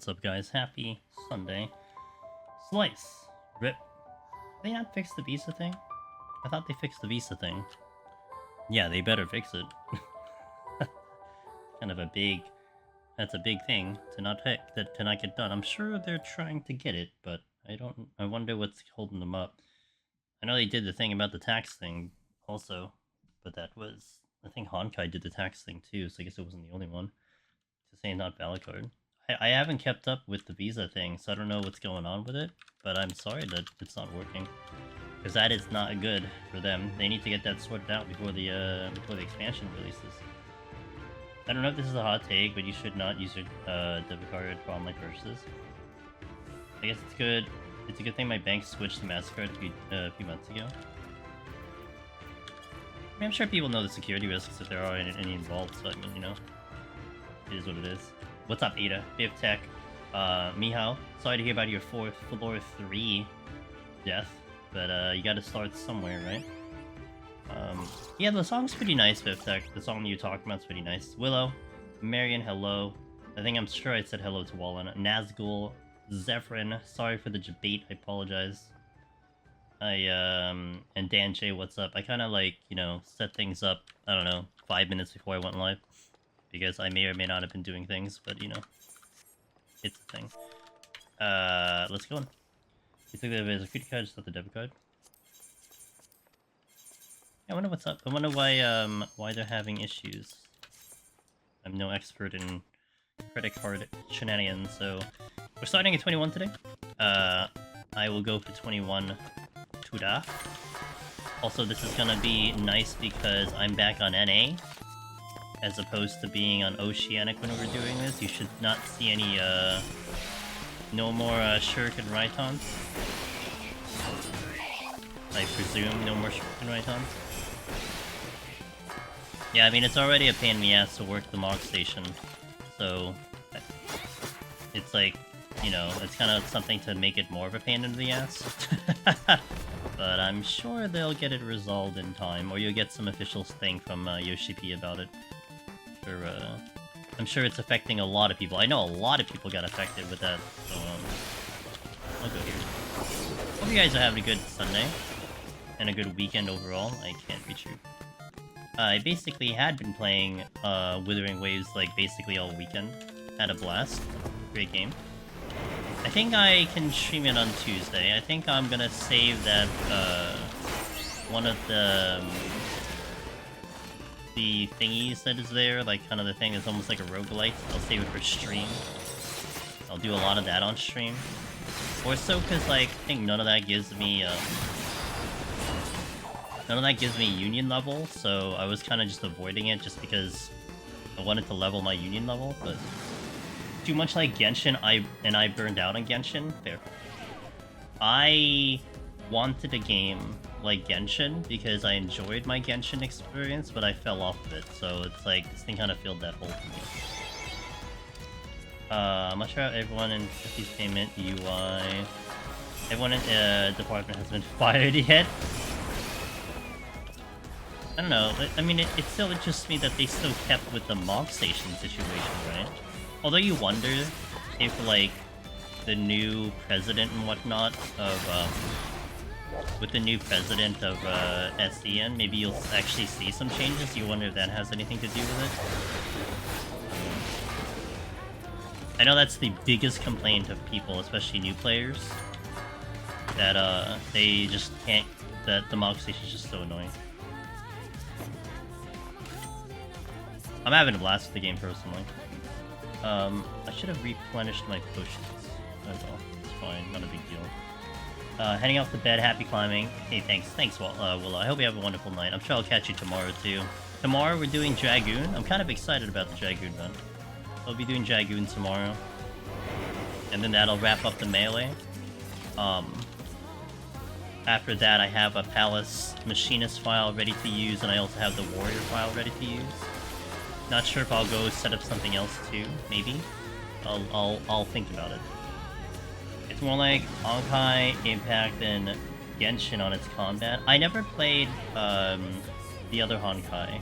What's up, guys? Happy Sunday. Slice. Rip. Did they not fix the visa thing? I thought they fixed the visa thing. Yeah, they better fix it. Kind of a big... That's a big thing to not get done. I'm sure they're trying to get it, but I wonder what's holding them up. I know they did the thing about the tax thing also, but that was... I think Honkai did the tax thing too, so I guess it wasn't the only one. To say not valid card. I haven't kept up with the visa thing, so I don't know what's going on with it, but I'm sorry that it's not working. Because that is not good for them. They need to get that sorted out before the expansion releases. I don't know if this is a hot take, but you should not use your debit card for online purchases. I guess it's good. It's a good thing my bank switched to MasterCard a few months ago. I mean, I'm sure people know the security risks if there are any involved, so I mean, you know, it is what it is. What's up, Ada? Biv Tech. Mihao, sorry to hear about your floor 3 death, but you gotta start somewhere, right? Yeah, the song's pretty nice, Biv Tech. The song you talked about's pretty nice. Willow, Marion, hello. I'm sure I said hello to Wallen. Nazgul, Zephyrin, sorry for the debate, I apologize. And Dan J, what's up? I kind of like, you know, set things up, I don't know, 5 minutes before I went live. Because I may or may not have been doing things, but you know, it's a thing. Let's go on. You think there's a credit card, just not the debit card? Yeah, I wonder what's up. I wonder why they're having issues. I'm no expert in credit card shenanigans, so we're starting at 21 today. I will go for 21 today. Also, this is gonna be nice because I'm back on NA. As opposed to being on Oceanic when we were doing this. You should not see any, no more, Shuriken Raitons. I presume no more Shuriken Raitons. Yeah, I mean, it's already a pain in the ass to work the Mog Station. So, it's like, you know, it's kind of something to make it more of a pain in the ass. But I'm sure they'll get it resolved in time, or you'll get some official thing from, Yoshi P about it. I'm sure it's affecting a lot of people. I know a lot of people got affected with that, so I'll go here. Hope you guys are having a good Sunday and a good weekend overall. I can't reach you. I basically had been playing Withering Waves like basically all weekend. Had a blast. Great game. I think I can stream it on Tuesday. I think I'm gonna save that one of the thingies that is there, like kind of the thing that's almost like a roguelite. I'll save it for stream. I'll do a lot of that on stream. Or so because like I think none of that gives me union level, so I was kind of just avoiding it just because I wanted to level my union level, but too much like Genshin, I burned out on Genshin. Fair. I wanted a game like Genshin because I enjoyed my Genshin experience, but I fell off of it, so it's like this thing kind of filled that hole for me. I'm not sure how everyone in 50's payment UI. Everyone in department has been fired yet. I don't know. I mean, it still interests me that they still kept with the Mog Station situation, right? Although you wonder if like the new president and whatnot of with the new president of SDN, maybe you'll actually see some changes. You wonder if that has anything to do with it. I know that's the biggest complaint of people, especially new players, that they just can't, that the Mog Station is just so annoying. I'm having a blast with the game personally. I should have replenished my potions. Oh well, it's fine, not a big deal. Heading off to bed, happy climbing. Hey, thanks, Willow. I hope you have a wonderful night. I'm sure I'll catch you tomorrow, too. Tomorrow, we're doing Dragoon. I'm kind of excited about the Dragoon run. I'll be doing Dragoon tomorrow. And then that'll wrap up the melee. After that, I have a Palace Machinist file ready to use, and I also have the Warrior file ready to use. Not sure if I'll go set up something else, too. Maybe. I'll think about it. It's more like Honkai, Impact, and Genshin on its combat. I never played the other Honkai,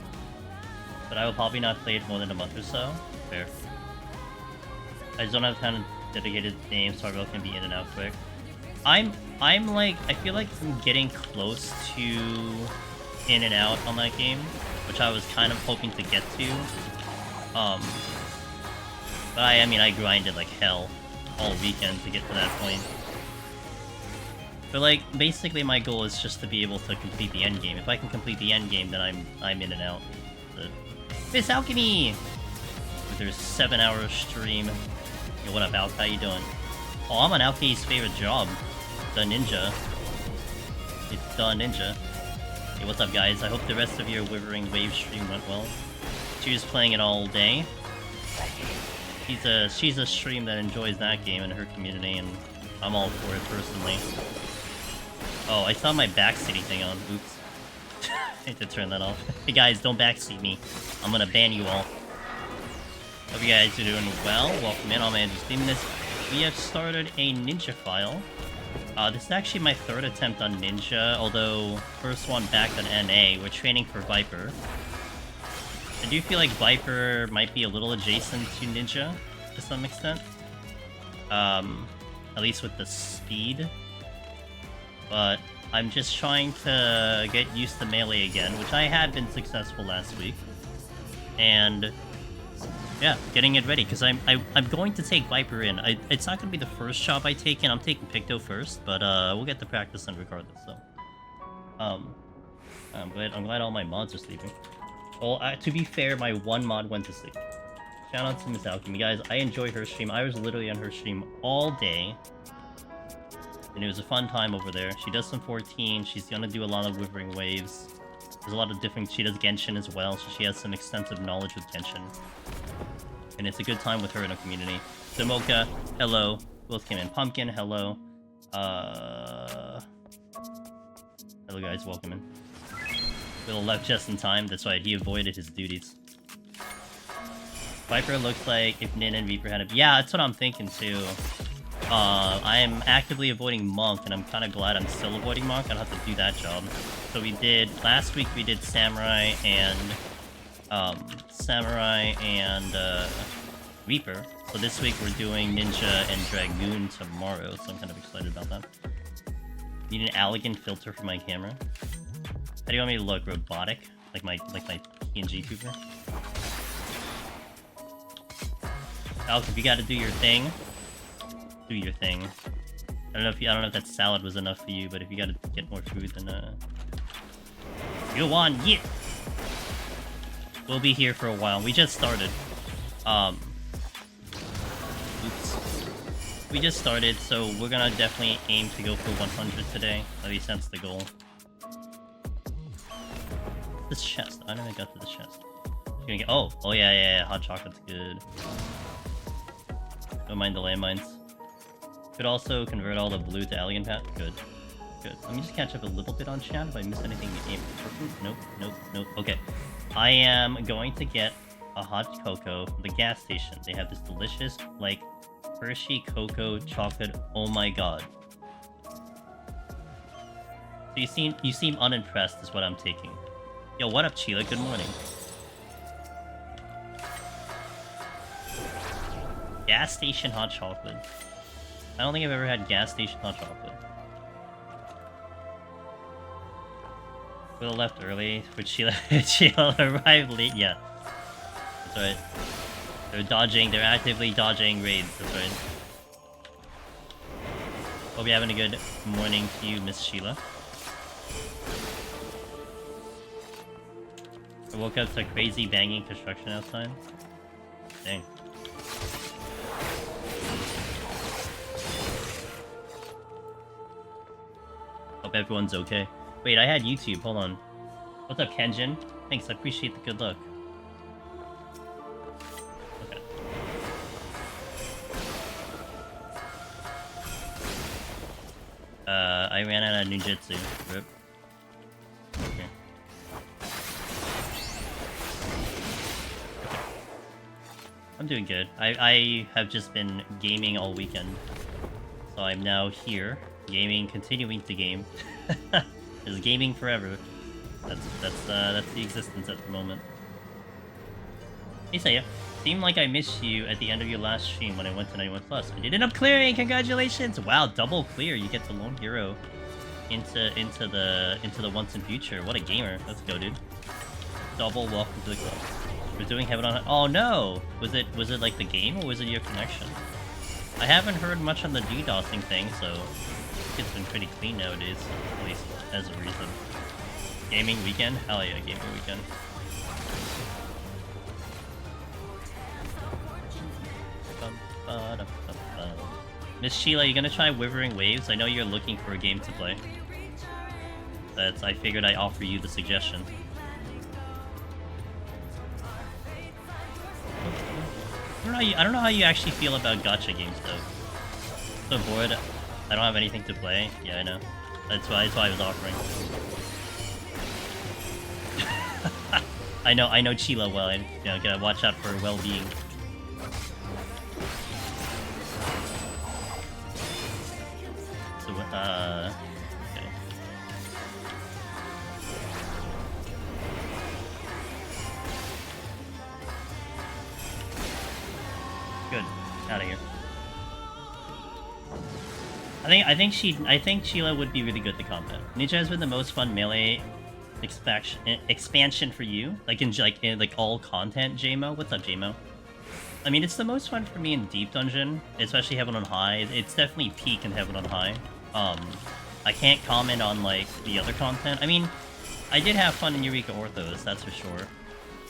but I will probably not play it more than a month or so. Fair. I just don't have time dedicated to the game, so I can be in and out quick. I'm like, I feel like I'm getting close to in and out on that game, which I was kind of hoping to get to. But I mean, I grinded like hell all weekend to get to that point. But like, basically my goal is just to be able to complete the end game. If I can complete the end game, then I'm in and out. But Miss Alchemy! With their 7-hour stream. Yo, what up, Alk? How you doing? Oh, I'm on Alky's favorite job. The ninja. It's the ninja. Hey, what's up, guys? I hope the rest of your Withering Wave stream went well. She was playing it all day. She's a stream that enjoys that game in her community, and I'm all for it personally. Oh, I saw my backseating thing on. Oops. I need to turn that off. Hey guys, don't backseat me. I'm gonna ban you all. Hope you guys are doing well. Welcome in. I'm Andrew's Demon. We have started a ninja file. This is actually my 3rd attempt on ninja, although first one back on NA. We're training for Viper. I do feel like Viper might be a little adjacent to ninja to some extent. At least with the speed. But I'm just trying to get used to melee again, which I had been successful last week. And yeah, getting it ready, because I'm going to take Viper in. It's not going to be the first job I take in. I'm taking Picto first, but we'll get the practice in regardless. So, I'm glad all my mods are sleeping. Well, to be fair, my one mod went to sleep. Shout out to Miss Alchemy, guys. I enjoy her stream. I was literally on her stream all day, and it was a fun time over there. She does some 14. She's gonna do a lot of Withering Waves. There's a lot of different... She does Genshin as well, so she has some extensive knowledge with Genshin. And it's a good time with her in a community. Samoka, hello. Who else came in? Pumpkin, hello. Hello guys, welcome in. Will left just in time, that's right, he avoided his duties. Viper looks like if Nin and Reaper had a... Yeah, that's what I'm thinking too. I am actively avoiding Monk, and I'm kind of glad I'm still avoiding Monk. I don't have to do that job. So we did... Last week we did Samurai and... Reaper. So this week we're doing Ninja and Dragoon tomorrow, so I'm kind of excited about that. Need an elegant filter for my camera. How do you want me to look? Robotic? Like my PNG tuber? Alex, if you gotta do your thing, do your thing. I don't know if that salad was enough for you, but if you gotta get more food, then go on, yeah! We'll be here for a while. We just started. Oops. We just started, so we're gonna definitely aim to go for 100 today. At least that's the goal. This chest. I never got to the chest. Gonna get... Oh yeah. Hot chocolate's good. Don't mind the landmines. Could also convert all the blue to alien pat. Good. Let me just catch up a little bit on chat if I miss anything in the game. Nope. Okay. I am going to get a hot cocoa from the gas station. They have this delicious, like, Hershey cocoa chocolate. Oh my god. So you seem unimpressed is what I'm taking. Yo, what up, Chila? Good morning. Gas station hot chocolate. I don't think I've ever had gas station hot chocolate. Will left early, but Sheila arrived late. Yeah, that's right. They're actively dodging raids. That's right. Hope you're having a good morning to you, Miss Sheila. I woke up to crazy banging construction outside. Dang. Hope everyone's okay. Wait, I had YouTube. Hold on. What's up, Kenjin? Thanks, I appreciate the good luck. Okay. I ran out of ninjutsu. Rip. Okay. I'm doing good. I have just been gaming all weekend. So I'm now here, gaming, continuing to game. Is gaming forever. That's the existence at the moment. Hey, Saya. Seemed like I missed you at the end of your last stream when I went to 91 plus. I did end up clearing. Congratulations! Wow, double clear. You get the lone hero into the once and future. What a gamer. Let's go, dude. Double welcome to the club. We're doing heaven on. Oh no! Was it like the game or was it your connection? I haven't heard much on the DDoSing thing, so it's been pretty clean nowadays, at least as a reason. Gaming weekend? Hell yeah, gaming weekend. Miss Sheila, you gonna try Withering Waves? I know you're looking for a game to play. I figured I'd offer you the suggestion. I don't know how you actually feel about gacha games though. So bored. I don't have anything to play. Yeah, I know. That's why I was offering. I know Sheila well. I gotta watch out for her well-being. So okay. Good. Out of here. I think Sheila would be really good at the combat. Ninja has been the most fun melee expansion for you, like in all content. JMO, what's up, JMO? I mean, it's the most fun for me in Deep Dungeon, especially Heaven on High. It's definitely peak in Heaven on High. I can't comment on like the other content. I mean, I did have fun in Eureka Orthos, that's for sure.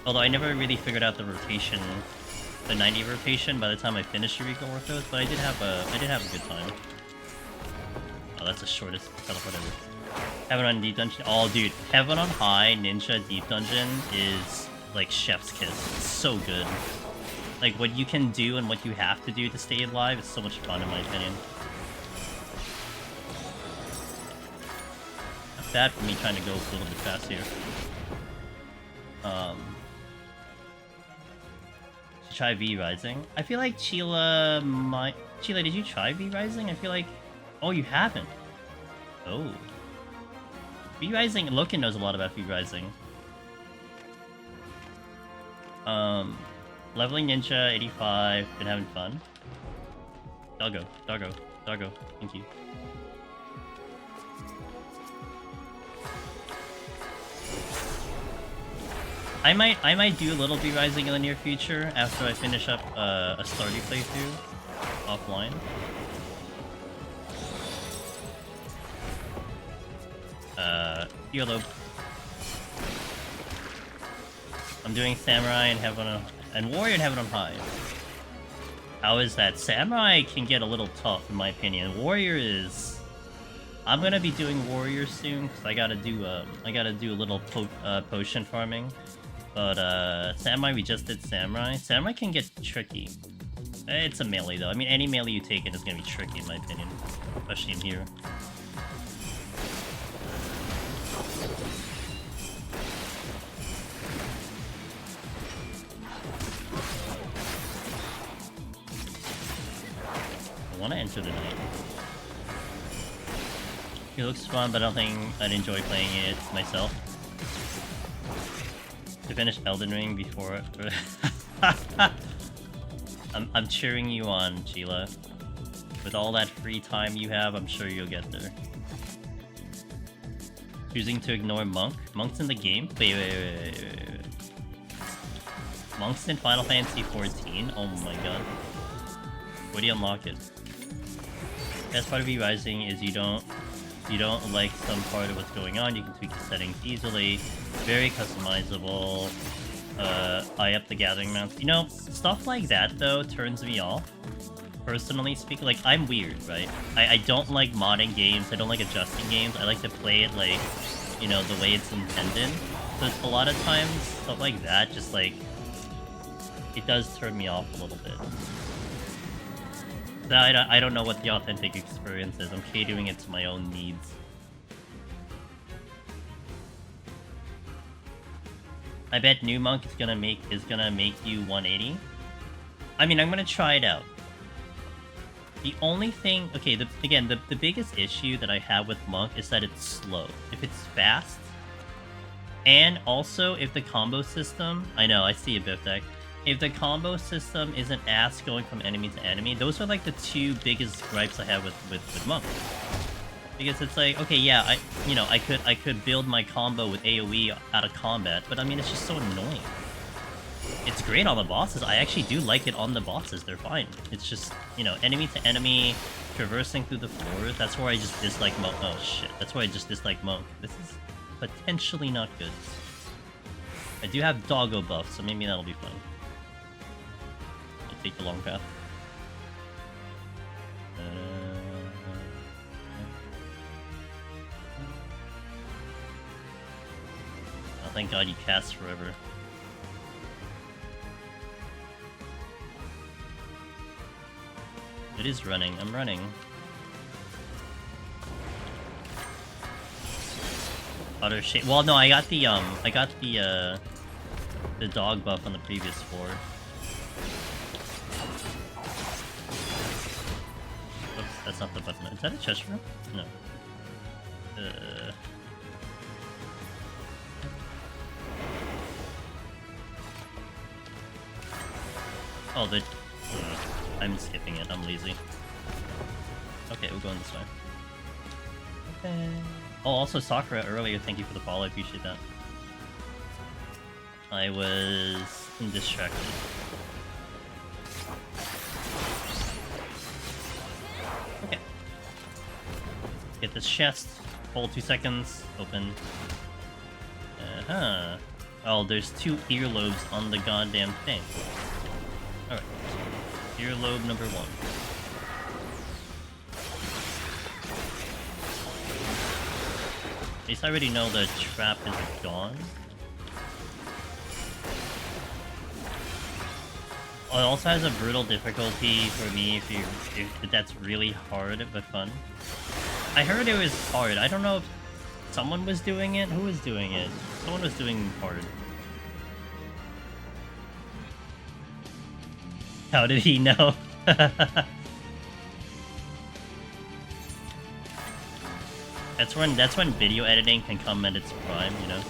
Although I never really figured out the rotation, the 90 rotation by the time I finished Eureka Orthos, but I did have a good time. Oh, that's the shortest teleport ever. Heaven on Deep Dungeon. Oh, dude, Heaven on High Ninja Deep Dungeon is like chef's kiss. It's so good. Like what you can do and what you have to do to stay alive is so much fun, in my opinion. Not bad for me trying to go a little bit fast here. Try V Rising. I feel like Sheila might. Sheila, did you try V Rising? I feel like. Oh, you haven't. Oh. V Rising. Loken knows a lot about V Rising. Leveling Ninja 85. Been having fun. Doggo. Thank you. I might do a little V Rising in the near future after I finish up a Stardew playthrough offline. YOLO. I'm doing Samurai and Heaven on and Warrior and Heaven on High. How is that? Samurai can get a little tough in my opinion. Warrior is. I'm gonna be doing Warrior soon because I gotta do a little potion farming. But Samurai, we just did Samurai. Samurai can get tricky. It's a melee though. I mean, any melee you take it is gonna be tricky in my opinion, especially in here. I want to enter the night. It looks fun, but I don't think I'd enjoy playing it myself. To finish Elden Ring before. I'm cheering you on, Sheila. With all that free time you have, I'm sure you'll get there. Choosing to ignore Monk. Monk's in the game? Wait. Monk's in Final Fantasy 14? Oh my god. Where do you unlock it? Best part of V Rising is you don't like some part of what's going on, you can tweak the settings easily. Very customizable. Eye up the gathering mounts. You know, stuff like that though turns me off. Personally speaking, like I'm weird, right? I don't like modding games, I don't like adjusting games, I like to play it like, you know, the way it's intended. So a lot of times, stuff like that just like, it does turn me off a little bit. I don't know what the authentic experience is. I'm catering it to my own needs. I bet New Monk is gonna make you 180. I mean, I'm gonna try it out. The only thing, okay, the biggest issue that I have with Monk is that it's slow. If it's fast, and also if the combo system, I know I see a Biff deck. if the combo system isn't ass going from enemy to enemy, those are like the two biggest gripes I have with Monk. Because it's like, okay, yeah, I could build my combo with AoE out of combat, but I mean, it's just so annoying. It's great on the bosses. I actually do like it on the bosses. They're fine. It's just, you know, enemy to enemy, traversing through the floor. That's where I just dislike Monk. Oh shit, that's why I just dislike Monk. This is potentially not good. I do have doggo buff, so maybe that'll be fun. I'll take the long path. Oh, thank God you cast forever. It is running. I'm running. Utter shit. Well, no, I got the dog buff on the previous floor. Oops, that's not the button. Is that a chest room? No. Oh, the. I'm skipping it. I'm lazy. Okay, we're going this way. Okay. Oh, also Sakura earlier, thank you for the follow, I appreciate that. I was distracted. Okay. Get this chest. Hold 2 seconds. Open. Uh-huh. Oh, there's 2 earlobes on the goddamn thing. Alright. Earlobe number 1. At least I already know the trap is gone. Oh, it also has a brutal difficulty for me if that's really hard but fun. I heard it was hard. I don't know if someone was doing it. Who was doing it? Someone was doing hard. How did he know? That's when video editing can come at its prime, you know?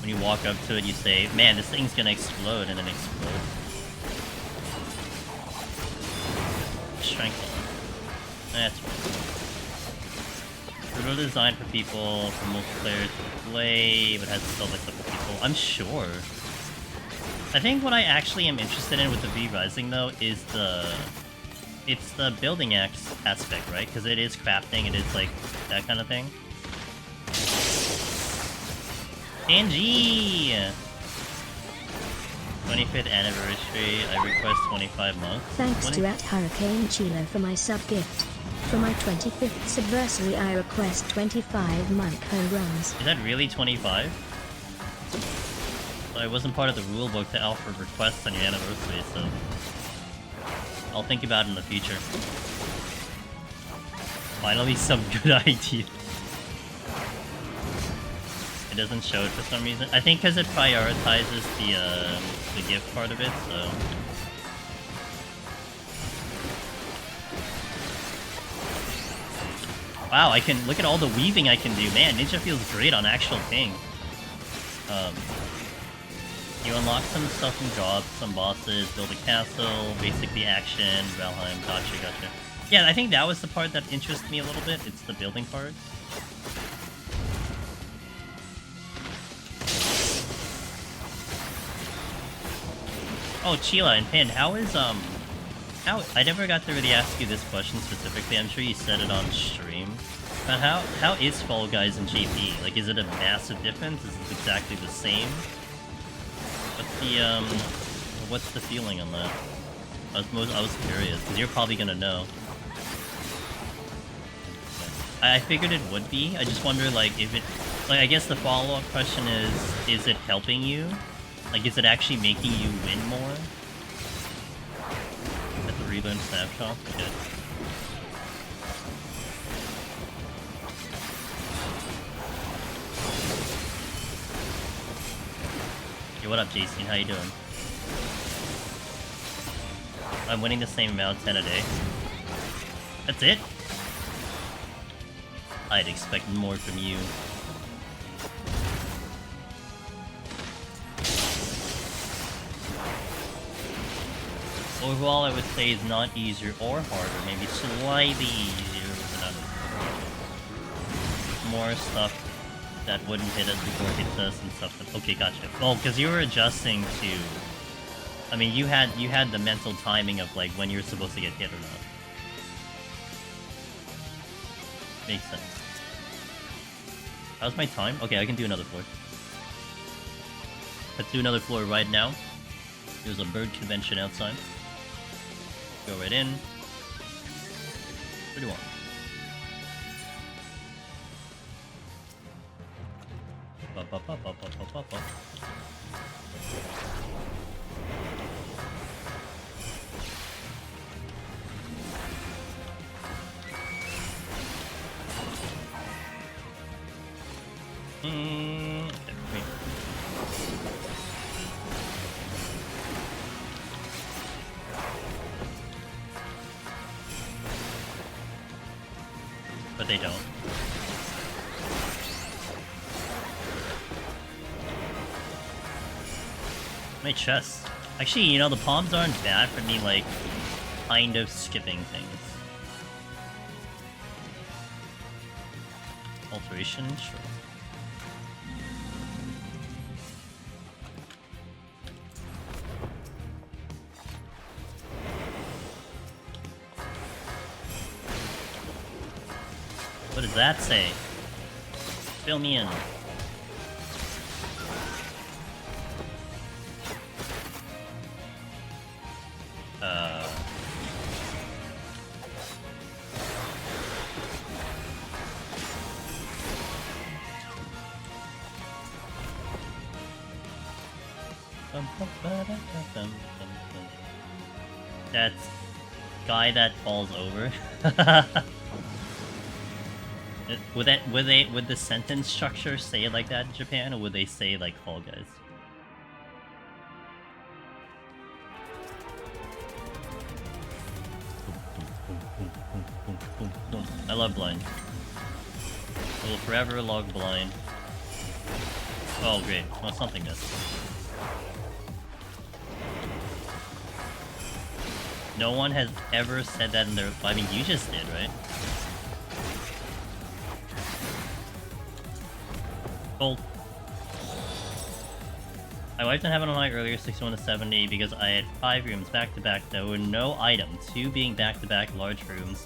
When you walk up to it, you say, man, this thing's gonna explode, and then explode. Strength. That's right. Brutal design for people, for multiplayer to play, but has to sell like stuff for people. I'm sure. I think what I actually am interested in with the V-Rising, though, is it's the building aspect, right? Because it is crafting, it is like that kind of thing. Angie! 25th anniversary, I request 25 months. Thanks to @Hurricane Chilo for my sub-gift. For my 25th anniversary, I request 25 monk home runs. Is that really 25? So I wasn't part of the rulebook to alpha requests on your anniversary, so I'll think about it in the future. Finally, some good idea. It doesn't show it for some reason. I think because it prioritizes the gift part of it, so. Wow, I can look at all the weaving I can do. Man, Ninja feels great on actual ping. You unlock some stuff from jobs, some bosses, build a castle, basically action, Valheim, gotcha. Yeah, I think that was the part that interests me a little bit. It's the building part. Oh, Chila and Pin, how I never got to really ask you this question specifically. I'm sure you said it on stream. But how is Fall Guys and JP? Like, is it a massive difference? Is it exactly the same? What's the feeling on that? I was curious, because you're probably gonna know. I figured it would be. I just wonder, like, if it... Like, I guess the follow-up question is it helping you? Like, is it actually making you win more? At the relearn snapshot? Good. Hey, what up, Jason? How you doing? I'm winning the same amount, 10 a day. That's it? I'd expect more from you. Overall, I would say it's not easier or harder, maybe slightly easier than others. More stuff that wouldn't hit us before it hits us and stuff that... Okay, gotcha. Well, because you were adjusting to... I mean, you had the mental timing of, like, when you're supposed to get hit or not. Makes sense. How's my time? Okay, I can do another floor. Let's do another floor right now. There's a bird convention outside. Go right in. What do you want? But they don't. My chest. Actually, you know, the palms aren't bad for me, like, kind of skipping things. Alteration? Sure. What does that say? Fill me in. That's guy that falls over. Would the sentence structure say it like that in Japan, or would they say like Fall Guys? I love blind. I will forever log blind. Oh great, well something does. No one has ever said that in their... I mean, you just did, right? Gold. I wiped on Heaven on High earlier, 61 to 70, because I had 5 rooms back-to-back. There were no items. 2 being back-to-back large rooms,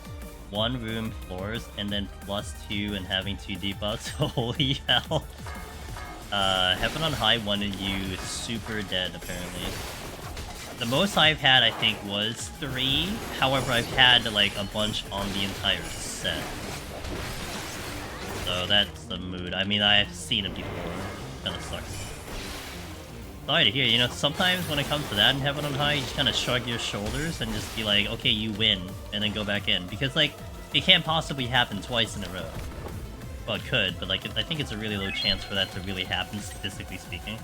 1 room floors, and then +2 and having 2 debuffs. Holy hell. Heaven on High wanted you super dead, apparently. The most I've had, I think, was 3. However, I've had, like, a bunch on the entire set. So that's the mood. I mean, I've seen it before. Kinda sucks. Sorry to hear, you know, sometimes when it comes to that in Heaven on High, you just kinda shrug your shoulders and just be like, okay, you win, and then go back in. Because, like, it can't possibly happen twice in a row. Well, it could, but, like, I think it's a really low chance for that to really happen, statistically speaking.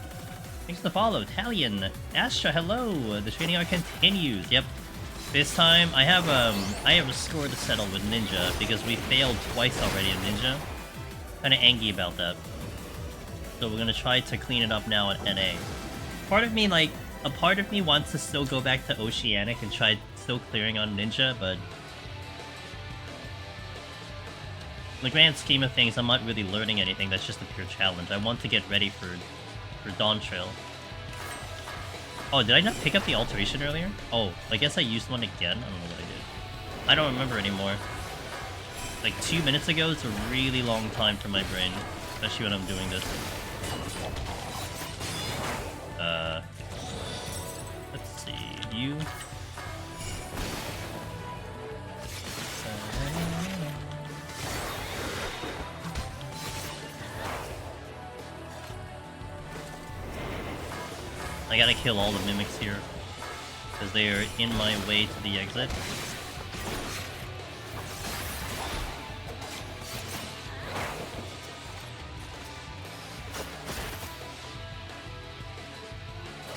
Thanks for the follow, Italian. Astra, hello! The training arc continues. Yep. This time, I have a score to settle with Ninja, because we failed twice already in Ninja. Kinda angry about that. So we're gonna try to clean it up now at NA. Part of me, like, a part of me wants to still go back to Oceanic and try still clearing on Ninja, but... in the grand scheme of things, I'm not really learning anything, that's just a pure challenge. I want to get ready for Dawn Trail. Oh, did I not pick up the alteration earlier? Oh, I guess I used one again? I don't know what I did. I don't remember anymore. Like 2 minutes ago is a really long time for my brain. Especially when I'm doing this. Let's see. You... I gotta kill all the mimics here, because they are in my way to the exit.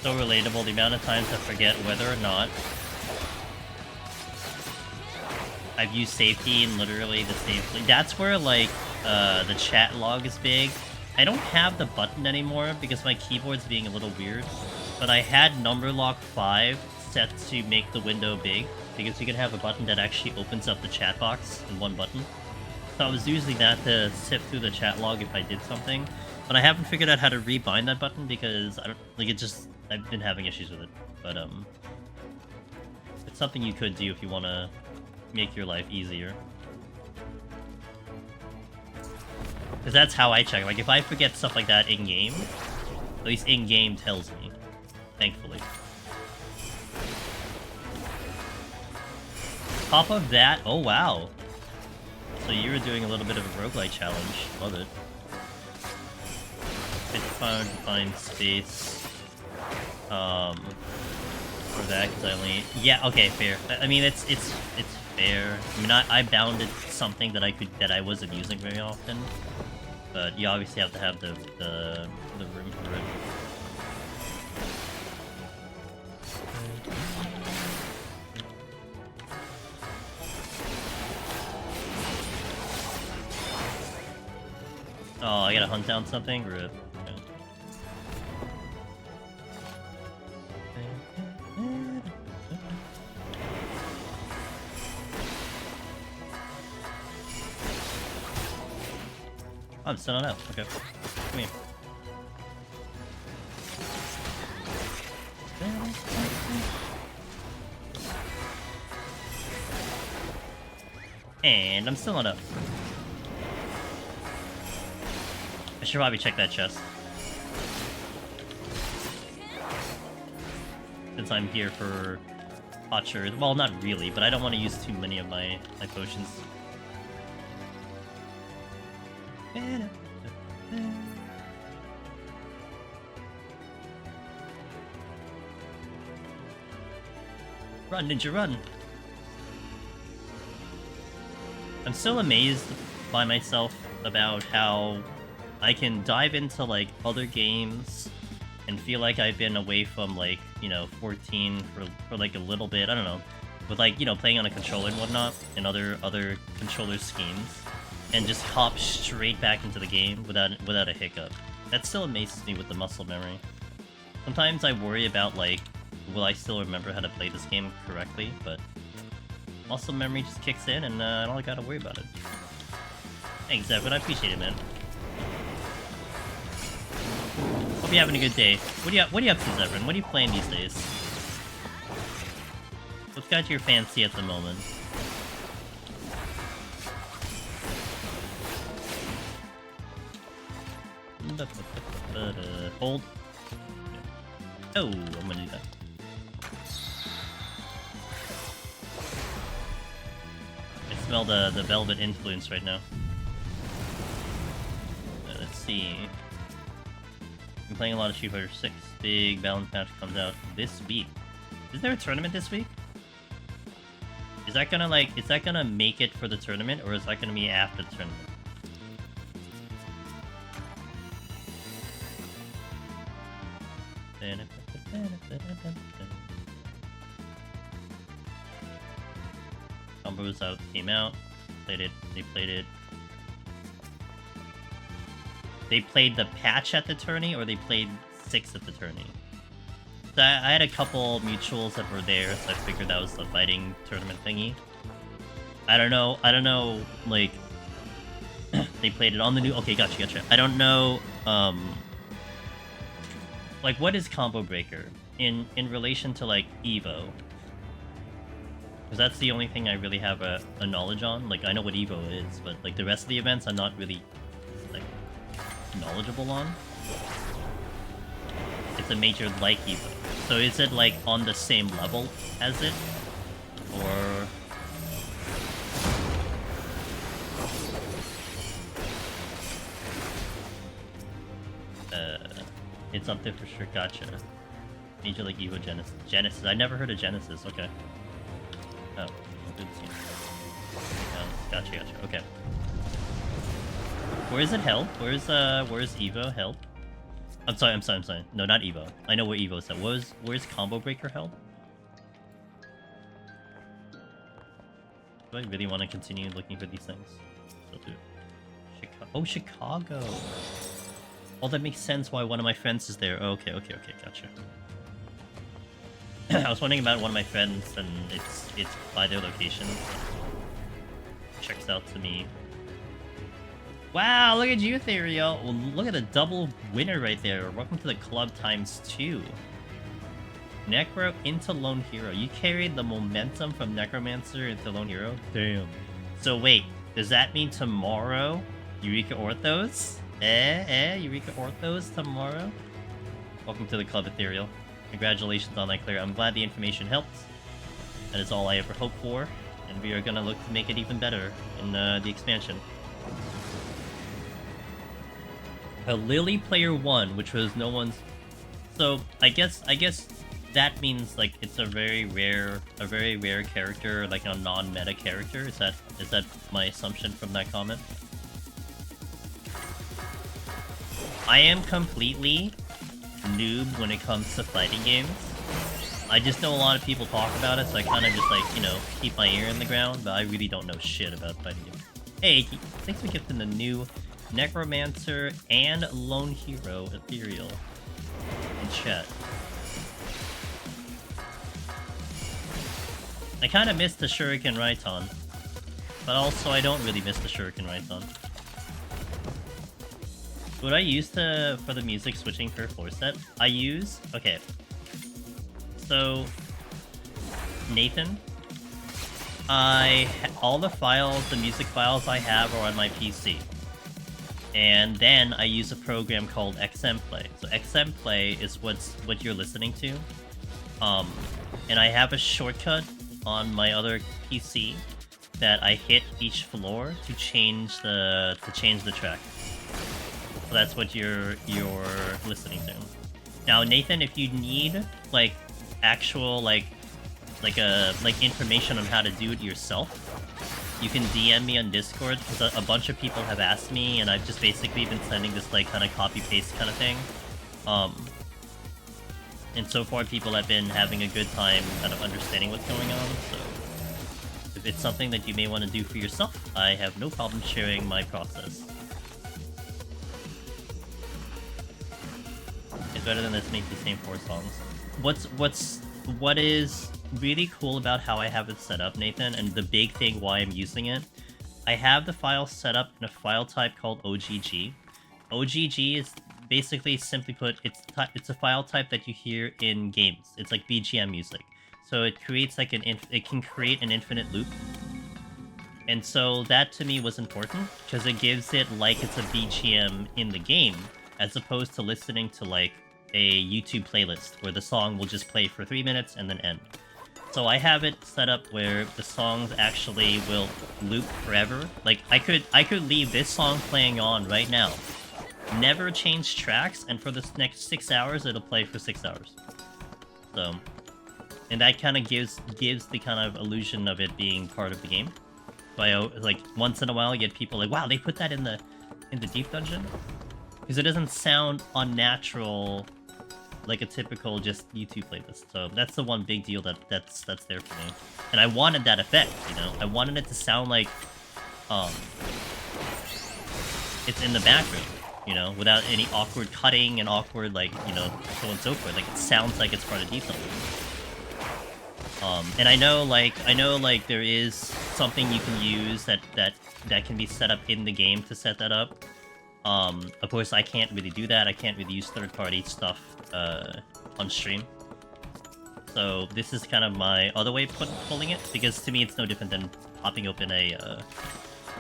So relatable, the amount of times I forget whether or not I've used safety in literally the same place. That's where, like, the chat log is big. I don't have the button anymore because my keyboard's being a little weird. But I had number lock 5 set to make the window big, because you can have a button that actually opens up the chat box in one button. So I was using that to sift through the chat log if I did something, but I haven't figured out how to rebind that button because I don't like it. Just I've been having issues with it, but it's something you could do if you want to make your life easier. Because that's how I check. Like if I forget stuff like that in game, at least in game tells me. Thankfully. Top of that, oh wow. So you were doing a little bit of a roguelite challenge. Love it. It's fun to find space. For that, because I only... Yeah, okay, fair. I mean, it's fair. I mean, I bounded something that I wasn't using very often. But you obviously have to have the room for it. Oh, I gotta hunt down something? Rip. Okay. I'm still not out. Okay. Come here. And I'm still not up. I should probably check that chest. Since I'm here for Potcher. Well, not really, but I don't want to use too many of my potions. Run, ninja, run! I'm still amazed by myself about how I can dive into, like, other games and feel like I've been away from, like, you know, 14 for like, a little bit. I don't know. With, like, you know, playing on a controller and whatnot, and other controller schemes, and just hop straight back into the game without a hiccup. That still amazes me with the muscle memory. Sometimes I worry about, like, will I still remember how to play this game correctly, but muscle memory just kicks in, and I don't gotta worry about it. Thanks, Evan. I appreciate it, man. Hope you're having a good day. What are you up to, Zevran? What are you playing these days? What's got your fancy at the moment? Hold. Oh, I'm gonna do that. I smell the velvet influence right now. Let's see. I'm playing a lot of Street Fighter 6. Big balance match comes out this week. Is there a tournament this week? Is that gonna make it for the tournament, or is that gonna be after the tournament? Combos out, came out, played it, they played it. They played the patch at the tourney, or they played 6 at the tourney? So I had a couple mutuals that were there, so I figured that was the fighting tournament thingy. I don't know, like, they played it on the new... Okay, gotcha. I don't know, like, what is Combo Breaker in relation to, like, EVO? Because that's the only thing I really have a knowledge on. Like, I know what EVO is, but, like, the rest of the events I'm not really, like, knowledgeable on. It's a major like EVO. So is it, like, on the same level as it? Or... it's up there for sure. Gotcha. Major League EVO Genesis. Genesis. I never heard of Genesis. Okay. Oh, good to see. Gotcha. Okay. Where is it held? Where's EVO held? I'm sorry. No, not EVO. I know where EVO is held. Where's Combo Breaker held? Do I really want to continue looking for these things? Still do. Chicago. Oh, that makes sense why one of my friends is there. Okay, gotcha. I was wondering about one of my friends, and it's by their location. Checks out to me. Wow, look at you, Ethereal. Well, look at a double winner right there. Welcome to the club ×2. Necro into Lone Hero. You carried the momentum from Necromancer into Lone Hero? Damn. So wait, does that mean tomorrow Eureka Orthos? Eureka Orthos tomorrow? Welcome to the club, Ethereal. Congratulations on that clear. I'm glad the information helped. That is all I ever hoped for, and we are gonna look to make it even better in the expansion. A Lily player 1, which was no one's. So I guess that means like it's a very rare character, like a non-meta character. Is that my assumption from that comment? I am completely noob when it comes to fighting games. I just know a lot of people talk about it, so I kind of just like, you know, keep my ear in the ground, but I really don't know shit about fighting games. Hey, thanks for gifting the new Necromancer and Lone Hero Ethereal in chat. I kind of missed the Shuriken Raiton, but also I don't really miss the Shuriken Raiton. What I use for the music switching per floor set, I use... Okay. So... Nathan. All the files, the music files I have are on my PC. And then I use a program called XM Play. So XM Play is what you're listening to. And I have a shortcut on my other PC that I hit each floor to change the track. So that's what you're listening to. Now, Nathan, if you need like actual like information on how to do it yourself, you can DM me on Discord, because a bunch of people have asked me, and I've just basically been sending this like kind of copy paste kind of thing. And so far people have been having a good time kind of understanding what's going on. So if it's something that you may want to do for yourself, I have no problem sharing my process. It's better than let's make the same 4 songs. What is really cool about how I have it set up, Nathan, and the big thing why I'm using it, I have the file set up in a file type called OGG. OGG is basically, simply put, it's a file type that you hear in games. It's like BGM music. So it creates like it can create an infinite loop. And so that to me was important, because it gives it like it's a BGM in the game, as opposed to listening to like a YouTube playlist where the song will just play for 3 minutes and then end. So I have it set up where the songs actually will loop forever. Like I could leave this song playing on right now, never change tracks, and for the next 6 hours it'll play for 6 hours. So, and that kind of gives the kind of illusion of it being part of the game. But like once in a while you get people like, wow, they put that in the deep dungeon, because it doesn't sound unnatural like a typical just YouTube playlist. So that's the one big deal that's there for me. And I wanted that effect, you know? I wanted it to sound like it's in the background, you know, without any awkward cutting and awkward, like, you know, so on and so forth. Like it sounds like it's part of deep dungeon. And I know like there is something you can use that can be set up in the game to set that up. Of course, I can't really do that. I can't really use third-party stuff on stream. So this is kind of my other way of pulling it, because to me it's no different than popping open a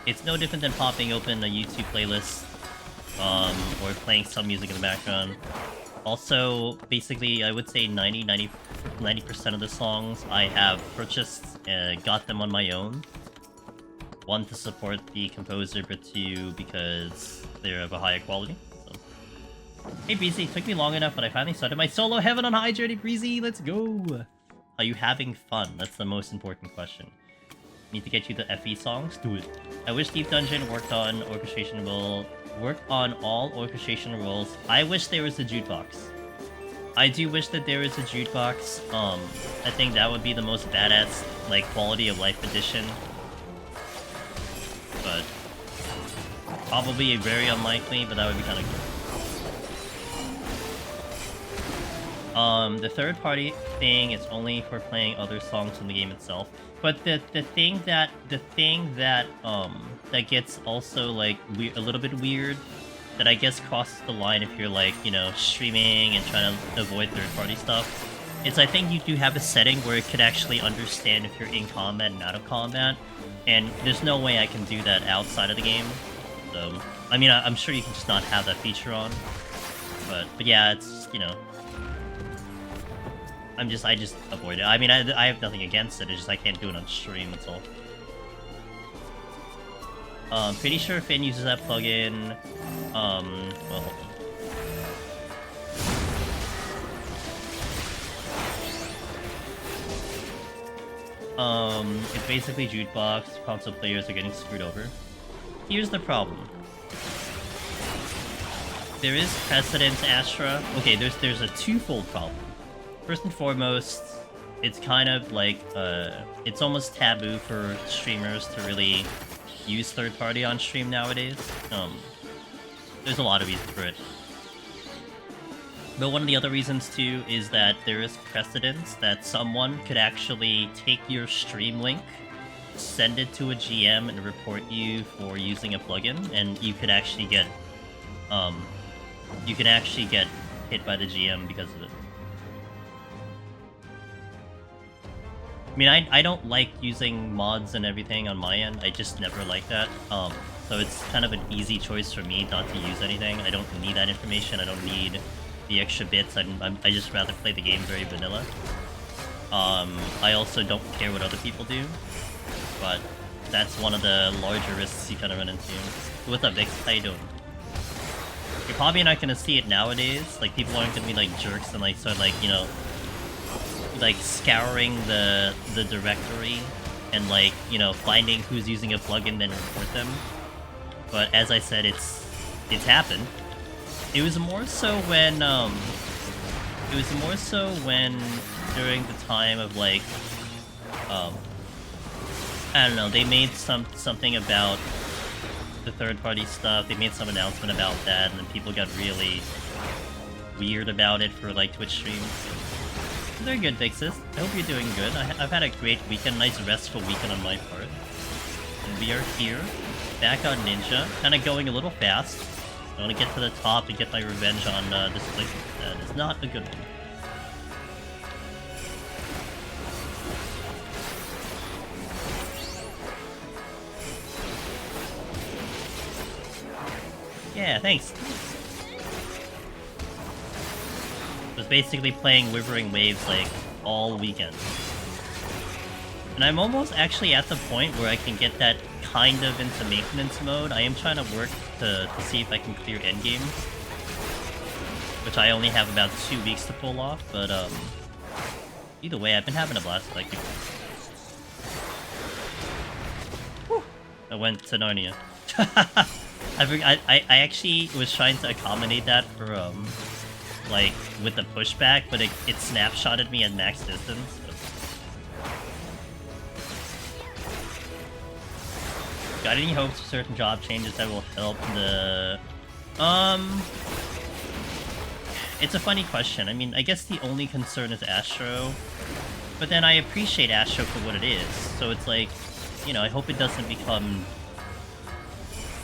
YouTube playlist, or playing some music in the background. Also, basically, I would say 90% of the songs I have purchased, got them on my own. 1, to support the composer, but 2, because they're of a higher quality. So. Hey Breezy, it took me long enough, but I finally started my solo Heaven on High journey, Breezy, let's go! Are you having fun? That's the most important question. Need to get you the FE songs? Do it. I wish Deep Dungeon worked on all orchestration roles. I wish there was a jukebox. I do wish that there was a jukebox. I think that would be the most badass, like, quality of life edition. But probably very unlikely, but that would be kind of The third party thing is only for playing other songs in the game itself. But the thing that that gets also like a little bit weird, that I guess crosses the line if you're like, you know, streaming and trying to avoid third party stuff. It's, I think you do have a setting where it could actually understand if you're in combat and out of combat, and there's no way I can do that outside of the game. So, I mean, I'm sure you can just not have that feature on, but yeah, it's, you know, I just avoid it. I mean, I have nothing against it. It's just I can't do it on stream. That's all. Pretty sure Finn uses that plugin. Well, hold on. It's basically jukebox. Console players are getting screwed over. Here's the problem. There is precedent, Astra. Okay, there's a twofold problem. First and foremost, it's kind of like, it's almost taboo for streamers to really use third-party on stream nowadays. There's a lot of reasons for it. But one of the other reasons, too, is that there is precedence that someone could actually take your stream link, send it to a GM, and report you for using a plugin, and you could actually get, hit by the GM because of it. I mean, I don't like using mods and everything on my end. I just never like that. So it's kind of an easy choice for me not to use anything. I don't need that information. I don't need the extra bits. I just rather play the game very vanilla. I also don't care what other people do, but that's one of the larger risks you kind of run into. What's up, Vix? How you doing? You're probably not gonna see it nowadays. Like, people aren't gonna be like jerks and like sort of like, you know, like scouring the directory and like, you know, finding who's using a plugin then report them. But as I said, it's happened. It was more so when during the time of like I don't know, they made something about the third party stuff. They made some announcement about that, and then people got really weird about it for like Twitch streams. They're good fixes. I hope you're doing good. I've had a great weekend, nice restful weekend on my part. And we are here, back on Ninja, kind of going a little fast. I want to get to the top and get my revenge on this place. That is not a good one. Yeah, thanks. Was basically playing Withering Waves like all weekend. And I'm almost actually at the point where I can get that kind of into maintenance mode. I am trying to work to see if I can clear endgame, which I only have about 2 weeks to pull off, but either way, I've been having a blast. Like, I went to Narnia. I actually was trying to accommodate that for like with the pushback, but it snapshotted me at max distance. So. Got any hopes for certain job changes that will help the it's a funny question. I mean, I guess the only concern is Astro, but then I appreciate Astro for what it is. So it's like, you know, I hope it doesn't become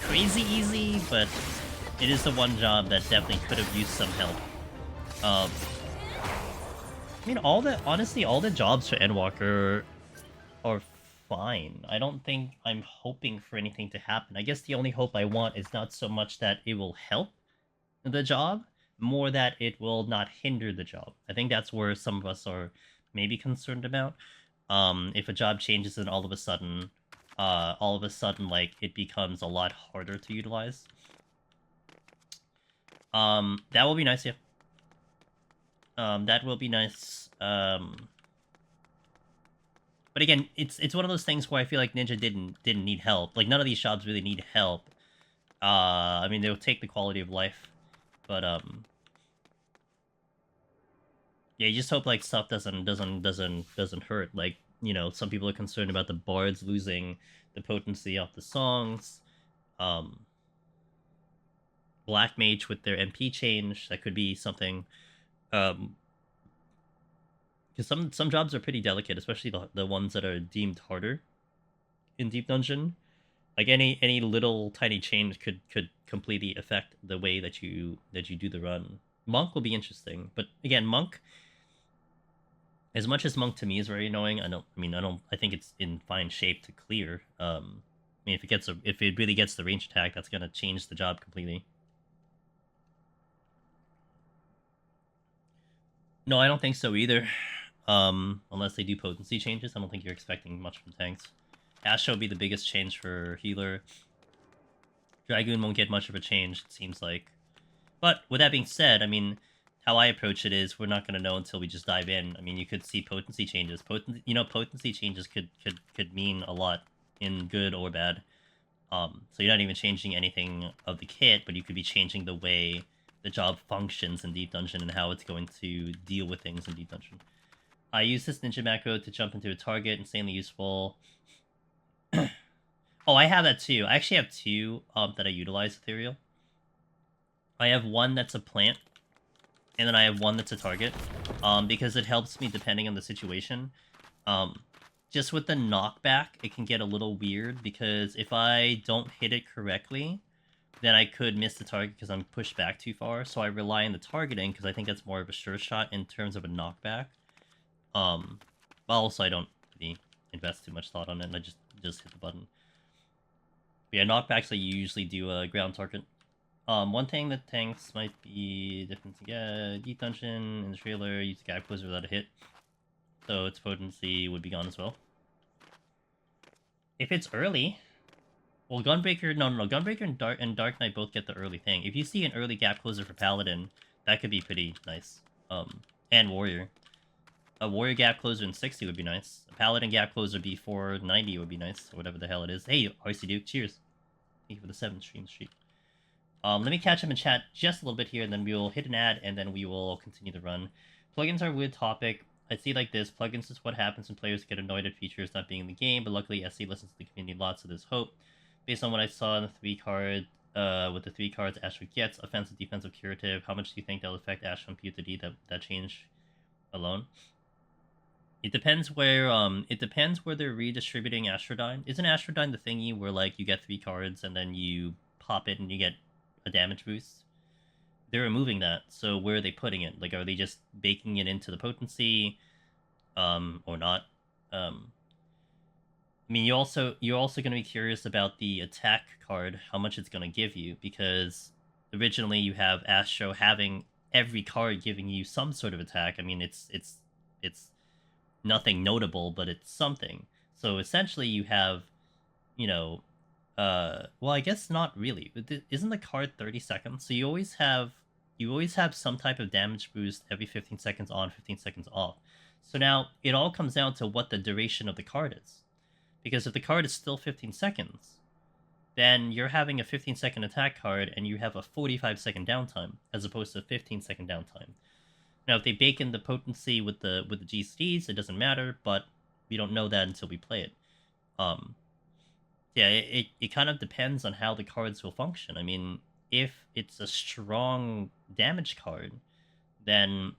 crazy easy, but it is the one job that definitely could have used some help. I mean, honestly, all the jobs for Endwalker are fine. I don't think I'm hoping for anything to happen. I guess the only hope I want is not so much that it will help the job, more that it will not hinder the job. I think that's where some of us are maybe concerned about. If a job changes and all of a sudden, like, it becomes a lot harder to utilize. That will be nice, yeah. That will be nice. But again, it's one of those things where I feel like Ninja didn't need help. Like, none of these jobs really need help. I mean, they'll take the quality of life, but yeah, you just hope like stuff doesn't hurt. Like, you know, some people are concerned about the bards losing the potency of the songs. Black Mage with their MP change, that could be something. Because some jobs are pretty delicate, especially the ones that are deemed harder in Deep Dungeon. Like any little tiny change could completely affect the way that you do the run. Monk will be interesting, but again, Monk, as much as Monk to me is very annoying, I think it's in fine shape to clear. I mean, if it really gets the range attack, that's gonna change the job completely. No, I don't think so either. Unless they do potency changes, I don't think you're expecting much from tanks. Asho will be the biggest change for healer. Dragoon won't get much of a change, it seems like. But with that being said, I mean, how I approach it is we're not going to know until we just dive in. I mean, you could see potency changes. Potency changes could mean a lot in good or bad. So you're not even changing anything of the kit, but you could be changing the way the job functions in Deep Dungeon and how it's going to deal with things in Deep Dungeon. I use this ninja macro to jump into a target, insanely useful. Oh, I have that too. I actually have two that I utilize Ethereal. I have one that's a plant, and then I have one that's a target, because it helps me depending on the situation. Just with the knockback, it can get a little weird, because if I don't hit it correctly, then I could miss the target because I'm pushed back too far, so I rely on the targeting, because I think that's more of a sure shot in terms of a knockback. Also, I don't really invest too much thought on it, and I just hit the button. But yeah, knockbacks I usually do a ground target. One thing that tanks might be different to get Deep Dungeon in the trailer, use the gap closer without a hit. So its potency would be gone as well. If it's early, well, Gunbreaker, no, Gunbreaker and Dark Knight both get the early thing. If you see an early gap closer for Paladin, that could be pretty nice. And Warrior. A Warrior gap closer in 60 would be nice. A Paladin gap closer before 90 would be nice, or whatever the hell it is. Hey, RC Duke, cheers. Thank you for the 7th stream streak. Let me catch up in chat just a little bit here, and then we will hit an ad, and then we will continue the run. Plugins are a weird topic. I see like this. Plugins is what happens when players get annoyed at features not being in the game, but luckily SC listens to the community a lot, so there's hope. Based on what I saw in the 3 card, with the 3 cards Asher gets, offensive, defensive, curative, how much do you think that'll affect Asher and Pewtity, that change alone? It depends where they're redistributing Astrodyne. Isn't Astrodyne the thingy where like you get 3 cards and then you pop it and you get a damage boost? They're removing that, so where are they putting it? Like, are they just baking it into the potency, or not? I mean, you're also going to be curious about the attack card, how much it's going to give you, because originally you have Astro having every card giving you some sort of attack. I mean, it's nothing notable, but it's something. So essentially, you have, well, I guess not really. Isn't the card 30 seconds? So you always have some type of damage boost every 15 seconds on, 15 seconds off. So now it all comes down to what the duration of the card is. Because if the card is still 15 seconds, then you're having a 15-second attack card and you have a 45-second downtime as opposed to a 15-second downtime. Now, if they bake in the potency with the GCDs, it doesn't matter, but we don't know that until we play it. Yeah, it kind of depends on how the cards will function. I mean, if it's a strong damage card, then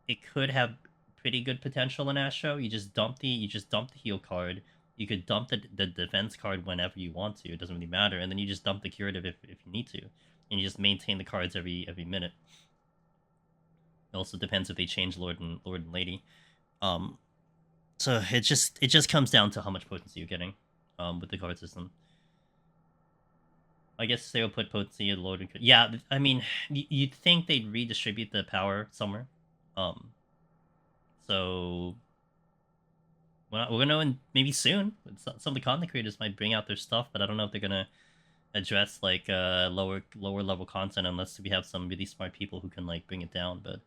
it could have pretty good potential in Astro. You just dump the heal card. You could dump the defense card whenever you want to. It doesn't really matter, and then you just dump the curative if you need to, and you just maintain the cards every minute. It also depends if they change Lord and Lady. So it just comes down to how much potency you're getting with the card system. I guess they will put potency at Lord and... Yeah, I mean, you'd think they'd redistribute the power somewhere. So we're gonna know maybe soon. Some of the content creators might bring out their stuff, but I don't know if they're gonna address like lower level content unless we have some really smart people who can like bring it down. But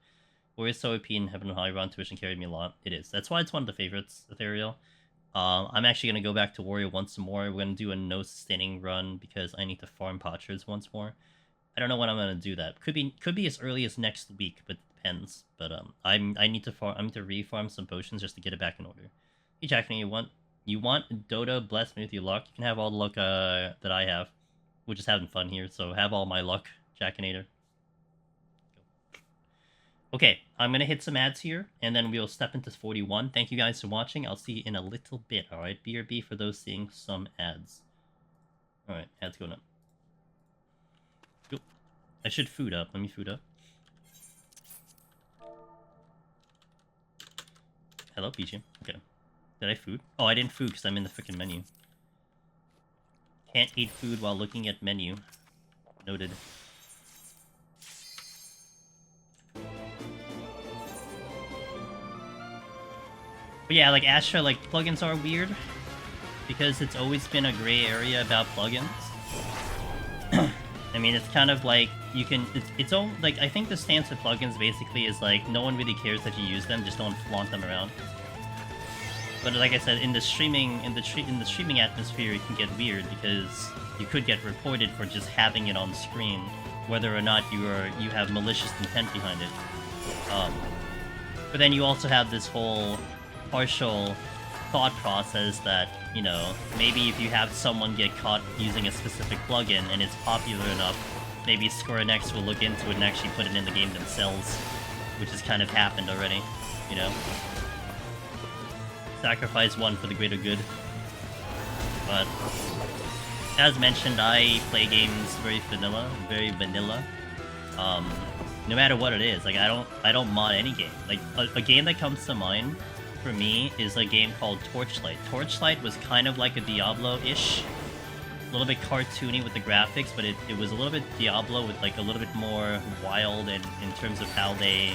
Warrior's so OP in Heaven and High Run Tuition carried me a lot. It is. That's why it's one of the favorites, Ethereal. I'm actually gonna go back to Warrior once more. We're gonna do a no sustaining run because I need to farm Pochers once more. I don't know when I'm gonna do that. Could be as early as next week, but it depends. But I need to re-farm some potions just to get it back in order. Hey Jackman, you want Dota bless me with your luck? You can have all the luck that I have. We're just having fun here, so have all my luck, Jackinator. Okay, I'm gonna hit some ads here, and then we'll step into 41. Thank you guys for watching. I'll see you in a little bit, alright? BRB for those seeing some ads. Alright, ads going up. Cool. I should food up. Let me food up. Hello, Peachy. Okay. Did I food? Oh, I didn't food because I'm in the freaking menu. Can't eat food while looking at menu. Noted. But yeah, like Astra, like plugins are weird because it's always been a gray area about plugins. I mean, it's kind of like you can. It's all like I think the stance of plugins basically is like no one really cares that you use them, just don't flaunt them around. But like I said, in the streaming atmosphere, it can get weird because you could get reported for just having it on screen, whether or not you have malicious intent behind it. But then you also have this whole partial thought process that, you know, maybe if you have someone get caught using a specific plugin and it's popular enough, maybe Square Enix will look into it and actually put it in the game themselves, which has kind of happened already, you know? Sacrifice one for the greater good. But as mentioned, I play games very vanilla. No matter what it is, like I don't mod any game. Like a game that comes to mind for me is a game called Torchlight. Torchlight was kind of like a Diablo-ish, a little bit cartoony with the graphics, but it was a little bit Diablo with like a little bit more wild and in terms of how they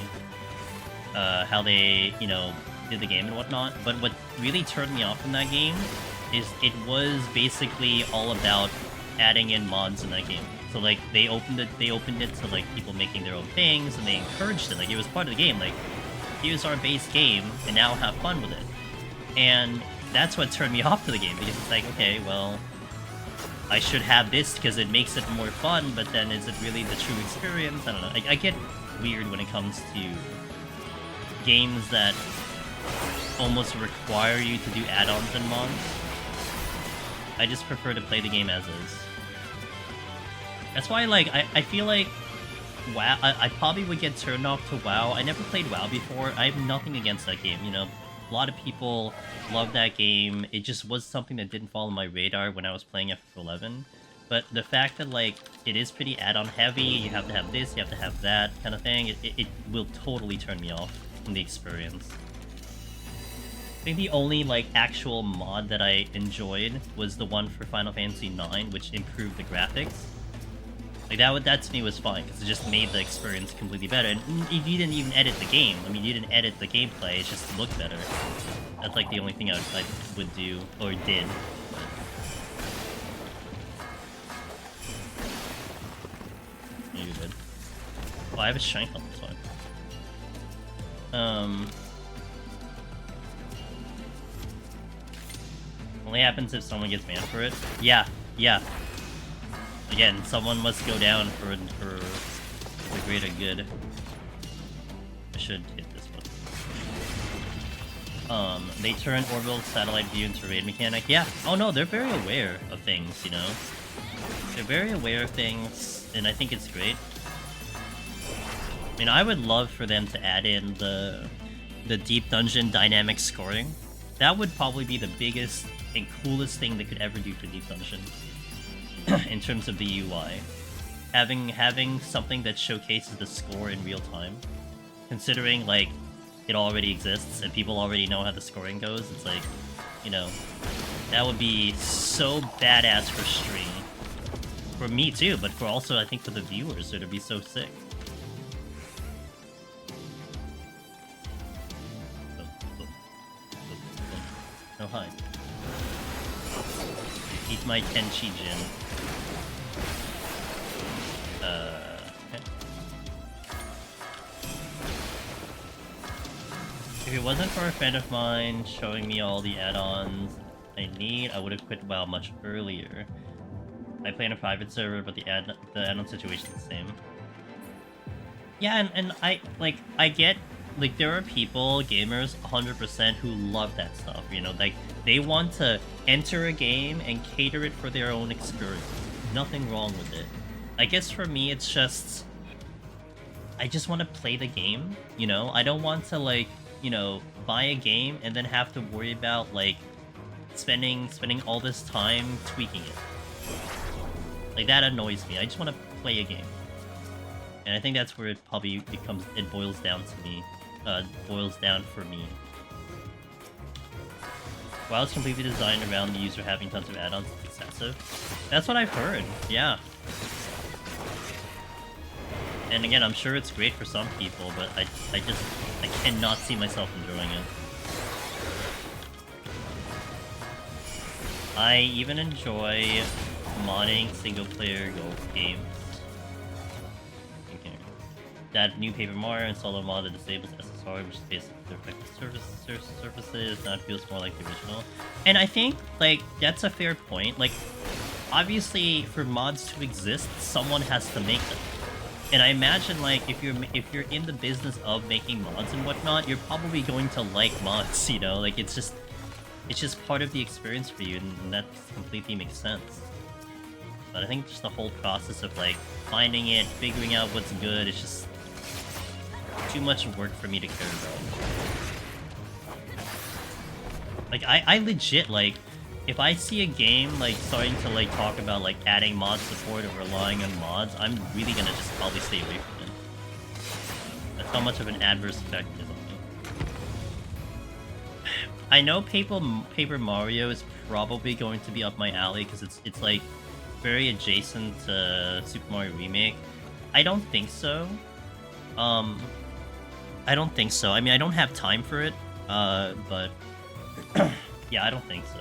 you know, did the game and whatnot. But what really turned me off in that game is it was basically all about adding in mods in that game. So like they opened it to like people making their own things, and they encouraged it. Like it was part of the game. Like, here's our base game, and now have fun with it. And that's what turned me off to the game, because it's like, okay, well, I should have this because it makes it more fun, but then is it really the true experience? I don't know. I get weird when it comes to games that almost require you to do add-ons and mods. I just prefer to play the game as is. That's why, like, I feel like WoW, I probably would get turned off to WoW. I never played WoW before. I have nothing against that game, you know. A lot of people love that game. It just was something that didn't fall on my radar when I was playing FF11. But the fact that, like, it is pretty add-on heavy, you have to have this, you have to have that kind of thing, it will totally turn me off from the experience. I think the only, like, actual mod that I enjoyed was the one for Final Fantasy IX, which improved the graphics. Like, that to me was fine, because it just made the experience completely better. And you didn't even edit the game. I mean, you didn't edit the gameplay, it just looked better. That's, like, the only thing I would do, or did. Maybe good. Oh, I have a shank on this one. Only happens if someone gets banned for it. Yeah. Again, someone must go down for the greater good. I should hit this one. They turn orbital satellite view into raid mechanic. Yeah. Oh no, they're very aware of things, you know? They're very aware of things, and I think it's great. I mean, I would love for them to add in the deep dungeon dynamic scoring. That would probably be the biggest and coolest thing they could ever do for deep dungeon. In terms of the UI. Having something that showcases the score in real time. Considering, like, it already exists and people already know how the scoring goes, it's like, you know, that would be so badass for stream. For me too, but for also, I think, for the viewers, it would be so sick. Oh, hi. Eat my Tenchi Jin. Okay. If it wasn't for a friend of mine showing me all the add-ons I need, I would have quit WoW much earlier. I play in a private server, but the add-on situation is the same. Yeah, and I get, like, there are people, gamers, 100% who love that stuff, you know, like, they want to enter a game and cater it for their own experience. Nothing wrong with it. I guess for me, it's just, I just want to play the game, you know? I don't want to, like, you know, buy a game and then have to worry about, like, spending all this time tweaking it. Like, that annoys me. I just want to play a game. And I think that's where it probably boils down to me. Boils down for me. While it's completely designed around the user having tons of add-ons, it's excessive. That's what I've heard, yeah. And again, I'm sure it's great for some people, but I cannot see myself enjoying it. I even enjoy modding single-player golf games. Okay. That new Paper Mario and solo mod that disables SSR, which is basically the effective surfaces, now it feels more like the original. And I think, like, that's a fair point. Like, obviously, for mods to exist, someone has to make them. And I imagine, like, if you're in the business of making mods and whatnot, you're probably going to like mods, you know? Like, it's just part of the experience for you, and that completely makes sense. But I think just the whole process of, like, finding it, figuring out what's good, it's just too much work for me to care about. Like, I legit, like, if I see a game, like, starting to, like, talk about, like, adding mod support or relying on mods, I'm really gonna just probably stay away from it. That's how much of an adverse effect it is on me. I know Paper Mario is probably going to be up my alley, because it's, like, very adjacent to Super Mario Remake. I don't think so. I don't think so. I mean, I don't have time for it, but... yeah, I don't think so.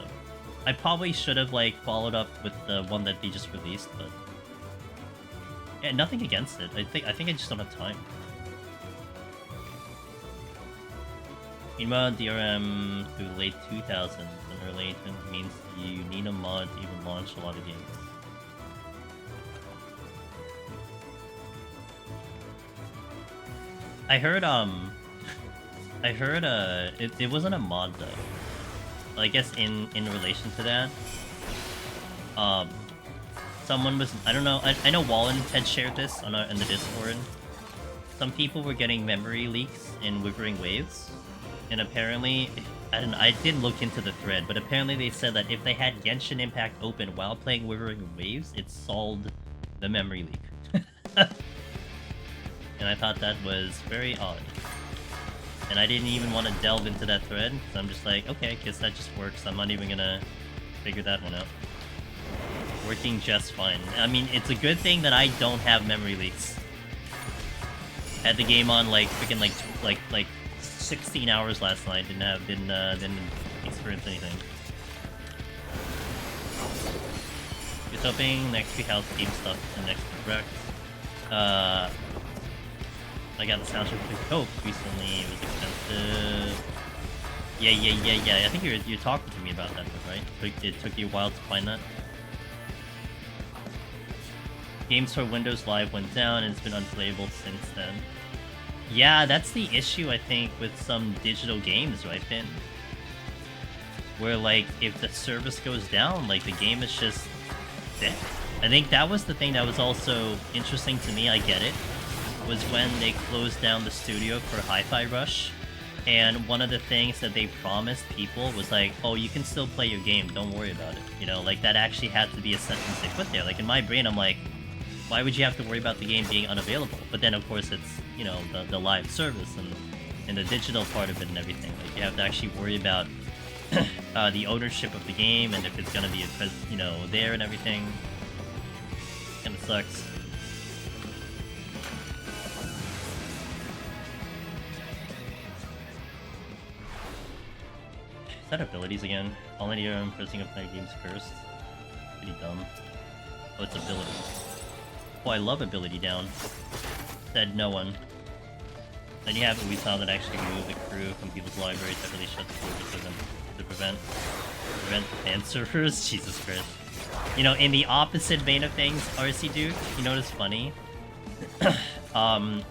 I probably should have, like, followed up with the one that they just released, but... yeah, nothing against it. I think I just don't have time. Meanwhile, DRM through late 2000s and early 80s means you need a mod to even launch a lot of games. I heard, it wasn't a mod, though. Well, I guess in relation to that, someone was, I don't know, I know Wallen had shared this in the Discord. Some people were getting memory leaks in Withering Waves, and apparently, I didn't look into the thread, but apparently they said that if they had Genshin Impact open while playing Withering Waves, it solved the memory leak. And I thought that was very odd. And I didn't even want to delve into that thread, because I'm just like, okay, I guess that just works. I'm not even gonna figure that one out. Working just fine. I mean, it's a good thing that I don't have memory leaks. Had the game on like freaking like 16 hours last night. Didn't experience anything. Just hoping next week house game stuff and next direct. I got the soundtrack for Coke recently. It was expensive. Yeah. I think you're talking to me about that, right? It took you a while to find that. Games for Windows Live went down and it's been unplayable since then. Yeah, that's the issue, I think, with some digital games, right, Finn? Where, like, if the service goes down, like, the game is just dead. I think that was the thing that was also interesting to me, I get it, was when they closed down the studio for Hi-Fi Rush, and one of the things that they promised people was like, oh, you can still play your game, don't worry about it. You know, like, that actually had to be a sentence they put there. Like, in my brain, I'm like, why would you have to worry about the game being unavailable? But then, of course, it's, you know, the live service and the digital part of it and everything. Like, you have to actually worry about the ownership of the game and if it's gonna be, you know, there and everything. Kinda sucks. Is that abilities again? All in here, I'm pressing a player game's cursed. Pretty dumb. Oh, it's ability. Oh, I love ability down. Said no one. Then you have a Weasel that actually remove the crew from people's libraries that really shut the door to prevent fan servers. Jesus Christ. You know, in the opposite vein of things, RC Dude, you know what's funny?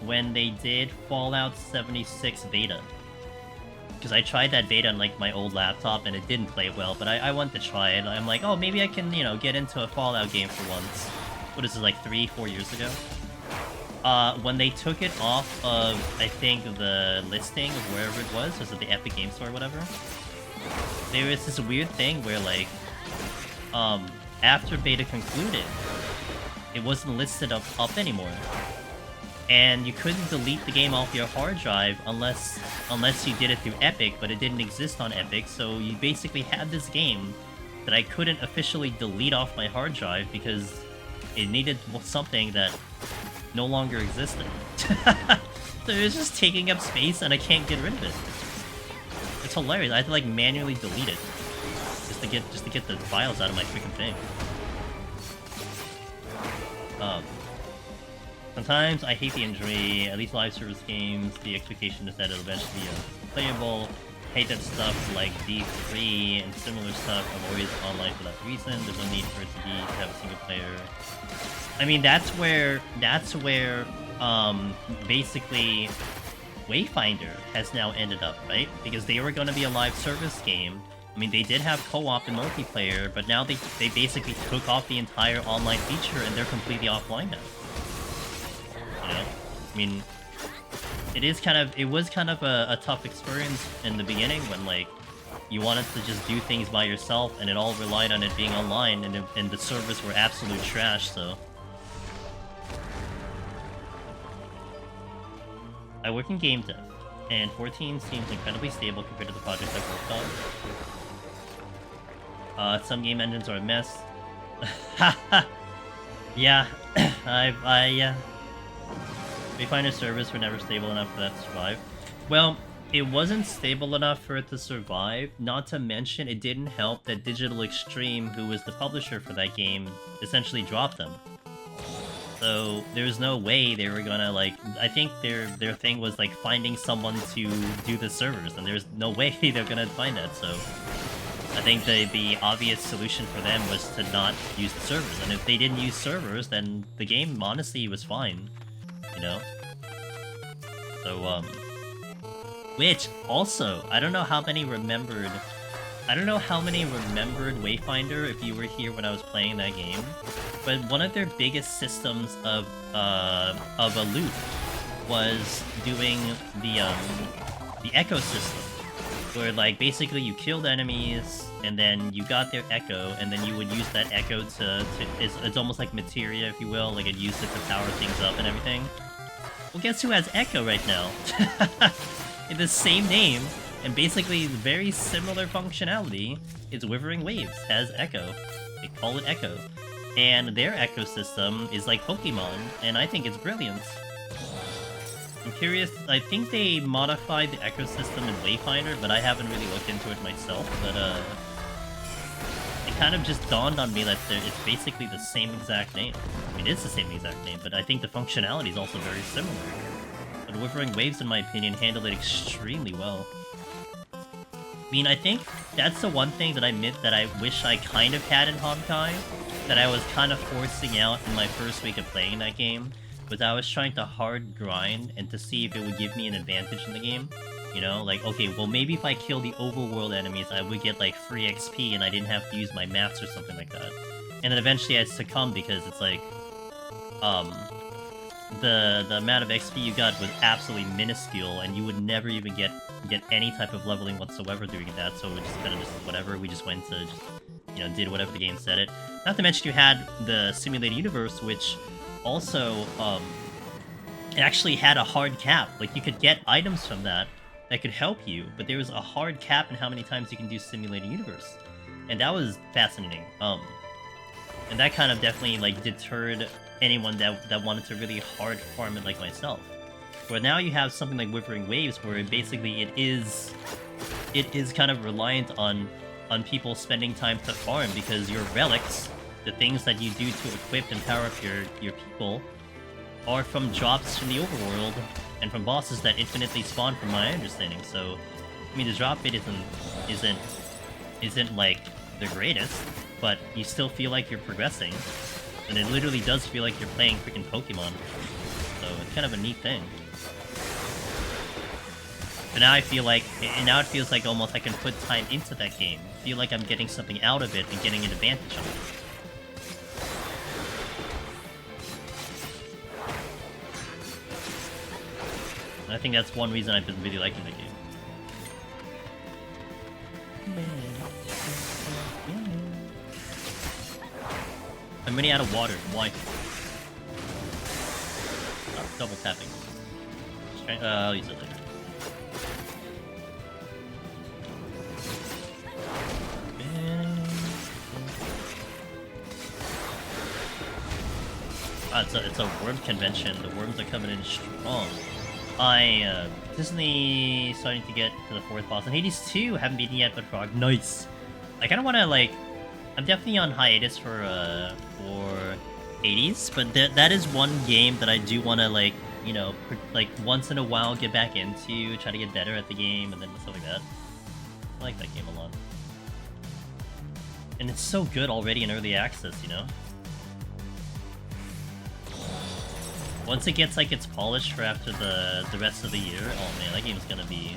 When they did Fallout 76 beta. Because I tried that beta on, like, my old laptop and it didn't play well, but I wanted to try it. I'm like, oh, maybe I can, you know, get into a Fallout game for once. What is this, like 3-4 years ago? When they took it off of, I think, the listing of wherever it was it the Epic Game Store or whatever, there was this weird thing where, like, after beta concluded, it wasn't listed up anymore. And you couldn't delete the game off your hard drive unless you did it through Epic, but it didn't exist on Epic, so you basically had this game that I couldn't officially delete off my hard drive because it needed something that no longer existed. So it was just taking up space and I can't get rid of it. It's hilarious. I had to like manually delete it just to get the files out of my freaking thing. Sometimes I hate the injury. At least live service games, the expectation is that it'll eventually be playable. Hate that stuff like D3 and similar stuff. I'm always online for that reason. There's no need for it to have a single player. I mean, that's where basically Wayfinder has now ended up, right? Because they were going to be a live service game. I mean, they did have co-op and multiplayer, but now they basically took off the entire online feature and they're completely offline now. You know? I mean, it was kind of a tough experience in the beginning when, like, you wanted to just do things by yourself and it all relied on it being online and the servers were absolute trash, so... I work in game dev, and 14 seems incredibly stable compared to the projects I've worked on. Some game engines are a mess. Yeah, Wayfinder servers were never stable enough for that to survive. Well, it wasn't stable enough for it to survive, not to mention it didn't help that Digital Extreme, who was the publisher for that game, essentially dropped them. So there's no way they were gonna, like, I think their thing was like finding someone to do the servers, and there's no way they're gonna find that, so I think the obvious solution for them was to not use the servers, and if they didn't use servers, then the game honestly was fine, you know? So, which, also, I don't know how many remembered Wayfinder if you were here when I was playing that game, but one of their biggest systems of a loot was doing the echo system, where, like, basically you killed enemies, and then you got their echo, and then you would use that echo it's almost like materia, if you will, like it used it to power things up and everything. Well, guess who has echo right now? In the same name, and basically very similar functionality, is Withering Waves has echo. They call it echo. And their echo system is like Pokemon, and I think it's brilliant. I'm curious, I think they modified the echo system in Wayfinder, but I haven't really looked into it myself, but it kind of just dawned on me that it's basically the same exact name. I mean, it's the same exact name, but I think the functionality is also very similar. But Withering Waves, in my opinion, handled it extremely well. I mean, I think that's the one thing that I wish I kind of had in Honkai, that I was kind of forcing out in my first week of playing that game, was I was trying to hard grind and to see if it would give me an advantage in the game. You know, like, okay, well maybe if I kill the overworld enemies, I would get like free XP and I didn't have to use my mats or something like that. And then eventually I'd succumb because it's like, the amount of XP you got was absolutely minuscule, and you would never even get any type of leveling whatsoever doing that. So it just kind of just whatever. We just went to just, you know, did whatever the game said it. Not to mention you had the simulated universe, which also it actually had a hard cap. Like you could get items from that could help you, but there was a hard cap in how many times you can do simulated universe, and that was fascinating. And that kind of definitely like deterred anyone that wanted to really hard farm it like myself. Where now you have something like Withering Waves, where basically it is kind of reliant on people spending time to farm, because your relics, the things that you do to equip and power up your people, are from drops from the overworld and from bosses that infinitely spawn, from my understanding. So, I mean, the drop bit isn't like the greatest, but you still feel like you're progressing, and it literally does feel like you're playing freaking Pokemon. So it's kind of a neat thing. But now it feels like almost I can put time into that game, feel like I'm getting something out of it and getting an advantage of it. I think that's one reason I've been really liking the game. I'm running out of water. Why? Oh, double tapping. I'll use it later. It's a worm convention. The worms are coming in strong. Disney starting to get to the 4th boss. And Hades 2, haven't beaten yet, but Frog. Nice! I kinda wanna, like... I'm definitely on hiatus for Hades, but that is one game that I do wanna, like, you know, like, once in a while get back into, try to get better at the game, and then stuff like that. I like that game a lot. And it's so good already in early access, you know? Once it gets like its polish for after the rest of the year, oh man, that game's gonna be...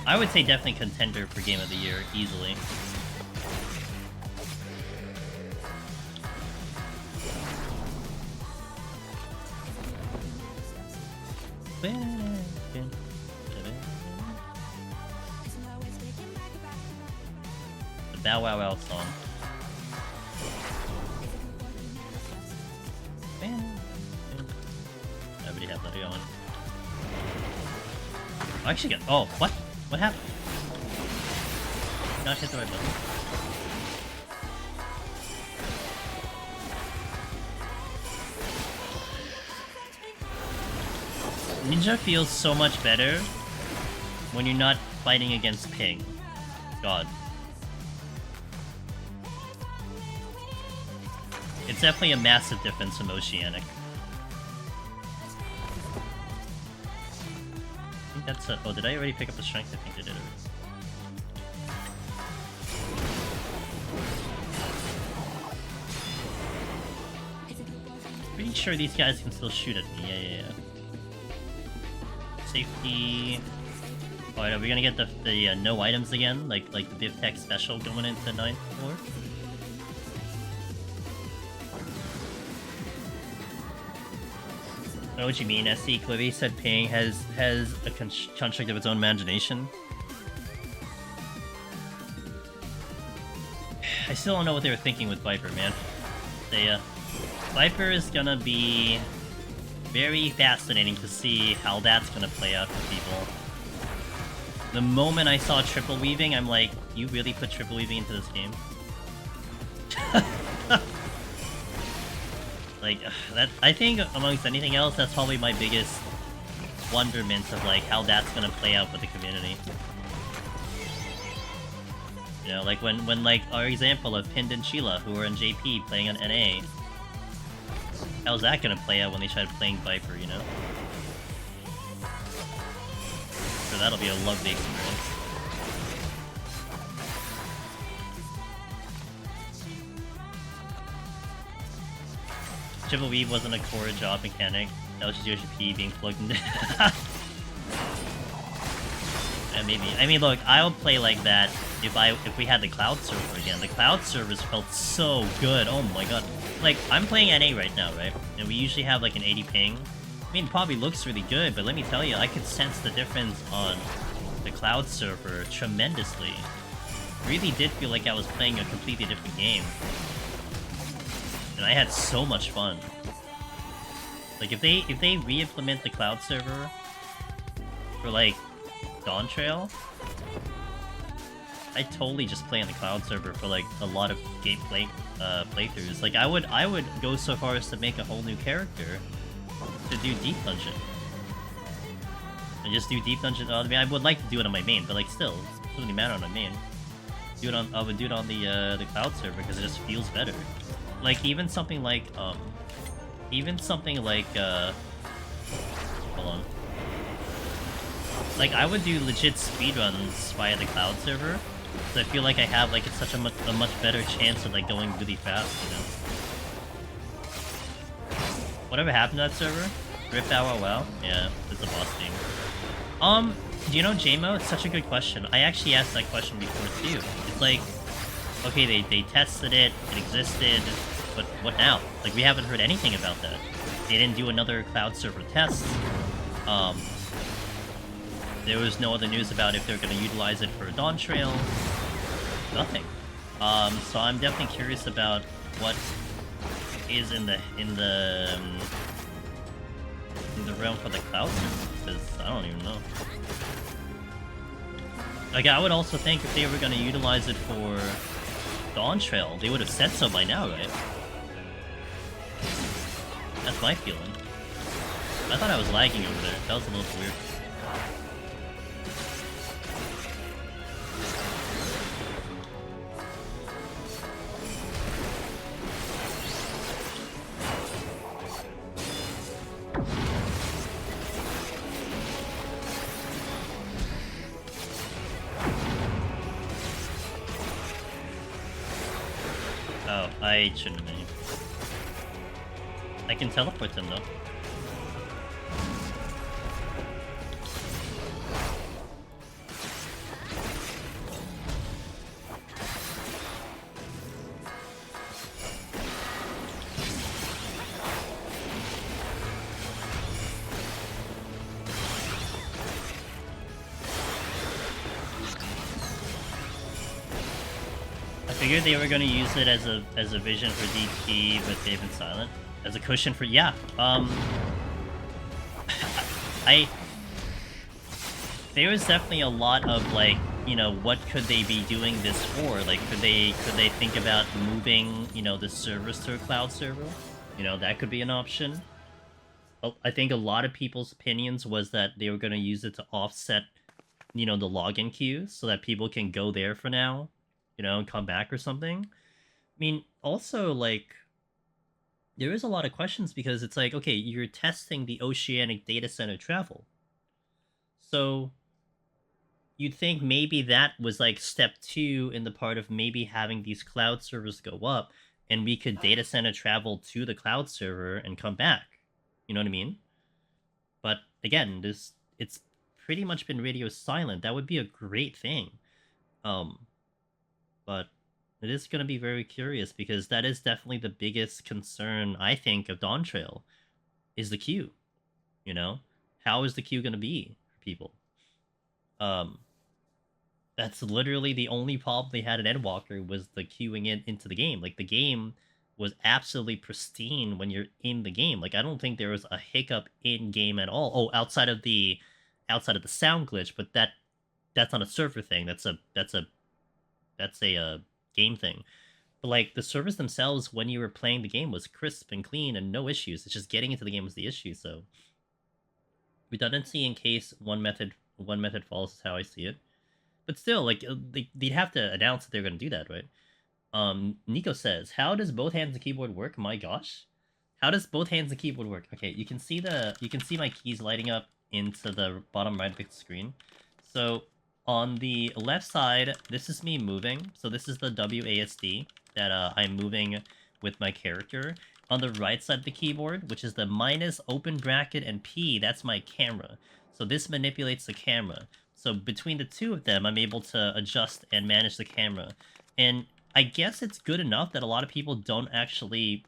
I would say definitely contender for Game of the Year, easily. The Bow Wow Wow song. I already have that going. I actually got... Oh, what? What happened? Not hit the right button. Ninja feels so much better when you're not fighting against ping. God. It's definitely a massive difference from Oceanic. I think that's a... Oh, did I already pick up the strength? I think I did already. Pretty sure these guys can still shoot at me. Yeah. Safety. Alright, are we gonna get the no items again? Like the Div Tech special going into the 9th floor? I know what you mean, SC. Clivy said Ping has a construct of its own imagination. I still don't know what they were thinking with Viper, man. Viper is gonna be very fascinating to see how that's gonna play out for people. The moment I saw triple weaving, I'm like, you really put triple weaving into this game? Like, that, I think amongst anything else, that's probably my biggest wonderment of like how that's gonna play out with the community. You know, like when like our example of Pind and Sheila, who were in JP playing on NA. How's that gonna play out when they try playing Viper, you know? So that'll be a lovely experience. Triple Weave wasn't a core job mechanic. That was just Yoshi P being plugged into. And maybe. I mean, look, I would play like that if we had the cloud server again. The cloud servers felt so good. Oh my god. Like, I'm playing NA right now, right? And we usually have like an 80 ping. I mean, it probably looks really good, but let me tell you, I could sense the difference on the cloud server tremendously. Really did feel like I was playing a completely different game. And I had so much fun. Like, if they re-implement the cloud server for like Dawn Trail, I totally just play on the cloud server for like a lot of gameplay playthroughs. Like I would go so far as to make a whole new character to do Deep Dungeon. And just do Deep Dungeon. I mean, I would like to do it on my main, but like still, it doesn't really matter on my main. I would do it on the cloud server because it just feels better. Like even something like hold on. Like I would do legit speedruns via the cloud server. So I feel like I have like it's such a much better chance of like going really fast, you know. Whatever happened to that server? Rip wow. Yeah, it's a boss thing. Do you know JMO? It's such a good question. I actually asked that question before too. It's like, okay, they tested it, it existed, but what now? Like we haven't heard anything about that. They didn't do another cloud server test. There was no other news about if they're going to utilize it for Dawn Trail. Nothing. So I'm definitely curious about what is in the realm for the cloud service, because I don't even know. Like, I would also think if they were going to utilize it for Dawn Trail, they would have said so by now, right? That's my feeling. I thought I was lagging over there. That was a little weird. Oh, I shouldn't have been. I can teleport them though. I figured they were gonna use it as a vision for DT, but they've been silent. As a cushion for there was definitely a lot of like, you know, what could they be doing this for? Like, could they think about moving, you know, the servers to a cloud server? You know, that could be an option. I think a lot of people's opinions was that they were gonna use it to offset, you know, the login queue so that people can go there for now, you know, and come back or something. I mean, also, like, there is a lot of questions because it's like, okay, you're testing the oceanic data center travel. So you'd think maybe that was like step 2 in the part of maybe having these cloud servers go up and we could data center travel to the cloud server and come back. You know what I mean? But again, it's pretty much been radio silent. That would be a great thing. But it is going to be very curious because that is definitely the biggest concern, I think, of Dawn Trail, is the queue. You know? How is the queue going to be for people? That's literally the only problem they had in Endwalker was the queuing into the game. Like, the game was absolutely pristine when you're in the game. Like, I don't think there was a hiccup in game at all. Oh, outside of the sound glitch, but that's not a server thing. That's a game thing. But like, the servers themselves when you were playing the game was crisp and clean and no issues. It's just getting into the game was the issue. So redundancy in case one method falls is how I see it. But still, like, they'd have to announce that they're going to do that, right? Nico says, how does both hands and keyboard work? My gosh. How does both hands and keyboard work? Okay, you can see my keys lighting up into the bottom right of the screen. So on the left side, this is me moving. So this is the WASD that I'm moving with my character. On the right side of the keyboard, which is the minus open bracket and P, that's my camera. So this manipulates the camera. So between the two of them, I'm able to adjust and manage the camera. And I guess it's good enough that a lot of people don't actually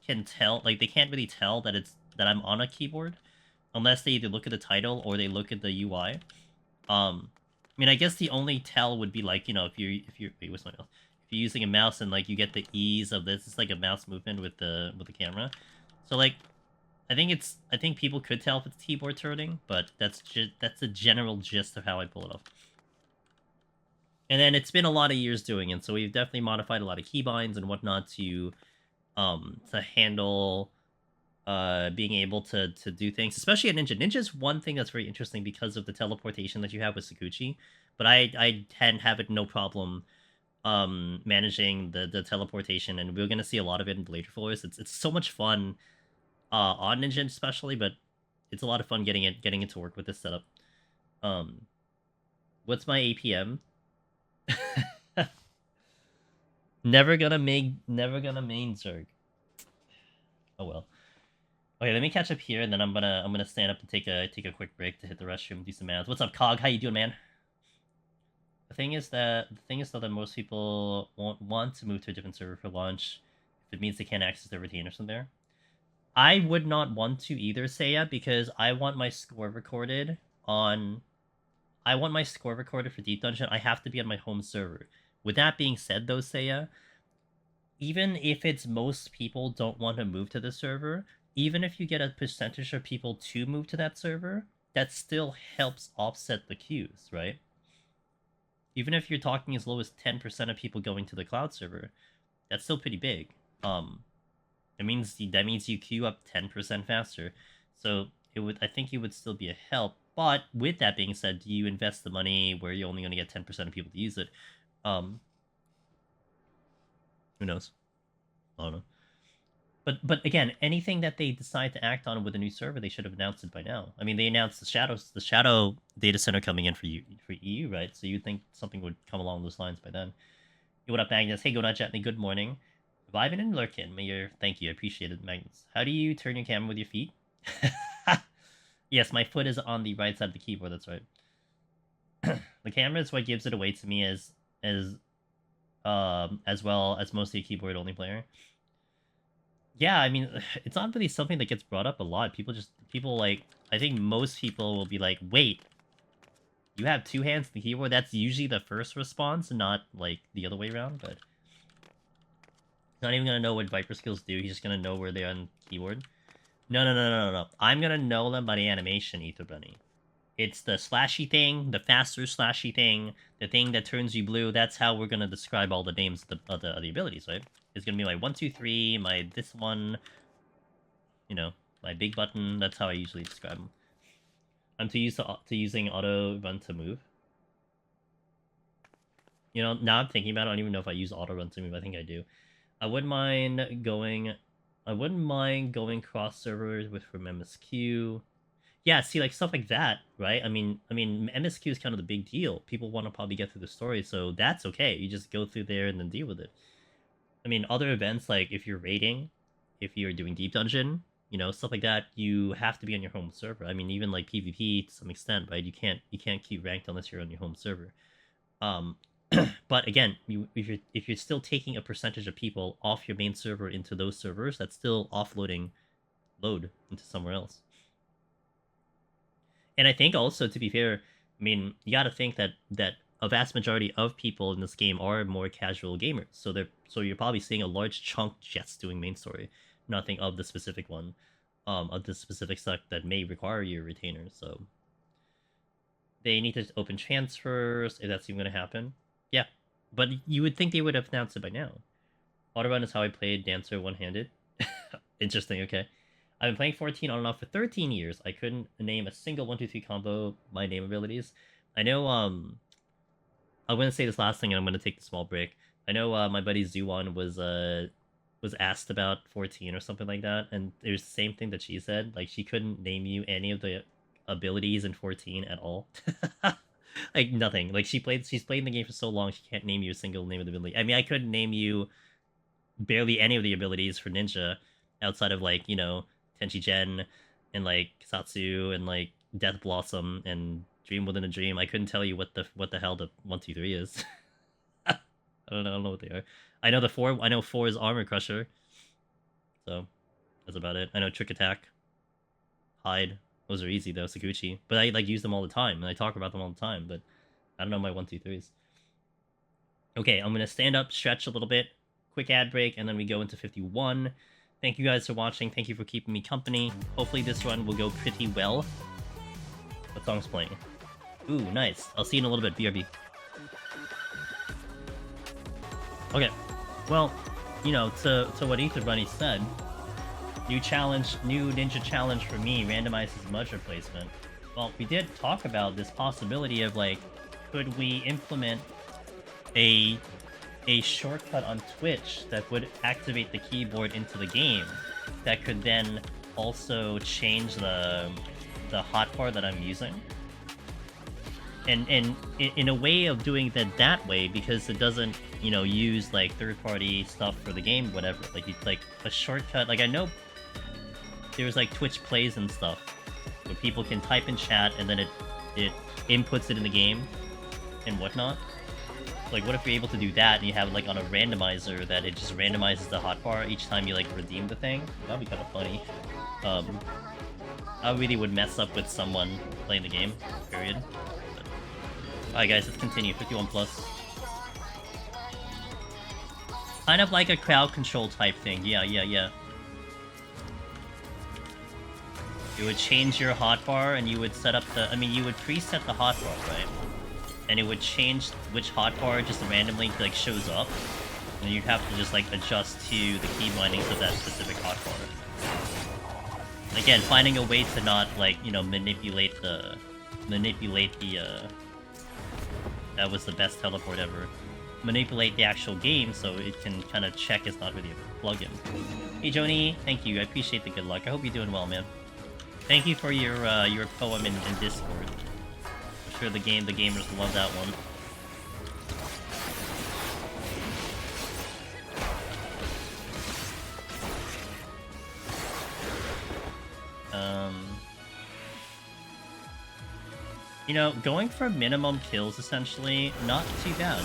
can tell, like, they can't really tell that I'm on a keyboard unless they either look at the title or they look at the UI. I mean, I guess the only tell would be like, you know, if you're wait, what's my mouse? If you're using a mouse and like you get the ease of this, it's like a mouse movement with the camera. So like, I think people could tell if it's keyboard turning, but that's the general gist of how I pull it off. And then it's been a lot of years doing it, so we've definitely modified a lot of keybinds and whatnot to handle being able to do things, especially at Ninja. Ninja's one thing that's very interesting because of the teleportation that you have with Sakuchi, but I can have it no problem managing the teleportation, and we're gonna see a lot of it in Blade Floors. It's so much fun on Ninja especially, but it's a lot of fun getting it to work with this setup. What's my APM? Never gonna main Zerg. Oh well. Okay, let me catch up here, and then I'm gonna stand up and take a quick break to hit the restroom and do some ads. What's up, Cog? How you doing, man? The thing is that most people won't want to move to a different server for launch if it means they can't access their retainers from there. I would not want to either, Seiya, because I want my score recorded on I want my score recorded for Deep Dungeon, I have to be on my home server. With that being said, though, Seiya, even if it's most people don't want to move to the server, even if you get a percentage of people to move to that server, that still helps offset the queues, right? Even if you're talking as low as 10% of people going to the cloud server, that's still pretty big. That means you queue up 10% faster. So I think it would still be a help. But with that being said, do you invest the money where you're only going to get 10% of people to use it? Who knows? I don't know. But again, anything that they decide to act on with a new server, they should have announced it by now. I mean, they announced the shadow data center coming in for EU, right? So you'd think something would come along those lines by then. Hey, what up, Magnus? Hey, Gently, good morning. Vibin and Lurkin, thank you, I appreciate it, Magnus. How do you turn your camera with your feet? Yes, my foot is on the right side of the keyboard, that's right. The camera is what gives it away to me as well as mostly a keyboard-only player. Yeah, I mean, it's not really something that gets brought up a lot. People like, I think most people will be like, wait, you have two hands on the keyboard? That's usually the first response, not, like, the other way around, but... He's not even gonna know what Viper skills do, he's just gonna know where they are on the keyboard. No. I'm gonna know them by the animation, Ether Bunny. It's the slashy thing, the faster slashy thing, the thing that turns you blue. That's how we're gonna describe all the names of the abilities, right? It's gonna be my 1, 2, 3, my this one, you know, my big button. That's how I usually describe them. I'm too used to using auto run to move. You know, now I'm thinking about it, I don't even know if I use auto run to move. I think I do. I wouldn't mind going cross servers with from MSQ. Yeah, see, like, stuff like that, right? I mean, MSQ is kind of the big deal. People want to probably get through the story, so that's okay. You just go through there and then deal with it. I mean, other events, like, if you're raiding, if you're doing Deep Dungeon, you know, stuff like that, you have to be on your home server. I mean, even, like, PvP to some extent, right? You can't queue ranked unless you're on your home server. But again, if you're still taking a percentage of people off your main server into those servers, that's still offloading load into somewhere else. And I think also, to be fair, I mean, you gotta think that a vast majority of people in this game are more casual gamers. So you're probably seeing a large chunk just doing main story, nothing of the specific one, of the specific stuff that may require your retainer. So they need to open transfers if that's even gonna happen. Yeah, but you would think they would have announced it by now. Autorun is how I played Dancer one-handed. Interesting, okay. I've been playing 14 on and off for 13 years. I couldn't name a single 1-2-3 combo my name abilities. I know, I'm gonna say this last thing and I'm gonna take the small break. I know my buddy Zuwan was asked about 14 or something like that, and it was the same thing that she said. Like, she couldn't name you any of the abilities in 14 at all. Like, nothing. Like, she's played the game for so long, she can't name you a single name of the ability. I mean, I couldn't name you barely any of the abilities for Ninja, outside of, like, you know, Tenchi Gen, and, like, Satsu, and, like, Death Blossom, and Dream Within a Dream. I couldn't tell you what the hell the 1, 2, 3 is. I don't know what they are. I know 4 is Armor Crusher. So, that's about it. I know Trick Attack, Hide. Those are easy though, Sakuchi. But I, like, use them all the time, and I talk about them all the time, but I don't know my 1, 2, 3s. Okay, I'm gonna stand up, stretch a little bit, quick ad break, and then we go into 51. Thank you guys for watching, thank you for keeping me company. Hopefully this run will go pretty well. What song's playing? Ooh, nice. I'll see you in a little bit, BRB. Okay, well, you know, to what Ether Bunny said, new ninja challenge for me, randomizes Mudge replacement. Well, we did talk about this possibility of, like, could we implement a shortcut on Twitch that would activate the keyboard into the game that could then also change the hotbar that I'm using. And in a way of doing that way, because it doesn't, you know, use, like, third-party stuff for the game, whatever. Like, it's like a shortcut. Like, I know there's, like, Twitch plays and stuff where people can type in chat and then it inputs it in the game and whatnot. Like, what if you're able to do that and you have, like, on a randomizer that it just randomizes the hotbar each time you, like, redeem the thing? That'd be kind of funny. I really would mess up with someone playing the game, period. But Alright guys, let's continue. 51 plus. Kind of like a crowd control type thing. Yeah. You would change your hotbar and you would set up the... I mean, you would preset the hotbar, right? And it would change which hotbar just randomly like shows up. And you'd have to just like adjust to the key bindings of that specific hotbar. Again, finding a way to not like, you know, manipulate the that was the best teleport ever. Manipulate the actual game so it can kind of check it's not really a plugin. Hey Joni, thank you. I appreciate the good luck. I hope you're doing well, man. Thank you for your poem in Discord. I'm sure the gamers love that one. You know, going for minimum kills, essentially, not too bad.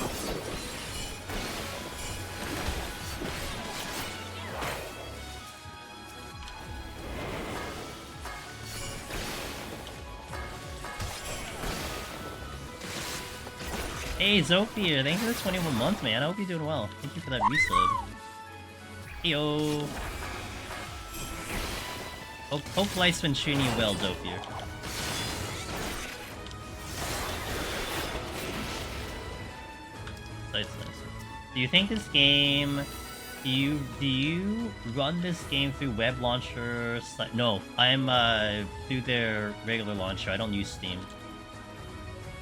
Hey, Zofia, thank you for the 21 months, man. I hope you're doing well. Thank you for that resub. Heyo. Hope life's been treating you well, Zofia. Nice. Do you think this game... Do you run this game through web launcher? No, I'm through their regular launcher. I don't use Steam.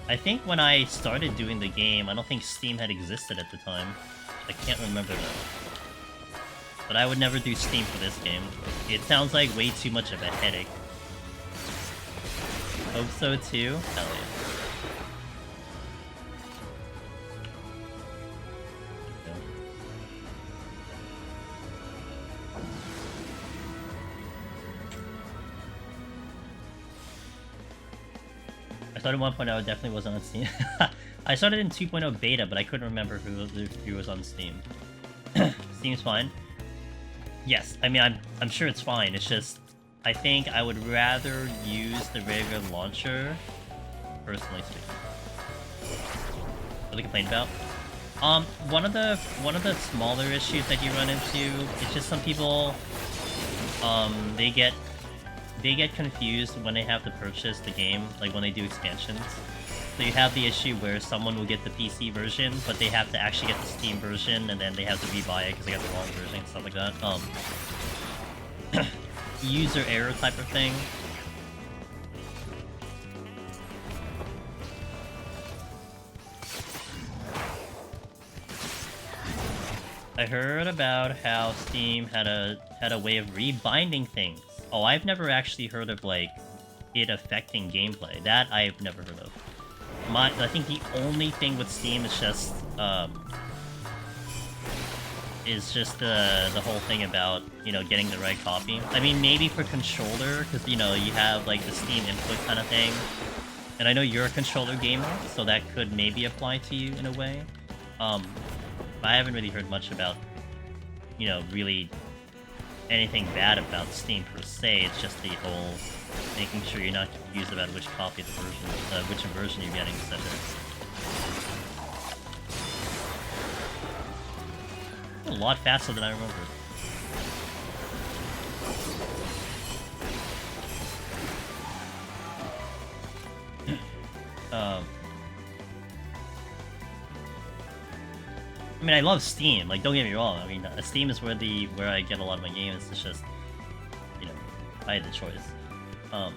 I think when I started doing the game, I don't think Steam had existed at the time. I can't remember that. But I would never do Steam for this game. It sounds like way too much of a headache. Hope so too? Hell yeah. I started 1.0, definitely wasn't on Steam. I started in 2.0 beta, but I couldn't remember who was on Steam. Steam's fine. Yes, I mean, I'm sure it's fine. It's just, I think I would rather use the regular launcher, personally speaking. What they complain about? One of the smaller issues that you run into is just some people, they get confused when they have to purchase the game, like when they do expansions. So you have the issue where someone will get the PC version, but they have to actually get the Steam version, and then they have to rebuy it because they got the wrong version and stuff like that. User error type of thing. I heard about how Steam had a way of rebinding things. Oh, I've never actually heard of, like, it affecting gameplay. That I've never heard of. I think the only thing with Steam is just the whole thing about, you know, getting the right copy. I mean, maybe for controller, because, you know, you have, like, the Steam input kind of thing. And I know you're a controller gamer, so that could maybe apply to you in a way. But I haven't really heard much about, you know, really anything bad about Steam per se. It's just the whole making sure you're not confused about which copy of the version, which version you're getting, etc. A lot faster than I remember. I mean, I love Steam. Like, don't get me wrong. I mean, Steam is where I get a lot of my games. It's just, you know, I had the choice. I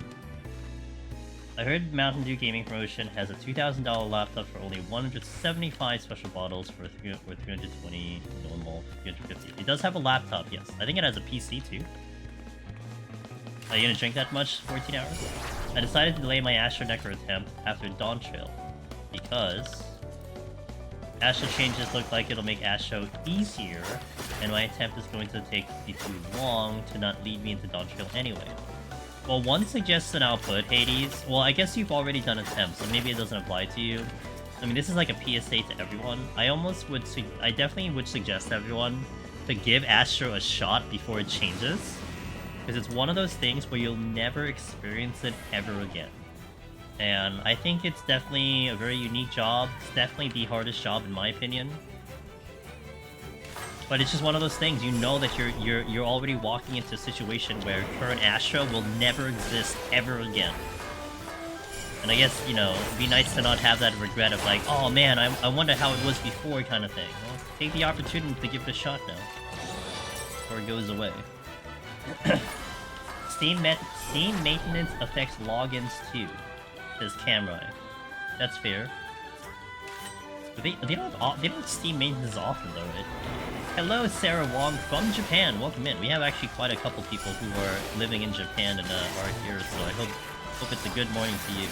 heard Mountain Dew Gaming Promotion has a $2,000 laptop for only 175 special bottles for 320 normal, 350. It does have a laptop, yes. I think it has a PC too. Are you gonna drink that much? 14 hours? I decided to delay my Astro Necker attempt after Dawn Trail because Astro changes look like it'll make Astro easier, and my attempt is going to take too long to not lead me into Dawn Trail anyway. Well, one suggested output, Hades. Well, I guess you've already done attempts, so maybe it doesn't apply to you. I mean, this is like a PSA to everyone. I definitely would suggest to everyone to give Astro a shot before it changes, because it's one of those things where you'll never experience it ever again. And I think it's definitely a very unique job. It's definitely the hardest job in my opinion. But it's just one of those things, you know that you're already walking into a situation where current Astra will never exist ever again. And I guess, you know, it'd be nice to not have that regret of like, oh man, I wonder how it was before kind of thing. Well, take the opportunity to give it a shot now. Before it goes away. Steam maintenance affects logins too, says Camry. That's fair. But they don't have Steam maintenance often though, right? Hello, Sarah Wong from Japan. Welcome in. We have actually quite a couple people who are living in Japan and are here, so I hope it's a good morning to you.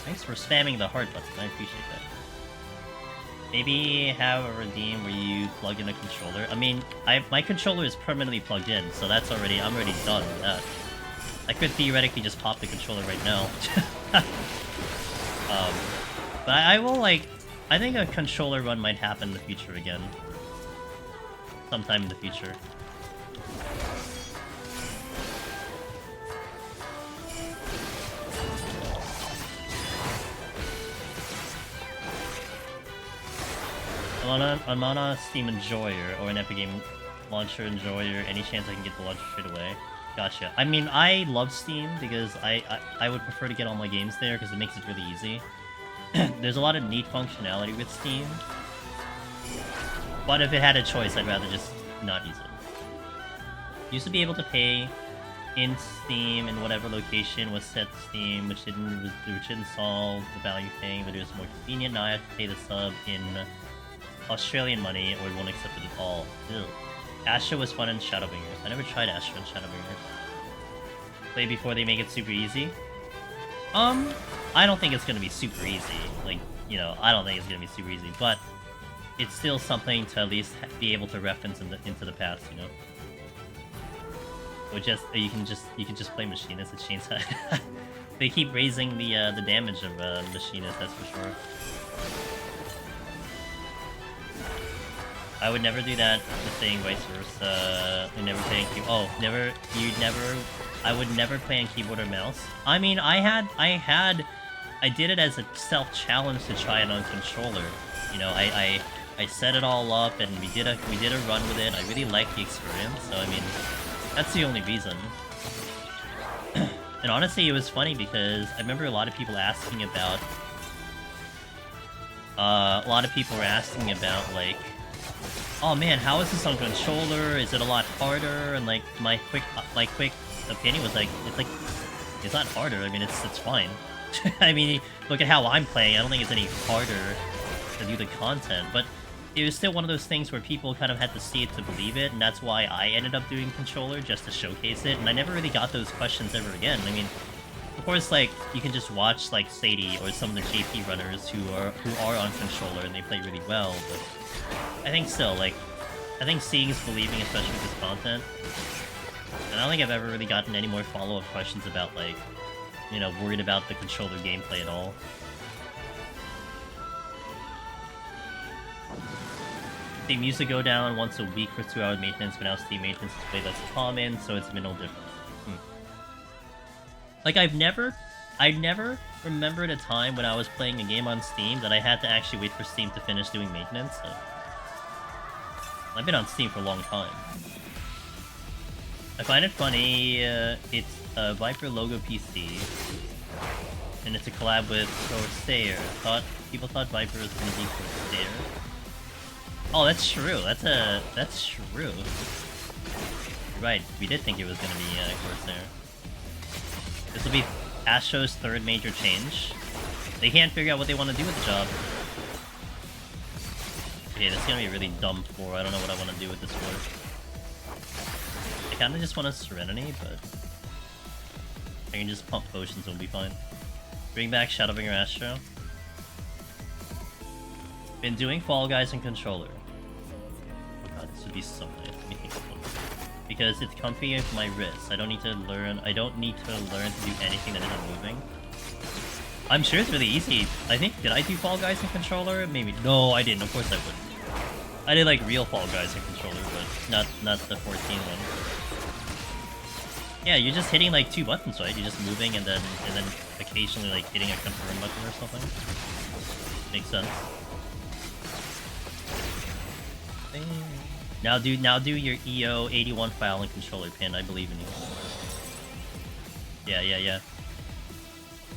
Thanks for spamming the heart button. I appreciate that. Maybe have a redeem where you plug in a controller. I mean, my controller is permanently plugged in, so I'm already done with that. I could theoretically just pop the controller right now. But I will, like, I think a controller run might happen in the future again. Sometime in the future. I'm on a Steam Enjoyer, or an Epic Game Launcher Enjoyer. Any chance I can get the launcher straight away? Gotcha. I mean, I love Steam because I would prefer to get all my games there because it makes it really easy. There's a lot of neat functionality with Steam. But if it had a choice, I'd rather just not use it. Used to be able to pay in Steam in whatever location was set to Steam, which didn't solve the value thing, but it was more convenient. Now I have to pay the sub in Australian money or it won't accept it at all. Ew. Astra was fun in Shadowbringers. I never tried Astra in Shadowbringers. Play before they make it super easy. I don't think it's gonna be super easy. Like, you know, I don't think it's gonna be super easy, but it's still something to at least be able to reference into the past, you know. Or just you can just play Machinist at Chainsaw. They keep raising the damage of Machinist, that's for sure. I would never do that, the thing vice versa. I never play on keyboard. Oh, I would never play on keyboard or mouse. I mean, I did it as a self-challenge to try it on controller. You know, I set it all up and we did a run with it. I really liked the experience, so I mean, that's the only reason. And honestly, it was funny because I remember a lot of people asking about, like, oh man, how is this on controller? Is it a lot harder? And like my quick opinion was like, it's not harder. I mean, it's fine. I mean, look at how I'm playing. I don't think it's any harder to do the content, but it was still one of those things where people kind of had to see it to believe it, and that's why I ended up doing controller just to showcase it. And I never really got those questions ever again. I mean, of course, like you can just watch like Sadie or some of the JP runners who are on controller and they play really well, but I think still, like, I think seeing is believing, especially with this content. And I don't think I've ever really gotten any more follow-up questions about, like, you know, worried about the controller gameplay at all. Steam used to go down once a week for 2-hour maintenance, but now Steam maintenance is way less common, so it's minimal difference. Like, I never remembered a time when I was playing a game on Steam that I had to actually wait for Steam to finish doing maintenance. So I've been on Steam for a long time. I find it funny, it's a Viper logo PC, and it's a collab with Corsair. People thought Viper was gonna be Corsair. Oh, that's true. That's true. You're right. We did think it was gonna be Corsair. This will be Astro's third major change. They can't figure out what they want to do with the job. Okay, this is gonna be a really dumb floor. I don't know what I want to do with this floor. I kind of just want a Serenity, but I can just pump potions and we'll be fine. Bring back Shadowbringer Astro. Been doing Fall Guys and controller. Oh god, this would be so nice. Let me think of one. Because it's comfy with my wrists. I don't need to learn to do anything that isn't moving. I'm sure it's really easy. I think, did I do Fall Guys in controller? Maybe. No, I didn't. Of course I wouldn't. I did like real Fall Guys in controller, but not the 14 one. Yeah, you're just hitting like 2 buttons, right? You're just moving and then occasionally like hitting a confirm button or something. Makes sense. Now do your EO 81 file and controller pin. I believe in you. Yeah.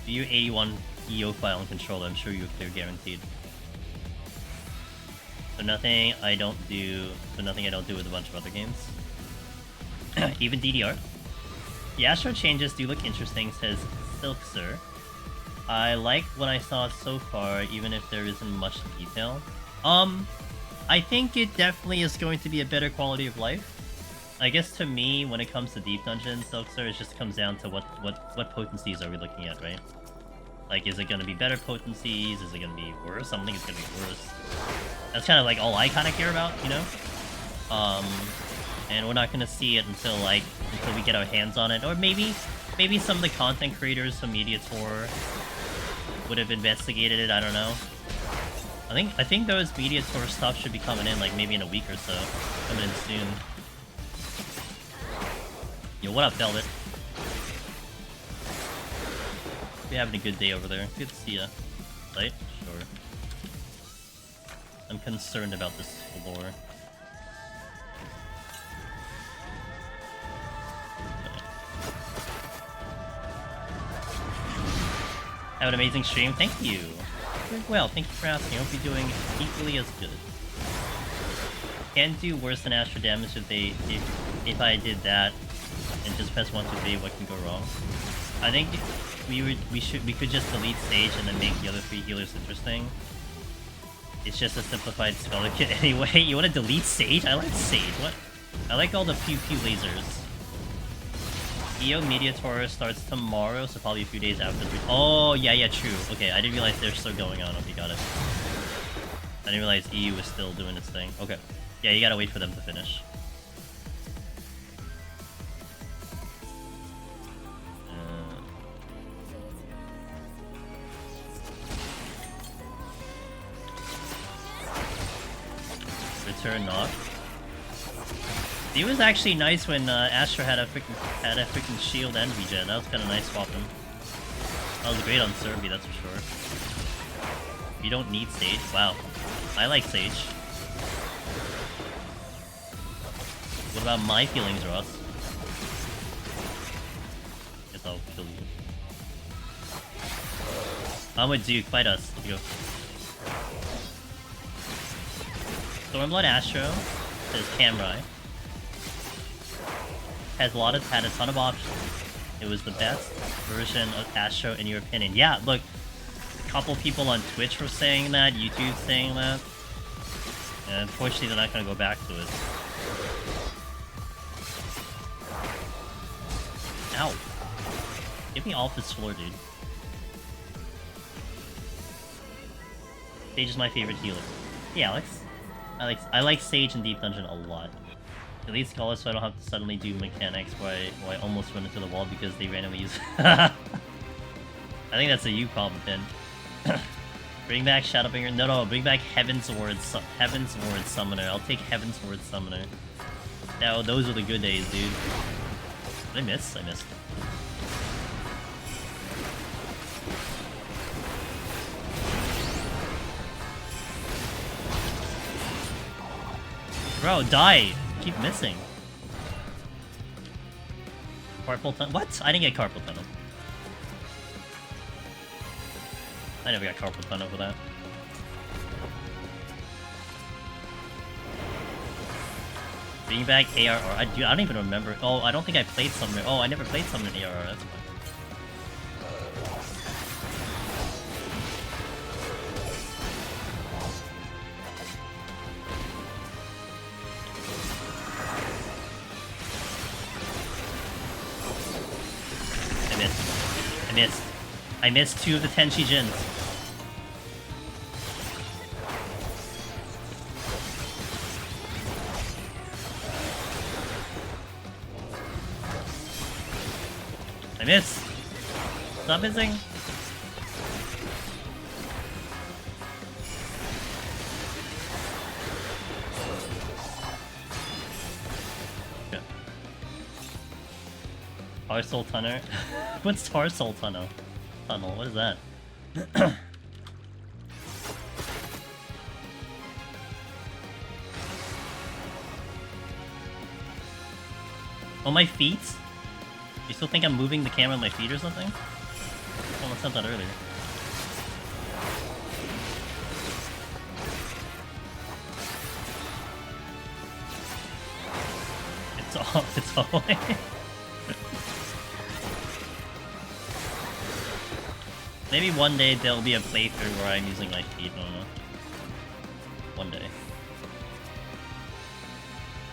Do your 81 EO file and controller. I'm sure you're clear, guaranteed. So nothing I don't do with a bunch of other games. Even DDR. The Astro changes do look interesting, says Silksir. I like what I saw so far, even if there isn't much detail. I think it definitely is going to be a better quality of life. I guess to me, when it comes to deep dungeons, Silksir, it just comes down to what potencies are we looking at, right? Like, is it going to be better potencies? Is it going to be worse? I don't think it's going to be worse. That's kind of like all I kind of care about, you know? And we're not going to see it until we get our hands on it. Or maybe some of the content creators from Media Tour would have investigated it, I don't know. I think those Media Tour stuff should be coming in like maybe in a week or so. Coming in soon. Yo, what up, Velvet? You're having a good day over there. Good to see ya. Right? Sure. I'm concerned about this floor. Have an amazing stream. Thank you. Doing well. Thank you for asking. I hope you're doing equally as good. Can do worse than Astro damage if I did that and just press 1 to 3. What can go wrong? I think we could just delete Sage and then make the other 3 healers interesting. It's just a simplified spell kit anyway. You want to delete Sage? I like Sage. What? I like all the pew pew lasers. EO Media Tour starts tomorrow, so probably a few days after. Oh, yeah, true. Okay, I didn't realize they're still going on. Okay, got it. I didn't realize EU was still doing its thing. Okay. Yeah, you gotta wait for them to finish. Return not. It was actually nice when Astro had a freaking shield and regen. That was kind of nice swapping. That was great on Serbi, that's for sure. You don't need Sage. Wow, I like Sage. What about my feelings, Ross? Guess I'll kill you. I'm with Duke. Fight us. Let's go. Stormblood Astro says Camry. Had a ton of options. It was the best version of Astro in your opinion. Yeah, look, a couple people on Twitch were saying that, YouTube saying that. And unfortunately they're not gonna go back to it. Ow. Get me off this floor, dude. Sage is my favorite healer. Yeah, Alex. I like Sage in Deep Dungeon a lot. At least call it so I don't have to suddenly do mechanics where I almost run into the wall because they randomly use. I think that's a you problem, then. Bring back Shadowbringer. No, bring back Heaven's Word Summoner. I'll take Heaven's Word Summoner. Now those are the good days, dude. Did I miss? I missed. Bro, die! Keep missing. Carpal tunnel? What? I didn't get carpal tunnel. I never got carpal tunnel for that. Bring back ARR. I don't even remember. Oh, I don't think I played Summoner. Oh, I never played Summoner in ARR. That's fine. I missed 2 of the Tenchi Jins. I missed. Stop missing. Tarsal Tunnel? What's Tarsal Tunnel? What is that? Oh, my feet? You still think I'm moving the camera with my feet or something? Someone said that earlier. It's all Maybe one day there'll be a playthrough where I'm using my feet, I don't know. One day.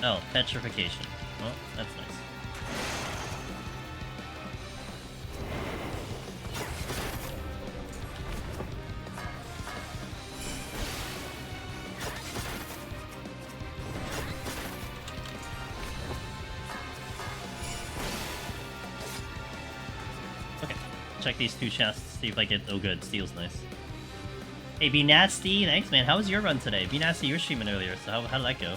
Oh, petrification. Oh, that's nice. Check these two chests, see if I get... Oh good, steel's nice. Hey, Be Nasty, thanks man. How was your run today? Be Nasty, you were streaming earlier, so how did that go?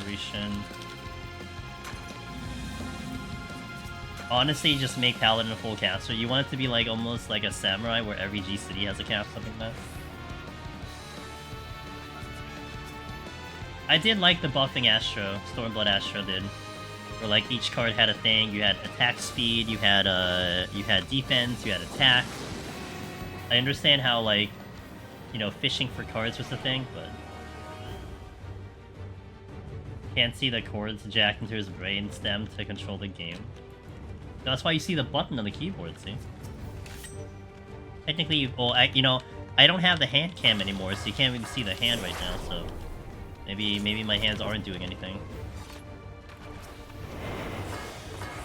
Operation. Honestly, just make Paladin a full caster. You want it to be like almost like a samurai where every G city has a cast, something like that. I did like the buffing Astro, Stormblood Astro did. Where like each card had a thing. You had attack speed, you had defense, you had attack. I understand how like, you know, fishing for cards was the thing, but can't see the cords jacked into his brain stem to control the game. That's why you see the button on the keyboard, see? Technically, well, I don't have the hand cam anymore, so you can't really see the hand right now, so maybe my hands aren't doing anything.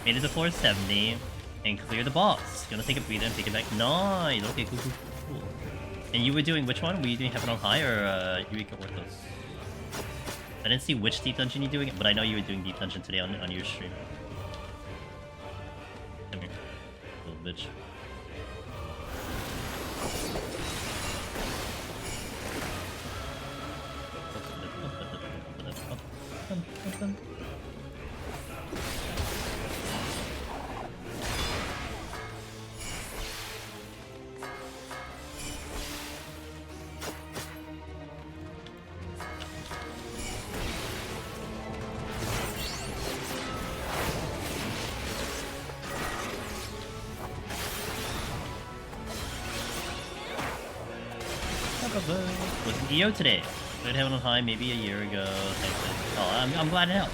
Made it to floor 70 and clear the boss. Gonna take a breather and take it back. Nice! Okay, cool. And you were doing which one? Were you doing Heaven on High or Hiruko Orthos? I didn't see which Deep Dungeon you're doing, but I know you were doing Deep Dungeon today on your stream. Come here, little bitch. Was an EO today. Played Heaven on High maybe a year ago. Oh, I'm glad to help.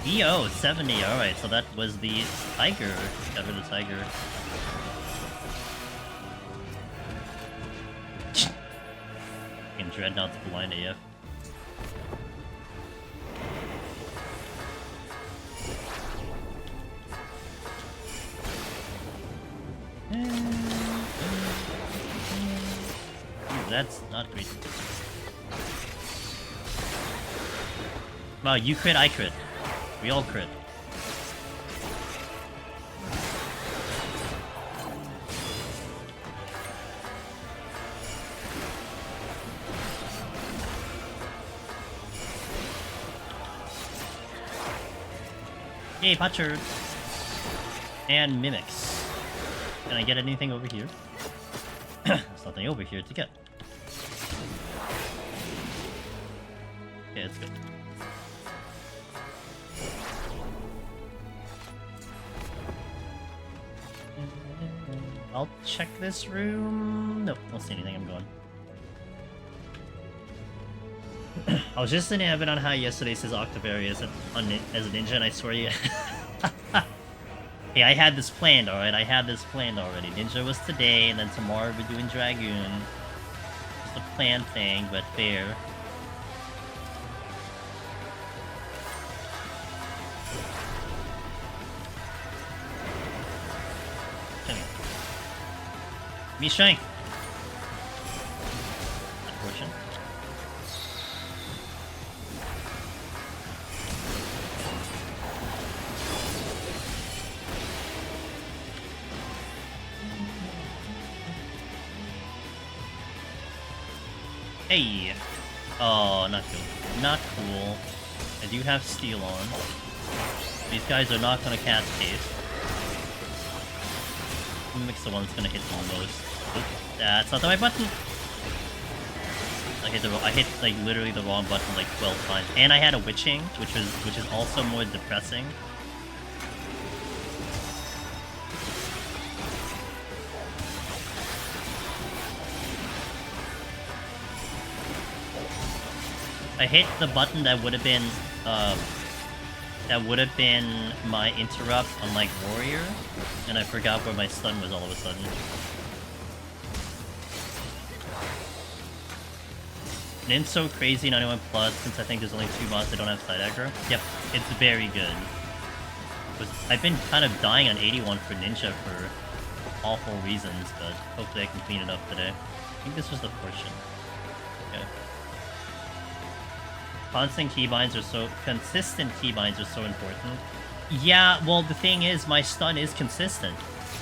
EO 70. All right, so that was the tiger. Got rid of the tiger. Fucking Dreadnought's blind AF. That's not great. Wow, you crit, I crit. We all crit. Yay, Butcher! And Mimics. Can I get anything over here? There's nothing over here to get. Okay, let's go. I'll check this room. Nope, don't see anything. I'm going. I was just in Heaven on High yesterday, says Octavary as a ninja, and I swear you... Hey, I had this planned, alright? I had this planned already. Ninja was today, and then tomorrow we're doing Dragoon. Just a planned thing, but fair. Me strength. Unfortunate. Hey. Oh, not cool. Not cool. I do have steel on. These guys are not gonna cast haste. Mimic's the one that's gonna hit the most. Oops, that's not the right button! I hit like literally the wrong button like 12 times. And I had a witching, which is also more depressing. I hit the button that would have been my interrupt on like warrior, and I forgot where my stun was all of a sudden. NIN's so crazy, 91 plus, since I think there's only 2 mods that don't have side aggro. Yep, it's very good. I've been kind of dying on 81 for Ninja for awful reasons, but hopefully I can clean it up today. I think this was the portion. Okay. Consistent keybinds are so important. Yeah, well, the thing is, my stun is consistent.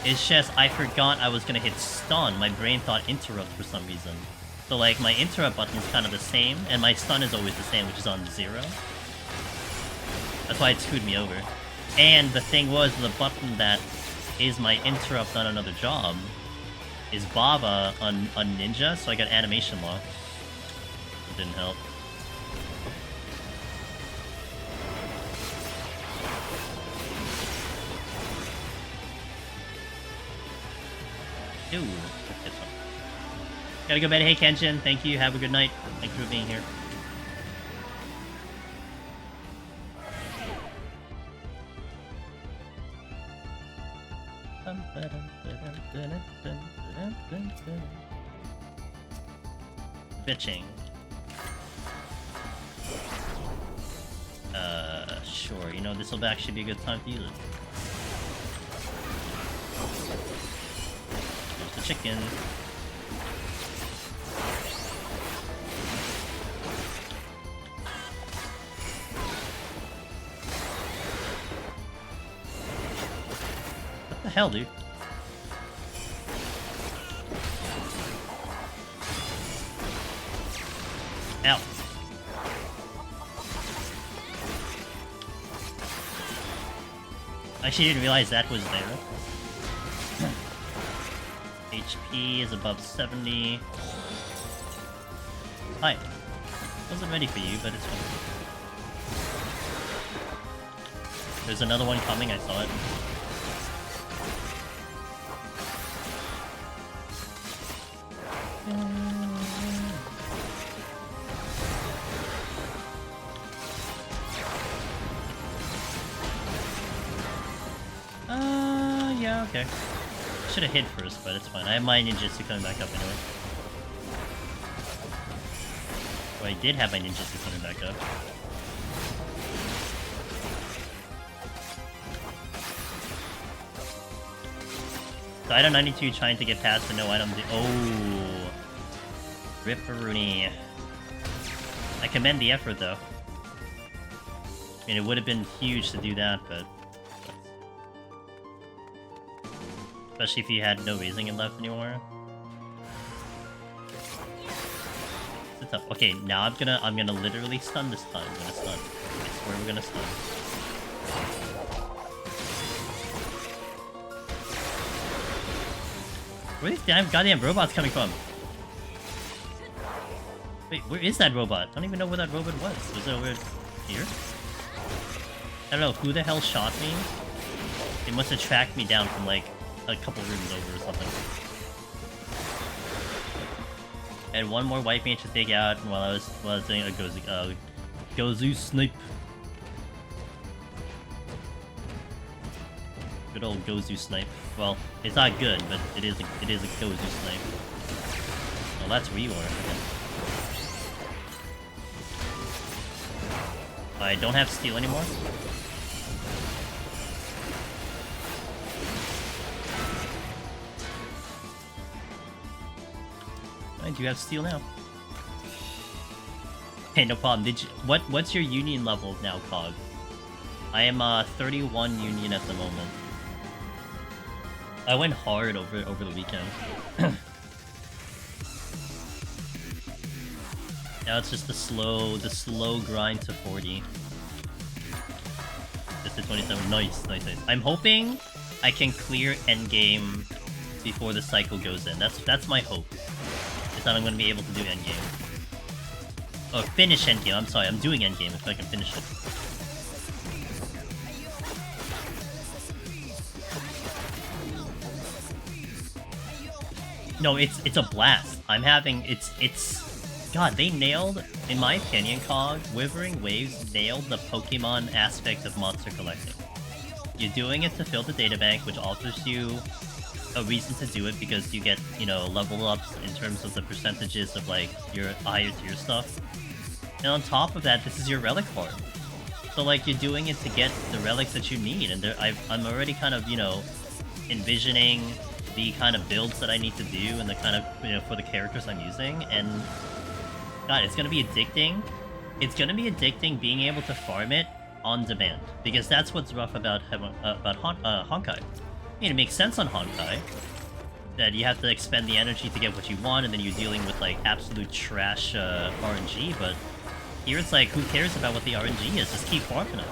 It's just, I forgot I was gonna hit stun. My brain thought interrupt for some reason. So, like, my interrupt button is kind of the same, and my stun is always the same, which is on 0. That's why it screwed me over. And the thing was, the button that is my interrupt on another job is Baba on Ninja, so I got animation lock. It didn't help. Ooh, this one. Gotta go bed. Hey, Kenshin, thank you. Have a good night. Thank you for being here. Bitching. Sure. You know, this will actually be a good time to use it. There's the chicken. What the hell, dude? Ow. I actually didn't realize that was there. HP is above 70. Hi. Wasn't ready for you, but it's fine. There's another one coming, I saw it. Yeah, okay. Should have hid first, but it's fine. I have my ninjutsu coming back up anyway. Oh, I did have my ninjutsu coming back up. So Aida 92 trying to get past the no item. Oh, Ripperoonie. I commend the effort though. I mean, it would have been huge to do that, but especially if you had no raising it left anymore. It's tough. Okay, now I'm gonna literally stun this time. I'm gonna stun. I swear we're gonna stun. Where are these damn goddamn robots coming from? Wait, where is that robot? I don't even know where that robot was. Was it over here? I don't know, who the hell shot me? It must have tracked me down from like a couple rooms over or something. And one more white mage to take out while I was doing a Gozu snipe. Good old Gozu snipe. Well, it's not good, but it is a Gozu snipe. Well, that's where you are. I don't have steel anymore. I do have steel now. Hey, no problem. What's your union level now, Cog? I am 31 union at the moment. I went hard over the weekend. Now it's just the slow grind to 40. 27. Nice. I'm hoping I can clear endgame before the cycle goes in. That's my hope. Is that I'm gonna be able to do endgame. Oh, finish endgame. I'm sorry, I'm doing endgame if I can finish it. No, it's a blast. I'm having it's God, they nailed, in my opinion, Cog, Withering Waves nailed the Pokemon aspect of monster collecting. You're doing it to fill the databank, which offers you a reason to do it because you get, you know, level ups in terms of the percentages of like your higher tier stuff. And on top of that, this is your relic farm. So like you're doing it to get the relics that you need, and I'm already kind of, you know, envisioning the kind of builds that I need to do and the kind of, you know, for the characters I'm using, and God, it's gonna be addicting. It's gonna be addicting being able to farm it on demand, because that's what's rough about Honkai. I mean, it makes sense on Honkai that you have to expend the energy to get what you want, and then you're dealing with like absolute trash RNG. But here it's like, who cares about what the RNG is? Just keep farming it.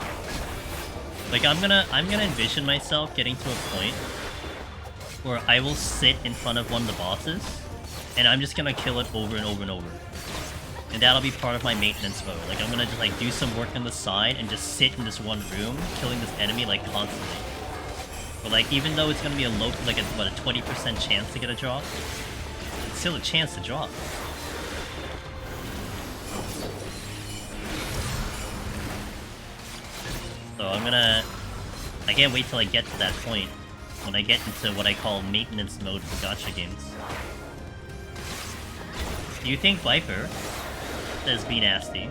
Like I'm gonna envision myself getting to a point where I will sit in front of one of the bosses, and I'm just gonna kill it over and over and over. And that'll be part of my maintenance mode. Like, I'm gonna just, like, do some work on the side and just sit in this one room, killing this enemy, like, constantly. But, like, even though it's gonna be a low, like, a 20% chance to get a drop, it's still a chance to drop. So I can't wait till I get to that point, when I get into what I call maintenance mode for gacha games. Do you think Viper says be nasty?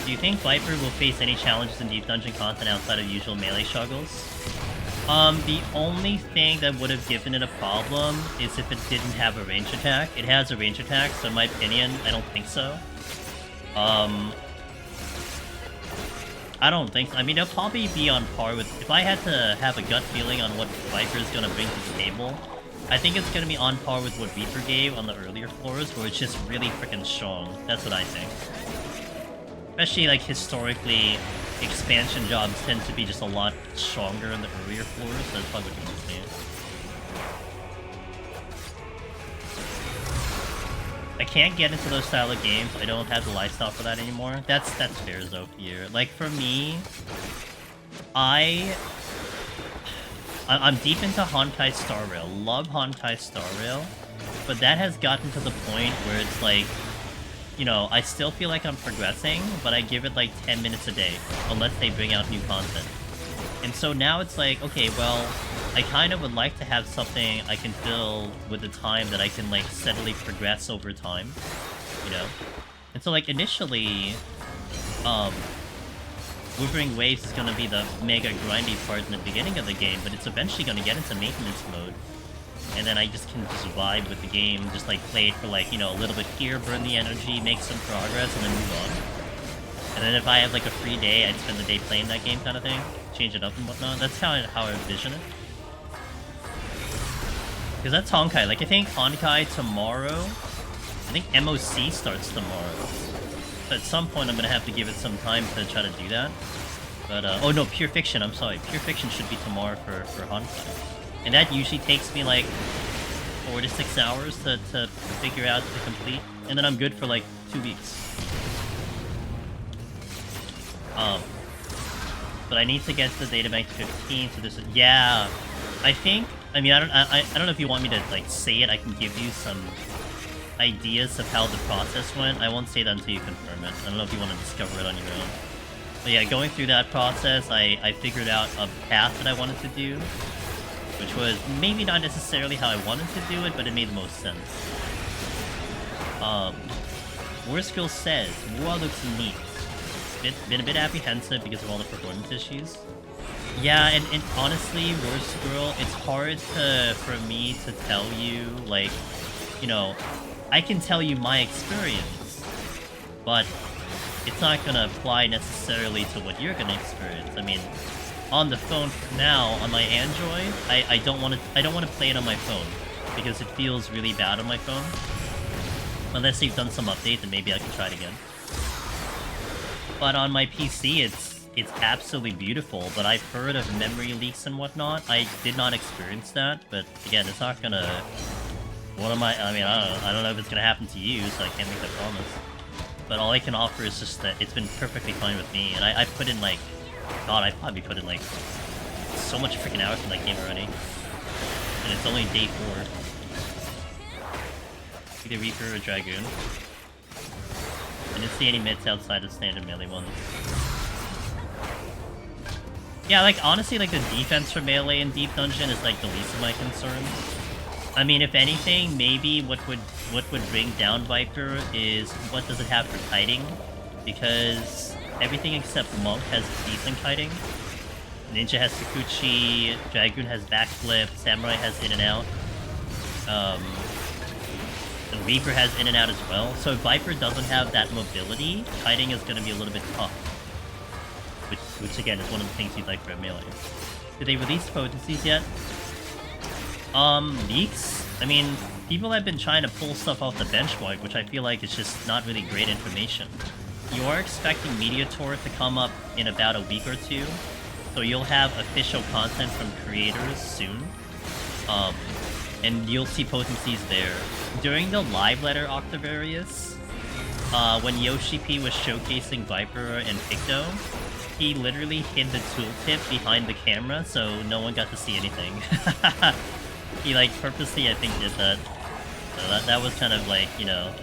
Do you think Viper will face any challenges in deep dungeon content outside of usual melee struggles? The only thing that would have given it a problem is if it didn't have a range attack. It has a range attack, so in my opinion, I don't think so. I don't think so. I mean, it'll probably be on par with... If I had to have a gut feeling on what Viper is going to bring to the table, I think it's going to be on par with what Reaper gave on the earlier floors, where it's just really freaking strong. That's what I think. Especially, like, historically, expansion jobs tend to be just a lot stronger in the earlier floors. That's probably what you're saying. I can't get into those style of games. I don't have the lifestyle for that anymore. That's fair, Zofir. Like, for me, I'm deep into Honkai Star Rail. Love Honkai Star Rail. But that has gotten to the point where it's like, you know, I still feel like I'm progressing, but I give it like 10 minutes a day, unless they bring out new content. And so now it's like, okay, well, I kind of would like to have something I can fill with the time that I can, like, steadily progress over time, you know? And so, like, initially, Withering Waves is gonna be the mega grindy part in the beginning of the game, but it's eventually gonna get into maintenance mode. And then I just can just vibe with the game, just, like, play it for, like, you know, a little bit here, burn the energy, make some progress, and then move on. And then if I have, like, a free day, I'd spend the day playing that game kind of thing, change it up and whatnot. That's how I envision it. Because that's Honkai. Like, I think Honkai tomorrow... I think MOC starts tomorrow. So at some point, I'm going to have to give it some time to try to do that. But, oh no, Pure Fiction, I'm sorry. Pure Fiction should be tomorrow for Honkai. And that usually takes me, like, 4 to 6 hours to figure out to complete. And then I'm good for, like, 2 weeks. But I need to get to the databank to 15, so there's a... Yeah, I think... I mean, I don't know if you want me to, like, say it. I can give you some ideas of how the process went. I won't say that until you confirm it. I don't know if you want to discover it on your own. But yeah, going through that process, I figured out a path that I wanted to do, which was maybe not necessarily how I wanted to do it, but it made the most sense. Worst Girl says, War looks neat. Been a bit apprehensive because of all the performance issues. Yeah, and honestly, Worst Girl, it's hard for me to tell you, like, you know, I can tell you my experience, but it's not gonna apply necessarily to what you're gonna experience. I mean, on the phone for now, on my Android, I don't want to play it on my phone because it feels really bad on my phone. Unless they've done some update, then maybe I can try it again. But on my PC, it's it's absolutely beautiful, but I've heard of memory leaks and whatnot. I did not experience that, but again, it's not gonna... What am I mean, I don't know if it's gonna happen to you, so I can't make that promise. But all I can offer is just that it's been perfectly fine with me, and I put in like... God, I probably put in like so much freaking hours in that game already. And it's only day 4. Either Reaper or Dragoon. I didn't see any mids outside of standard melee ones. Yeah, like, honestly, like, the defense for melee in Deep Dungeon is, like, the least of my concerns. I mean, if anything, maybe what would bring down Viper is what does it have for kiting? Because everything except Monk has decent kiting. Ninja has Sakuchi, Dragoon has backflip, Samurai has in and out. And Reaper has in and out as well. So if Viper doesn't have that mobility, kiting is going to be a little bit tough. Which again is one of the things you'd like for a melee. Did they release potencies yet? Leaks? I mean, people have been trying to pull stuff off the benchmark, which I feel like is just not really great information. You are expecting Mediator to come up in about a week or 2, so you'll have official content from creators soon. And you'll see potencies there. During the live letter Octavarius, when Yoshi P was showcasing Viper and Picto, he literally hid the tooltip behind the camera, so no one got to see anything. He, like, purposely, I think, did that. So that was kind of, like, you know,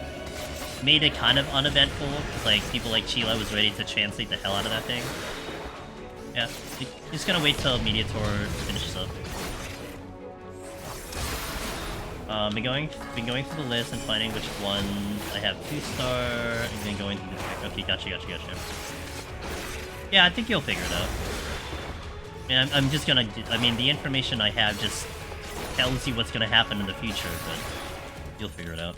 made it kind of uneventful, because, like, people like Chila was ready to translate the hell out of that thing. Yeah, just gonna wait till Mediator finishes up. Been going through the list and finding which ones I have 2-star, and then going through the... Okay, gotcha. Yeah, I think you'll figure it out. Yeah, I'm just gonna... I mean, the information I have just tells you what's gonna happen in the future, but you'll figure it out.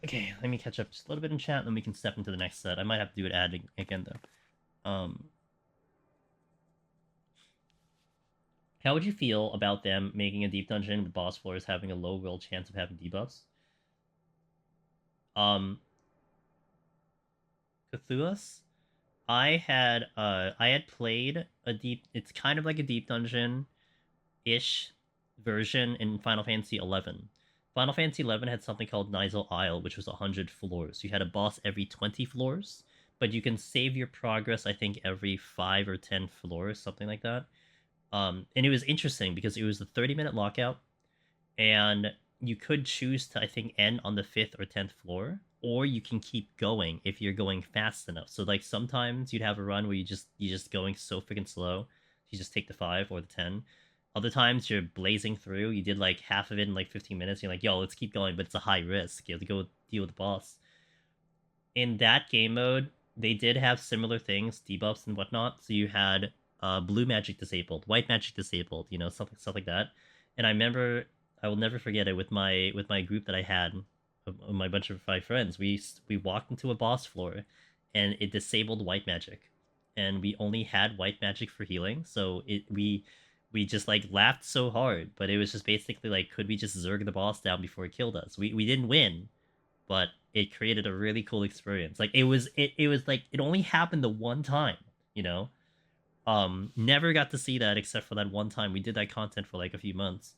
Okay, let me catch up just a little bit in chat, and then we can step into the next set. I might have to do it ad again, though. How would you feel about them making a deep dungeon with boss floors having a low roll chance of having debuffs? Cthulhu's? I had played a deep... It's kind of like a deep dungeon-ish version in Final Fantasy XI. Final Fantasy XI had something called Nizal Isle, which was 100 floors. You had a boss every 20 floors, but you can save your progress, I think, every 5 or 10 floors, something like that. And it was interesting because it was a 30-minute lockout, and you could choose to, I think, end on the 5th or 10th floor, or you can keep going if you're going fast enough. So, like, sometimes you'd have a run where you're just going so freaking slow, you just take the 5 or the 10. Other times you're blazing through, you did like half of it in like 15 minutes, you're like, yo, let's keep going, but it's a high risk. You have to go deal with the boss. In that game mode, they did have similar things, debuffs and whatnot. So you had blue magic disabled, white magic disabled, you know, stuff like that. And I remember, I will never forget it, with my group that I had, my bunch of my friends, we walked into a boss floor, and it disabled white magic, and we only had white magic for healing. So we just like laughed so hard, but it was just basically like, could we just zerg the boss down before it killed us? We didn't win, but it created a really cool experience. Like, it was like, it only happened the one time, you know. Never got to see that except for that one time. We did that content for like a few months,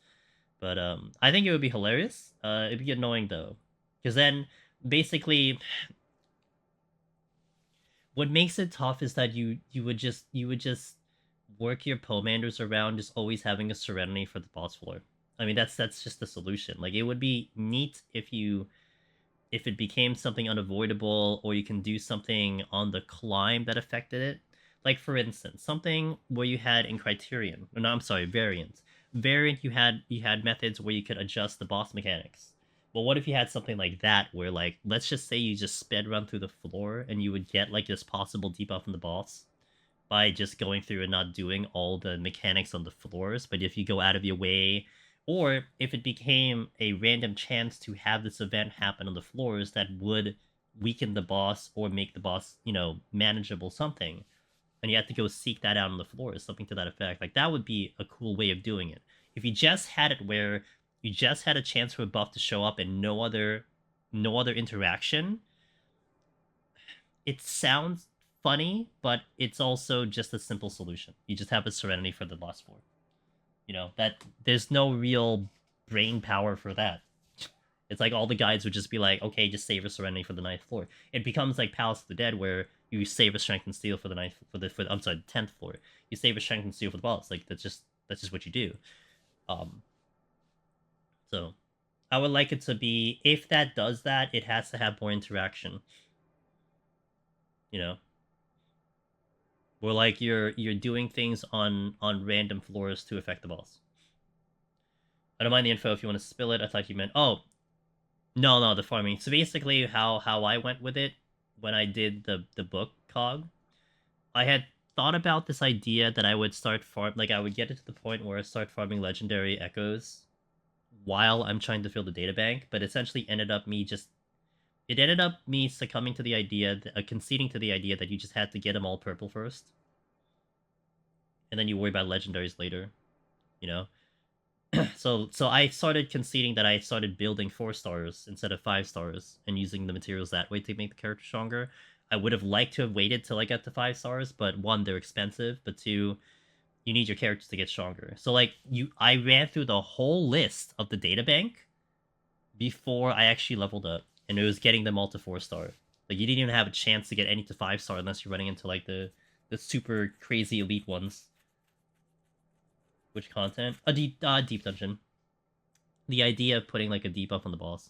but I think it would be hilarious. It'd be annoying though, because then basically what makes it tough is that you would just work your Pomanders around just always having a Serenity for the boss floor. I mean, that's just the solution. Like, it would be neat if it became something unavoidable, or you can do something on the climb that affected it. Like, for instance, something where you had in Criterion, no, I'm sorry, Variant. Variant, you had methods where you could adjust the boss mechanics. Well, what if you had something like that, where, like, let's just say you just sped run through the floor, and you would get, like, this possible debuff from the boss by just going through and not doing all the mechanics on the floors. But if you go out of your way, or if it became a random chance to have this event happen on the floors that would weaken the boss or make the boss, you know, manageable something, and you have to go seek that out on the floors, something to that effect. Like, that would be a cool way of doing it. If you just had it where you just had a chance for a buff to show up and no other interaction, it sounds funny, but it's also just a simple solution. You just have a Serenity for the last floor. You know, that there's no real brain power for that. It's like all the guides would just be like, okay, just save a Serenity for the 9th floor. It becomes like Palace of the Dead, where you save a Strength and Steel for the 9th, I'm sorry, 10th floor. You save a Strength and Steel for the boss. Like that's just what you do. So I would like it to be, if that does that, it has to have more interaction. You know, where like you're doing things on random floors to affect the boss. I don't mind the info if you want to spill it. I thought you meant, oh, no, the farming. So basically, how I went with it when I did the book cog, I had thought about this idea that I would start I would get it to the point where I start farming legendary echoes while I'm trying to fill the data bank, but essentially ended up me succumbing to the idea, conceding to the idea that you just had to get them all purple first, and then you worry about legendaries later, you know. So I started conceding that I started building 4 stars instead of 5 stars and using the materials that way to make the character stronger. I would have liked to have waited till I got to 5 stars, but 1, they're expensive, but 2, you need your characters to get stronger. So like I ran through the whole list of the data bank before I actually leveled up, and it was getting them all to 4 star. Like you didn't even have a chance to get any to 5 star unless you're running into like the super crazy elite ones. Which content? A deep dungeon. The idea of putting like a debuff on the boss.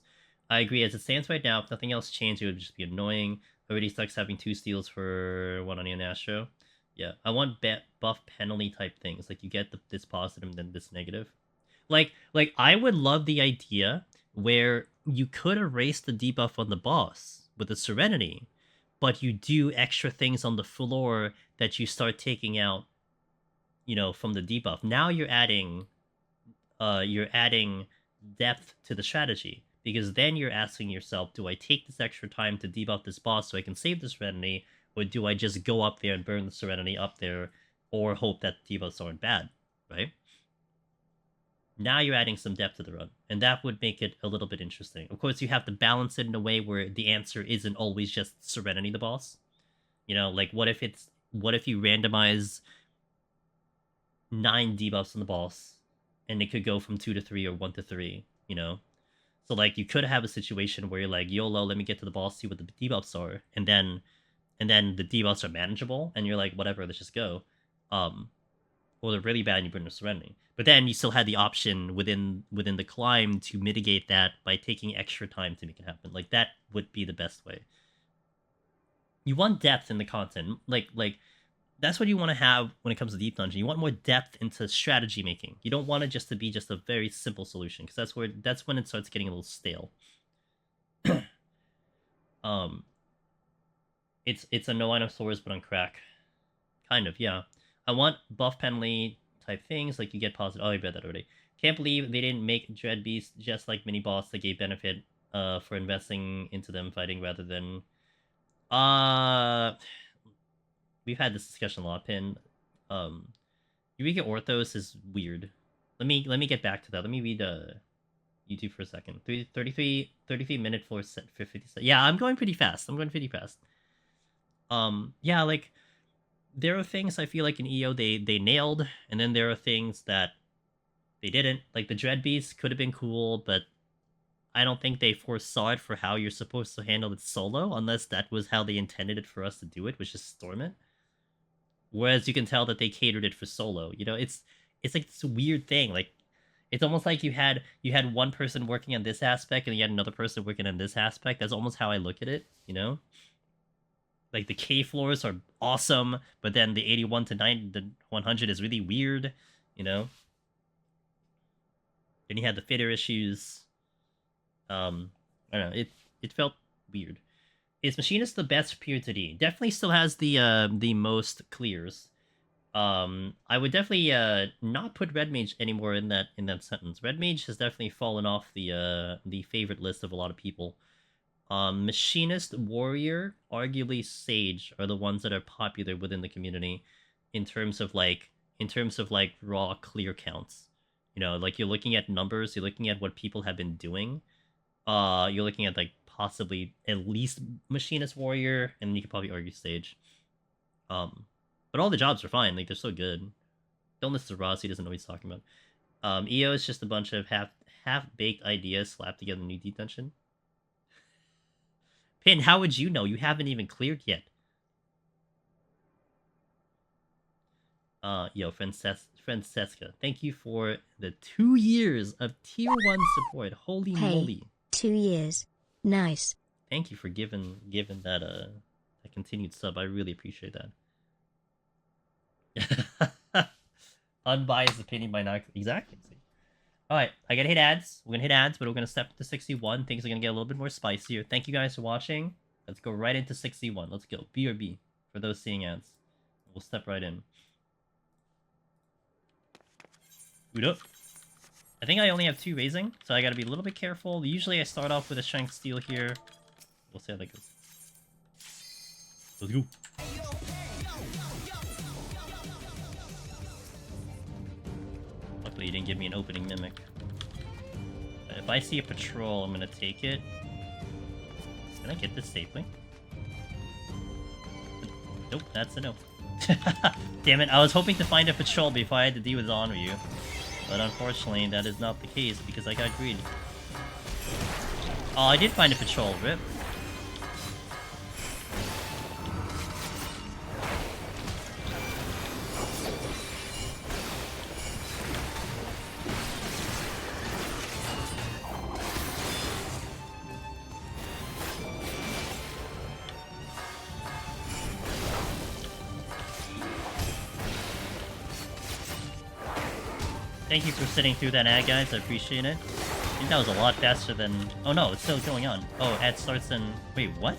I agree. As it stands right now, if nothing else changed, it would just be annoying. Already sucks having 2 steals for 1 Onion Astro. Yeah, I want buff penalty type things. Like you get this positive and then this negative. Like I would love the idea where you could erase the debuff on the boss with the Serenity, but you do extra things on the floor that you start taking out, you know, from the debuff. Now you're adding depth to the strategy, because then you're asking yourself, do I take this extra time to debuff this boss so I can save the Serenity, or do I just go up there and burn the Serenity up there, or hope that debuffs aren't bad, right? Now you're adding some depth to the run, and that would make it a little bit interesting. Of course, you have to balance it in a way where the answer isn't always just Serenity the boss. You know, like what if you randomize 9 debuffs on the boss, and it could go from 2 to 3 or 1 to 3, you know? So, like, you could have a situation where you're like, YOLO, let me get to the boss, see what the debuffs are, and then the debuffs are manageable, and you're like, whatever, let's just go. Or they're really bad and you burn the Serenity. But then you still had the option within the climb to mitigate that by taking extra time to make it happen. Like, that would be the best way. You want depth in the content. Like that's what you want to have when it comes to Deep Dungeon. You want more depth into strategy making. You don't want it just to be just a very simple solution, because that's when it starts getting a little stale. It's a no item source but on crack. Kind of, yeah. I want buff penalty type things, like you get positive. Oh, I read that already. Can't believe they didn't make Dread Beast just like mini boss that gave benefit for investing into them fighting rather than we've had this discussion a lot, Pin. Eureka Orthos is weird. Let me get back to that. Let me read YouTube for a second. 33 minute for 50. Yeah, I'm going pretty fast. Yeah, like there are things I feel like in EO they nailed, and then there are things that they didn't. Like the Dread Beast could have been cool, but I don't think they foresaw it for how you're supposed to handle it solo, unless that was how they intended it for us to do it, which is storm it. Whereas you can tell that they catered it for solo. You know, it's like this weird thing. Like it's almost like you had one person working on this aspect and you had another person working on this aspect. That's almost how I look at it, you know? Like the K floors are awesome, but then the 81 to 100 is really weird, you know? Then you had the fitter issues. I don't know, it felt weird. Is Machinist the best peer to D? Definitely still has the most clears. I would definitely not put Red Mage anymore in that sentence. Red Mage has definitely fallen off the favorite list of a lot of people. Machinist, Warrior, arguably Sage are the ones that are popular within the community in terms of like raw clear counts. You know, like you're looking at numbers, you're looking at what people have been doing. You're looking at like possibly at least Machinist Warrior, and you could probably argue Sage. But all the jobs are fine. Like, they're so good. Don't listen to Ross. He doesn't know what he's talking about. EO is just a bunch of half-baked ideas slapped together in new detention. Pin, how would you know? You haven't even cleared yet. Yo, Francesca, thank you for the 2 years of tier 1 support. Holy moly. 2 years. Nice. Thank you for giving that a continued sub. I really appreciate that. Unbiased opinion by not exactly. Alright, I gotta hit ads. We're gonna hit ads, but we're gonna step to 61. Things are gonna get a little bit more spicier. Thank you guys for watching. Let's go right into 61. Let's go. BRB for those seeing ads. We'll step right in. Boot up. I think I only have 2 raising, so I gotta be a little bit careful. Usually I start off with a Strength Steel here. We'll see how that goes. Let's go. Luckily you didn't give me an opening Mimic. But if I see a patrol, I'm gonna take it. Can I get this safely? Nope, that's a no. Damn it, I was hoping to find a patrol before I had to deal with Onryu. But unfortunately, that is not the case because I got greedy. Oh, I did find a patrol, rip. Thank you for sitting through that ad, guys. I appreciate it. I think that was a lot faster than... Oh no, it's still going on. Oh, ad starts in... Wait, what?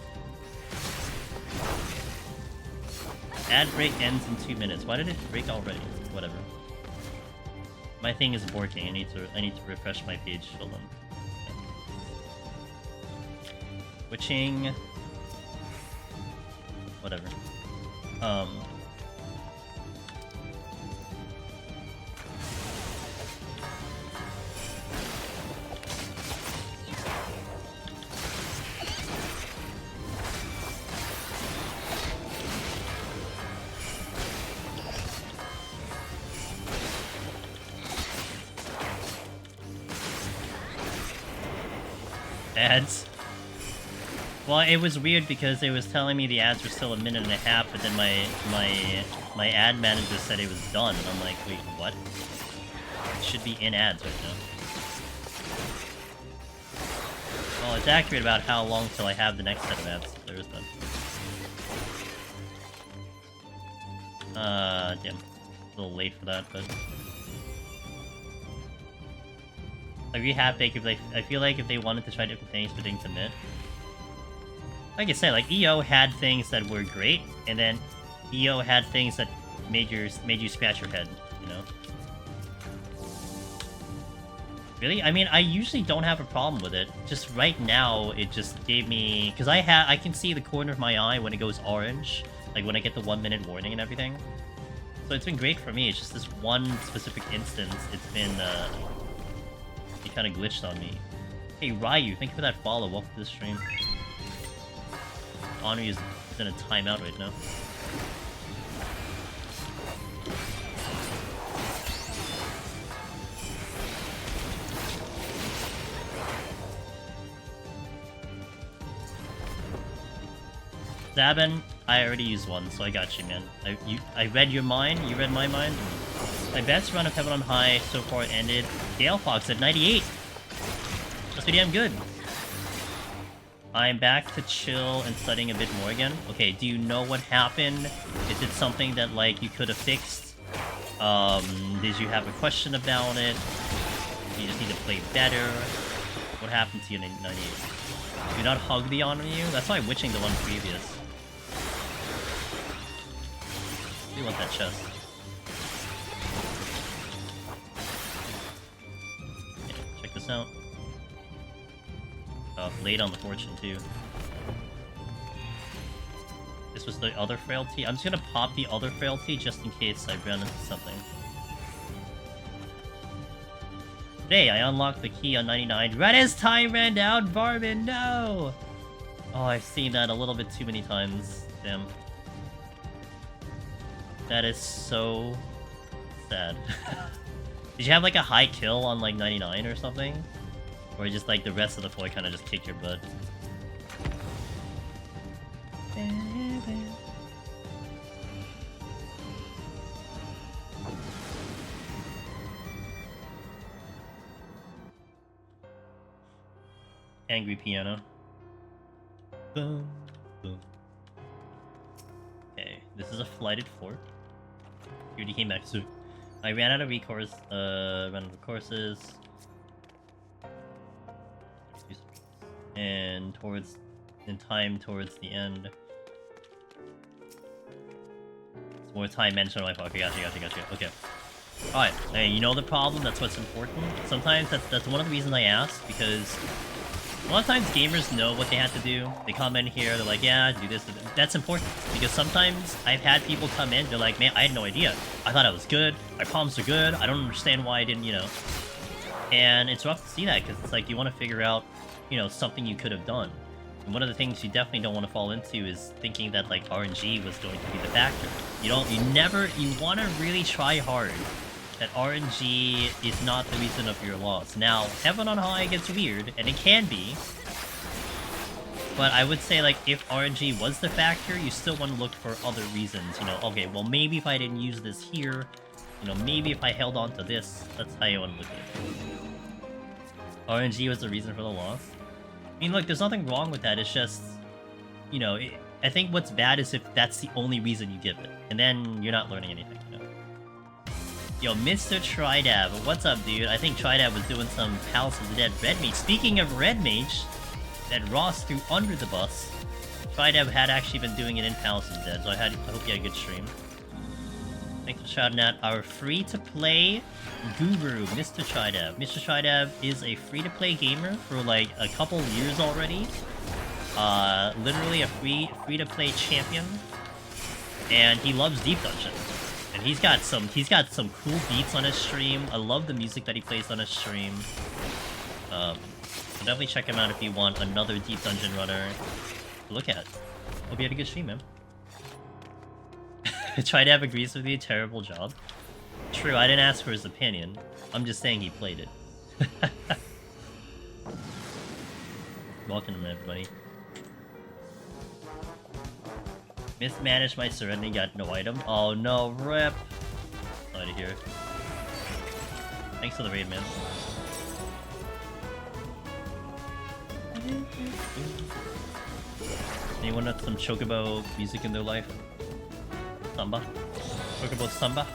Ad break ends in 2 minutes. Why did it break already? Whatever. My thing isn't working. I need to refresh my page. Hold on. Switching... Whatever. Ads. Well, it was weird because it was telling me the ads were still 1.5 minutes, but then my ad manager said it was done, and I'm like, wait, what? It should be in ads right now. Well, it's accurate about how long till I have the next set of ads. There is that. Damn. A little late for that, but... Like, we have big if they... I feel like if they wanted to try different things but didn't commit. Like I said, like, EO had things that were great, and then EO had things that made you scratch your head, you know? Really? I mean, I usually don't have a problem with it. Just right now, it just gave me... Because I can see the corner of my eye when it goes orange. Like, when I get the 1 minute warning and everything. So it's been great for me. It's just this one specific instance. It's been, it kind of glitched on me. Hey, Ryu, thank you for that follow. Welcome to the stream. Onra is in a timeout right now. Zabin, I already used one, so I got you, man. I read your mind, you read my mind. My best run of Heaven on High so far ended. Gale Fox at 98. That's pretty damn good. I'm back to chill and studying a bit more again. Okay, do you know what happened? Is it something that, like, you could have fixed? Did you have a question about it? You just need to play better? What happened to you in 98? Do not hug the on you? That's why I'm witching the one previous. We want that chest. Yeah, check this out. Late on the fortune, too. This was the other frailty. I'm just gonna pop the other frailty just in case I run into something. Today, I unlocked the key on 99. Right as time ran out, Varmin, no! Oh, I've seen that a little bit too many times. Damn. That is so sad. Did you have like a high kill on like 99 or something? Or just like the rest of the floor kind of just kick your butt? Angry piano. Boom, boom. Okay, this is a flighted fort. Here he came back soon. I ran out of recourse, ran out of courses. And towards the end. It's more time management on my phone. Okay, gotcha. Okay. Alright, hey, you know the problem? That's what's important. Sometimes that's one of the reasons I ask, because a lot of times gamers know what they have to do. They come in here, they're like, yeah, do this. That's important, because sometimes I've had people come in, they're like, man, I had no idea. I thought I was good. My problems are good. I don't understand why I didn't, you know. And it's rough to see that, because it's like you want to figure out, you know, something you could have done. And one of the things you definitely don't want to fall into is thinking that, like, RNG was going to be the factor. You want to really try hard that RNG is not the reason of your loss. Now, Heaven on High gets weird, and it can be. But I would say, like, if RNG was the factor, you still want to look for other reasons. You know, okay, well, maybe if I didn't use this here, you know, maybe if I held on to this, that's how you want to look at it. RNG was the reason for the loss. I mean, look, there's nothing wrong with that. It's just, you know, I think what's bad is if that's the only reason you give it. And then you're not learning anything, you know? Yo, Mr. Tridab, what's up, dude? I think Tridab was doing some Palace of the Dead Red Mage. Speaking of Red Mage, that Ross threw under the bus. Tridab had actually been doing it in Palace of the Dead, so I hope you had a good stream. Thanks for shouting out our free-to-play guru, Mr. Tridab. Mr. Tridab is a free-to-play gamer for like a couple years already. Literally a free-to-play champion. And he loves Deep Dungeon. And he's got some cool beats on his stream. I love the music that he plays on his stream. So definitely check him out if you want another Deep Dungeon runner to look at. Hope you had a good stream, man. Tridab agrees with me, terrible job. True, I didn't ask for his opinion. I'm just saying he played it. Welcome, everybody. Mismanaged my Serenity, got no item. Oh no, rip. Sorry to hear. Thanks for the raid, man. Anyone want some Chocobo music in their life? Samba? Chocobo Samba?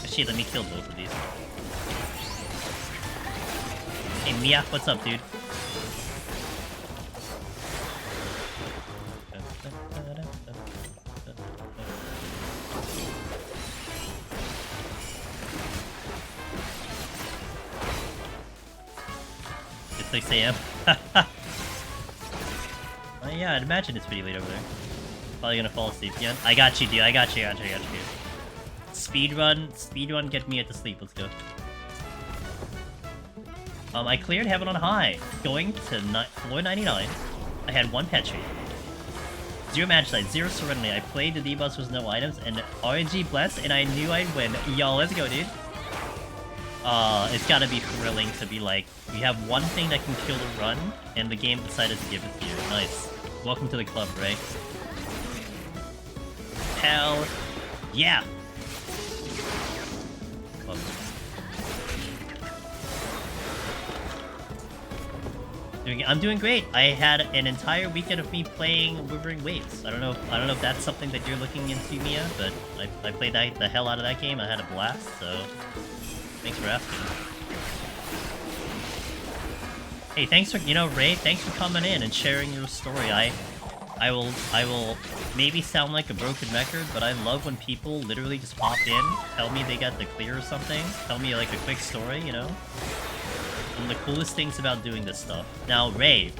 Actually, let me kill both of these. Hey Mia, what's up, dude? It's 6 AM. Yeah, I'd imagine it's pretty late over there. Probably gonna fall asleep again. I got you, dude. I got you. Speedrun, get me at the sleep. Let's go. I cleared Heaven on High, going to floor 99. I had 1 pet tree. 0 match side, 0 Serenity. I played the D-Bus with no items, and RNG blessed, and I knew I'd win. Yo, let's go, dude. It's gotta be thrilling to be like, you have one thing that can kill the run, and the game decided to give it to you. Nice. Welcome to the club, Ray. Hell yeah! I'm doing great. I had an entire weekend of me playing Wuthering Waves. I don't know if that's something that you're looking into, Mia, but I played the hell out of that game. I had a blast, so thanks for asking. Hey, thanks for, Ray, thanks for coming in and sharing your story. I will maybe sound like a broken record, but I love when people literally just pop in, tell me they got the clear or something, tell me like a quick story, you know? One of the coolest things about doing this stuff. Now, Ray,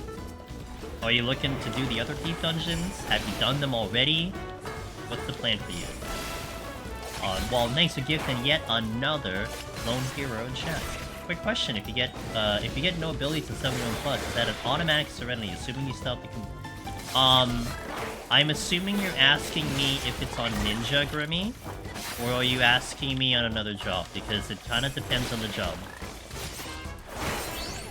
are you looking to do the other deep dungeons? Have you done them already? What's the plan for you? Well, thanks for gifting yet another lone hero in chat. Quick question: if you get no ability to 71+, is that an automatic Serenity? Assuming you still have to. I'm assuming you're asking me if it's on Ninja Grimmy, or are you asking me on another job? Because it kind of depends on the job.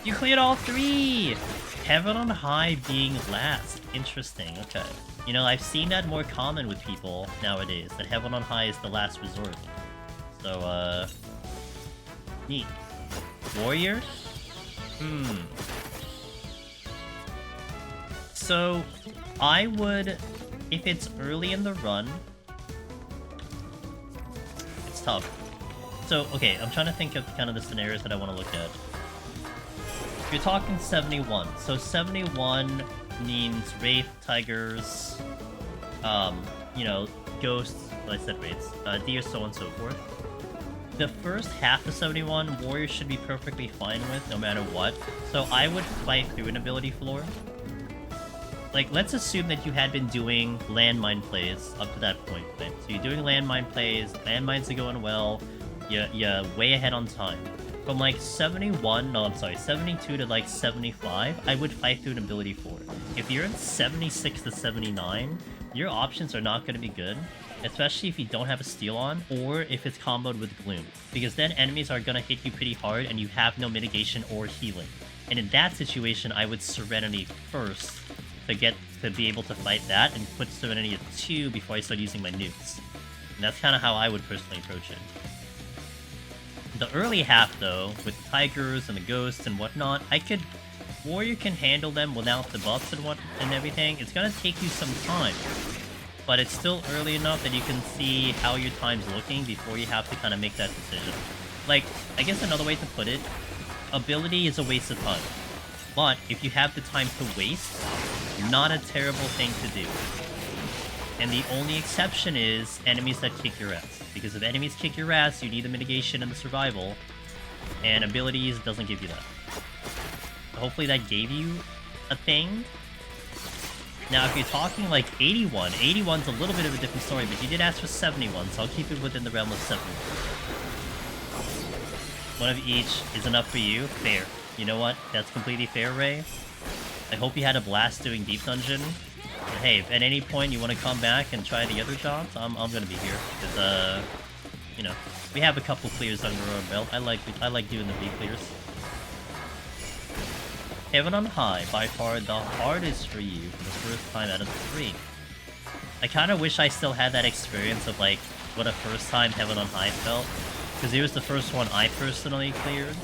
You cleared all 3! Heaven on High being last. Interesting, okay. You know, I've seen that more common with people nowadays, that Heaven on High is the last resort. So, neat. Warrior? So, I would, if it's early in the run, it's tough. So, okay, I'm trying to think of kind of the scenarios that I want to look at. You're talking 71. So 71 means Wraith, Tigers, you know, Ghosts, well, I said Wraiths, Deer, so on and so forth. The first half of 71, Warriors should be perfectly fine with, no matter what. So I would fight through an ability floor. Like, let's assume that you had been doing landmine plays up to that point, right? So you're doing landmine plays, landmines are going well, you're way ahead on time. From like 72 to like 75, I would fight through an ability floor. If you're in 76 to 79, your options are not going to be good, especially if you don't have a steal on, or if it's comboed with Gloom, because then enemies are going to hit you pretty hard and you have no mitigation or healing. And in that situation, I would Serenity first to be able to fight that, and put Serenity at 2 before I start using my nukes. And that's kind of how I would personally approach it. The early half, though, with the Tigers and the Ghosts and whatnot, Warrior can handle them without the buffs and everything. It's gonna take you some time, but it's still early enough that you can see how your time's looking before you have to kind of make that decision. Like, I guess another way to put it, ability is a waste of time. But if you have the time to waste, not a terrible thing to do. And the only exception is enemies that kick your ass. Because if enemies kick your ass, you need the mitigation and the survival. And abilities doesn't give you that. Hopefully that gave you a thing. Now, if you're talking like 81, 81's a little bit of a different story, but you did ask for 71, so I'll keep it within the realm of 71. One of each is enough for you. Fair. You know what? That's completely fair, Ray. I hope you had a blast doing Deep Dungeon. But hey, if at any point you want to come back and try the other jobs, I'm gonna be here. Because, you know, we have a couple clears under our belt. I like doing the re-clears. Heaven on High, by far the hardest for you for the first time out of the 3. I kind of wish I still had that experience of, like, what a first time Heaven on High felt. Because it was the first one I personally cleared.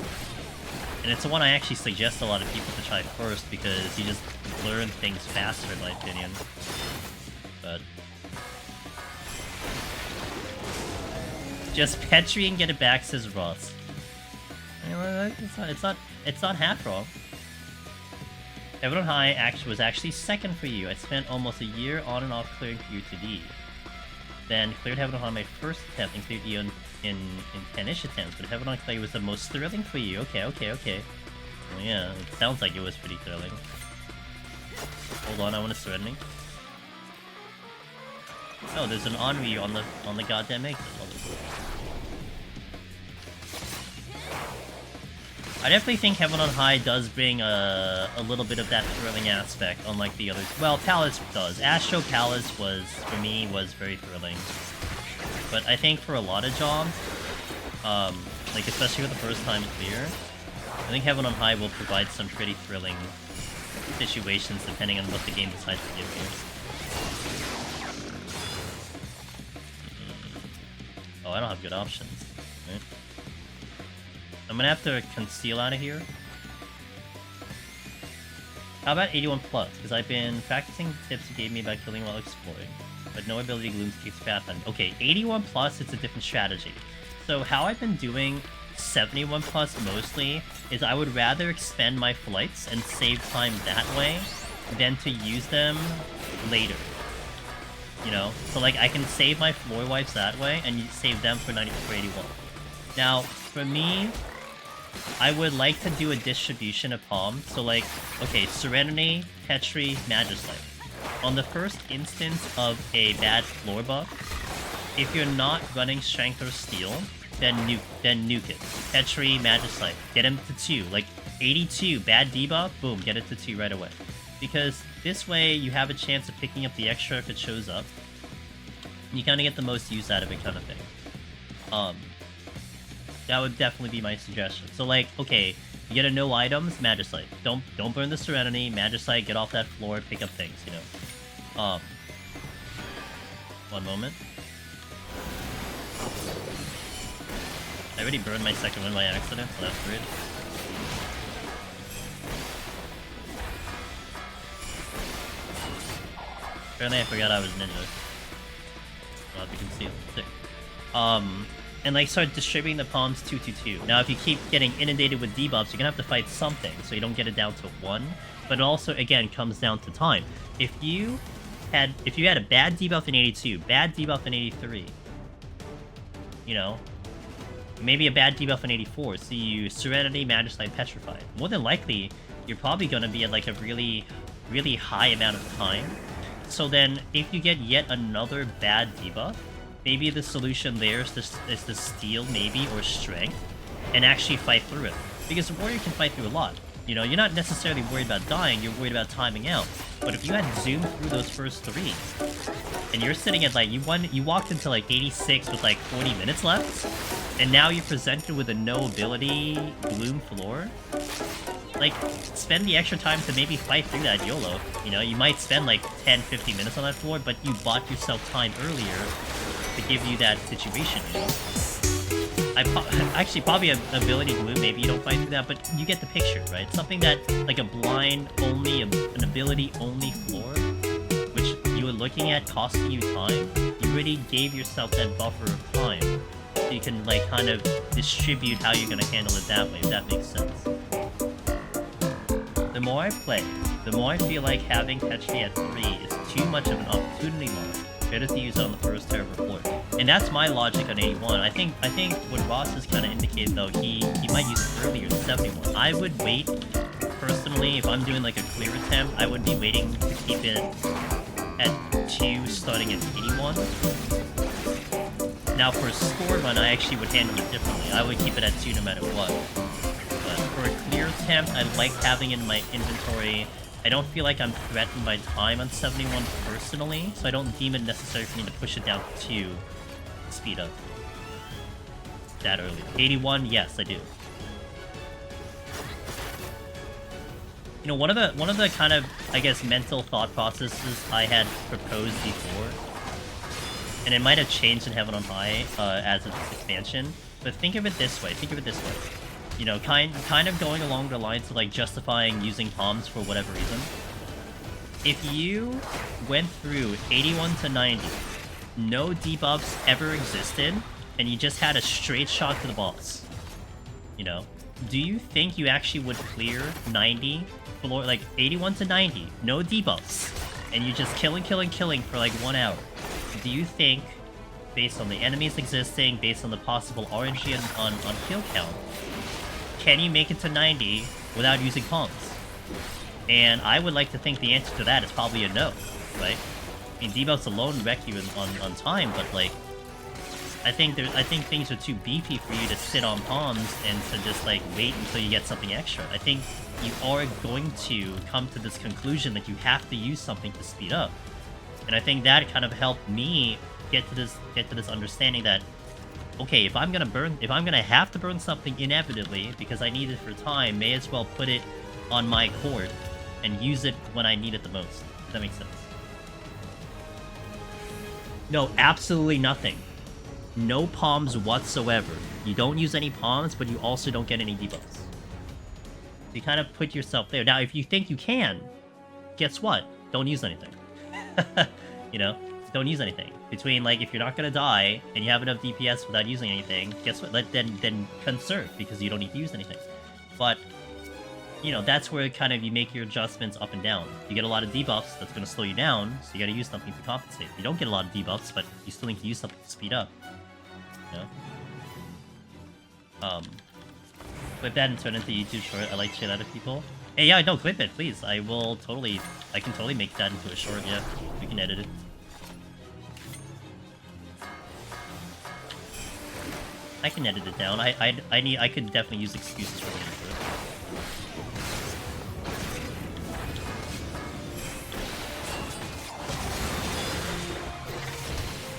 And it's the one I actually suggest a lot of people to try first, because you just learn things faster, in my opinion. But just Petri and get it back, says Ross. It's not half wrong. Heaven on High was actually second for you. I spent almost a year on and off clearing for you to D. Then cleared Heaven on High my first attempt and cleared you in 10-ish attempts, but Heaven on Clay was the most thrilling for you. Okay. Well, yeah, it sounds like it was pretty thrilling. Hold on, I want to Serenity. Oh, there's an Onra on the goddamn exit. I definitely think Heaven on High does bring a little bit of that thrilling aspect, unlike the others. Well, Palace does. Astro Palace for me, was very thrilling. But I think for a lot of jobs, like especially for the first time clear, I think Heaven on High will provide some pretty thrilling situations depending on what the game decides to give you. Oh, I don't have good options. Right? I'm gonna have to conceal out of here. How about 81+? Because I've been practicing tips you gave me about killing while exploring, but no ability glooms keeps path on. Okay, 81+, it's a different strategy. So how I've been doing 71+ mostly is I would rather expend my flights and save time that way than to use them later. You know? So like I can save my floor wipes that way and save them for 81. Now, for me, I would like to do a distribution of palm. So like, okay, Serenity, Petri, Magislite. On the first instance of a bad floor buff, if you're not running Strength or Steel, then nuke it. Petri, Magicite, get him to 2. Like, 82, bad debuff, boom, get it to 2 right away. Because this way, you have a chance of picking up the extra if it shows up. You kind of get the most use out of it kind of thing. That would definitely be my suggestion. So, like, okay, you get a no items, Magicite. Don't burn the Serenity, Magicite, get off that floor, pick up things, you know. One moment. I already burned my second one by accident, so that's weird. Apparently I forgot I was ninja. I'll have to conceal. Sick. And like start distributing the palms 2-2-2. Now if you keep getting inundated with debuffs, you're gonna have to fight something, so you don't get it down to 1. But it also, again, comes down to time. If you had a bad debuff in 82, bad debuff in 83, you know, maybe a bad debuff in 84, so you Serenity, Magicite, Petrified. More than likely, you're probably gonna be at like a really, really high amount of time. So then, if you get yet another bad debuff, maybe the solution there is to steal, maybe, or strength, and actually fight through it. Because the warrior can fight through a lot. You know, you're not necessarily worried about dying, you're worried about timing out. But if you had zoomed through those first 3, and you're sitting at like, you walked into like 86 with like 40 minutes left, and now you're presented with a no ability Gloom floor, like, spend the extra time to maybe fight through that YOLO. You know, you might spend like 10-15 minutes on that floor, but you bought yourself time earlier to give you that situation, you know? Actually, probably an ability Gloom, maybe you don't fight through that, but you get the picture, right? Something that, like a blind only, an ability only floor, which you were looking at costing you time, you already gave yourself that buffer of time. So you can, like, kind of distribute how you're gonna handle it that way, if that makes sense. The more I play, the more I feel like having Petri at 3 is too much of an opportunity loss. Better to use it on the first terror floor. And that's my logic on 81. I think what Ross has kind of indicated though, he might use it earlier than 71. I would wait, personally, if I'm doing like a clear attempt, I would be waiting to keep it at 2 starting at 81. Now for a score run, I actually would handle it differently. I would keep it at 2 no matter what. For a clear attempt, I like having it in my inventory. I don't feel like I'm threatened by time on 71 personally, so I don't deem it necessary for me to push it down to 2 to speed up that early. 81, yes, I do. You know, one of the kind of, I guess, mental thought processes I had proposed before, and it might have changed in Heaven on High as its expansion, but think of it this way. You know, kind of going along the lines of like justifying using palms for whatever reason. If you went through 81 to 90, no debuffs ever existed, and you just had a straight shot to the boss, you know, do you think you actually would clear 90 below, like 81 to 90, no debuffs, and you just killing for like 1 hour? Do you think, based on the enemies existing, based on the possible RNG on kill count, can you make it to 90 without using palms? And I would like to think the answer to that is probably a no, right? I mean, debuffs alone wreck you on time, but like, I think things are too beefy for you to sit on palms and to just like wait until you get something extra. I think you are going to come to this conclusion that you have to use something to speed up, and I think that kind of helped me get to this understanding that, okay, if I'm gonna have to burn something inevitably because I need it for time, may as well put it on my cord and use it when I need it the most. Does that make sense? No, absolutely nothing. No palms whatsoever. You don't use any palms, but you also don't get any debuffs. You kind of put yourself there. Now, if you think you can, guess what? Don't use anything. You know? Don't use anything. Between, like, if you're not gonna die, and you have enough DPS without using anything, guess what? Then conserve, because you don't need to use anything. But, you know, that's where kind of you make your adjustments up and down. You get a lot of debuffs, that's gonna slow you down, so you gotta use something to compensate. You don't get a lot of debuffs, but you still need to use something to speed up. You know? Clip that and turn it into YouTube short. I like shit out of people. Hey, yeah, no, clip it, please. I can totally make that into a short, yeah. We can edit it. I can edit it down. I could definitely use excuses for getting to it.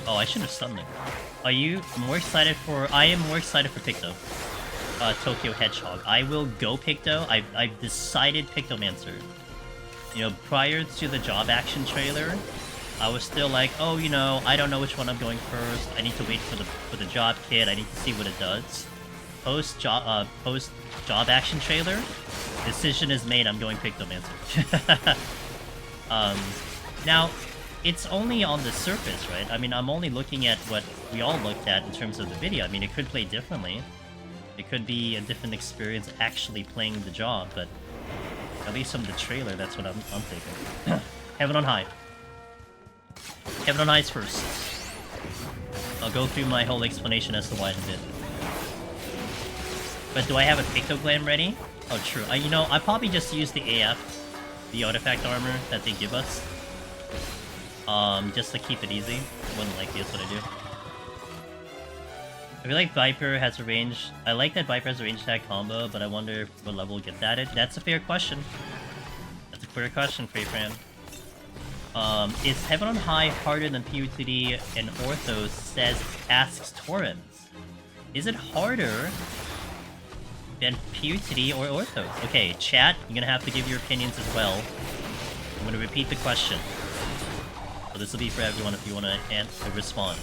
Oh, I should have stunned it. Are you more excited for... I am more excited for Picto. Tokyo Hedgehog. I will go Picto. I've decided Pictomancer. You know, prior to the job action trailer, I was still like, oh, you know, I don't know which one I'm going first. I need to wait for the job kit. I need to see what it does. Post job action trailer, decision is made. I'm going Pictomancer. Now, it's only on the surface, right? I mean, I'm only looking at what we all looked at in terms of the video. I mean, it could play differently. It could be a different experience actually playing the job, but at least from the trailer, that's what I'm thinking. Heaven on High. Heaven on High's first. I'll go through my whole explanation as to why I did. But do I have a Pictoglam ready? Oh, true. You know, I probably just use the AF, the artifact armor that they give us. Just to keep it easy. More than likely, that's what I do. I feel like Viper has a range... I like that Viper has a range attack combo, but I wonder what level we'll get that at. That's a fair question. That's a fair question, Freyfran. Is Heaven on High harder than PUTD and Orthos, asks Torrens. Is it harder than PUTD or Orthos? Okay, chat, you're gonna have to give your opinions as well. I'm gonna repeat the question. So this will be for everyone if you want to respond.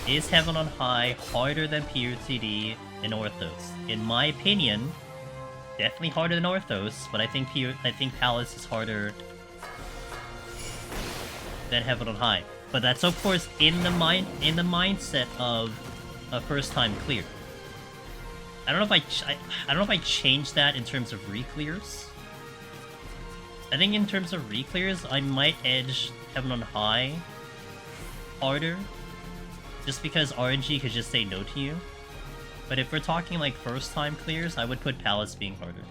Is Heaven on High harder than PUTD and Orthos? In my opinion, definitely harder than Orthos, but I think Palace is harder than Heaven on High. But that's of course in the mindset of a first time clear. I don't know if I changed that in terms of re-clears. I think in terms of re-clears, I might edge Heaven on High harder, just because RNG could just say no to you. But if we're talking like first time clears, I would put Palace being harder.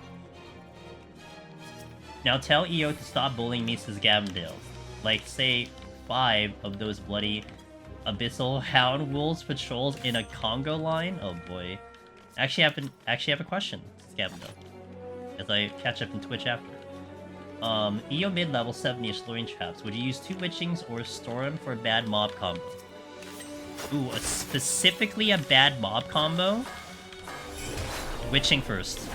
Now tell EO to stop bullying Mrs. Gavendale. Like say 5 of those bloody Abyssal Hound Wolves patrols in a Congo line? Oh boy. Actually have a question, Gavendale, as I catch up in Twitch after. EO mid-level 70-ish luring traps. Would you use 2 Witchings or store them for a bad mob combo? Ooh, specifically a bad mob combo? Witching first.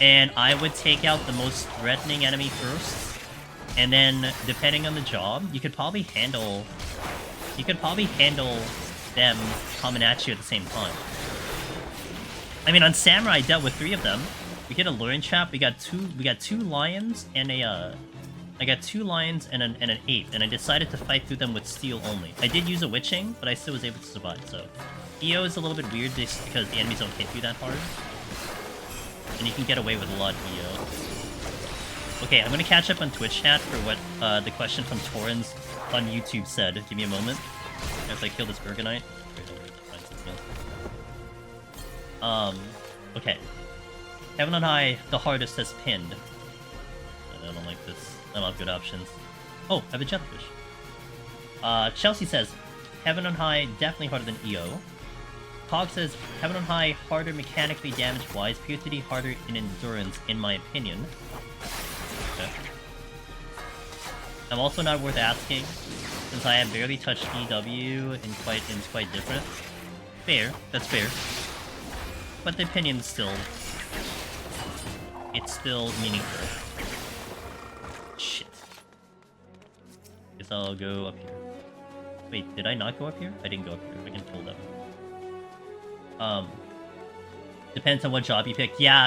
And I would take out the most threatening enemy first. And then, depending on the job, you could probably handle them coming at you at the same time. I mean, on Samurai, I dealt with 3 of them. We get a luring trap. We got two lions and a. I got 2 lions and an ape, and I decided to fight through them with steel only. I did use a witching, but I still was able to survive. So, EO is a little bit weird just because the enemies don't hit you that hard, and you can get away with a lot of EO. Okay, I'm gonna catch up on Twitch chat for what the question from Torrens on YouTube said. Give me a moment. After I kill this Bergenite. Okay. Heaven on High, the hardest has pinned. I don't like this. I don't have good options. Oh, I have a Jellyfish. Chelsea says, Heaven on High, definitely harder than EO. Cog says, Heaven on High, harder mechanically damage-wise, PUTD harder in endurance, in my opinion. Okay. I'm also not worth asking, since I have barely touched EW and it's quite different. Fair, that's fair. But the opinion's still... it's still meaningful. Shit. Guess I'll go up here. Wait, did I not go up here? I didn't go up here. I can pull that one. Depends on what job you pick. Yeah,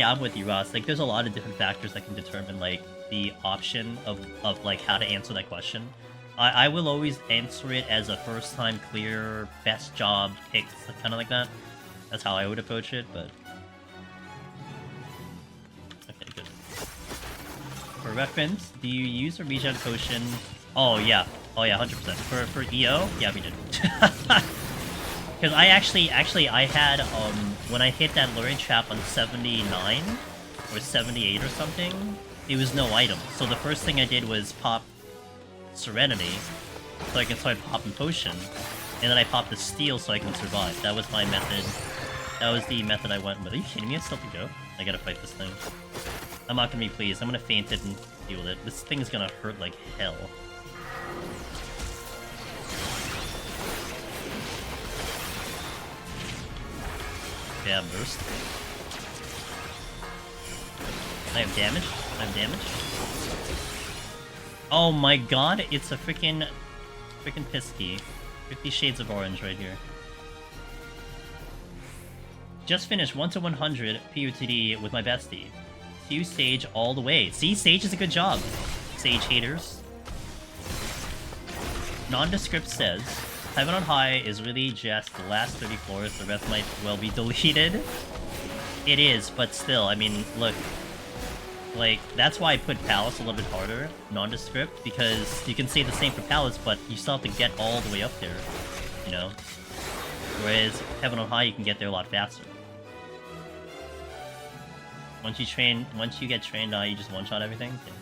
I'm with you, Ross. Like, there's a lot of different factors that can determine, like, the option of like, how to answer that question. I will always answer it as a first-time clear, best job pick, kind of like that. That's how I would approach it, but... okay, good. For reference, do you use a regen potion? Oh yeah, 100%. For EO, yeah, we did. Because I actually I had when I hit that luring trap on 79 or 78 or something, it was no item. So the first thing I did was pop Serenity, so I can start popping potion, and then I popped the steel so I can survive. That was my method That was the method I went with. Are you kidding me? I still have to go. I gotta fight this thing. I'm not gonna be pleased. I'm gonna faint it and deal with it. This thing is gonna hurt like hell. Yeah, burst. I have damage. I have damage. Oh my god, it's a freaking Pisky. 50 Shades of Orange right here. Just finished 1-100 PUTD with my bestie. Q Sage all the way. See, Sage is a good job. Sage haters. Nondescript says, Heaven on High is really just the last 30 floors, the rest might well be deleted. It is, but still, I mean, look. Like, that's why I put Palace a little bit harder, nondescript, because you can say the same for Palace, but you still have to get all the way up there, you know? Whereas Heaven on High, you can get there a lot faster. Once you get trained, you just one-shot everything. Yeah.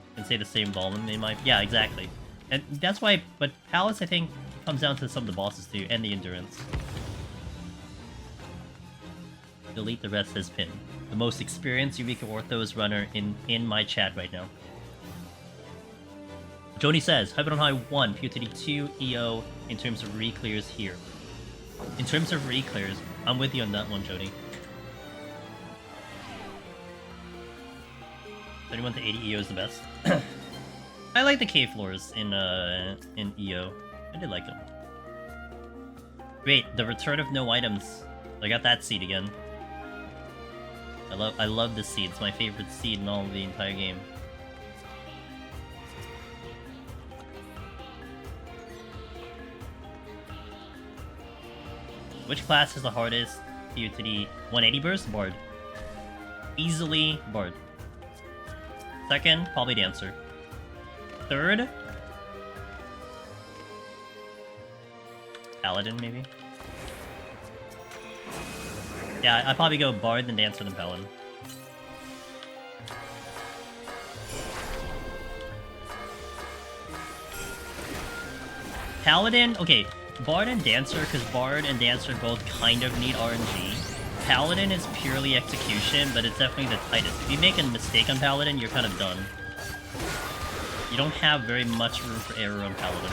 You can say the same volume, they might... Yeah, exactly. And that's why... But Palace, I think, comes down to some of the bosses, too, and the endurance. Delete the rest, says Pin. The most experienced Eureka Orthos runner in my chat right now. Joni says, Heaven on High 1, POTD 2, EO, in terms of re-clears here. In terms of re-clears, I'm with you on that one, Joni. 31 to 80 EO is the best. I like the cave floors in EO. I did like them. Great, the return of no items. I got that seed again. I love this seed. It's my favorite seed in all of the entire game. Which class is the hardest PUTD? 180 burst? Bard. Easily Bard. Second, probably Dancer. Third? Paladin, maybe? Yeah, I'd probably go Bard, then Dancer, then Paladin. Paladin? Okay, Bard and Dancer, because Bard and Dancer both kind of need RNG. Paladin is purely execution, but it's definitely the tightest. If you make a mistake on Paladin, you're kind of done. You don't have very much room for error on Paladin.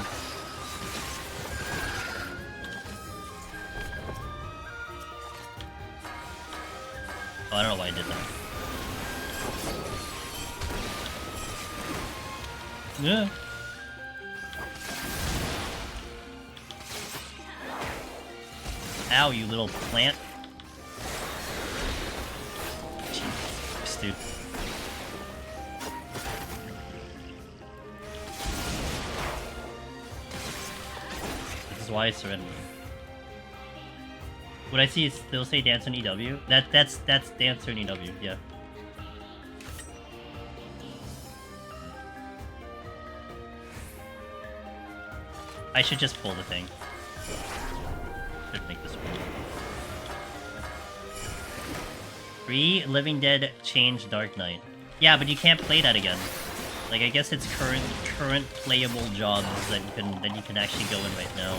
Oh, I don't know why I did that. Yeah. Ow, you little plant. Jesus, dude. This is why I surrendered. What I see is still say Dancer in EW. That's Dancer in EW, yeah. I should just pull the thing. Should make this work. Free Living Dead change Dark Knight. Yeah, but you can't play that again. Like, I guess it's current playable jobs that you can actually go in right now.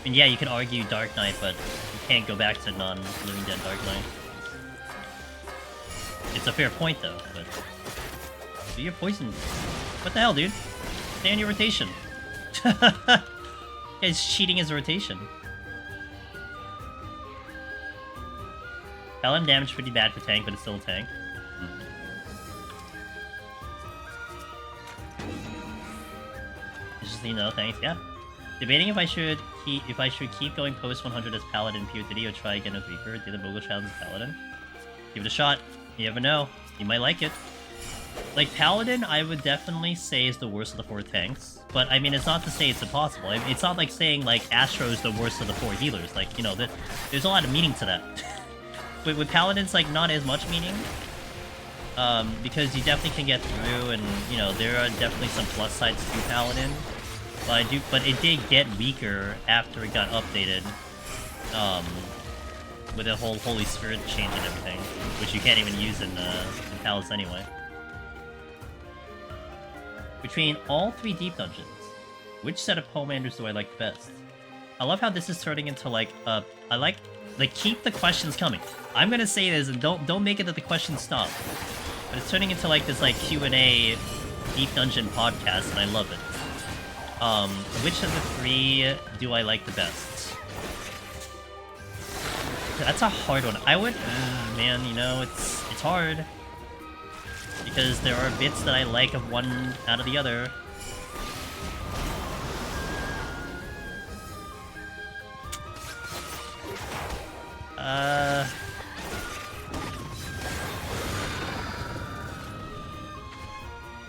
And yeah, you can argue Dark Knight, but you can't go back to non-Living Dead Dark Knight. It's a fair point, though, but... Do your poison. What the hell, dude? Stay on your rotation. It's cheating his rotation. Paladin damage pretty bad for tank, but it's still a tank. Just, you know, thanks, yeah. Debating if I should keep going post 100 as Paladin POTD or try again with Reaper. Do the Bogle Child as Paladin. Give it a shot. You never know. You might like it. Like, Paladin, I would definitely say is the worst of the 4 tanks. But, I mean, it's not to say it's impossible. I mean, it's not like saying, like, Astro is the worst of the 4 healers. Like, you know, there's a lot of meaning to that. But with Paladins, like, not as much meaning. Because you definitely can get through, and, you know, there are definitely some plus sides to Paladin. But it did get weaker after it got updated. With the whole Holy Spirit change and everything, which you can't even use in Palace anyway. Between all 3 deep dungeons, which set of Pomanders do I like the best? I love how this is turning into like I like keep the questions coming. I'm gonna say this and don't make it that the questions stop. But it's turning into like this like Q&A Deep Dungeon podcast and I love it. Which of the three do I like the best? That's a hard one. I would man, you know, it's hard. Because there are bits that I like of one out of the other.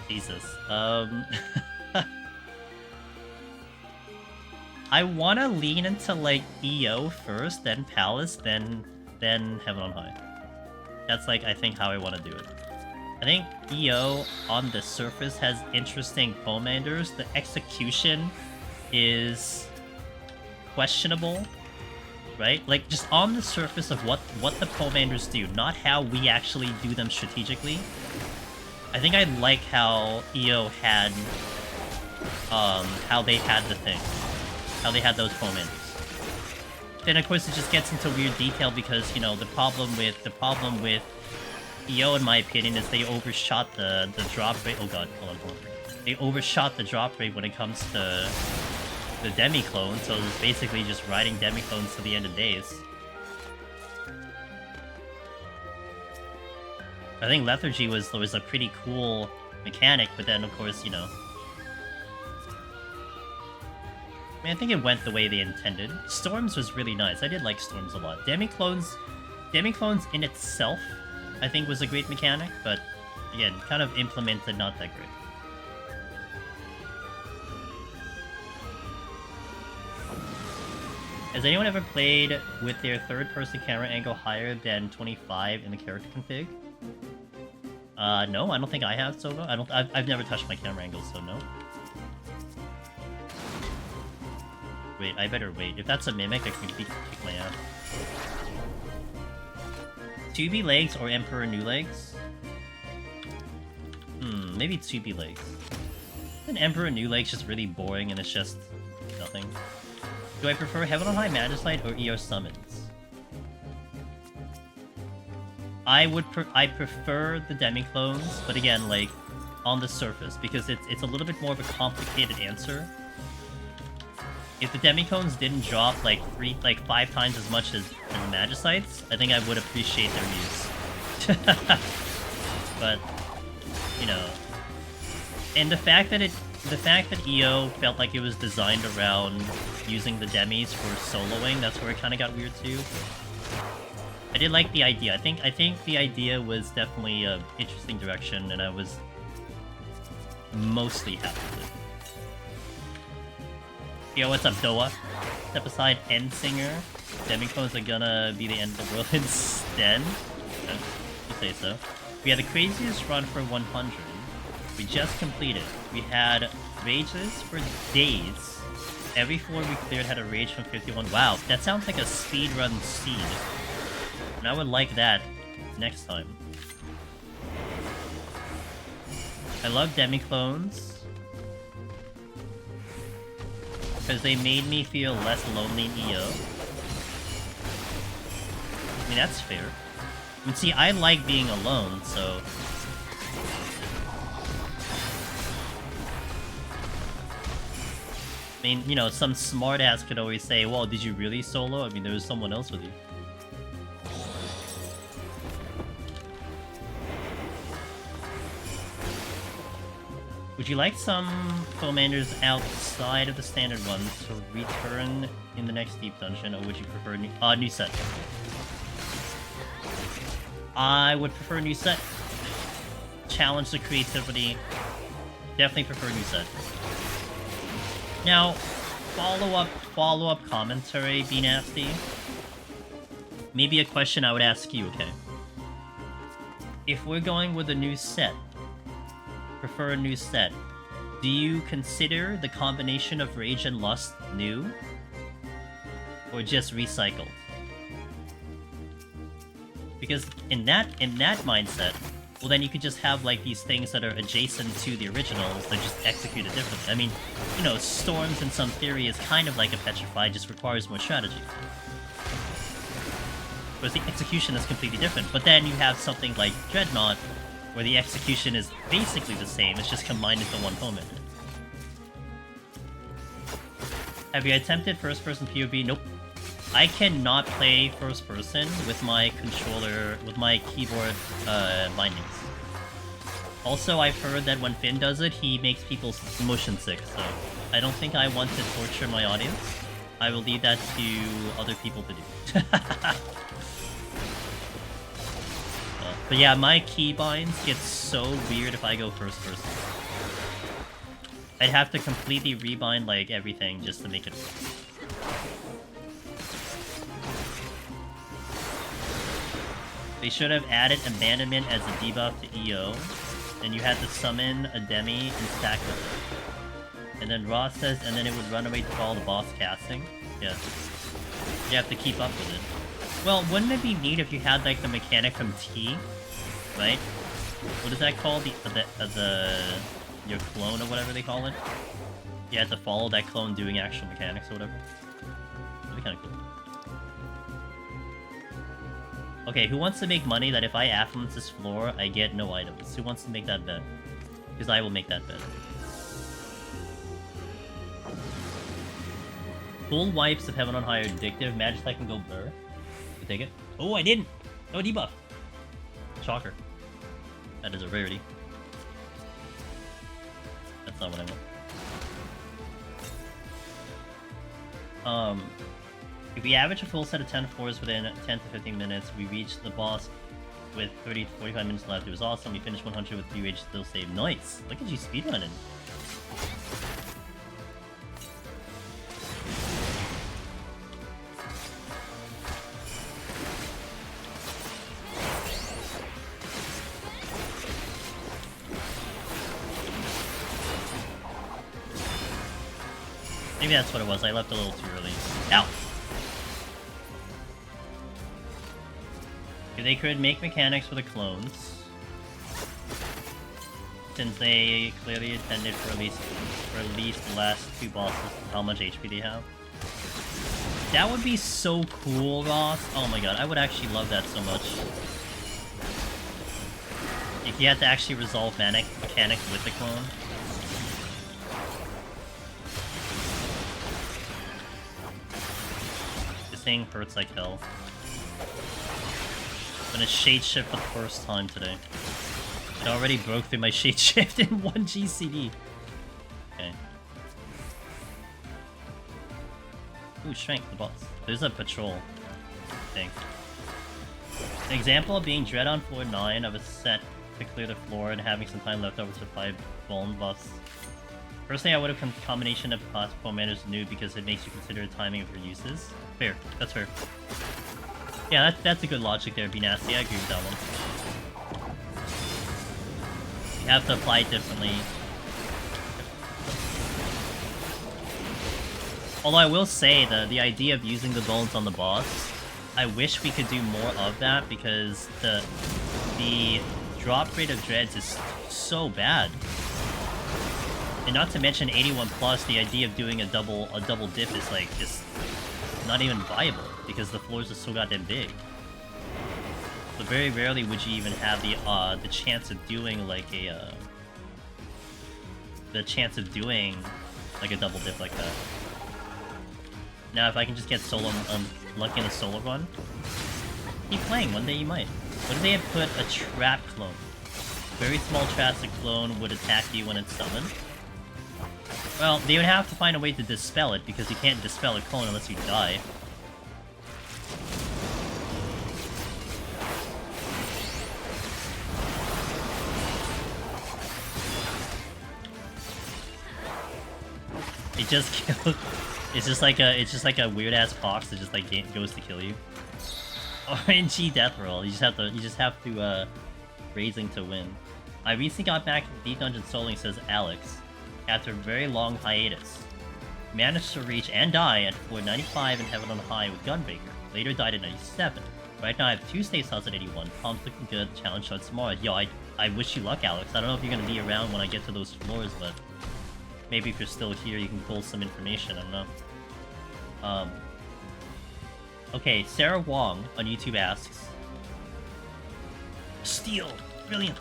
Jesus. I wanna lean into like EO first, then Palace, then Heaven on High. That's like I think how I wanna do it. I think EO on the surface has interesting Pomanders. The execution is questionable, right? Like just on the surface of what the Pomanders do, not how we actually do them strategically. I think I like how EO had, how they had the thing, how they had those Pomanders. Then of course it just gets into weird detail because, you know, the problem with EO, in my opinion, is they overshot the drop rate. Oh god, hold on. They overshot the drop rate when it comes to the demi-clone, so it's basically just riding demi-clones to the end of days. I think Lethargy was a pretty cool mechanic, but then of course, you know... I mean, I think it went the way they intended. Storms was really nice. I did like Storms a lot. Demi-clones in itself, I think was a great mechanic, but again, kind of implemented not that great. Has anyone ever played with their third-person camera angle higher than 25 in the character config? No, I don't think I have solo. I've never touched my camera angle, so no. Wait, I better wait. If that's a mimic, I can kick my ass. 2B legs or Emperor New Legs? Maybe 2B legs. Isn't Emperor New Legs just really boring and it's just nothing? Do I prefer Heaven on High Magicite or EO Summons? I prefer the demi-clones, but again, like, on the surface, because it's a little bit more of a complicated answer. If the demi-clones didn't drop like 5 times as much as the Magicites, I think I would appreciate their use. But, you know, and the fact that EO felt like it was designed around using the demis for soloing, that's where it kind of got weird too. I did like the idea. I think the idea was definitely an interesting direction, and I was mostly happy with it. Yo, what's up, Doa? Step aside, End Singer. Demi-clones are gonna be the end of the world instead. Okay, you say so. We had the craziest run for 100. We just completed. We had rages for days. Every floor we cleared had a rage from 51. Wow, that sounds like a speedrun seed. And I would like that next time. I love demi-clones. Because they made me feel less lonely in EO. I mean, that's fair. I mean, see, I like being alone, so... I mean, you know, some smartass could always say, well, did you really solo? I mean, there was someone else with you. Would you like some Commanders outside of the standard ones to return in the next deep dungeon, or would you prefer new set? I would prefer new set. Challenge the creativity. Definitely prefer new set. Now, follow-up commentary, Be Nasty. Maybe a question I would ask you, okay? If we're going with a new set, prefer a new set, do you consider the combination of Rage and Lust new? Or just recycled? Because in that mindset, well then you could just have like these things that are adjacent to the originals that just execute it differently. I mean, you know, Storms in some theory is kind of like a Petrify, just requires more strategy. Whereas the execution is completely different. But then you have something like Dreadnought, where the execution is basically the same, it's just combined into one moment. Have you attempted first-person POV? Nope. I cannot play first-person with my controller, with my keyboard bindings. Also, I've heard that when Finn does it, he makes people motion sick, so I don't think I want to torture my audience. I will leave that to other people to do. But yeah, my keybinds get so weird if I go first-person. I'd have to completely rebind, like, everything just to make it work. They should have added Abandonment as a debuff to EO, and you had to summon a Demi and stack with it. And then Ross says, and then it would run away to follow the boss casting. Yeah. You have to keep up with it. Well, wouldn't it be neat if you had, like, the mechanic from T, right? What is that called? Your clone or whatever they call it? You have to follow that clone doing actual mechanics or whatever. That'd be kind of cool. Okay, who wants to make money that if I affluence this floor, I get no items? Who wants to make that bet? Because I will make that bet. Full wipes of Heaven on High are addictive. Magic I can go blur. You take it? Oh, I didn't! No debuff! Shocker. That is a rarity. That's not what I want. If we average a full set of 10 floors within 10 to 15 minutes, we reach the boss with 30 to 45 minutes left. It was awesome. We finished 100 with UH still save. Nice! Look at you speedrunning. Maybe that's what it was. I left a little too early. Ow! If they could make mechanics for the clones, since they clearly intended for at least the last two bosses, how much HP they have. That would be so cool, Ross. Oh my god, I would actually love that so much. If you had to actually resolve mechanics with the clone. This thing hurts like hell. I'm gonna shade shift for the first time today. It already broke through my shade shift in one GCD. Okay. Ooh, strength, the boss. There's a patrol thing. An example of being dread on floor 9 of a set to clear the floor and having some time left over to 5 Vuln buffs. Personally, I would have combination of classical manners new because it makes you consider the timing of your uses. Fair. That's fair. Yeah, that's a good logic there, Be Nasty. I agree with that one. You have to apply it differently. Although I will say that the idea of using the bones on the boss, I wish we could do more of that because the drop rate of dreads is so bad. And not to mention 81 plus, the idea of doing a double dip is like just not even viable because the floors are so goddamn big. So very rarely would you even have the chance of doing like a a double dip like that. Now if I can just get solo lucky in a solo run, keep playing. One day you might. What if they had put a trap clone? Very small traffic clone would attack you when it's summoned. Well, they would have to find a way to dispel it because you can't dispel a clone unless you die. It just kills. It's just like a weird ass box that just like goes to kill you. RNG death roll. You just have to raising to win. I recently got back to Deep Dungeon Soling, says Alex, after a very long hiatus. Managed to reach and die at floor 95 in Heaven on High with Gunbreaker. Later died at 97. Right now I have 2 stay slots at 81. Pump's looking good. Challenge starts tomorrow. Yo, I wish you luck, Alex. I don't know if you're gonna be around when I get to those floors, but maybe if you're still here, you can pull some information. I don't know. Okay, Sarah Wong on YouTube asks, Steal! Brilliant!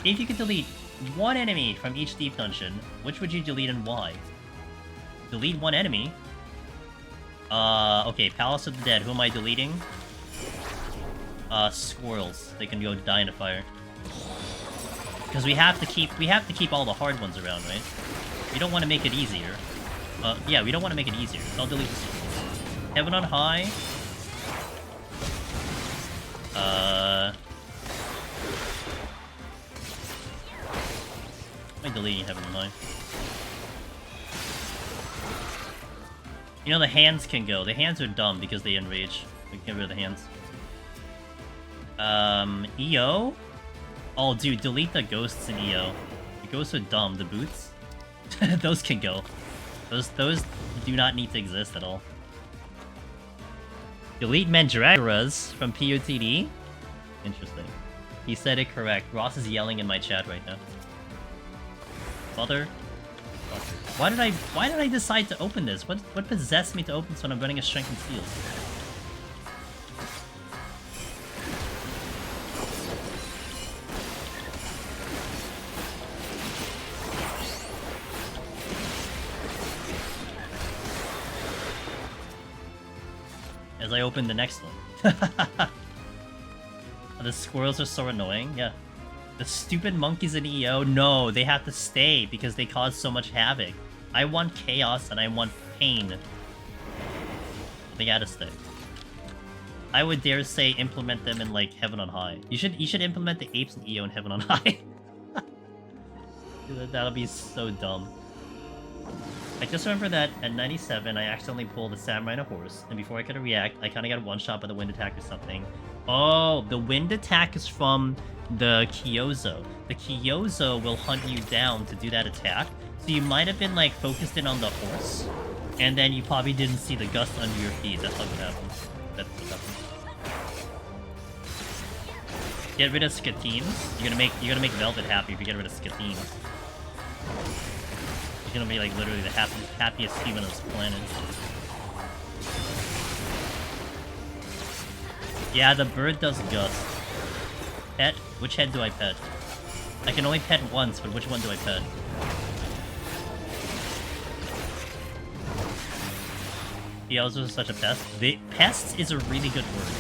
If you could delete one enemy from each deep dungeon, which would you delete and why? Delete one enemy? Okay, Palace of the Dead. Who am I deleting? Squirrels. They can go die in a fire. Because we have to keep all the hard ones around, right? We don't want to make it easier. Yeah, we don't want to make it easier. So I'll delete the squirrels. Heaven on High. Am I deleting Heaven on High? You know, the hands can go. The hands are dumb because they enrage. We can get rid of the hands. EO? Oh, dude, delete the ghosts in EO. The ghosts are dumb. The boots? Those can go. Those do not need to exist at all. Delete Mandragoras from POTD? Interesting. He said it correct. Ross is yelling in my chat right now. Mother? Why did I decide to open this? What possessed me to open this when I'm running a Strength and Steel? As I open the next one. The squirrels are so annoying, yeah. The stupid monkeys in EO, no, they have to stay because they cause so much havoc. I want chaos and I want pain. They gotta stay. I would dare say implement them in like Heaven on High. You should implement the apes in EO in Heaven on High. That'll be so dumb. I just remember that at 97 I accidentally pulled a samurai and a horse, and before I could react, I kinda got one shot by the wind attack or something. Oh, the wind attack is from the Kyozo. The Kyozo will hunt you down to do that attack, so you might have been like focused in on the horse, and then you probably didn't see the gust under your feet. That's not what happened. That's what happened. Get rid of Skatines. You're gonna make Velvet happy if you get rid of Skatines. He's gonna be like literally the happiest human on this planet. Yeah, the bird does gust. Pet? Which head do I pet? I can only pet once, but which one do I pet? He also is such a pest. Pests is a really good word.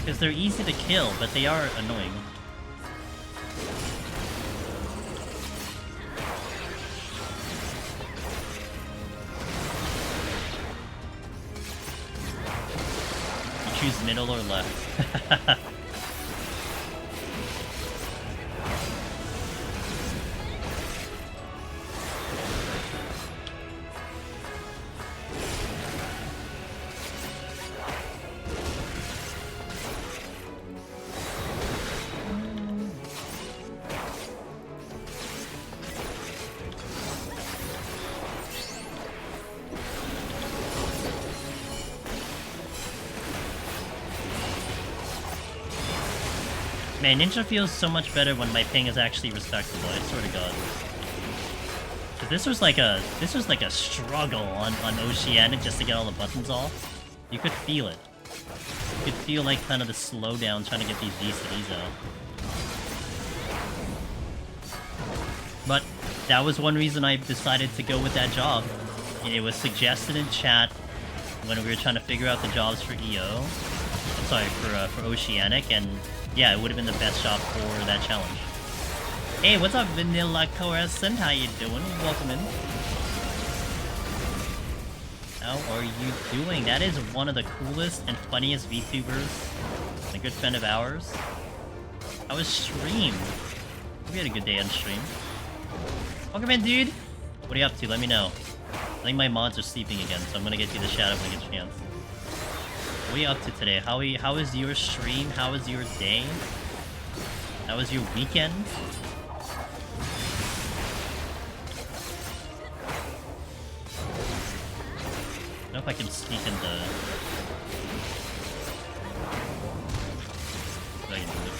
Because they're easy to kill, but they are annoying. You choose middle or left. Man, Ninja feels so much better when my ping is actually respectable, I swear to god. But this was like a struggle on Oceanic just to get all the buttons off. You could feel it. You could feel like kind of the slowdown trying to get these DCDs out. But that was one reason I decided to go with that job. It was suggested in chat when we were trying to figure out the jobs for EO. I'm sorry, for Oceanic, and yeah, it would have been the best job for that challenge. Hey, what's up, Vanilla Corescent? How you doing? Welcome in. How are you doing? That is one of the coolest and funniest VTubers. A good friend of ours. How was stream? We had a good day on stream. Welcome in, dude! What are you up to? Let me know. I think my mods are sleeping again, so I'm gonna get you the shadow when I get a chance. What are you up to today? How is your stream? How was your day? How was your weekend? I don't know if I can sneak into... I can do it.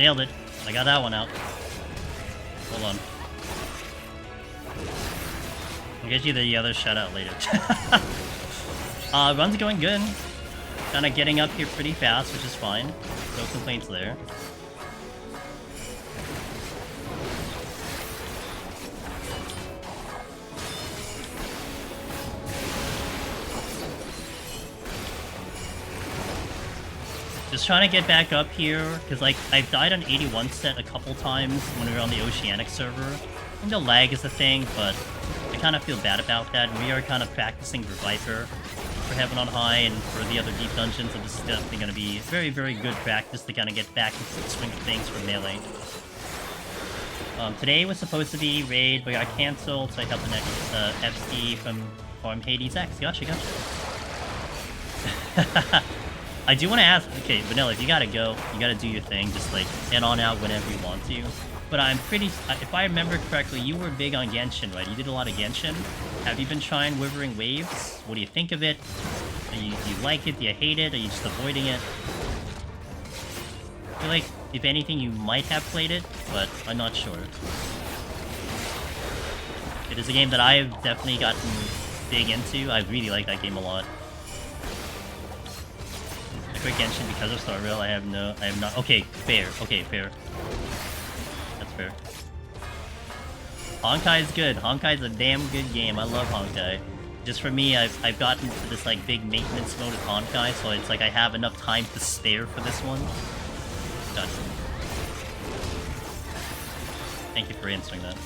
Nailed it. I got that one out. Hold on. I'll get you the other shout-out later. Run's going good. Kind of getting up here pretty fast, which is fine. No complaints there. Just trying to get back up here, because like I've died on 81 set a couple times when we were on the Oceanic server. And the lag is a thing, but I kind of feel bad about that. We are kind of practicing for Viper, for Heaven on High, and for the other deep dungeons, and this is definitely going to be very, very good practice to kind of get back into the swing of things for melee. Today was supposed to be raid, but got cancelled, so I helped the next FC from Farm Hades X. Gotcha. I do want to ask, okay, Vanilla, if you gotta go, you gotta do your thing, just like head on out whenever you want to. But I'm pretty, if I remember correctly, you were big on Genshin, right? You did a lot of Genshin. Have you been trying Withering Waves? What do you think of it? Do you like it? Do you hate it? Are you just avoiding it? I feel like, if anything, you might have played it, but I'm not sure. It is a game that I've definitely gotten big into. I really like that game a lot. Quick Genshin because of Star Rail. I have not. Okay, fair. Okay, fair. That's fair. Honkai is good. Honkai is a damn good game. I love Honkai. Just for me, I've gotten to this like big maintenance mode of Honkai, so it's like I have enough time to spare for this one. Gotcha. Thank you for answering that.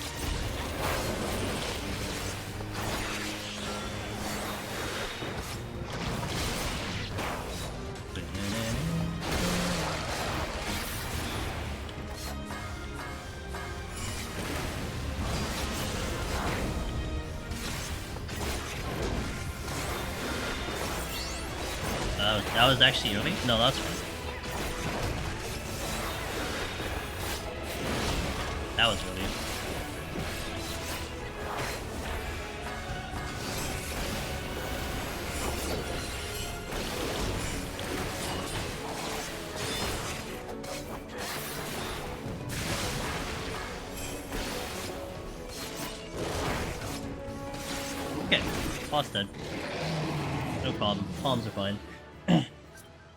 That was actually early? No, that's fine. That was early. Okay, boss dead. No problem. Palms are fine.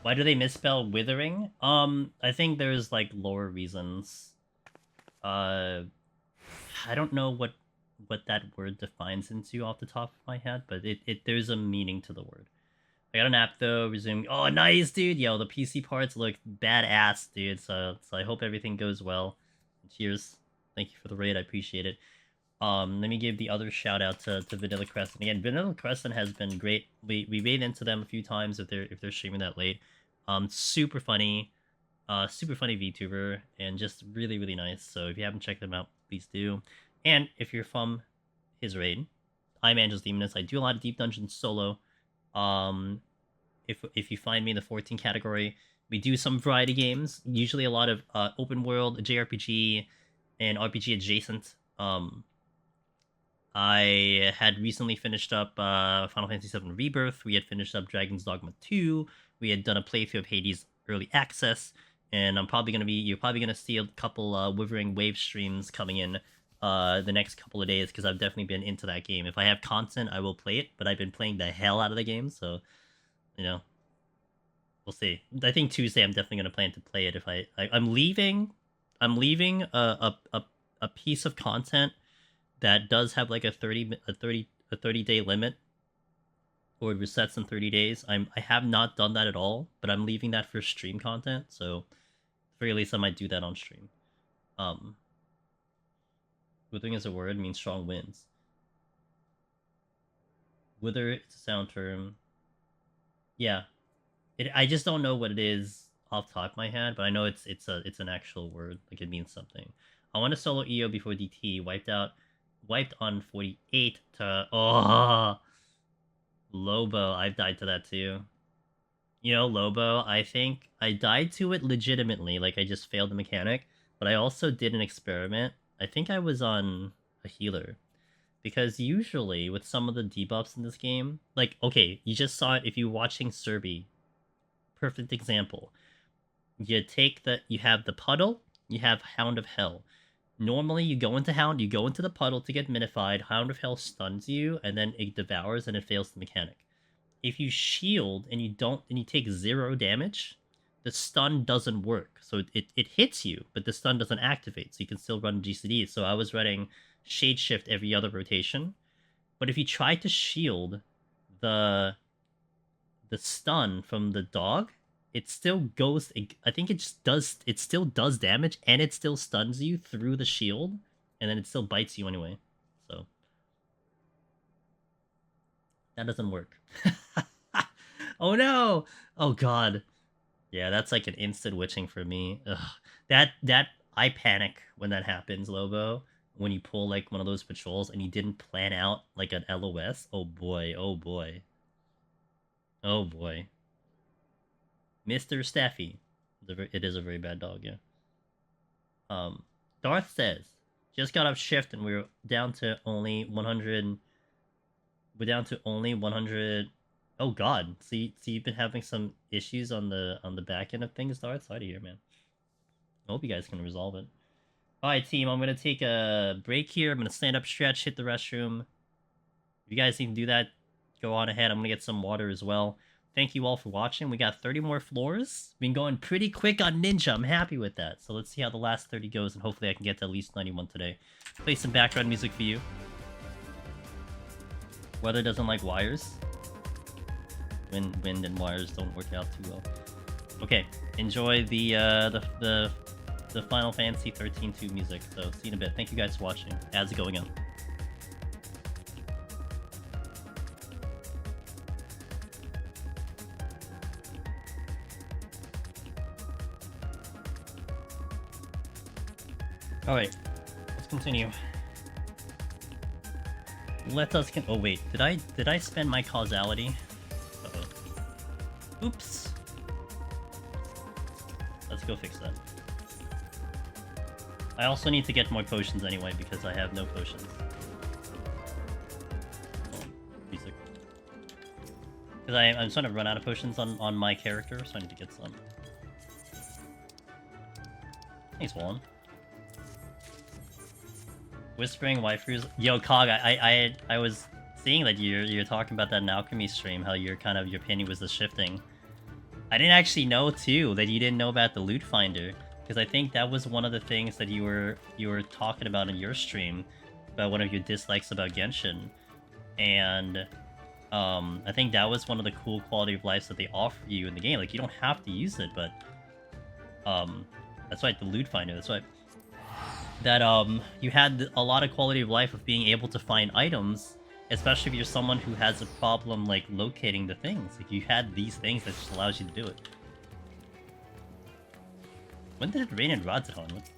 Why do they misspell withering? I think there's like lore reasons. I don't know what that word defines into off the top of my head, but there's a meaning to the word. I got an app though, resume. Oh, nice, dude. Yo, the PC parts look badass, dude. So I hope everything goes well. Cheers. Thank you for the raid. I appreciate it. Let me give the other shout out to Vanilla Crescent again. Vanilla Crescent has been great. We raid into them a few times if they're streaming that late. Super funny VTuber, and just really, really nice. So if you haven't checked them out, please do. And if you're from his raid, I'm Angel's Demoness. I do a lot of deep dungeons solo. If you find me in the 14 category, we do some variety games. Usually a lot of open world, JRPG, and RPG adjacent. I had recently finished up Final Fantasy VII Rebirth. We had finished up Dragon's Dogma 2. We had done a playthrough of Hades Early Access, and you're probably gonna see a couple Withering Wave streams coming in the next couple of days, because I've definitely been into that game. If I have content, I will play it, but I've been playing the hell out of the game, so you know, we'll see. I think Tuesday I'm definitely gonna plan to play it. If I'm leaving a piece of content that does have like a 30-day limit, or it resets in 30 days. I have not done that at all, but I'm leaving that for stream content, so at the very least I might do that on stream. Withering is a word, means strong winds. Wither, it's a sound term. Yeah. I just don't know what it is off the top of my head, but I know it's an actual word, like it means something. I want to solo EO before DT, wiped on 48 to Lobo. I've died to that too. You know, Lobo, I think I died to it legitimately, like I just failed the mechanic, but I also did an experiment. I think I was on a healer, because usually with some of the debuffs in this game, like, okay, you just saw it if you're watching Serbi. Perfect example. You have the puddle, you have Hound of Hell. Normally, you go into Hound, you go into the puddle to get minified, Hound of Hell stuns you, and then it devours, and it fails the mechanic. If you shield and you take 0 damage, the stun doesn't work. So it hits you, but the stun doesn't activate, so you can still run GCD. So I was running Shade Shift every other rotation. But if you try to shield the stun from the dog, it still goes. I think it just does. It still does damage, and it still stuns you through the shield, and then it still bites you anyway. So that doesn't work. Oh no! Oh god. Yeah, that's like an instant witching for me. Ugh. That I panic when that happens, Lobo. When you pull like one of those patrols and you didn't plan out like an LOS. Oh boy, oh boy. Oh boy. Mr. Staffy. It is a very bad dog, yeah. Darth says, just got off shift and we're down to only 100. We're down to only 100. Oh god. So you've been having some issues on the back end of things, Darth? Sorry to hear, man. I hope you guys can resolve it. Alright, team, I'm gonna take a break here. I'm gonna stand up, stretch, hit the restroom. If you guys need to do that, go on ahead. I'm gonna get some water as well. Thank you all for watching. We got 30 more floors. Been going pretty quick on Ninja. I'm happy with that. So let's see how the last 30 goes, and hopefully I can get to at least 91 today. Play some background music for you. Weather doesn't like wires. Wind and wires don't work out too well. Okay, enjoy the Final Fantasy 13-2 music. So see you in a bit. Thank you guys for watching. Ads going on. Alright, let's continue. Let us oh wait, did I spend my causality? Uh-oh. Oops. Let's go fix that. I also need to get more potions anyway because I have no potions. Oh, music. Because I'm starting to run out of potions on my character, so I need to get some. Thanks, Wallen. Whispering waifus. Yo, Cog, I was seeing that you're talking about that in Alchemy stream, how your opinion was the shifting. I didn't actually know too that you didn't know about the loot finder, because I think that was one of the things that you were talking about in your stream about one of your dislikes about Genshin, and I think that was one of the cool quality of lives that they offer you in the game. Like, you don't have to use it, but that's right, the loot finder. That's right. That you had a lot of quality of life of being able to find items, especially if you're someone who has a problem like locating the things. Like, you had these things that just allows you to do it. When did it rain in Radzahan? It's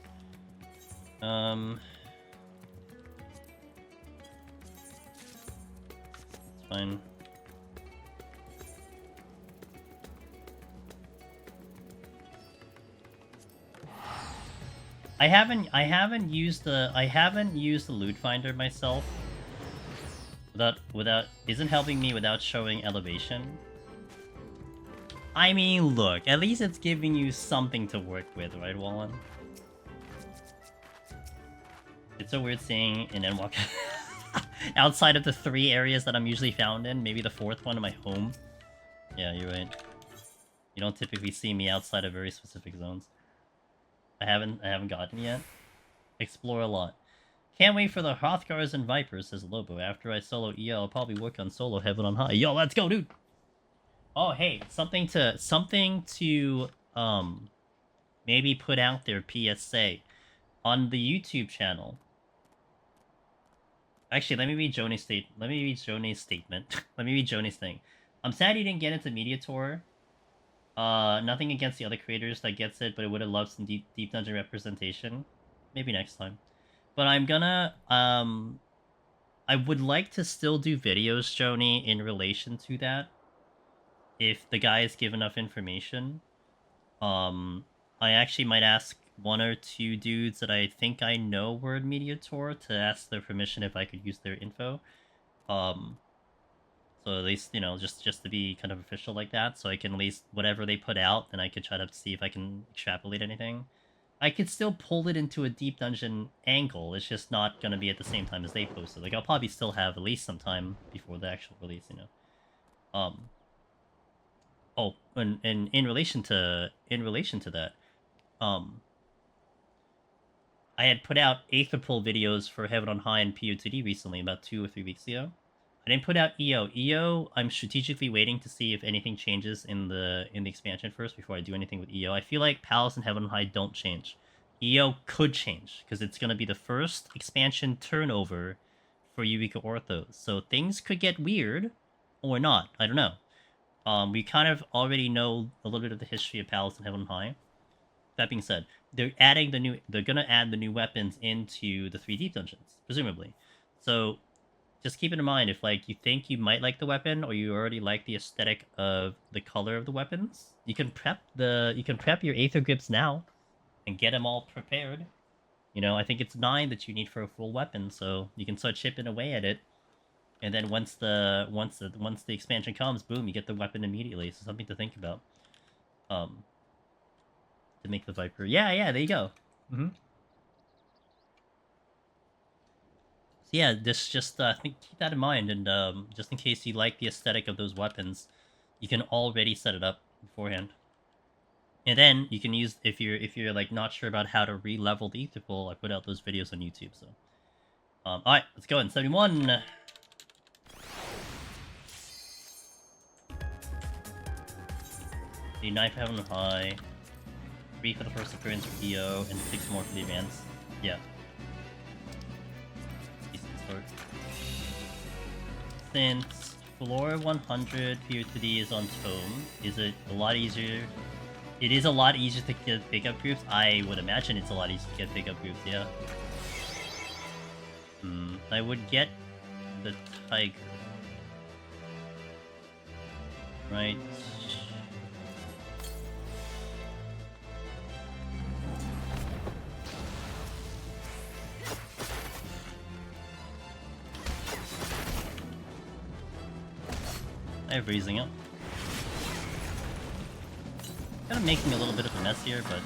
fine. I haven't used the loot finder myself. Without isn't helping me without showing elevation. I mean, look, at least it's giving you something to work with, right, Wallen? It's so weird seeing an Endwalk outside of the 3 areas that I'm usually found in, maybe the 4th one in my home. Yeah, you're right. You don't typically see me outside of very specific zones. I haven't gotten yet. Explore a lot. Can't wait for the Hrothgars and Vipers, says Lobo. After I solo EL, I'll probably work on solo Heaven on High. Yo, let's go, dude! Oh, hey, something to maybe put out there, PSA. On the YouTube channel. Actually, let me read Joni's statement. Let me read Joni's thing. I'm sad he didn't get into Media Tour. Nothing against the other creators that gets it, but it would have loved some deep dungeon representation. Maybe next time. But I'm gonna, I would like to still do videos, Joni, in relation to that. If the guys give enough information. I actually might ask 1 or 2 dudes that I think I know were in Media Tour to ask their permission if I could use their info. So at least, you know, just to be kind of official like that, so I can at least, whatever they put out, then I could try to see if I can extrapolate anything. I could still pull it into a deep dungeon angle. It's just not gonna be at the same time as they posted. Like I'll probably still have at least some time before the actual release, you know. Oh, and in relation to that, I had put out Aetherpool videos for Heaven on High and PO2D recently, about 2 or 3 weeks ago. I didn't put out EO. EO, I'm strategically waiting to see if anything changes in the expansion first before I do anything with EO. I feel like Palace and Heaven on High don't change. EO could change, because it's going to be the first expansion turnover for Eureka Orthos. So things could get weird, or not. I don't know. We kind of already know a little bit of the history of Palace and Heaven on High. That being said, they're gonna add the new weapons into the 3 deep dungeons, presumably. So just keep it in mind, if like you think you might like the weapon, or you already like the aesthetic of the color of the weapons, you can prep your Aether Grips now and get them all prepared. You know, I think it's 9 that you need for a full weapon, so you can start chipping away at it. And then once the expansion comes, boom, you get the weapon immediately. So something to think about. To make the Viper. Yeah, there you go. So yeah, just keep that in mind, and just in case you like the aesthetic of those weapons, you can already set it up beforehand. And then you can use, if you're like not sure about how to re-level the Aetherpool, I put out those videos on YouTube. So alright, let's go in 71. The 9 for Heaven High, 3 for the first appearance for EO, and 6 more for the advance. Yeah. Decent start. Since floor 100 PO2D is on Tome, is it a lot easier? It is a lot easier to get pickup groups. I would imagine it's a lot easier to get pickup groups, yeah. I would get the Tiger. Right. I have raising up. Kind of making a little bit of a mess here, but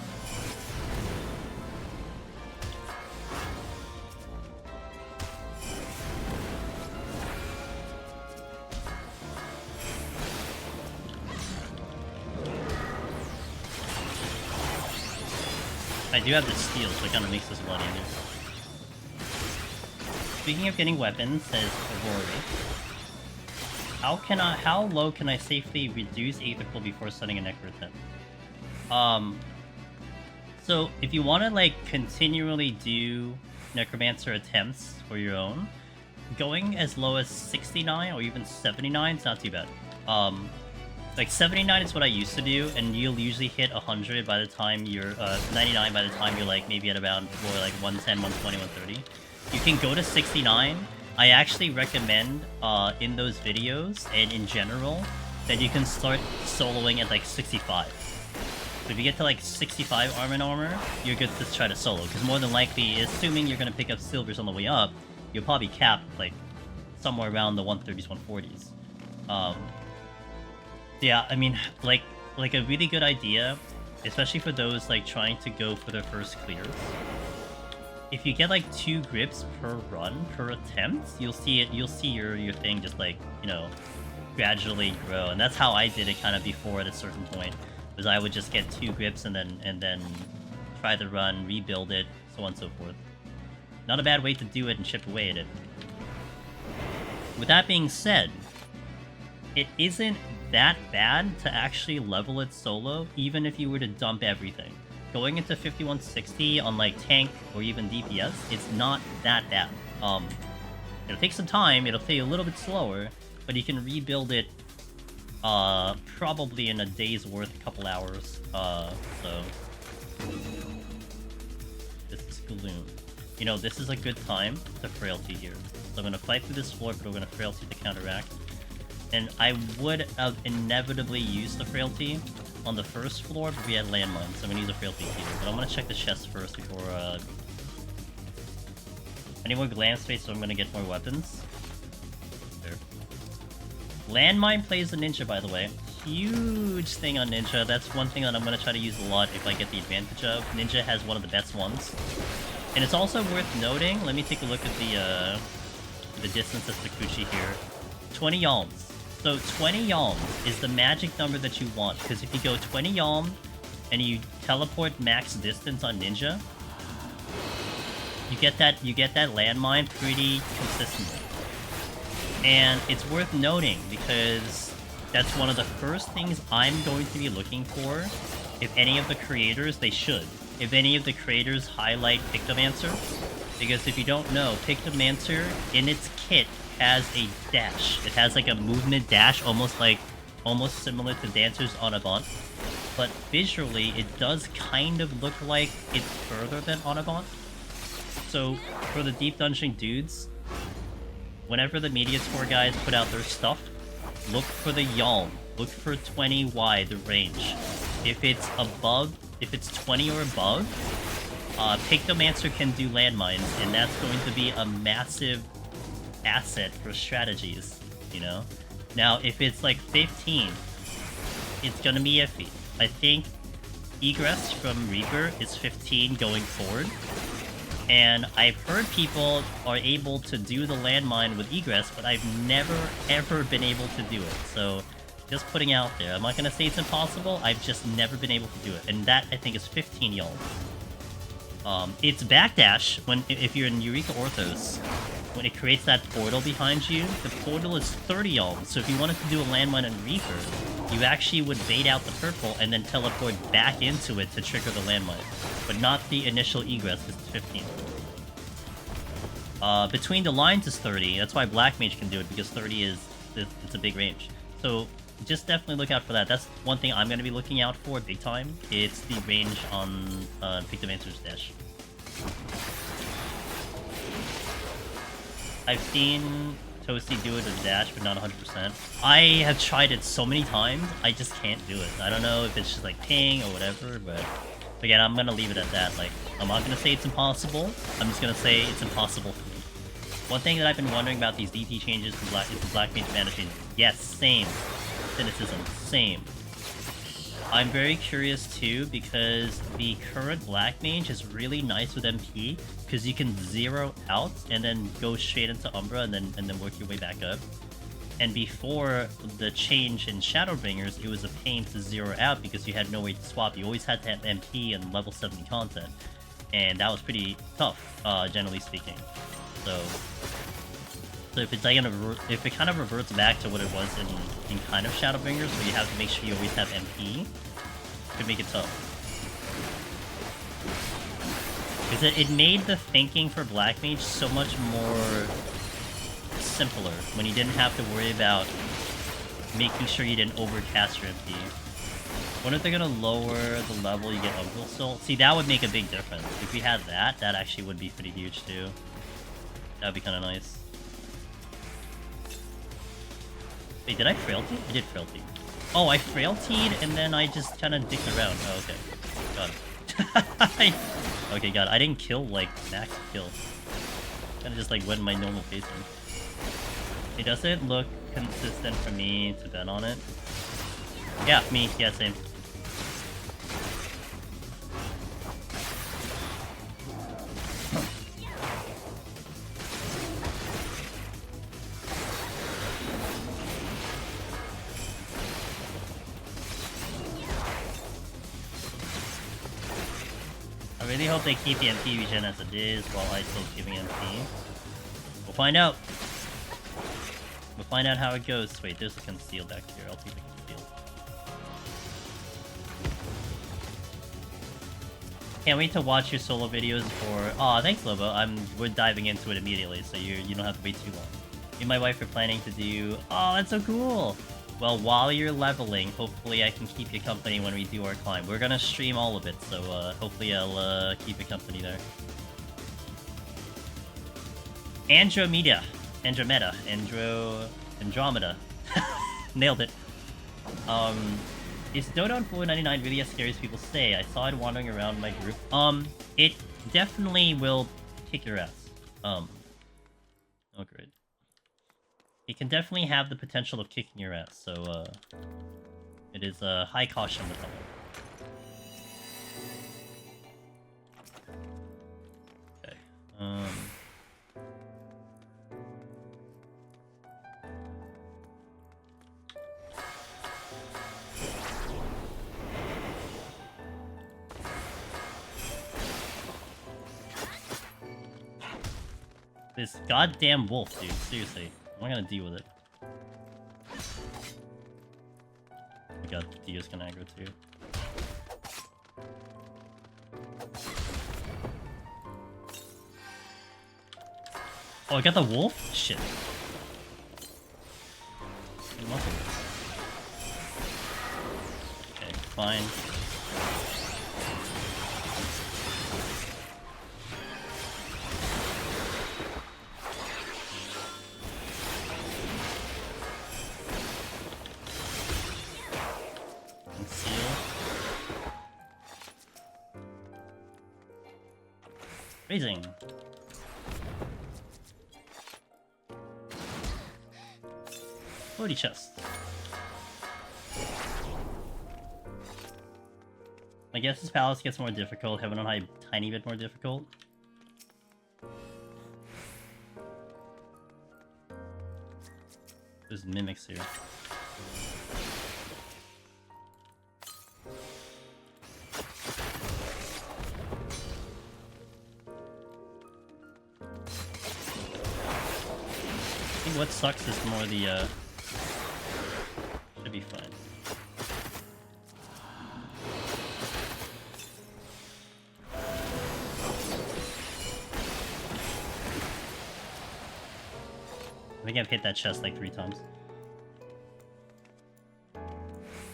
I do have the steal, so it kind of makes this a lot easier. Speaking of getting weapons, says Rory. How low can I safely reduce Aetherpool before setting a Necro attempt? So if you want to like continually do Necromancer attempts for your own, going as low as 69 or even 79 is not too bad. Like 79 is what I used to do, and you'll usually hit 100 by the time you're 99 by the time you're like maybe at about or like 110, 120, 130. You can go to 69. I actually recommend in those videos and in general that you can start soloing at like 65. So if you get to like 65 armor, you're good to try to solo, because more than likely, assuming you're going to pick up silvers on the way up, you'll probably cap like somewhere around the 130s, 140s. Yeah, I mean, like a really good idea, especially for those like trying to go for their first clears. If you get like 2 grips per run, per attempt, you'll see your thing just like, you know, gradually grow. And that's how I did it kind of before at a certain point, was I would just get 2 grips and then try the run, rebuild it, so on and so forth. Not a bad way to do it and chip away at it. With that being said, it isn't that bad to actually level it solo, even if you were to dump everything. Going into 5160 on like tank or even DPS, it's not that bad. It'll take some time, it'll take a little bit slower, but you can rebuild it probably in a day's worth, a couple hours. So this is Gloom. You know, this is a good time to Frailty here. So I'm gonna fight through this floor, but we're gonna Frailty to counteract. And I would have inevitably used the Frailty on the first floor, but we had landmines, so I'm gonna use a Frailty here. But I'm gonna check the chest first before, I need more glam space, so I'm gonna get more weapons. There. Landmine plays the ninja, by the way. huge thing on Ninja. That's one thing that I'm gonna try to use a lot if I get the advantage of. Ninja has one of the best ones. And it's also worth noting, let me take a look at the distance of Sakuchi here. 20 yalms. So 20 yalms is the magic number that you want, because if you go 20 yalm and you teleport max distance on Ninja, you get that landmine pretty consistently. And it's worth noting because that's one of the first things I'm going to be looking for. If any of the creators, they should. If any of the creators highlight Pictomancer, because if you don't know, Pictomancer in its kit has a dash. It has like a movement dash, almost similar to Dancer's Onabant. But visually, it does kind of look like it's further than Onabant. So for the Deep Dungeon dudes, whenever the Media Tour guys put out their stuff, look for the Yalm. Look for 20 wide, the range. If it's 20 or above, Pictomancer can do landmines, and that's going to be a massive asset for strategies, you know? Now, if it's like 15, it's gonna be iffy. I think egress from Reaper is 15 going forward, and I've heard people are able to do the landmine with egress, but I've never ever been able to do it, so just putting out there. I'm not gonna say it's impossible, I've just never been able to do it, and that I think is 15 yalm. It's backdash if you're in Eureka Orthos. When it creates that portal behind you, the portal is 30 yalm, so if you wanted to do a landmine on Reaper, you actually would bait out the purple and then teleport back into it to trigger the landmine, but not the initial egress, because it's 15. Between the lines is 30, that's why Black Mage can do it, because 30 it's a big range. So just definitely look out for that. That's one thing I'm going to be looking out for big time. It's the range on Pictomancer's dash. I've seen Toasty do it with dash, but not 100%. I have tried it so many times, I just can't do it. I don't know if it's just like ping or whatever, but again, I'm going to leave it at that. Like, I'm not going to say it's impossible, I'm just going to say it's impossible for me. One thing that I've been wondering about these DT changes is the Black Mage mana changes. Yes, same. Cynicism, same. I'm very curious too, because the current Black Mage is really nice with MP, because you can zero out and then go straight into Umbra and then work your way back up. And before the change in Shadowbringers, it was a pain to zero out because you had no way to swap. You always had to have MP and level 70 content, and that was pretty tough, generally speaking. So if it's like if it kind of reverts back to what it was in kind of Shadowbringers, where you have to make sure you always have MP, it could make it tough. Because it made the thinking for Black Mage so much more simpler when you didn't have to worry about making sure you didn't overcast your MP. What if they're gonna lower the level you get Umbral Soul? See, that would make a big difference. If we had that, that actually would be pretty huge too. That would be kind of nice. Wait, did I frailty? I did frailty. Oh, I frailtied and then I just kind of dicked around. Oh, okay. Got it. Okay, got it. I didn't kill, like, max kill. Kind of just, like, went in my normal pacing. It doesn't look consistent for me to bet on it. Yeah, me. Yeah, same. I really hope they keep the MP regen as it is while I still giving MP. We'll find out. We'll find out how it goes. Wait, there's a conceal back here. I'll take the conceal. Can't wait to watch your solo videos for... Aw, thanks Lobo. We're diving into it immediately, so you don't have to wait too long. Me and my wife are planning to do... Oh, that's so cool! Well, while you're leveling, hopefully I can keep you company when we do our climb. We're gonna stream all of it, so hopefully I'll keep you company there. Andromeda. Nailed it. Is Dodo on 499 really as scary as people say? I saw it wandering around my group. It definitely will kick your ass. Oh, great. It can definitely have the potential of kicking your ass, so, is a high caution with double. Okay. This goddamn wolf, dude. Seriously. I'm not gonna deal with it. Oh my god, Dio's gonna aggro too. Oh, I got the wolf? Shit. Okay, fine. Raising. Floaty chest. I guess this palace gets more difficult. Heaven on High, tiny bit more difficult. There's mimics here. What sucks is more the, should be fine. I think I've hit that chest like 3 times.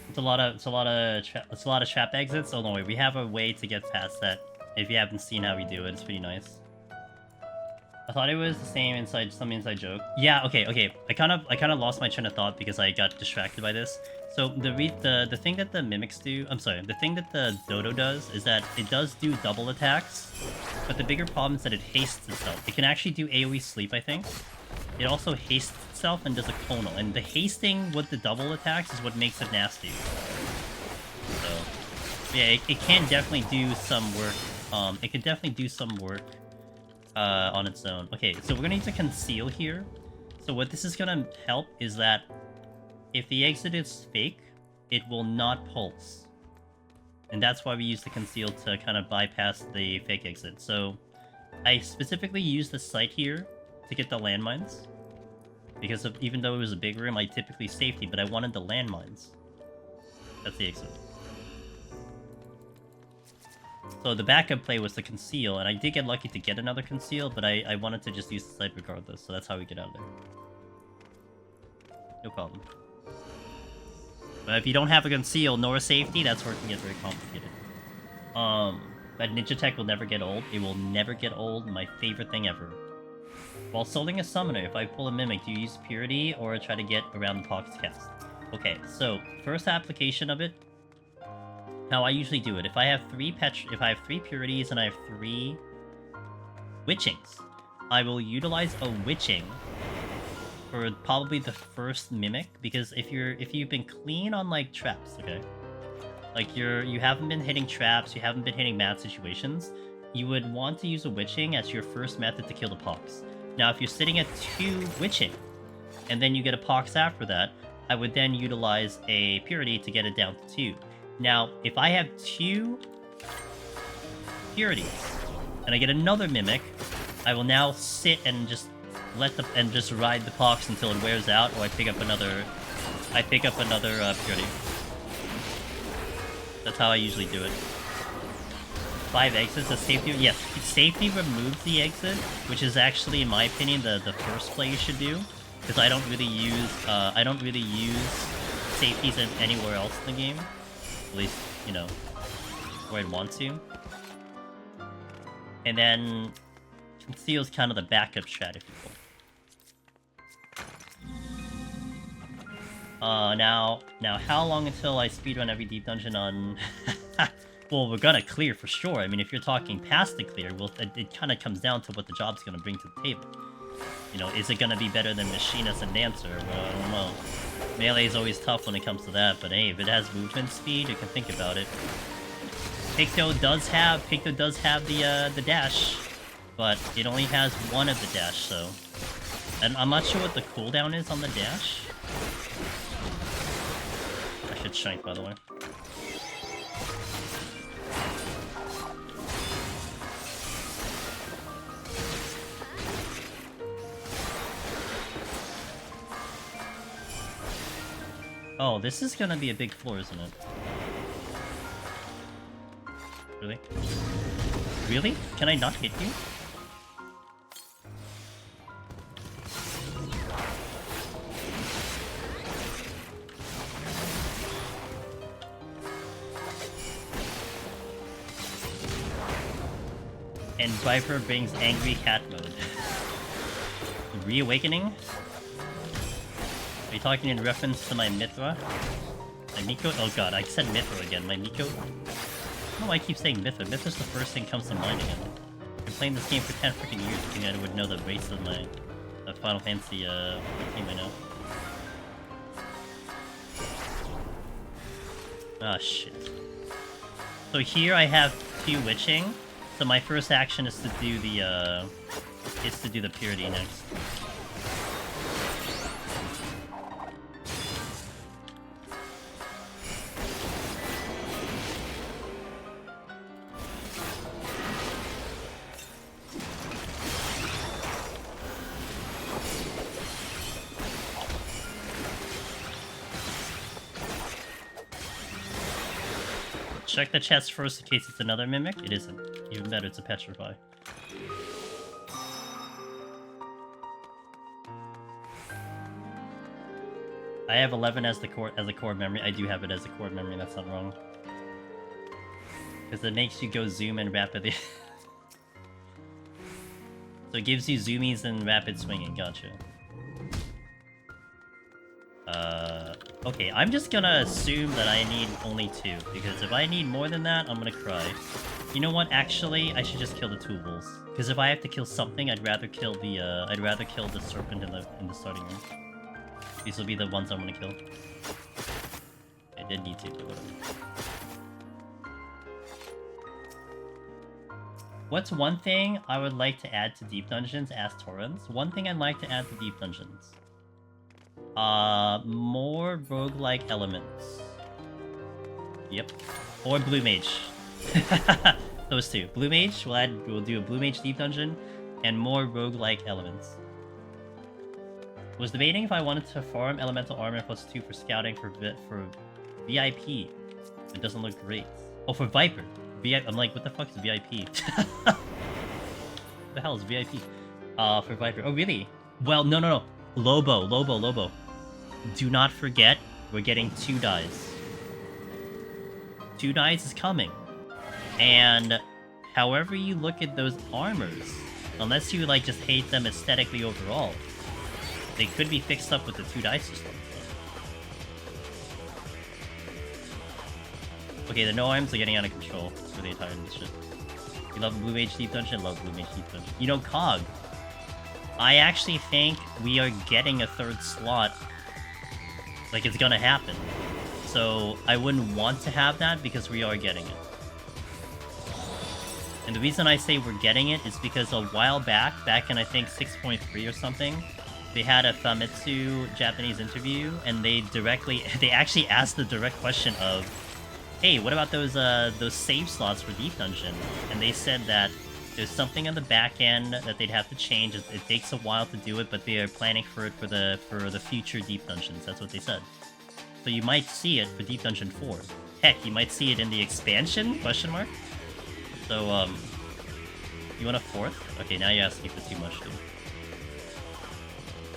It's a lot of trap exits. Oh no, wait, we have a way to get past that. If you haven't seen how we do it, it's pretty nice. I thought it was the same some inside joke. Yeah, okay. I kind of lost my train of thought because I got distracted by this. So the thing that the mimics do, the thing that the dodo does is that it does do double attacks, but the bigger problem is that it hastes itself. It can actually do AoE sleep, I think. It also hastes itself and does a conal, and the hasting with the double attacks is what makes it nasty. So yeah, it can definitely do some work. It can definitely do some work. On its own. Okay, so we're gonna need to conceal here. So what this is gonna help is that if the exit is fake, it will not pulse. And that's why we use the conceal to kind of bypass the fake exit. So I specifically use the site here to get the landmines. Because even though it was a big room, I typically safety, but I wanted the landmines. That's the exit. So the backup play was to conceal, and I did get lucky to get another conceal, but I wanted to just use the site regardless, so that's how we get out of there. No problem. But if you don't have a conceal nor a safety, that's where it can get very complicated. But Ninja Tech will never get old. It will never get old. My favorite thing ever. While soloing a summoner, if I pull a mimic, do you use purity or try to get around the pox cast? Okay, so first application of it. How I usually do it, if I have 3 purities and I have 3 witchings, I will utilize a witching for probably the first mimic, because if you've been clean on like traps, okay? Like you haven't been hitting traps, you haven't been hitting mad situations, you would want to use a witching as your first method to kill the pox. Now if you're sitting at 2 witching, and then you get a pox after that, I would then utilize a purity to get it down to 2. Now, if I have 2 purities, and I get another mimic, I will now sit and just ride the pox until it wears out, or I pick up another purity. That's how I usually do it. 5 exits, a safety. Yes, safety removes the exit, which is actually, in my opinion, the first play you should do, because I don't really use safeties anywhere else in the game. At least, you know, where I'd want to. And then conceal's kind of the backup strat, if you will. Now how long until I speedrun every deep dungeon on... Well, we're gonna clear for sure. I mean, if you're talking past the clear, well, it kind of comes down to what the job's gonna bring to the table. You know, is it gonna be better than Machinist and Dancer? Well, I don't know. Melee is always tough when it comes to that, but hey, if it has movement speed, you can think about it. Picto does have the dash, but it only has one of the dash, so... And I'm not sure what the cooldown is on the dash. I should shank, by the way. Oh, this is gonna be a big floor, isn't it? Really? Really? Can I not hit you? And Viper brings angry cat mode. Reawakening? Are you talking in reference to my Mithra? My Miko? Oh god, I said Mithra again. My Miko? I don't know why I keep saying Mithra. Mithra's the first thing comes to mind again. I've been playing this game for 10 freaking years. I think I would know the race of my Final Fantasy team I know. Ah, shit. So here I have 2 witching. So my first action is to do the purity next. Check the chest first in case it's another mimic. It isn't. Even better, it's a petrify. I have 11 as a core memory. I do have it as a core memory. That's not wrong. Because it makes you go zoom and rapidly. So it gives you zoomies and rapid swinging. Gotcha. Okay, I'm just gonna assume that I need only 2, because if I need more than that, I'm gonna cry. You know what? Actually, I should just kill the 2 wolves. Because if I have to kill something, I'd rather kill the serpent in the starting room. These will be the ones I'm gonna kill. I did need to, but whatever. What's one thing I would like to add to Deep Dungeons? Asked Torrens. One thing I'd like to add to Deep Dungeons. More roguelike elements. Yep. Or Blue Mage. Those 2. Blue Mage, we'll do a Blue Mage Deep Dungeon, and more roguelike elements. Was debating if I wanted to farm Elemental Armor +2 for scouting for VIP. It doesn't look great. Oh, for Viper. I'm like, what the fuck is VIP? What the hell is VIP? For Viper. Oh, really? Well, no. Lobo. Do not forget, we're getting 2 dies. 2 dies is coming. And however you look at those armors, unless you like just hate them aesthetically overall, they could be fixed up with the 2 dice system. Okay, the no-arms are getting out of control. It's really tired of this shit. You love Blue Mage Deep Dungeon? Love Blue Mage Deep Dungeon. You know, Cog, I actually think we are getting a 3rd slot. Like, it's gonna happen. So, I wouldn't want to have that because we are getting it. And the reason I say we're getting it is because a while back in I think 6.3 or something, they had a Famitsu Japanese interview, and they actually asked the direct question of, hey, what about those save slots for Deep Dungeon? And they said that there's something on the back end that they'd have to change. It takes a while to do it, but they are planning for it for the future Deep Dungeons. That's what they said. So you might see it for Deep Dungeon 4. Heck, you might see it in the expansion? Question mark. So you want a 4th? Okay, now you're asking for too much, dude.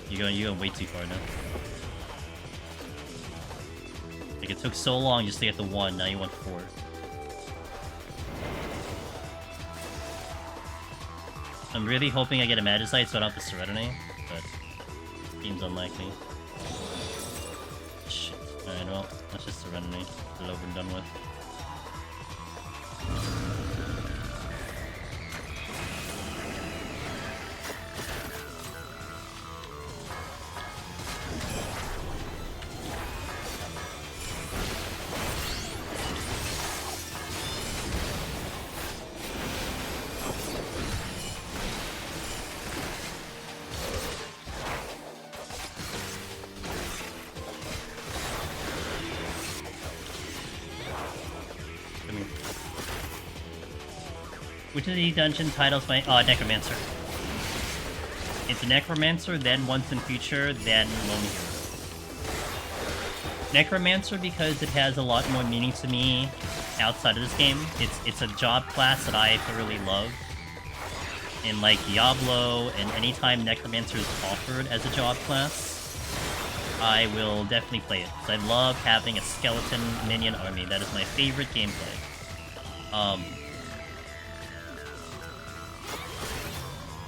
You're going way too far now. Like, it took so long just to get the 1. Now you want 4. I'm really hoping I get a Magicite so I don't have to Serenity, but seems unlikely. Shit. Alright, well, let's just Serenity. Get it over and done with. Which of the dungeon titles my Necromancer? It's Necromancer, then Once in Future, then Lone Hero. Necromancer because it has a lot more meaning to me outside of this game. It's a job class that I thoroughly love. In like Diablo, and anytime Necromancer is offered as a job class, I will definitely play it. Because I love having a skeleton minion army. That is my favorite gameplay.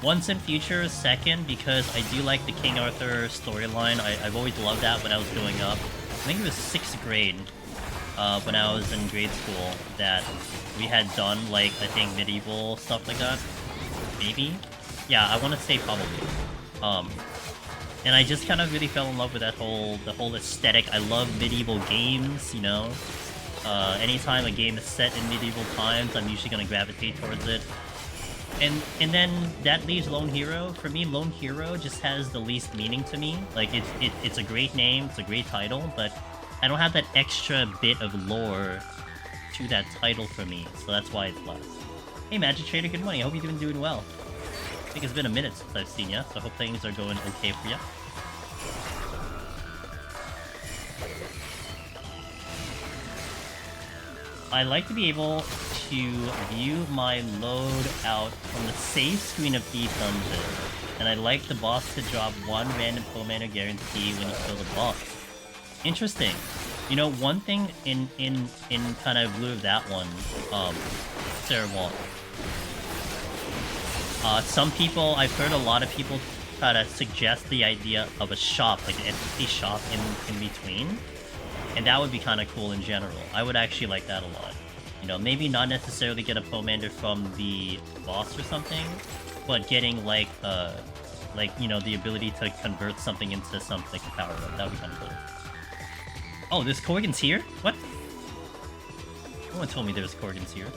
Once in Future is second because I do like the King Arthur storyline. I've always loved that when I was growing up. I think it was 6th grade when I was in grade school that we had done, like, I think medieval stuff like that. Maybe? Yeah, I want to say probably. And I just kind of really fell in love with the whole aesthetic. I love medieval games, you know? Anytime a game is set in medieval times, I'm usually going to gravitate towards it. And then that leaves Lone Hero. For me, Lone Hero just has the least meaning to me. Like, it's a great name, it's a great title, but I don't have that extra bit of lore to that title for me, so that's why it's less. Hey Magic Trader, good morning. I hope you've been doing well. I think it's been a minute since I've seen you, so I hope things are going okay for you. I like to be able to view my load out from the save screen of Thief Dungeon, and I like the boss to drop one random Pictomancer guarantee when you kill the boss. Interesting. You know, one thing in kind of lieu of that one, Sarah Wall. Some people, I've heard a lot of people try to suggest the idea of a shop, like an NPC shop in between. And that would be kind of cool in general. I would actually like that a lot. You know, maybe not necessarily get a Pictomancer from the boss or something, but getting like, you know, the ability to convert something into something that can power up. That would be kind of cool. Oh, this Korgan's here? What? No one told me there was Korgan's here.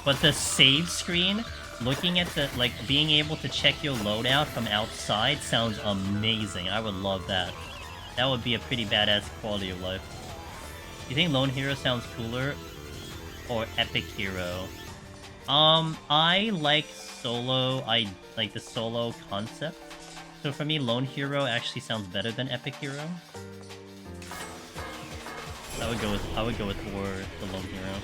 But the save screen, looking at the, like, being able to check your loadout from outside sounds amazing. I would love that. That would be a pretty badass quality of life. You think Lone Hero sounds cooler or Epic Hero? I like solo. I like the solo concept. So for me, Lone Hero actually sounds better than Epic Hero. I would go with for the Lone Hero.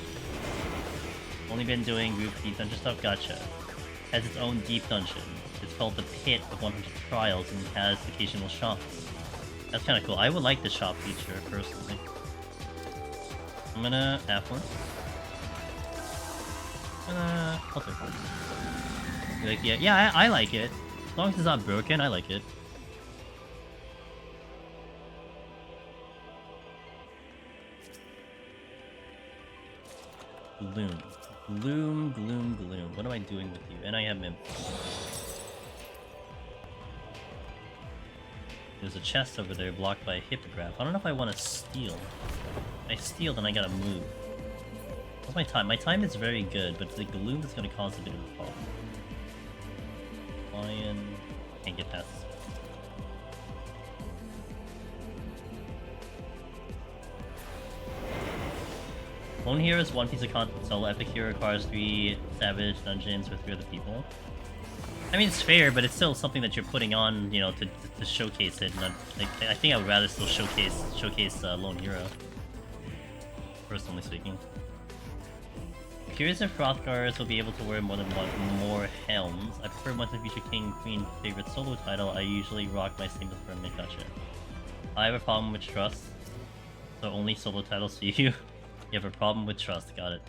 Only been doing group deep dungeon stuff. Gotcha. Has its own deep dungeon. It's called the Pit of 100 Trials and has occasional shops. That's kind of cool. I would like the shop feature personally. I'm gonna have one. I'll take one. Like, yeah, I like it. As long as it's not broken, I like it. Gloom. Gloom, gloom, gloom. What am I doing with you? And I have him. There's a chest over there blocked by a hippogriff. I don't know if I want to steal. If I steal, then I gotta move. What's my time? My time is very good, but the gloom is gonna cause a bit of a problem. Lion. Can't get past this. Lone Hero is one piece of content solo. Epic Hero requires 3 savage dungeons with 3 other people. I mean, it's fair, but it's still something that you're putting on, you know, to showcase it. And like, I think I would rather still showcase Lone Hero. Personally speaking. Curious if Hrothgars will be able to wear more than more helms. I prefer Once in Future King Queen favorite solo title. I usually rock my singles for a gotcha. I have a problem with trust, so only solo titles for you. You have a problem with trust, got it.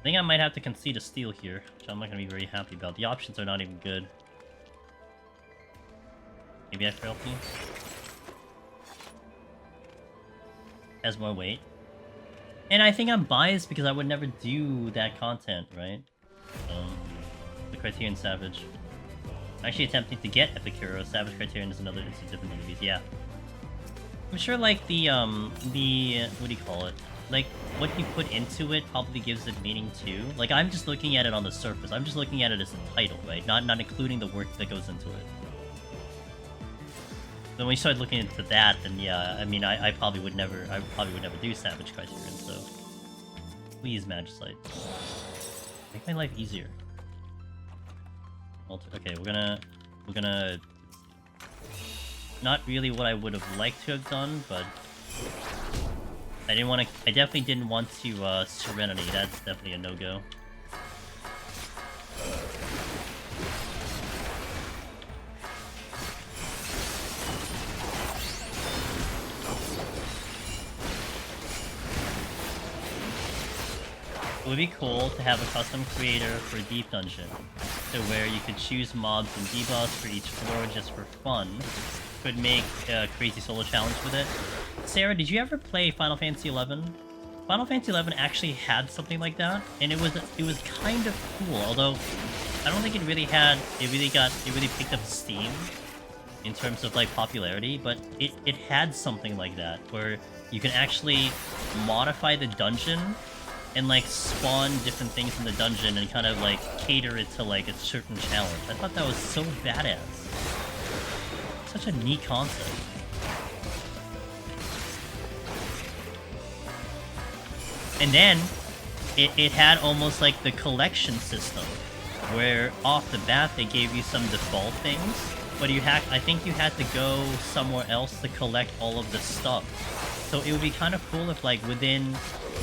I think I might have to concede a steal here, which I'm not going to be very happy about. The options are not even good. Maybe I failed you. Has more weight. And I think I'm biased because I would never do that content, right? The Criterion Savage. I'm actually attempting to get Epic Hero. Savage Criterion is another instance of different movies, yeah. I'm sure like the what do you call it? Like, what you put into it probably gives it meaning too. Like, I'm just looking at it on the surface. I'm just looking at it as a title, right? Not including the work that goes into it. Then when we started looking into that, then yeah, I mean, I probably would never do Savage Criterion, so Please, Magicite. Make my life easier. Okay, we're gonna... Not really what I would have liked to have done, but... I definitely didn't want to, Serenity. That's definitely a no-go. It would be cool to have a custom creator for Deep Dungeon, so where you could choose mobs and debuffs for each floor just for fun. Could make a crazy solo challenge with it. Sarah, did you ever play Final Fantasy XI? Final Fantasy XI actually had something like that, and it was kind of cool. Although I don't think it really picked up steam in terms of like popularity, but it had something like that where you can actually modify the dungeon and like spawn different things in the dungeon and kind of like cater it to like a certain challenge. I thought that was so badass. Such a neat concept. And then it had almost like the collection system, where off the bat they gave you some default things, but I think you had to go somewhere else to collect all of the stuff. So it would be kind of cool if like within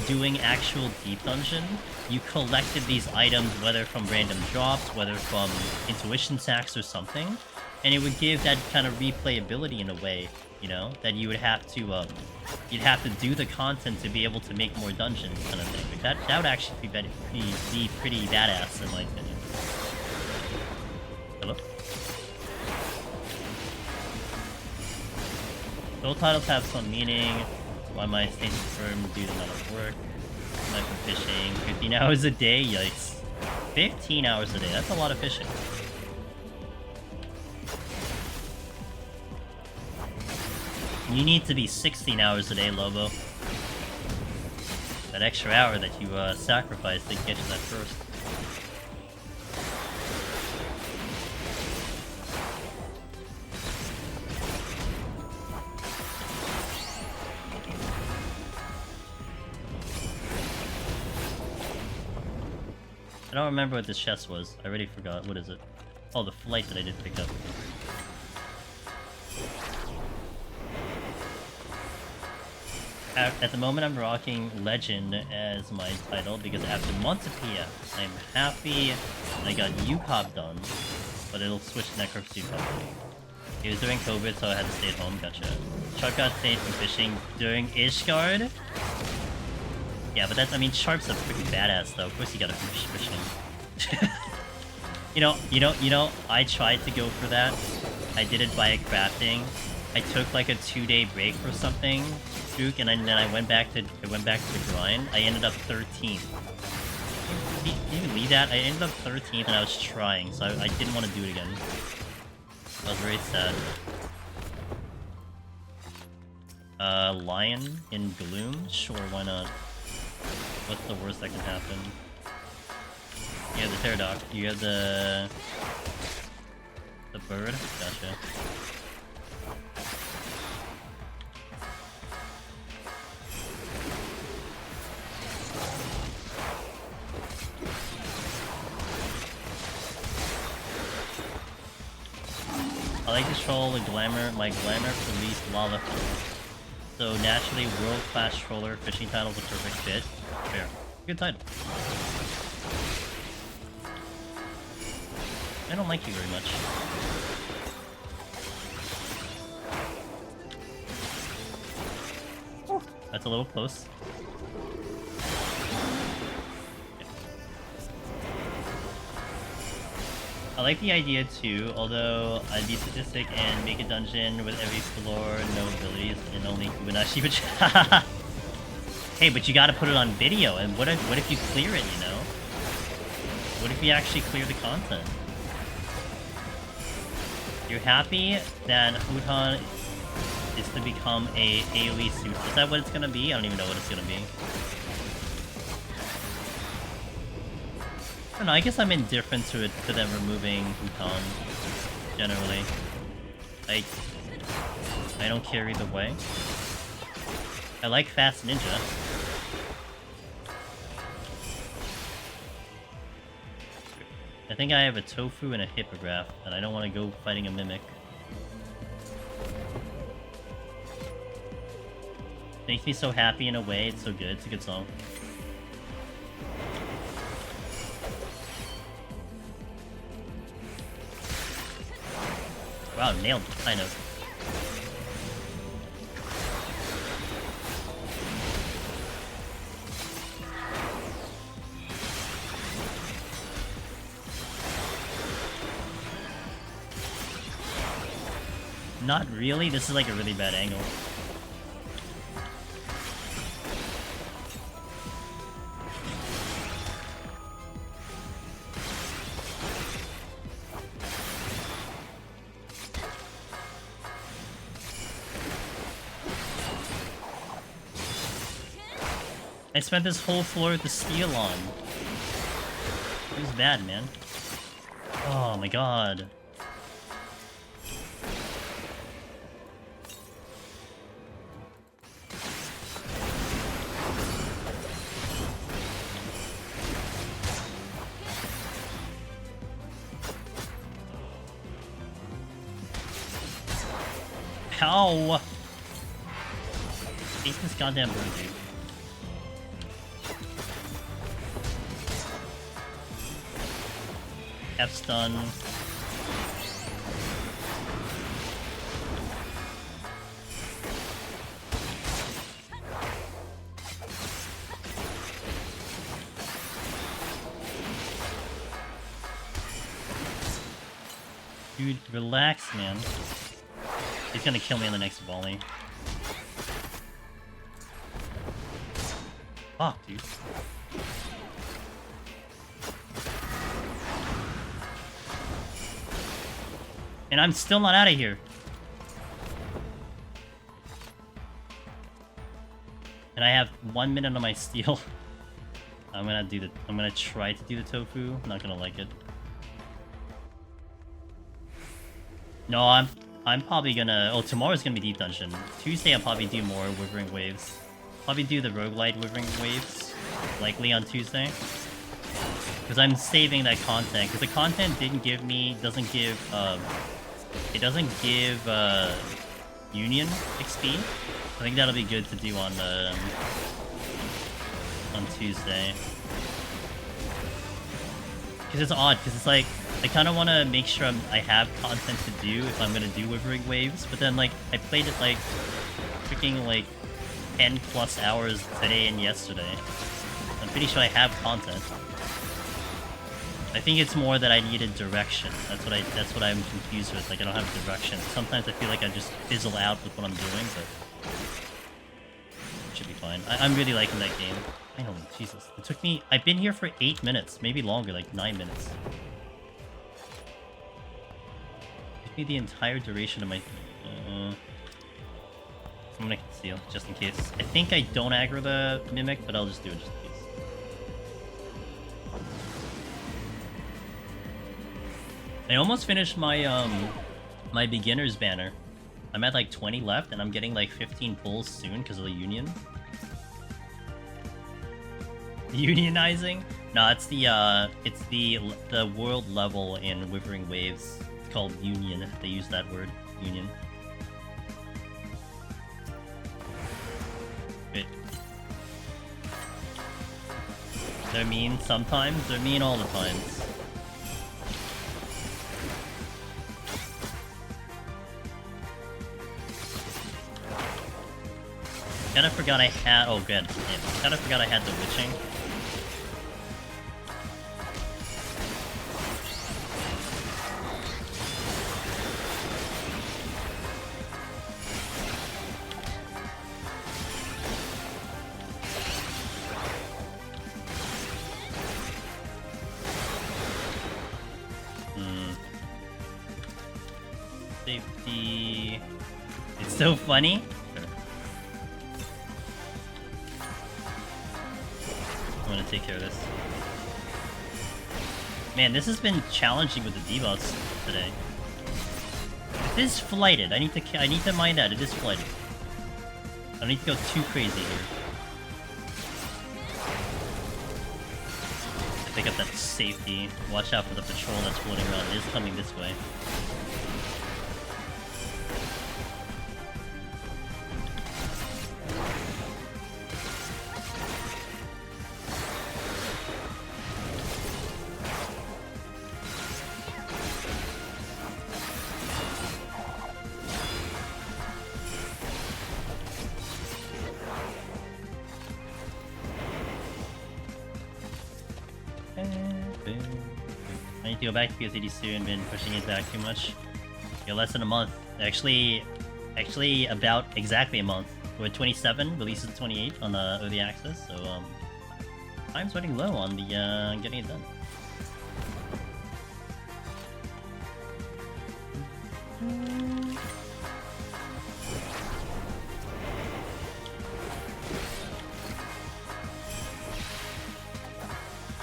doing actual Deep Dungeon, you collected these items, whether from random drops, whether from intuition sacks or something, and it would give that kind of replayability in a way, you know, that you would have to do the content to be able to make more dungeons, kind of thing. Like that would actually be pretty badass in my opinion. Hello? Soul titles have some meaning. Why am I staying firm due to amount of work? Am I for fishing? 15 hours a day? Yikes. 15 hours a day, that's a lot of fishing. You need to be 16 hours a day, Lobo. That extra hour that you sacrificed to get you that first. I don't remember what this chest was. I already forgot. What is it? Oh, the flight that I did pick up. At the moment, I'm rocking Legend as my title because after months of PS, I'm happy I got UCOP done, but it'll switch to Necropsy probably. It was during COVID, so I had to stay at home. Gotcha. Sharp got stayed from fishing during Ishgard. Yeah, but that's, I mean, Sharp's a freaking badass though. Of course you gotta finish fishing. you know, I tried to go for that. I did it via crafting. I took like a 2-day break for something, and then I went back to the grind. I ended up 13th. Can you believe that? I ended up 13th and I was trying, so I didn't want to do it again. I was very sad. Lion in Gloom? Sure, why not? What's the worst that can happen? You have the Pterodactyl. You have the bird? Gotcha. I like to troll the my glamour police lava flow. So naturally, world-class troller fishing title's a perfect fit. Fair. Good title. I don't like you very much. Oh, that's a little close. I like the idea too, although I'd be sadistic and make a dungeon with every floor, no abilities, and only Kubanashi, which hey, but you gotta put it on video, and what if you clear it, you know? What if you actually clear the content? You're happy that Huton is to become a AoE suit. Is that what it's gonna be? I don't even know what it's gonna be. I don't know, I guess I'm indifferent to them removing Huton, generally. Like, I don't care either way. I like Fast Ninja. I think I have a tofu and a hippogriff, and I don't want to go fighting a mimic. Makes me so happy in a way, it's so good, it's a good song. Wow, nailed it, kind of. Not really, this is like a really bad angle. I spent this whole floor with the steel on. It was bad, man. Oh my god. Ow! Face this goddamn bird, dude. F-stun. Dude, relax, man. He's gonna kill me in the next volley. Fuck, dude. And I'm still not out of here. And I have 1 minute on my steel. I'm gonna try to do the tofu. I'm not gonna like it. No, I'm probably gonna... Oh, tomorrow's gonna be Deep Dungeon. Tuesday I'll probably do more Withering Waves. Probably do the roguelite Withering Waves. Likely on Tuesday. Because I'm saving that content. Because the content doesn't give... It doesn't give, Union XP. I think that'll be good to do on Tuesday. Because it's odd, because it's like... I kind of want to make sure I have content to do if I'm going to do Withering Waves, but then, like, I played it, like, freaking, like, 10 plus hours today and yesterday. I'm pretty sure I have content. I think it's more that I needed direction. That's what I'm confused with. Like, I don't have direction. Sometimes I feel like I just fizzle out with what I'm doing, but... it should be fine. I'm really liking that game. I know, Jesus. It took me... I've been here for 8 minutes. Maybe longer, like 9 minutes. The entire duration of my... I'm gonna conceal, just in case. I think I don't aggro the Mimic, but I'll just do it just in case. I almost finished my, my beginner's banner. I'm at like 20 left, and I'm getting like 15 pulls soon because of the Union. Unionizing? No, it's the world level in Withering Waves. Called Union. They use that word, Union. Wait. They're mean sometimes, they're mean all the times. Kinda forgot I had... Oh, good. Yeah, kinda forgot I had the witching. Safety... It's so funny. I'm gonna take care of this. Man, this has been challenging with the debuffs today. It is flighted. I need to mind that. It is flighted. I don't need to go too crazy here. Pick up that safety. Watch out for the patrol that's floating around. It is coming this way. I need to go back to PSAD soon, been pushing it back too much. Yeah, less than a month. Actually about exactly a month. We're at 27, releases 28 on the early access, so time's running low on the getting it done.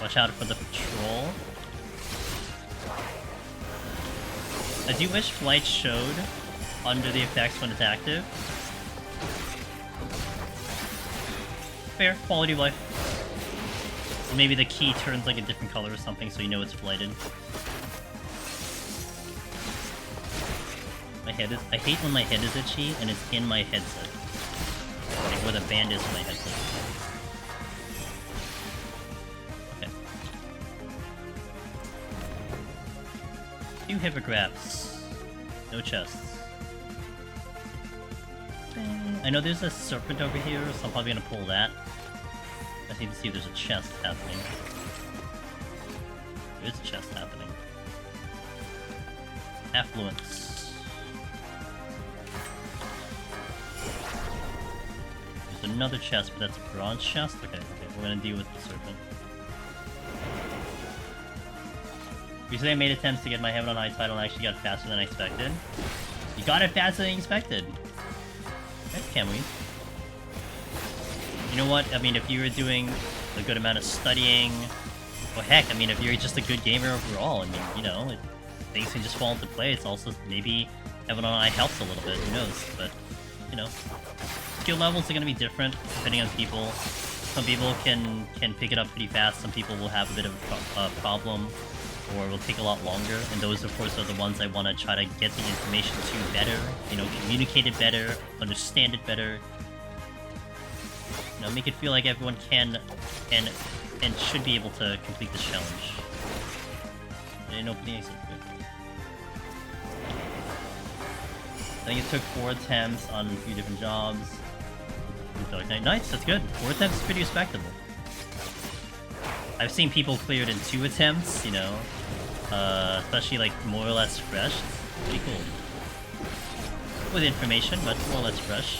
Watch out for the patrol. I do wish flight showed under the effects when it's active. Fair, quality of life. Or maybe the key turns like a different color or something so you know it's flighted. My head is— I hate when my head is itchy and it's in my headset. Like where the band is in my headset. Okay. 2 hippogriffs. No chests. I know there's a serpent over here, so I'm probably gonna pull that. I need to see if there's a chest happening. There is a chest happening. Affluence. There's another chest, but that's a bronze chest? Okay, we're gonna deal with the serpent. Recently I made attempts to get my Heaven on High title and I actually got faster than I expected. You got it faster than you expected! Can we? You know what? I mean, if you were doing a good amount of studying, well, heck, I mean, if you're just a good gamer overall, I mean, you know, things can just fall into place. It's also maybe Heaven on High helps a little bit. Who knows? But you know, skill levels are going to be different depending on people. Some people can pick it up pretty fast. Some people will have a bit of a problem, or will take a lot longer. And those, of course, are the ones I want to try to get the information to better. You know, communicate it better, understand it better. You know, make it feel like everyone can and should be able to complete this challenge. I didn't open the exit. I think it took 4 attempts on a few different jobs. Dark Knight. Nice, that's good. 4 attempts is pretty respectable. I've seen people clear it in 2 attempts, you know. Especially like more or less fresh. It's pretty cool. With information, but more or less fresh.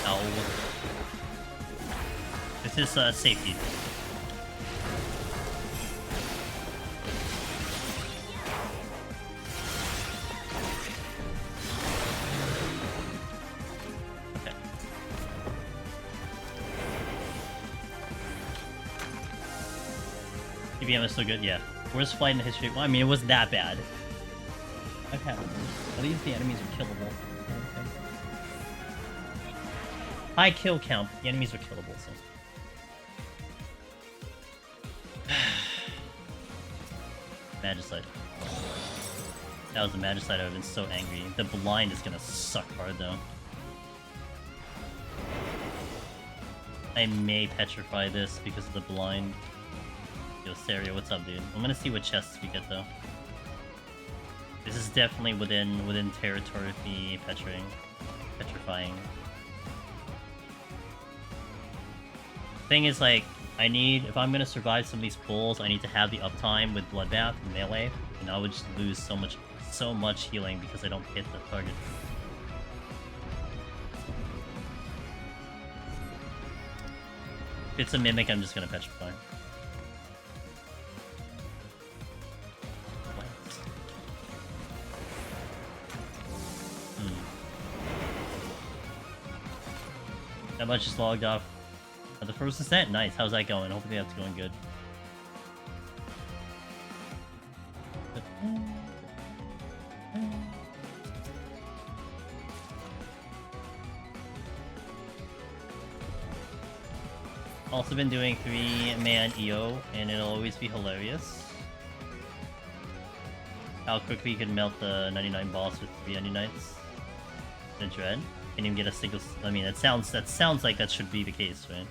Ow. This is safety. PBM is so good, yeah. Worst flight in the history. Well, I mean, it wasn't that bad. Okay. At least the enemies are killable. Okay. High kill count. The enemies are killable, so. Magicite. That was a Magicite. I would have been so angry. The blind is gonna suck hard, though. I may petrify this because of the blind. Yo, Serio, what's up, dude? I'm gonna see what chests we get, though. This is definitely within territory of me petrifying. Thing is, like, I need— if I'm gonna survive some of these pulls, I need to have the uptime with Bloodbath and Melee, and I would just lose so much healing because I don't hit the target. If it's a Mimic, I'm just gonna petrify. That much just logged off. The first ascent, nice. How's that going? Hopefully that's going good. Also been doing 3-man EO, and it'll always be hilarious. How quickly you can melt the 99 boss with 3 Onion Knights. The Dread. Can't even get a single... I mean, that sounds like that should be the case, right?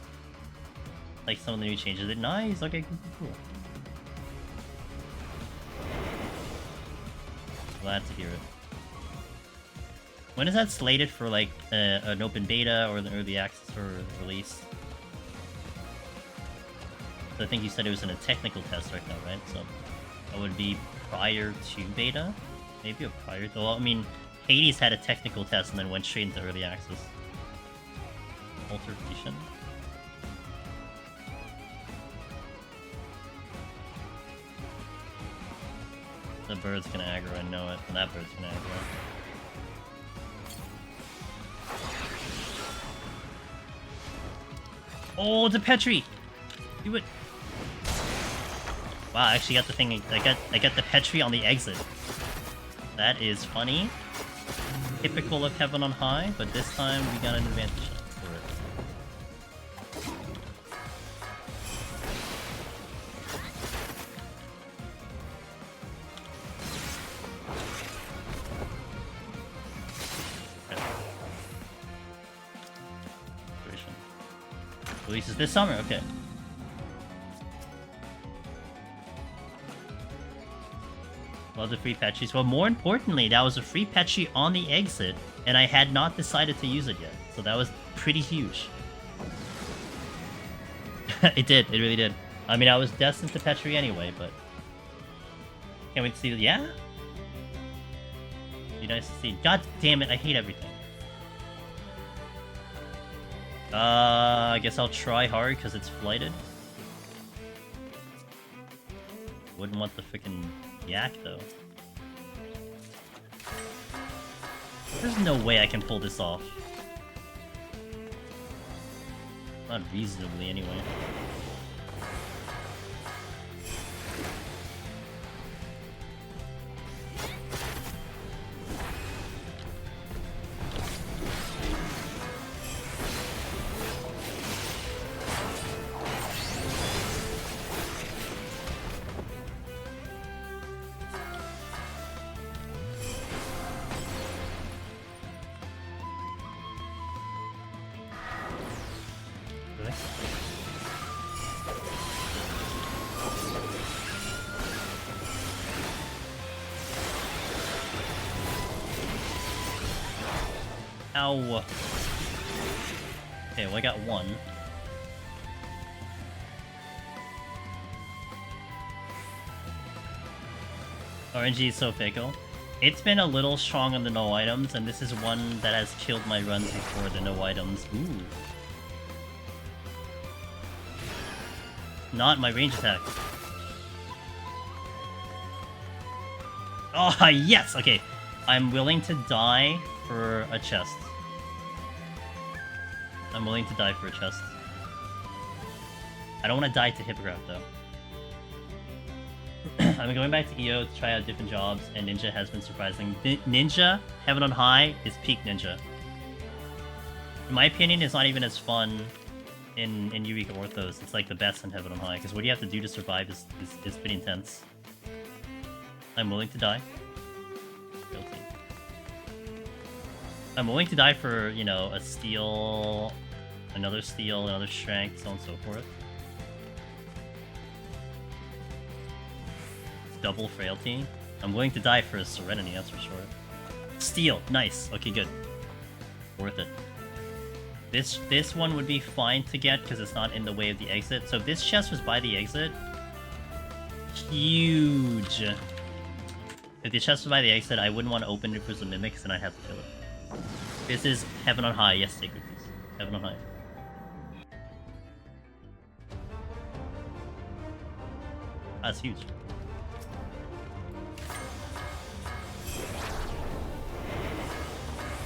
Like some of the new changes. Nice, okay, cool. Glad to hear it. When is that slated for, like, an open beta or the early access or release? So I think you said it was in a technical test right now, right? So that would be prior to beta? Maybe a prior to... Well, I mean, Hades had a technical test and then went straight into early access. Altercation? The bird's gonna aggro, I know it. And that bird's gonna aggro. Oh, it's a Petri! Do it! Wow, I actually got the thing. I got the Petri on the exit. That is funny. Typical of Heaven on High, but this time we got an advantage for it. Okay. Releases this summer, okay. Well, the free patches. Well, more importantly, that was a free patchy on the exit, and I had not decided to use it yet. So that was pretty huge. It did. It really did. I mean, I was destined to patchy anyway, but... Can't wait to see... Yeah? Be nice to see. God damn it, I hate everything. I guess I'll try hard, because it's flighted. Wouldn't want the freaking... Yak, though. There's no way I can pull this off. Not reasonably, anyway. Ow. Okay, well I got one. RNG is so fickle. It's been a little strong on the no items, and this is one that has killed my runs before the no items. Ooh. Not my range attack. Oh, yes! Okay. I'm willing to die for a chest. I'm willing to die for a chest. I don't want to die to Hippogriff, though. I'm going back to EO to try out different jobs, and Ninja has been surprising. Ninja, Heaven on High, is peak Ninja. In my opinion, it's not even as fun in Eureka Orthos. It's like the best in Heaven on High, because what you have to do to survive is pretty intense. I'm willing to die. Guilty. I'm willing to die for, you know, a steal, another strength, so on and so forth. Double frailty. I'm willing to die for a serenity, that's for sure. Steal, nice. Okay, good. Worth it. This one would be fine to get because it's not in the way of the exit. So if this chest was by the exit, huge. If the chest was by the exit, I wouldn't want to open it for the mimic, because then I'd have to kill it. This is Heaven on High. Yes, Sacred Piece. Heaven on High. That's huge.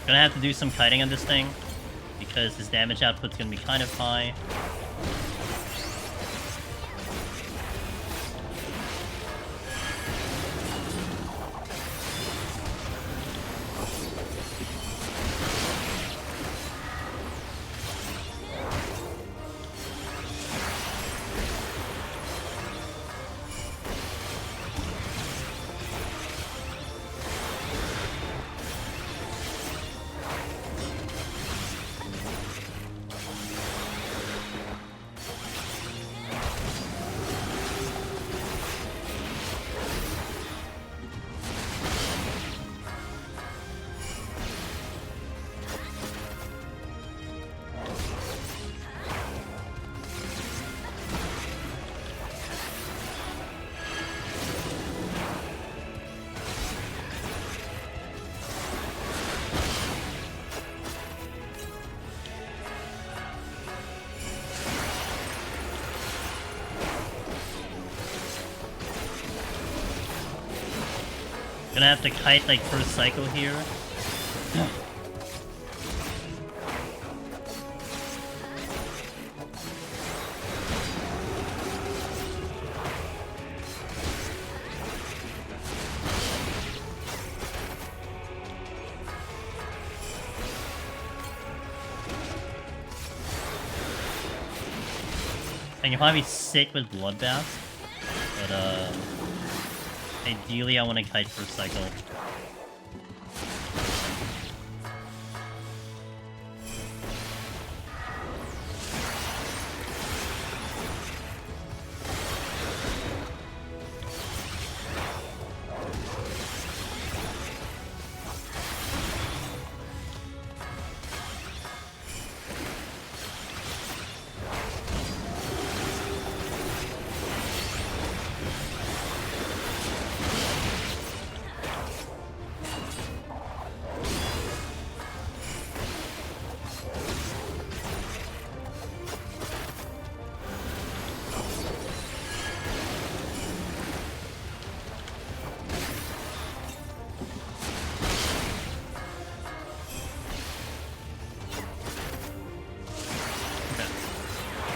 Gonna have to do some kiting on this thing, because his damage output's gonna be kind of high. Gonna have to kite like first cycle here. I can probably stick with Bloodbath, but ideally I want to kite first cycle.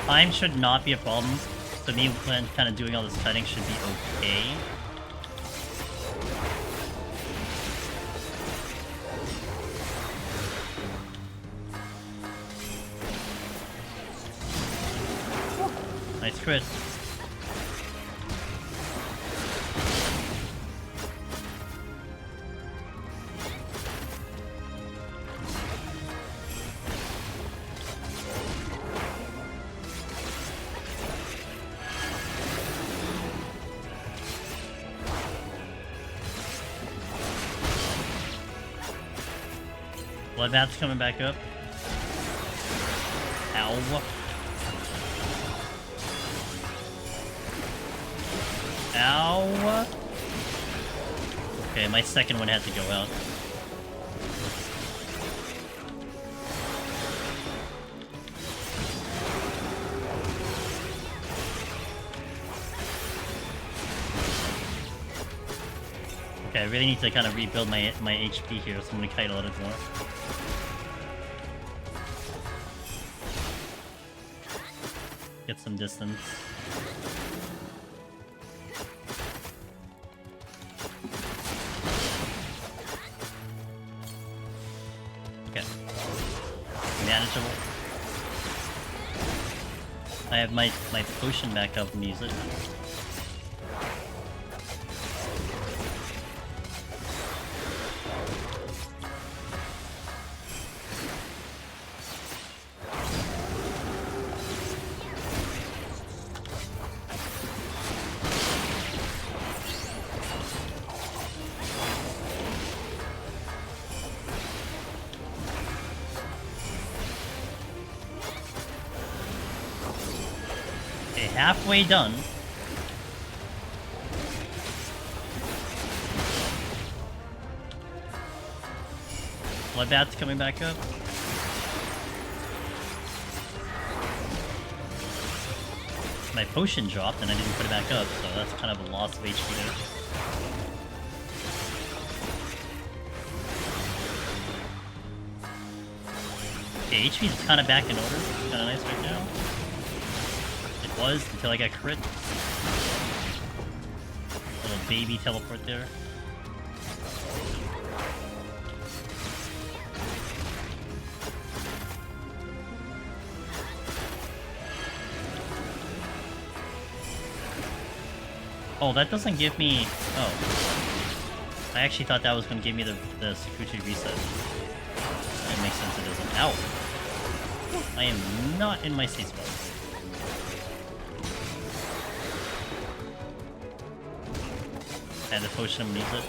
Time should not be a problem, so me when kind of doing all this cutting should be okay. Nice crit. Bloodbath's coming back up. Ow. Ow. Okay, my second one had to go out. Okay, I really need to kind of rebuild my HP here, so I'm gonna kite a little bit more. Get some distance. Okay. Manageable. I have my potion back up and use it. Halfway done. Bloodbath's coming back up. My potion dropped and I didn't put it back up, so that's kind of a loss of HP there. Okay, HP is kind of back in order. Kind of nice right now. Was until I got crit. Little baby teleport there. Oh, that doesn't give me... Oh. I actually thought that was going to give me the Sakuchi reset. That makes sense it doesn't. Ow! I am not in my safe spot. The potion needs it.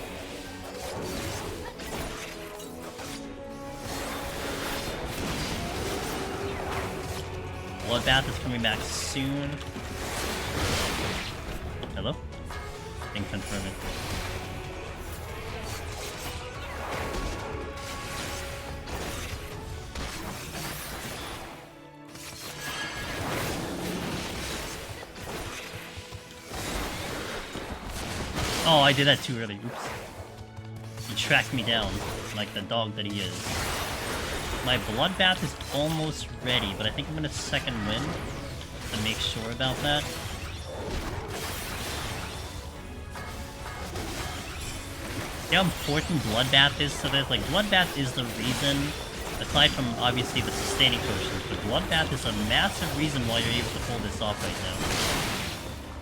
Bloodbath is coming back soon. Hello? Didn't confirm it. Oh, I did that too early. Oops. track me down like the dog that he is. My bloodbath is almost ready, but I think I'm gonna second wind to make sure about that. See how important bloodbath is to this? Like, bloodbath is the reason, aside from obviously the sustaining potions, but bloodbath is a massive reason why you're able to pull this off right now.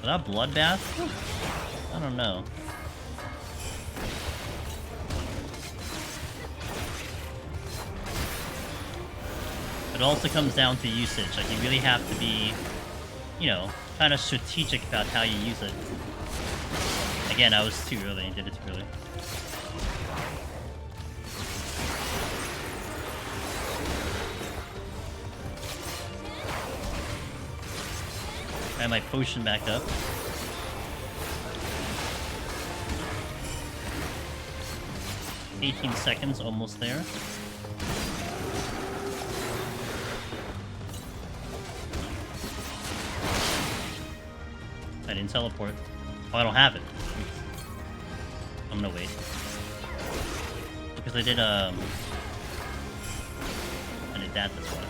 Without bloodbath, I don't know. It also comes down to usage. Like, you really have to be, you know, kind of strategic about how you use it. Again, I was too early. I did it too early. I have my potion back up. $18 seconds, almost there. I didn't teleport. Oh, I don't have it. I'm gonna wait. Because I did that, that's why.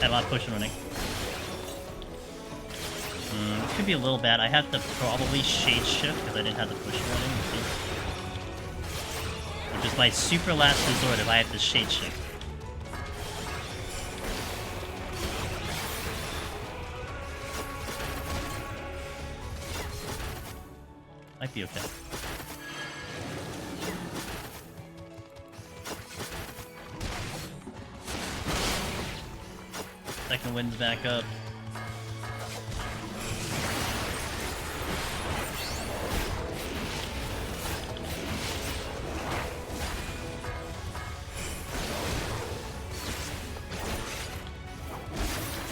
Had a lot of pushing running. This could be a little bad. I have to probably shade shift because I didn't have the push running. Which is my super last resort if I have to shade shift. Might be okay. Second wind's back up.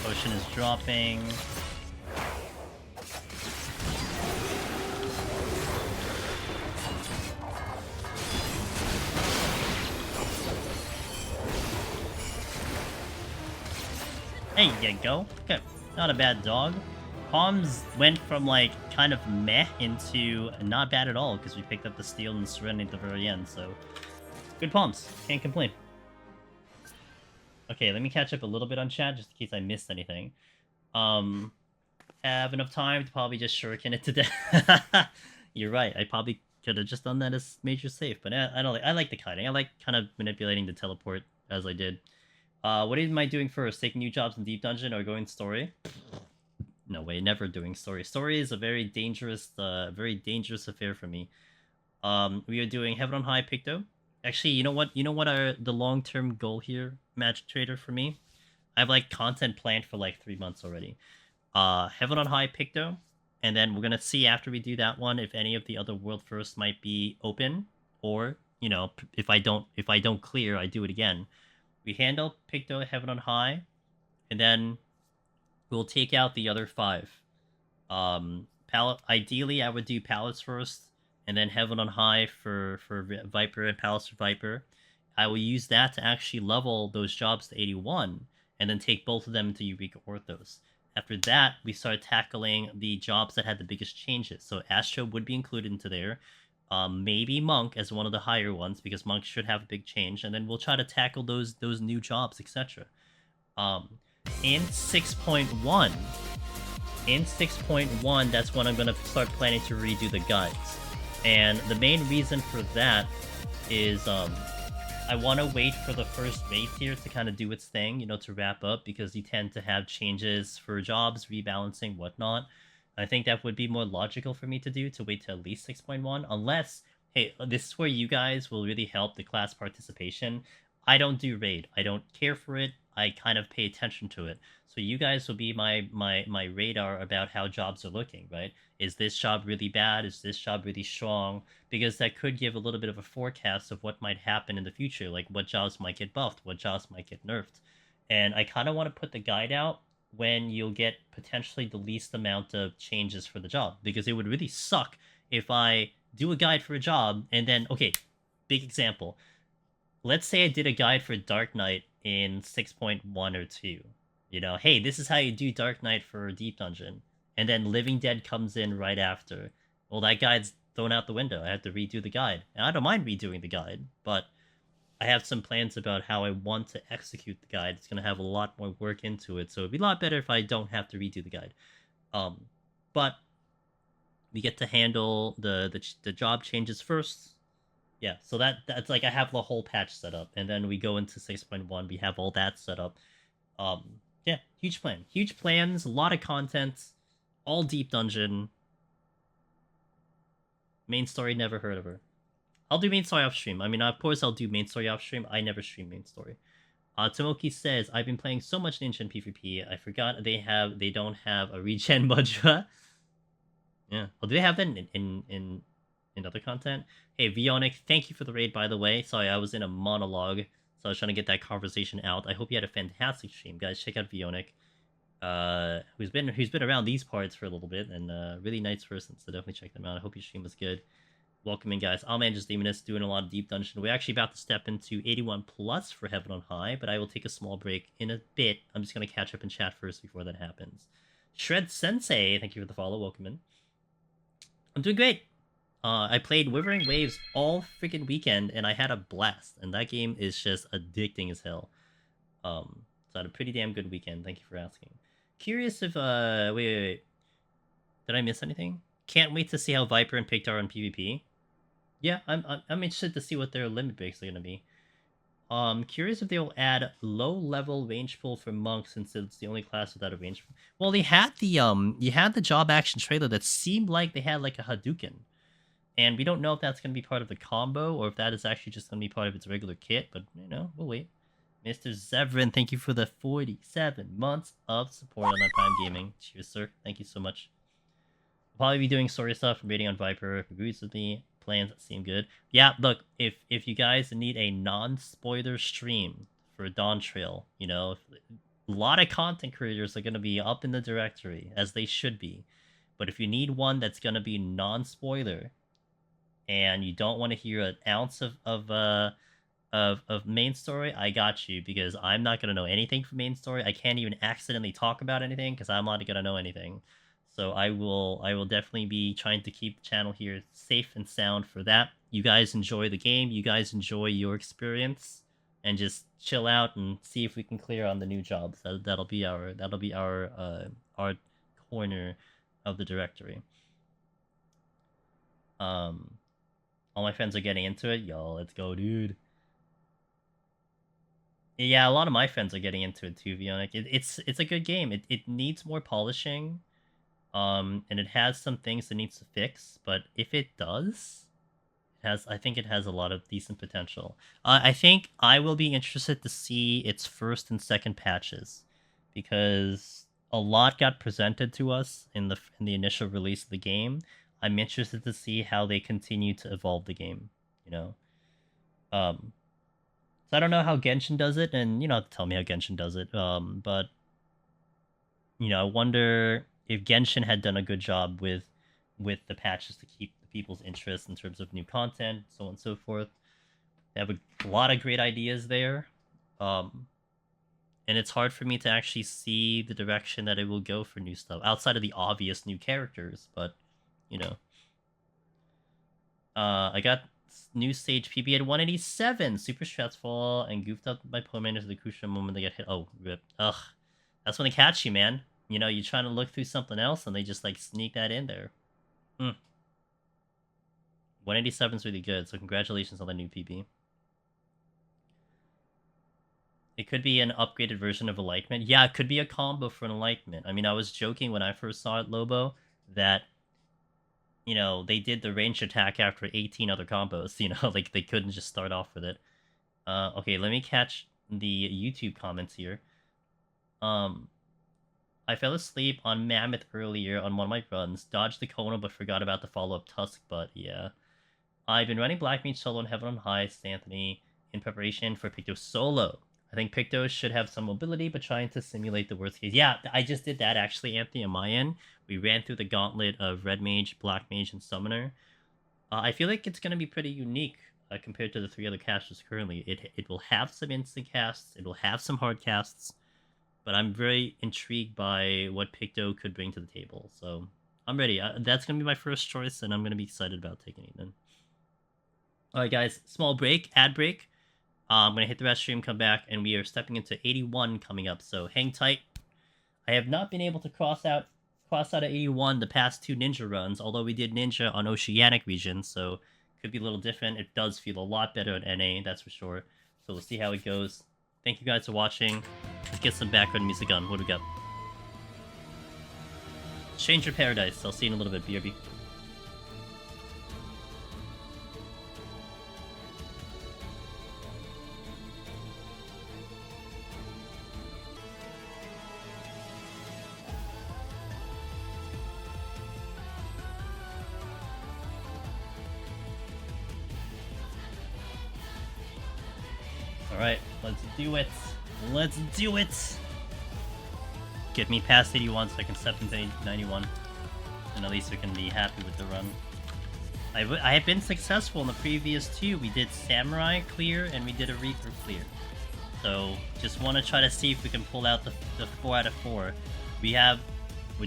Potion is dropping. There you go. Okay. Not a bad dog. Palms went from like kind of meh into not bad at all because we picked up the steel and serenity at the very end, so good palms. Can't complain. Okay, let me catch up a little bit on chat just in case I missed anything. Have enough time to probably just shuriken it to death. You're right. I probably could have just done that as major safe, but I don't like. I like the kiting. I like kind of manipulating the teleport as I did. What am I doing first? Taking new jobs in Deep Dungeon or going story? No way, never doing story. Story is a very dangerous affair for me. We are doing Heaven on High Picto. Actually, you know what? You know what are the long-term goal here, Magic Trader, for me? I have like content planned for like 3 months already. Heaven on High Picto, and then we're gonna see after we do that one if any of the other world firsts might be open, or you know, if I don't clear, I do it again. We handle Picto Heaven on High, and then we'll take out the other 5. Ideally, I would do Palace first, and then Heaven on High for Viper and Palace for Viper. I will use that to actually level those jobs to 81, and then take both of them into Eureka Orthos. After that, we start tackling the jobs that had the biggest changes. So Astro would be included into there. Maybe Monk as one of the higher ones, because Monk should have a big change, and then we'll try to tackle those new jobs, etc. In 6.1, that's when I'm gonna start planning to redo the guides, and the main reason for that is I want to wait for the first raid tier to kind of do its thing, you know, to wrap up, because you tend to have changes for jobs, rebalancing, whatnot. I think that would be more logical for me to do, to wait till at least 6.1, unless, hey, this is where you guys will really help the class participation. I don't do raid. I don't care for it. I kind of pay attention to it. So you guys will be my radar about how jobs are looking, right? Is this job really bad? Is this job really strong? Because that could give a little bit of a forecast of what might happen in the future, like what jobs might get buffed, what jobs might get nerfed. And I kind of want to put the guide out when you'll get potentially the least amount of changes for the job, because it would really suck if I do a guide for a job and then, okay, big example. Let's say I did a guide for Dark Knight in 6.1 or 2. You know, hey, this is how you do Dark Knight for Deep Dungeon. And then Living Dead comes in right after. Well, that guide's thrown out the window. I have to redo the guide. And I don't mind redoing the guide, but I have some plans about how I want to execute the guide. It's going to have a lot more work into it, so it'd be a lot better if I don't have to redo the guide. But we get to handle the job changes first. Yeah, so that's like I have the whole patch set up, and then we go into 6.1. We have all that set up. Yeah, huge plan, huge plans, a lot of content, all deep dungeon. Main story, never heard of her. I'll do main story off stream. I mean, of course I'll do main story off stream. I never stream main story. Tomoki says, I've been playing so much Ninja and PvP. I forgot they don't have a regen Mudra. Yeah. Well, do they have that in other content? Hey, Vionic, thank you for the raid, by the way. Sorry, I was in a monologue, so I was trying to get that conversation out. I hope you had a fantastic stream, guys. Check out Vionic, who's been around these parts for a little bit, and really nice person. So definitely check them out. I hope your stream was good. Welcome in, guys. I'll manage Demoness, doing a lot of deep dungeon. We're actually about to step into 81 plus for Heaven on High, but I will take a small break in a bit. I'm just gonna catch up in chat first before that happens. Shred Sensei, thank you for the follow. Welcome in. I'm doing great. I played Withering Waves all freaking weekend, and I had a blast. And that game is just addicting as hell. So I had a pretty damn good weekend. Thank you for asking. Curious if wait. Did I miss anything? Can't wait to see how Viper and Pict are on PvP. Yeah, I'm interested to see what their limit breaks are gonna be. Curious if they'll add low-level range pull for monks, since it's the only class without a range pull. Well, they had the you had the job action trailer that seemed like they had like a Hadouken. And we don't know if that's going to be part of the combo, or if that is actually just going to be part of its regular kit, but, you know, we'll wait. Mr. Zevran, thank you for the 47 months of support on my Prime Gaming. Cheers, sir. Thank you so much. I'll probably be doing story stuff and raiding on Viper. If agrees with me, plans seem good. Yeah, look, if you guys need a non-spoiler stream for Dawn Trail, you know, a lot of content creators are going to be up in the directory, as they should be. But if you need one that's going to be non-spoiler, and you don't want to hear an ounce of main story, I got you, because I'm not going to know anything from main story. I can't even accidentally talk about anything, because I'm not going to know anything. So I will definitely be trying to keep the channel here safe and sound for that. You guys enjoy the game, you guys enjoy your experience, and just chill out and see if we can clear on the new jobs. That'll be our corner of the directory. All my friends are getting into it. Yo, let's go, dude. Yeah, a lot of my friends are getting into it too, Vionic. It's a good game. It needs more polishing. And it has some things it needs to fix, but if it does, I think it has a lot of decent potential. I think I will be interested to see its first and second patches, because a lot got presented to us in the initial release of the game. I'm interested to see how they continue to evolve the game, you know? So I don't know how Genshin does it, and you don't have to tell me how Genshin does it, but, you know, I wonder if Genshin had done a good job with the patches to keep the people's interest in terms of new content, so on and so forth. They have a lot of great ideas there, and it's hard for me to actually see the direction that it will go for new stuff, outside of the obvious new characters, but, you know. I got new stage PB at 187, super stressful, and goofed up my opponent into the crucial moment they get hit. Oh, rip. Ugh. That's when they catch you, man. You know, you're trying to look through something else, and they just, like, sneak that in there. 187 is really good, so congratulations on the new PB. It could be an upgraded version of Enlightenment. Yeah, it could be a combo for Enlightenment. I mean, I was joking when I first saw it, Lobo, that, you know, they did the ranged attack after 18 other combos, you know, like, they couldn't just start off with it. Okay, let me catch the YouTube comments here. I fell asleep on Mammoth earlier on one of my runs, dodged the Kono but forgot about the follow-up Tusk, but yeah. I've been running Black Mage solo in Heaven on High, Anthony, in preparation for Picto Solo. I think Picto should have some mobility, but trying to simulate the worst case. Yeah, I just did that actually, Anthony, on my end. We ran through the gauntlet of Red Mage, Black Mage, and Summoner. I feel like it's going to be pretty unique compared to the 3 other casters currently. It will have some instant casts, it will have some hard casts, but I'm very intrigued by what Picto could bring to the table. So I'm ready. That's going to be my first choice, and I'm going to be excited about taking it then. Alright guys, small break, ad break. I'm going to hit the restroom, come back, and we are stepping into 81 coming up, so hang tight. I have not been able to cross out of 81 the past 2 ninja runs, although we did ninja on Oceanic region, so could be a little different. It does feel a lot better at NA, that's for sure. So we'll see how it goes. Thank you guys for watching. Let's get some background music on. What do we got? Stranger Paradise. I'll see you in a little bit, BRB. Alright, let's do it. Let's do it! Get me past 81 so I can step into 91. And at least we can be happy with the run. I have been successful in the previous 2. We did Samurai clear and we did a Reaper clear. So, just want to try to see if we can pull out the 4 out of 4. We're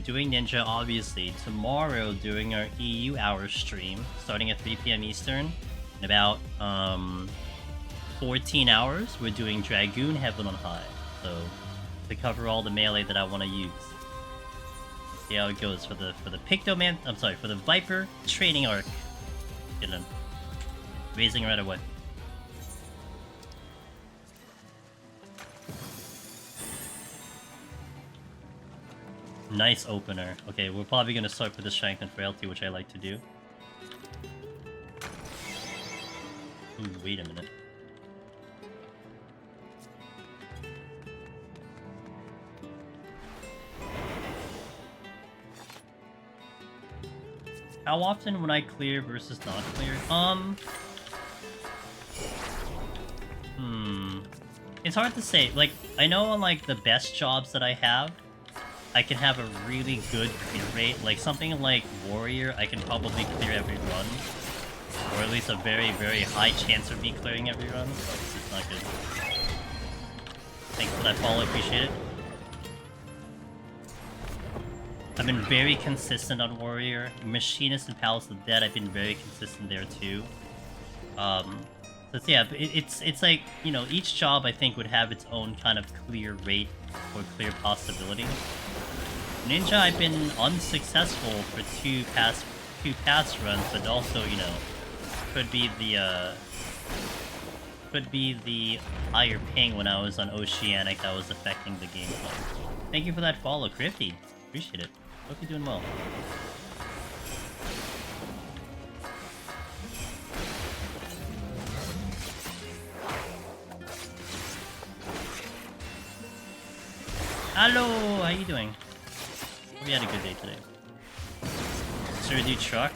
doing Ninja, obviously. Tomorrow, during our EU hour stream, starting at 3 PM Eastern, in about, 14 hours, we're doing Dragoon Heaven on High, so to cover all the melee that I want to use. See how it goes for the Pictoman. I'm sorry, for the Viper training arc. Get in. Raising right away. Nice opener. Okay, we're probably gonna start with the Strength and Frailty, which I like to do. Ooh, wait a minute. How often would I clear versus not clear? It's hard to say. Like, I know on, like, the best jobs that I have, I can have a really good clear rate. Like, something like Warrior, I can probably clear every run. Or at least a very, very high chance of me clearing every run. So this is not good. Thanks for that follow, appreciate it. I've been very consistent on Warrior. Machinist and Palace of the Dead, I've been very consistent there too. So yeah, it's like, you know, each job I think would have its own kind of clear rate or clear possibility. Ninja, I've been unsuccessful for two past runs, but also, you know, could be the higher ping when I was on Oceanic that was affecting the gameplay. Thank you for that follow, Crafty. Appreciate it. Hope you're doing well. Hello, how you doing? We had a good day today. Should we do truck?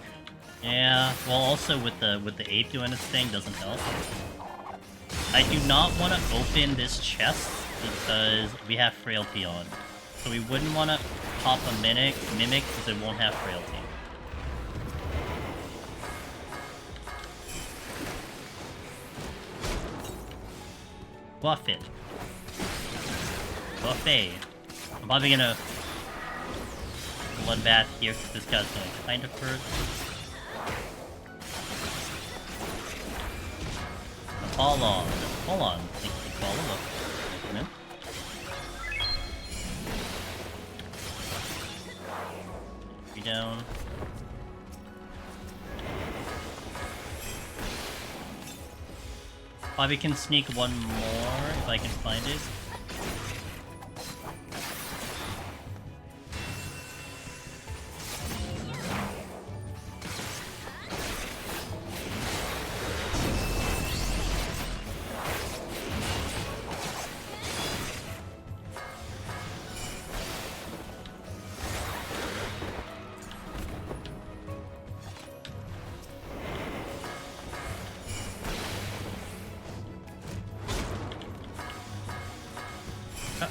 Yeah. Well, also with the ape doing its thing doesn't help. I do not want to open this chest because we have frailty on. So we wouldn't want to pop a mimic because it won't have frailty. Buffet. Buffet. I'm probably gonna bloodbath here because this guy's gonna kind of hurt. Hold on. Hold on. Thank you, follow up. Come in. Down. Probably can sneak one more if I can find it.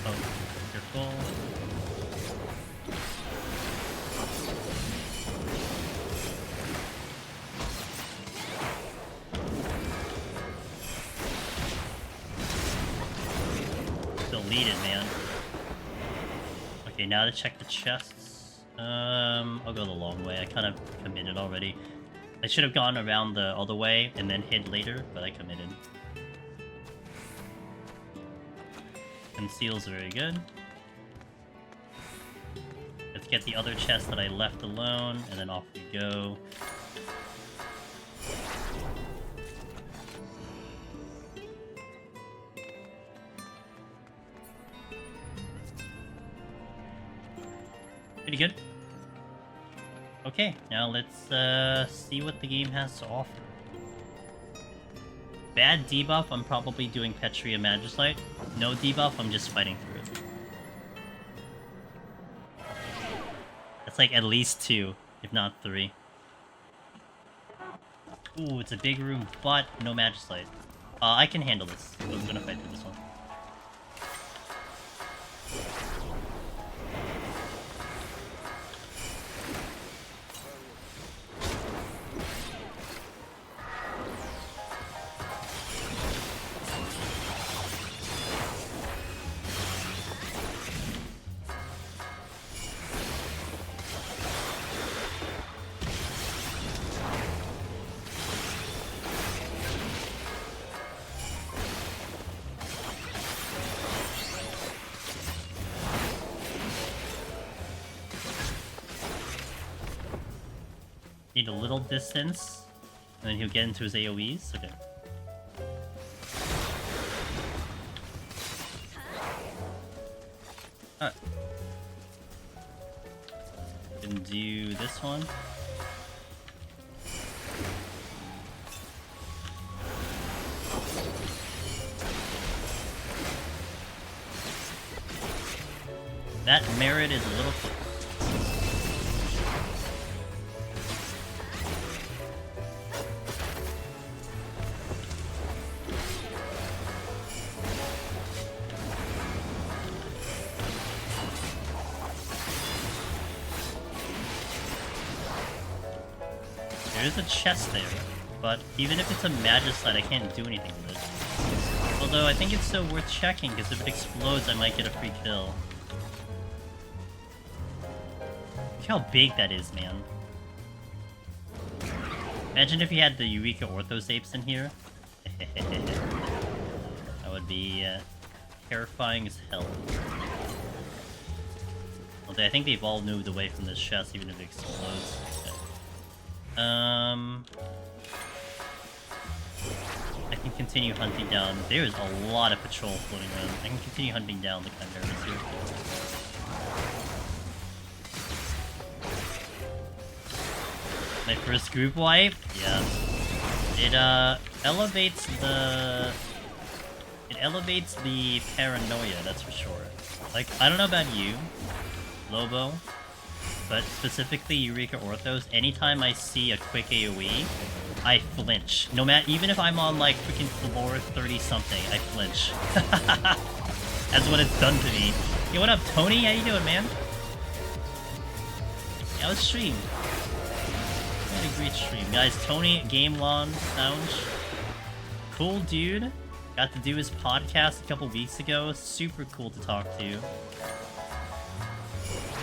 Oh, careful. Deleted, man. Okay, now to check the chests. I'll go the long way. I kind of committed already. I should have gone around the other way and then hid later, but I committed. Conceal's very good. Let's get the other chest that I left alone, and then off we go. Pretty good. Okay, now let's see what the game has to offer. Bad debuff, I'm probably doing Petria Magicite. No debuff, I'm just fighting through it. That's like at least 2, if not 3. Ooh, it's a big room, but no Magicite. I can handle this. I'm gonna fight through this one. Need a little distance, and then he'll get into his AoEs. Okay. Alright. Can do this one. That merit is a little close. There's a chest there, but even if it's a Magicite, I can't do anything with it. Although I think it's still worth checking, because if it explodes, I might get a free kill. Look how big that is, man. Imagine if you had the Eureka Orthos apes in here. That would be terrifying as hell. Although I think they've all moved away from this chest, even if it explodes. I can continue hunting down. There's a lot of patrol floating around. I can continue hunting down the Chimeras here. My first group wipe? Yeah. It elevates the paranoia, that's for sure. Like, I don't know about you, Lobo, but specifically Eureka Orthos, anytime I see a quick AoE, I flinch. No matter, even if I'm on like freaking floor 30-something, I flinch. That's what it's done to me. Yo, what up, Tony? How you doing, man? Yeah, I was streamed. I had a great stream. Guys, Tony, Game Lawn Lounge. Cool dude. Got to do his podcast a couple weeks ago. Super cool to talk to.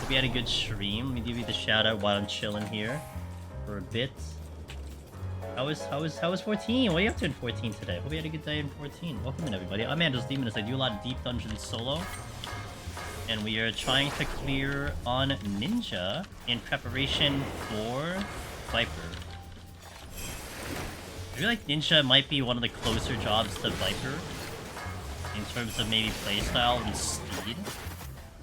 We had a good stream. Let me give you the shout out while I'm chilling here for a bit. How was 14? What are you up to in 14 today? Hope you had a good day in 14. Welcome in, everybody. I'm Andros Demonist. I do a lot of deep dungeons solo. And we are trying to clear on Ninja in preparation for Viper. I feel like Ninja might be one of the closer jobs to Viper in terms of maybe playstyle and speed.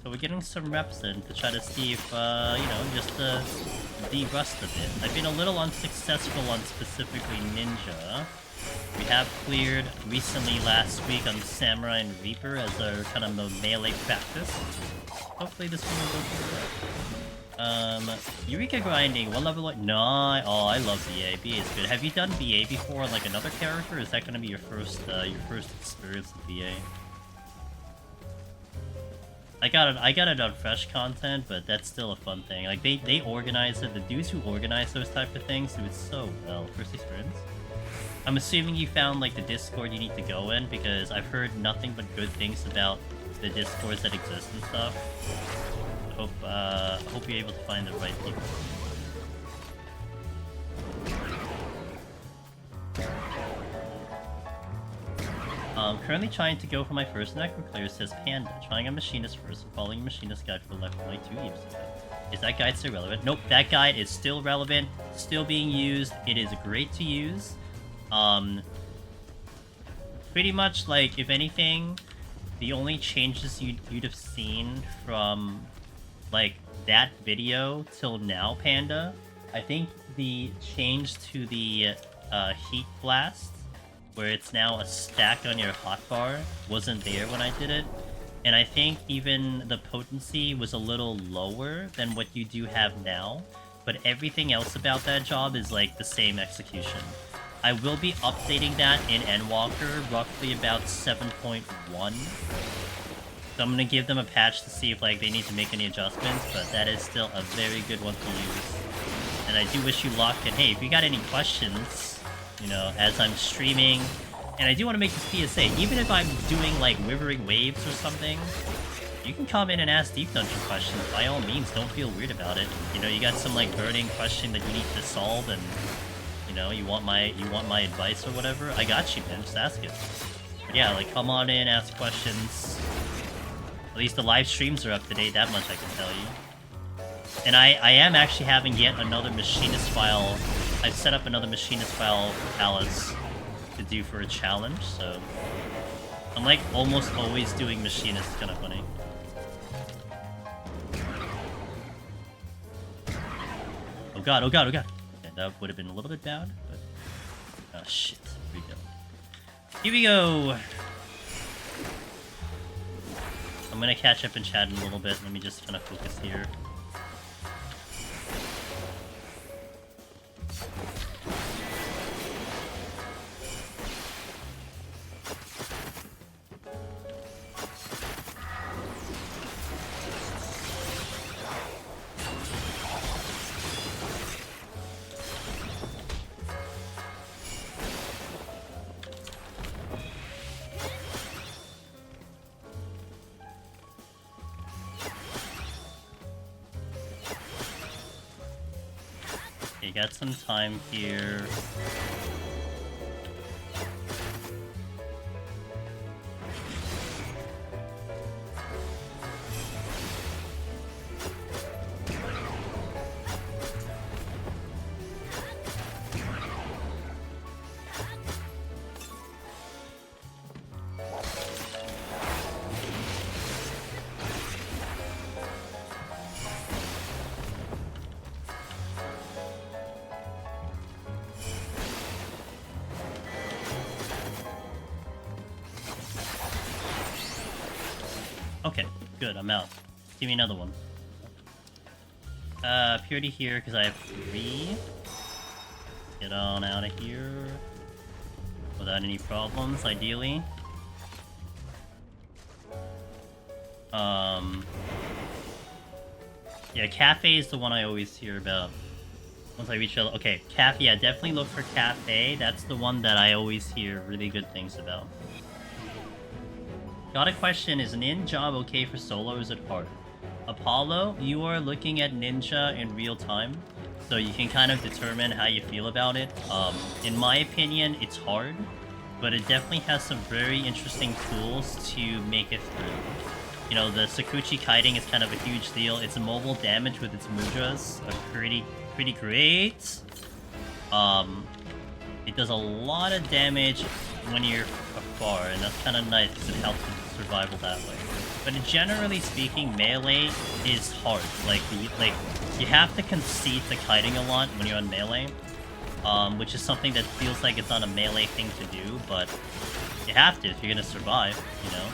So we're getting some reps in to try to see if, you know, just de-rust a bit. I've been a little unsuccessful on specifically Ninja. We have cleared recently last week on Samurai and Reaper as our kind of melee practice. Hopefully this one will go pretty well. Eureka grinding, what level? No, I love BA. BA is good. Have you done BA before on like another character? Or is that going to be your first experience with BA? I got it on fresh content, but that's still a fun thing. Like they organize it. The dudes who organize those type of things do it so well. First experience. I'm assuming you found like the Discord you need to go in, because I've heard nothing but good things about the Discords that exist and stuff. I hope you're able to find the right people. Currently trying to go for my first Necroclear, says Panda. Trying a Machinist first and following a Machinist guide for left like 2 years ago. Is that guide still relevant? Nope, that guide is still relevant, still being used. It is great to use. Pretty much, like, if anything, the only changes you'd have seen from, like, that video till now, Panda, I think the change to the Heat Blast, where it's now a stack on your hotbar, wasn't there when I did it. And I think even the potency was a little lower than what you do have now, but everything else about that job is like the same execution. I will be updating that in Endwalker roughly about 7.1. So I'm gonna give them a patch to see if like they need to make any adjustments, but that is still a very good one to use. And I do wish you luck, and hey, if you got any questions, you know, as I'm streaming, and I do want to make this PSA, even if I'm doing like Withering Waves or something, you can come in and ask Deep Dungeon questions. By all means, don't feel weird about it. You know, you got some like burning question that you need to solve, and you know, you want my advice or whatever. I got you, man. Just ask it. But yeah, like come on in, ask questions. At least the live streams are up to date. That much I can tell you. And I am actually having yet another Machinist file. I've set up another Machinist file for Alice to do for a challenge, so I'm like almost always doing Machinist. It's kind of funny. Oh god, oh god, oh god. Okay, that would have been a little bit bad, but... oh shit. Here we go. Here we go! I'm gonna catch up in chat in a little bit. Let me just kind of focus here. Got some time here. Okay, good, I'm out. Give me another one. Purity here, because I have 3. Get on out of here. Without any problems, ideally. Yeah, Cafe is the one I always hear about. Once I reach out. Okay, Cafe, yeah, definitely look for Cafe. That's the one that I always hear really good things about. Got a question, is Nin job okay for solo or is it hard? Apollo, you are looking at Ninja in real time, so you can kind of determine how you feel about it. In my opinion, it's hard, but it definitely has some very interesting tools to make it through. You know, the Sakuchi kiting is kind of a huge deal. Its mobile damage with its mudras are pretty great. It does a lot of damage when you're afar, and that's kind of nice because it helps with survival that way. But generally speaking, melee is hard. Like you have to concede to kiting a lot when you're on melee, which is something that feels like it's not a melee thing to do, but you have to if you're gonna survive, you know.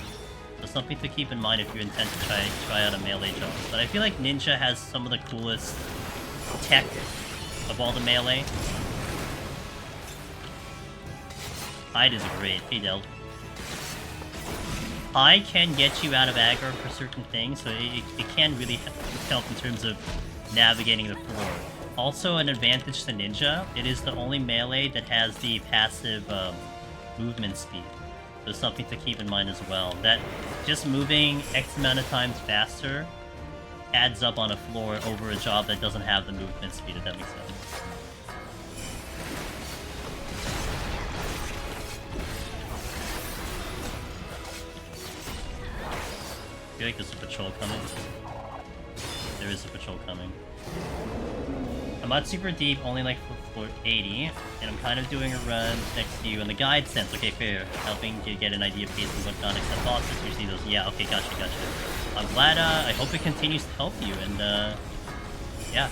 So something to keep in mind if you intend to try out a melee job. But I feel like Ninja has some of the coolest tech of all the melee. Aida is great. Hey, Del. High can get you out of aggro for certain things, so it can really help in terms of navigating the floor. Also, an advantage to Ninja, it is the only melee that has the passive movement speed. So something to keep in mind as well. That just moving X amount of times faster adds up on a floor over a job that doesn't have the movement speed, if that makes sense. I feel like there's a patrol coming. There is a patrol coming. I'm not super deep, only like floor 80, and I'm kind of doing a run next to you, and the guide sense, okay, fair, helping you get an idea of pace and whatnot, except bosses, you see those, yeah, okay, gotcha. I'm glad, I hope it continues to help you, and, yeah,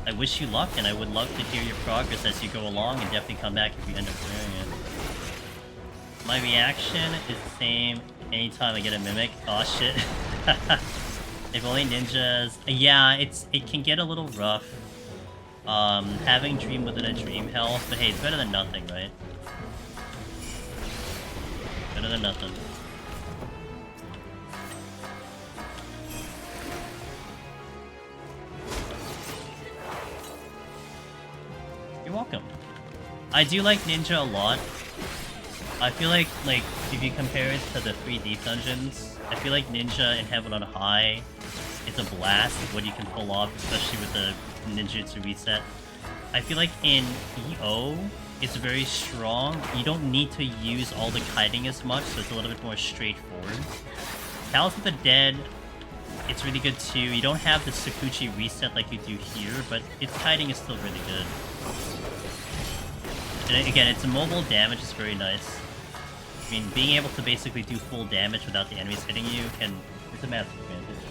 I wish you luck, and I would love to hear your progress as you go along, and definitely come back if you end up wearing it. My reaction is the same anytime I get a mimic. Aw, shit. If only ninjas... Yeah, it can get a little rough. Having dream within a dream health, but hey, it's better than nothing, right? Better than nothing. You're welcome. I do like Ninja a lot. I feel like if you compare it to the 3 deep dungeons, I feel like Ninja in Heaven on High is a blast of what you can pull off, especially with the ninjutsu reset. I feel like in EO, it's very strong. You don't need to use all the kiting as much, so it's a little bit more straightforward. Palace of the Dead, it's really good too. You don't have the Sakuchi reset like you do here, but its kiting is still really good. And again, its mobile damage is very nice. I mean, being able to basically do full damage without the enemies hitting you it's a massive advantage.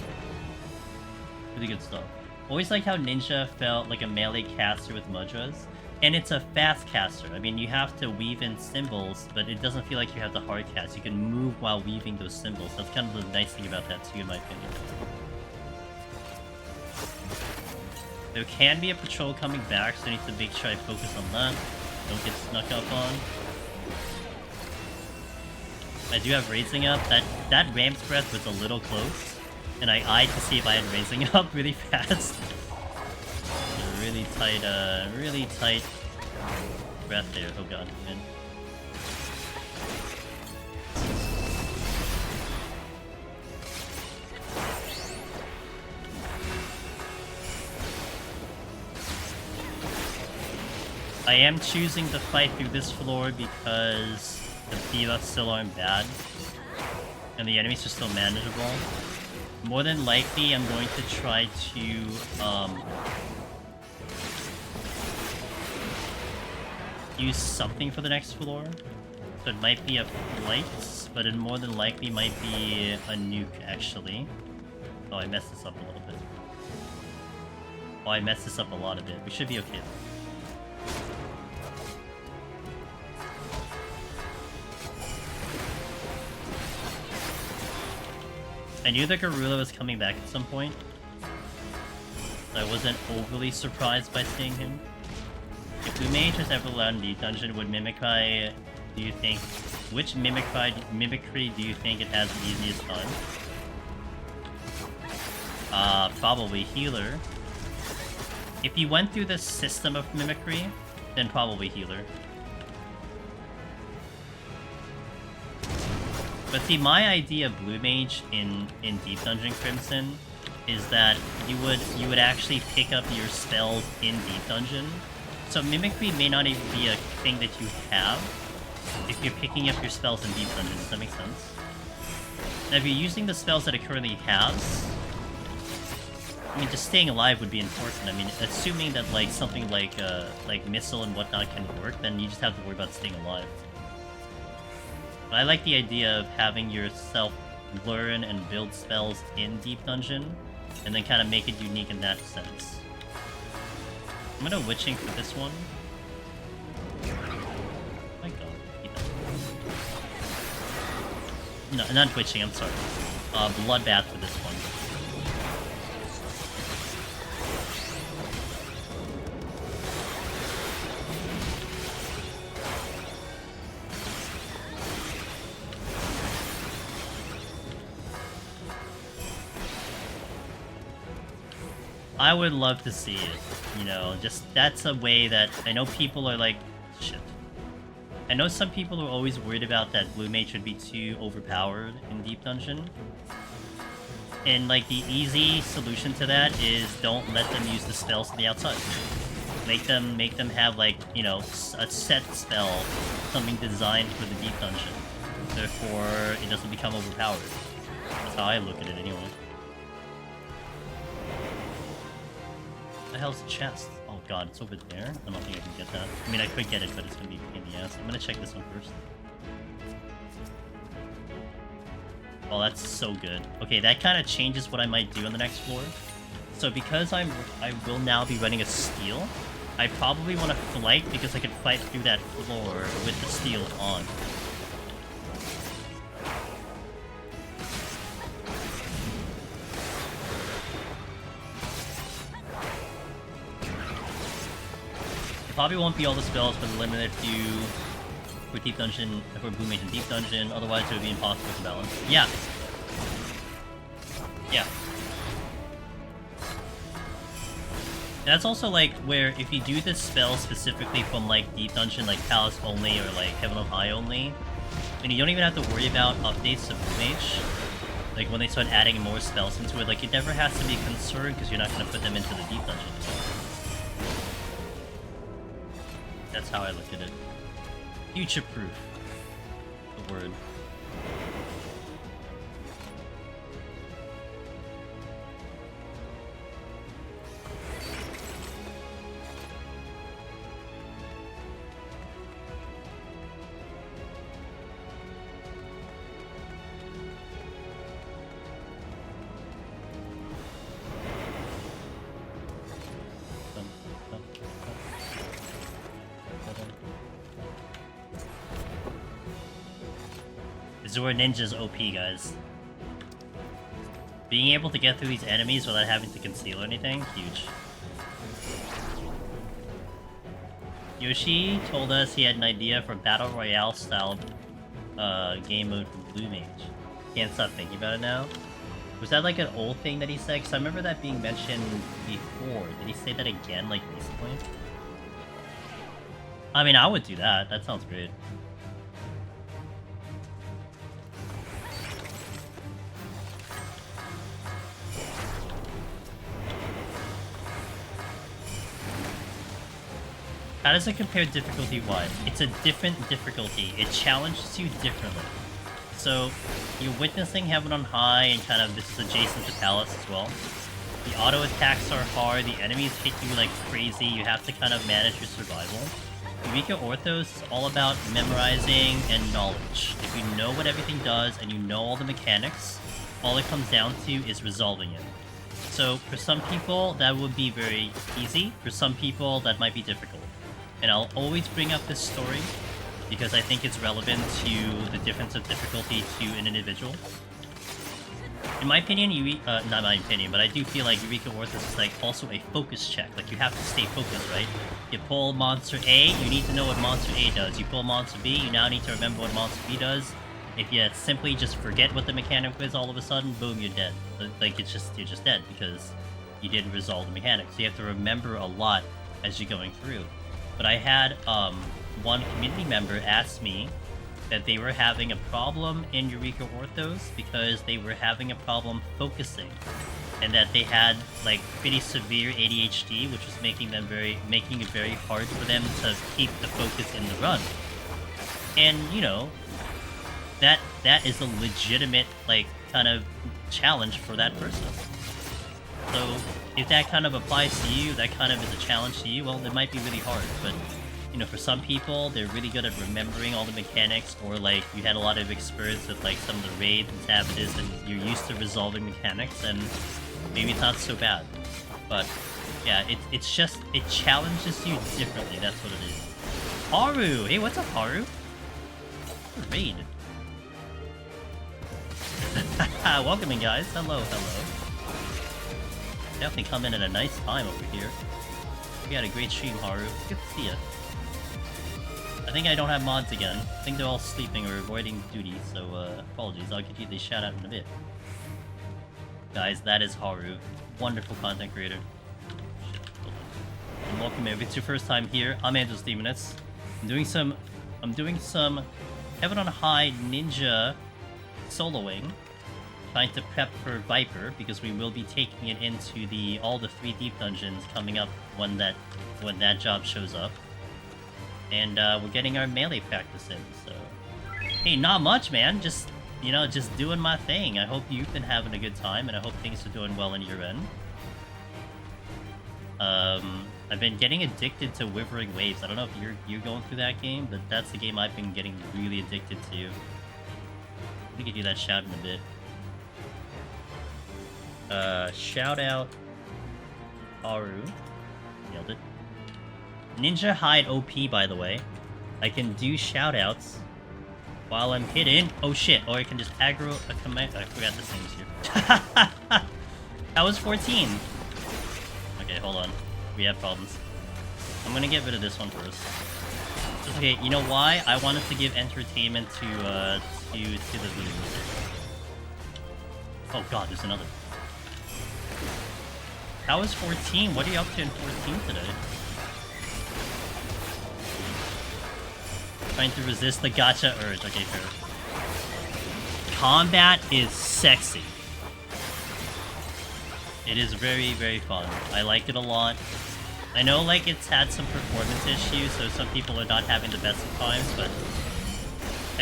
Really good stuff. Always like how Ninja felt like a melee caster with mudras. And it's a fast caster. I mean, you have to weave in symbols, but it doesn't feel like you have the hard cast. You can move while weaving those symbols. That's kind of the nice thing about that too, in my opinion. There can be a patrol coming back, so I need to make sure I focus on that. Don't get snuck up on. I do have raising up. That Ram's Breath was a little close, and I eyed to see if I had raising up really fast. Really tight breath there. Oh god, man. I am choosing to fight through this floor because the debuffs still aren't bad, and the enemies are still manageable. More than likely, I'm going to try to use something for the next floor. So it might be a flight, but it more than likely might be a nuke, actually. Oh, I messed this up a little bit. Oh, I messed this up a lot of it. We should be okay though. I knew the gorilla was coming back at some point. I wasn't overly surprised by seeing him. If Blue Mage was ever allowed in the dungeon, would Mimicry, do you think... Which mimicry do you think it has the easiest time? Probably Healer. If you went through the system of mimicry, then probably Healer. But see, my idea of Blue Mage in Deep Dungeon Crimson is that you would actually pick up your spells in Deep Dungeon. So Mimicry may not even be a thing that you have if you're picking up your spells in Deep Dungeon. Does that make sense? Now, if you're using the spells that it currently has, I mean, just staying alive would be important. I mean, assuming that like something like Missile and whatnot can work, then you just have to worry about staying alive. But I like the idea of having yourself learn and build spells in Deep Dungeon, and then kind of make it unique in that sense. I'm gonna witching for this one. Oh my god, keep that. No, not witching, I'm sorry. Bloodbath for this one. I would love to see it, you know, just that's a way that I know people are like, shit. I know some people are always worried about that blue mage should be too overpowered in Deep Dungeon. And like the easy solution to that is don't let them use the spells to the outside. Make them have like, you know, a set spell, something designed for the Deep Dungeon. Therefore, it doesn't become overpowered. That's how I look at it anyway. What the hell's the chest? Oh god, it's over there? I don't think I can get that. I mean, I could get it, but it's gonna be a pain in the ass. I'm gonna check this one first. Oh, that's so good. Okay, that kind of changes what I might do on the next floor. So because I will now be running a steel, I probably want to flight because I can fight through that floor with the steel on. It probably won't be all the spells, but limited to for Deep Dungeon, for Blue Mage in Deep Dungeon, otherwise it would be impossible to balance. Yeah. Yeah. That's also like where if you do this spell specifically from like Deep Dungeon, like Palace only or like Heaven on High only, then you don't even have to worry about updates to Blue Mage. Like when they start adding more spells into it, like it never has to be concerned because you're not going to put them into the Deep Dungeon. That's how I look at it. Future-proof. The word. Zora Ninja's OP, guys. Being able to get through these enemies without having to conceal anything, huge. Yoshi told us he had an idea for Battle Royale style game mode for Blue Mage. Can't stop thinking about it now. Was that like an old thing that he said? Because I remember that being mentioned before. Did he say that again, like recently? I mean, I would do that. That sounds great. How does it compare difficulty-wise? It's a different difficulty. It challenges you differently. So, you're witnessing Heaven on High, and kind of this is adjacent to Palace as well. The auto attacks are hard, the enemies hit you like crazy, you have to kind of manage your survival. Eureka Orthos is all about memorizing and knowledge. If you know what everything does, and you know all the mechanics, all it comes down to is resolving it. So, for some people, that would be very easy. For some people, that might be difficult. And I'll always bring up this story because I think it's relevant to the difference of difficulty to an individual. In my opinion, not my opinion, but I do feel like Eureka Orthos is like also a focus check. Like you have to stay focused, right? You pull Monster A, you need to know what Monster A does. You pull Monster B, you now need to remember what Monster B does. If you simply just forget what the mechanic is all of a sudden, boom, you're dead. Like you're just dead because you didn't resolve the mechanics. So you have to remember a lot as you're going through. But I had one community member ask me that they were having a problem in Eureka Orthos because they were having a problem focusing, and that they had like pretty severe ADHD, which was making it very hard for them to keep the focus in the run. And you know, that is a legitimate like kind of challenge for that person. So if that kind of applies to you, that kind of is a challenge to you, well, it might be really hard. But, you know, for some people, they're really good at remembering all the mechanics, or, like, you had a lot of experience with, like, some of the raids and savages, and you're used to resolving mechanics, and maybe it's not so bad. But, yeah, it's just, it challenges you differently, that's what it is. Haru! Hey, what's up, Haru? What a raid. Welcome in, guys. Hello, hello. Definitely come in at a nice time over here. We had a great stream, Haru. Good to see ya. I think I don't have mods again. I think they're all sleeping or avoiding duty, so apologies. I'll give you the shout out in a bit. Guys, that is Haru. Wonderful content creator. welcome if it's your first time here. I'm Angel's Demoness. I'm doing some Heaven on High Ninja soloing, trying to prep for Viper because we will be taking it into all the 3 deep dungeons coming up when that job shows up, and we're getting our melee practice in. So, hey, not much, man. Just doing my thing. I hope you've been having a good time, and I hope things are doing well on your end. I've been getting addicted to Withering Waves. I don't know if you're going through that game, but that's the game I've been getting really addicted to. We could do that shout in a bit. Shout out Haru. Nailed it. Ninja Hide OP, by the way. I can do shout outs while I'm hidden. Oh shit, or I can just aggro a command. I forgot this thing's here. That was 14. Okay, hold on. We have problems. I'm gonna get rid of this one first. It's okay, you know why? I wanted to give entertainment to the viewers. Oh god, there's another. That was 14. What are you up to in 14 today? Trying to resist the gacha urge. Okay, fair. Combat is sexy. It is very, very fun. I like it a lot. I know, like, it's had some performance issues, so some people are not having the best of times, but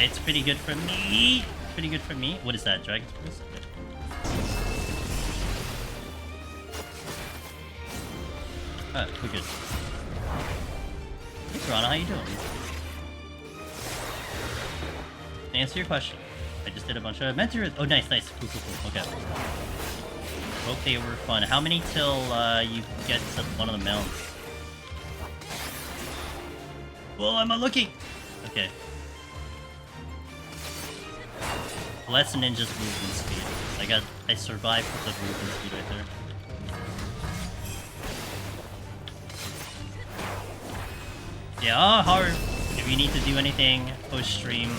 it's pretty good for me. Pretty good for me. What is that, Dragon's First? Okay. Alright, we're good. Hey, Toronto, how you doing? To answer your question, I just did a bunch of mentors. Oh, nice. Cool. Okay. Hope they were fun. How many till you get to one of the mounts? Well, I'm not looking. Okay. Less ninja's movement speed. I survived with the movement speed right there. Yeah, hard. If you need to do anything post-stream,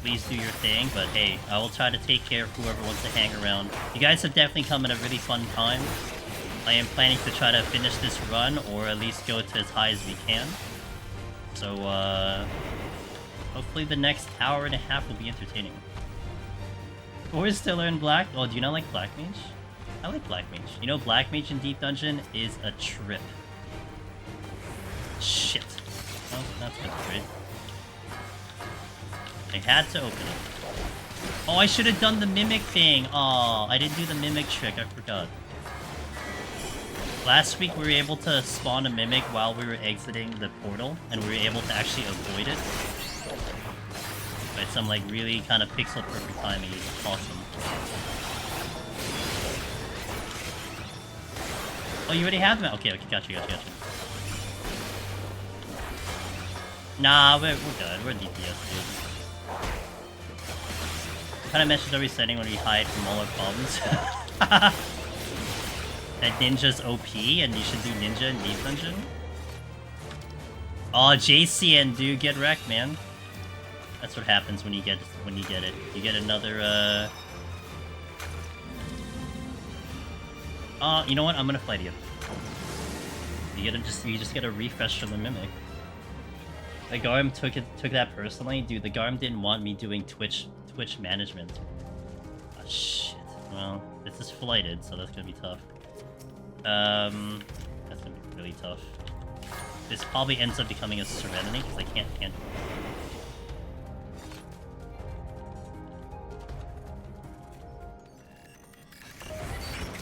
please do your thing, but hey, I will try to take care of whoever wants to hang around. You guys have definitely come at a really fun time. I am planning to try to finish this run, or at least go to as high as we can. So, hopefully the next hour and a half will be entertaining. Or still in Black? Oh, do you not like Black Mage? I like Black Mage. You know, Black Mage in Deep Dungeon is a trip. Shit. Oh, that's gonna be great. I had to open it. Oh, I should have done the mimic thing. Oh, I didn't do the mimic trick. I forgot. Last week we were able to spawn a mimic while we were exiting the portal, and we were able to actually avoid it. By some like really kind of pixel perfect timing. It's awesome. Oh, you already have them? Okay, gotcha. Nah, we're good. We're DPS, dude. What kind of message are we sending when we hide from all our problems? That ninja's OP and you should do ninja in Deep Dungeon? Oh, JCN, dude, get wrecked, man. That's what happens when you get it. You get another, you know what? I'm gonna fight you. You just get a refresh from the mimic. The Garm took that personally. Dude, the Garm didn't want me doing Twitch management. Oh, shit. Well, this is flighted, so that's gonna be tough. That's gonna be really tough. This probably ends up becoming a Serenity, because I can't handle it.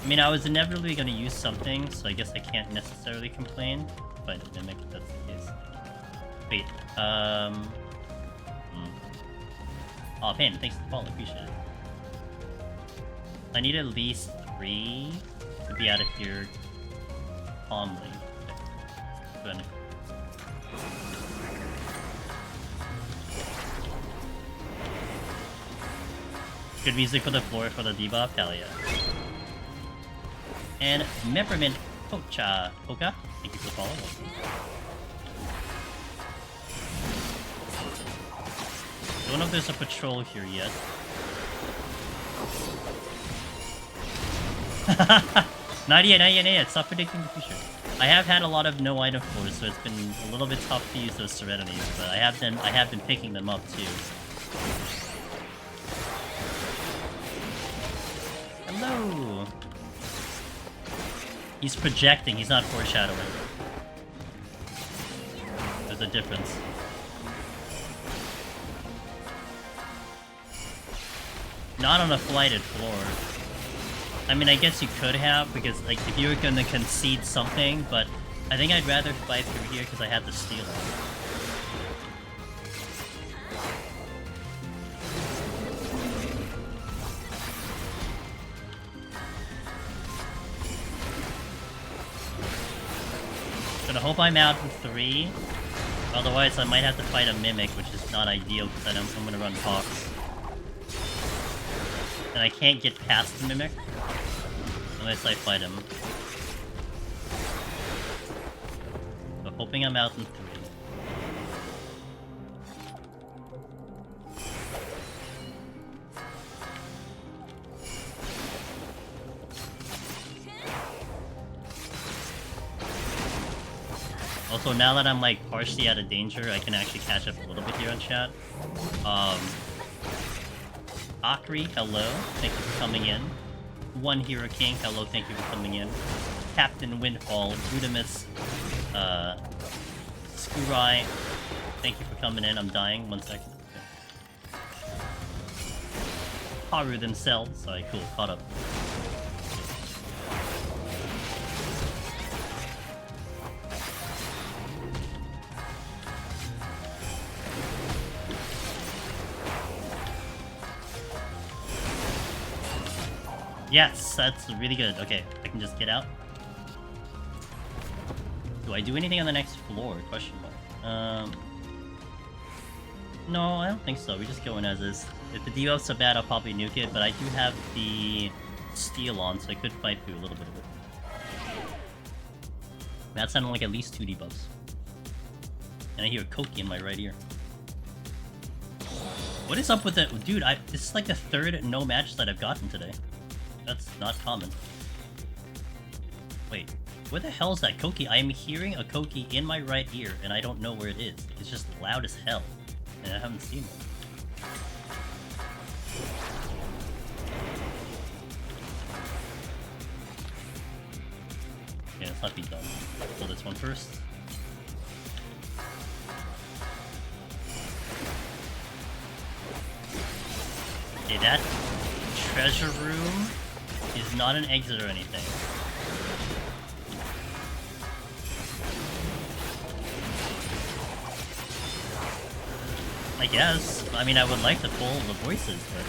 I mean, I was inevitably gonna use something, so I guess I can't necessarily complain. Find a mimic if that's the case. Wait, Oh, Pain, thanks for the follow, appreciate it. I need at least 3 to be out of here calmly. Okay. Good. Good music for the floor for the debuff, hell yeah. And Peppermint Pocha Poka, thank you for the follow. Don't know if there's a patrol here yet. Not yet. Stop predicting the future. I have had a lot of no item floors, so it's been a little bit tough to use those Serenities, but I have been picking them up too. Hello! He's projecting, he's not foreshadowing. There's a difference. Not on a flighted floor. I mean, I guess you could have, because, like, if you were gonna concede something, but I think I'd rather fight through here because I have the steal on. Gonna hope I'm out in 3. Otherwise, I might have to fight a Mimic, which is not ideal because I'm gonna run Fox. And I can't get past the Mimic unless I fight him. So hoping I'm out in 3. Also, now that I'm like partially out of danger, I can actually catch up a little bit here on chat. Akri, hello. Thank you for coming in. One Hero King, hello, thank you for coming in. Captain Windfall, Rudimus, Skurai, thank you for coming in. I'm dying, 1 second. Okay. Haru themselves, sorry, cool, caught up. Yes, that's really good. Okay, I can just get out. Do I do anything on the next floor? Question mark. No, I don't think so. We just go in as is. If the debuff's so bad, I'll probably nuke it, but I do have the steal on, so I could fight through a little bit of it. That sounded like at least 2 debuffs. And I hear Koki in my right ear. What is up with that? Dude, this is like the 3rd no match that I've gotten today. That's not common. Wait, where the hell is that Koki? I am hearing a Koki in my right ear, and I don't know where it is. It's just loud as hell, and I haven't seen it. Okay, let's not be done. Pull this one first. Okay, that treasure room is not an exit or anything. I guess. I mean, I would like to pull the voices, but...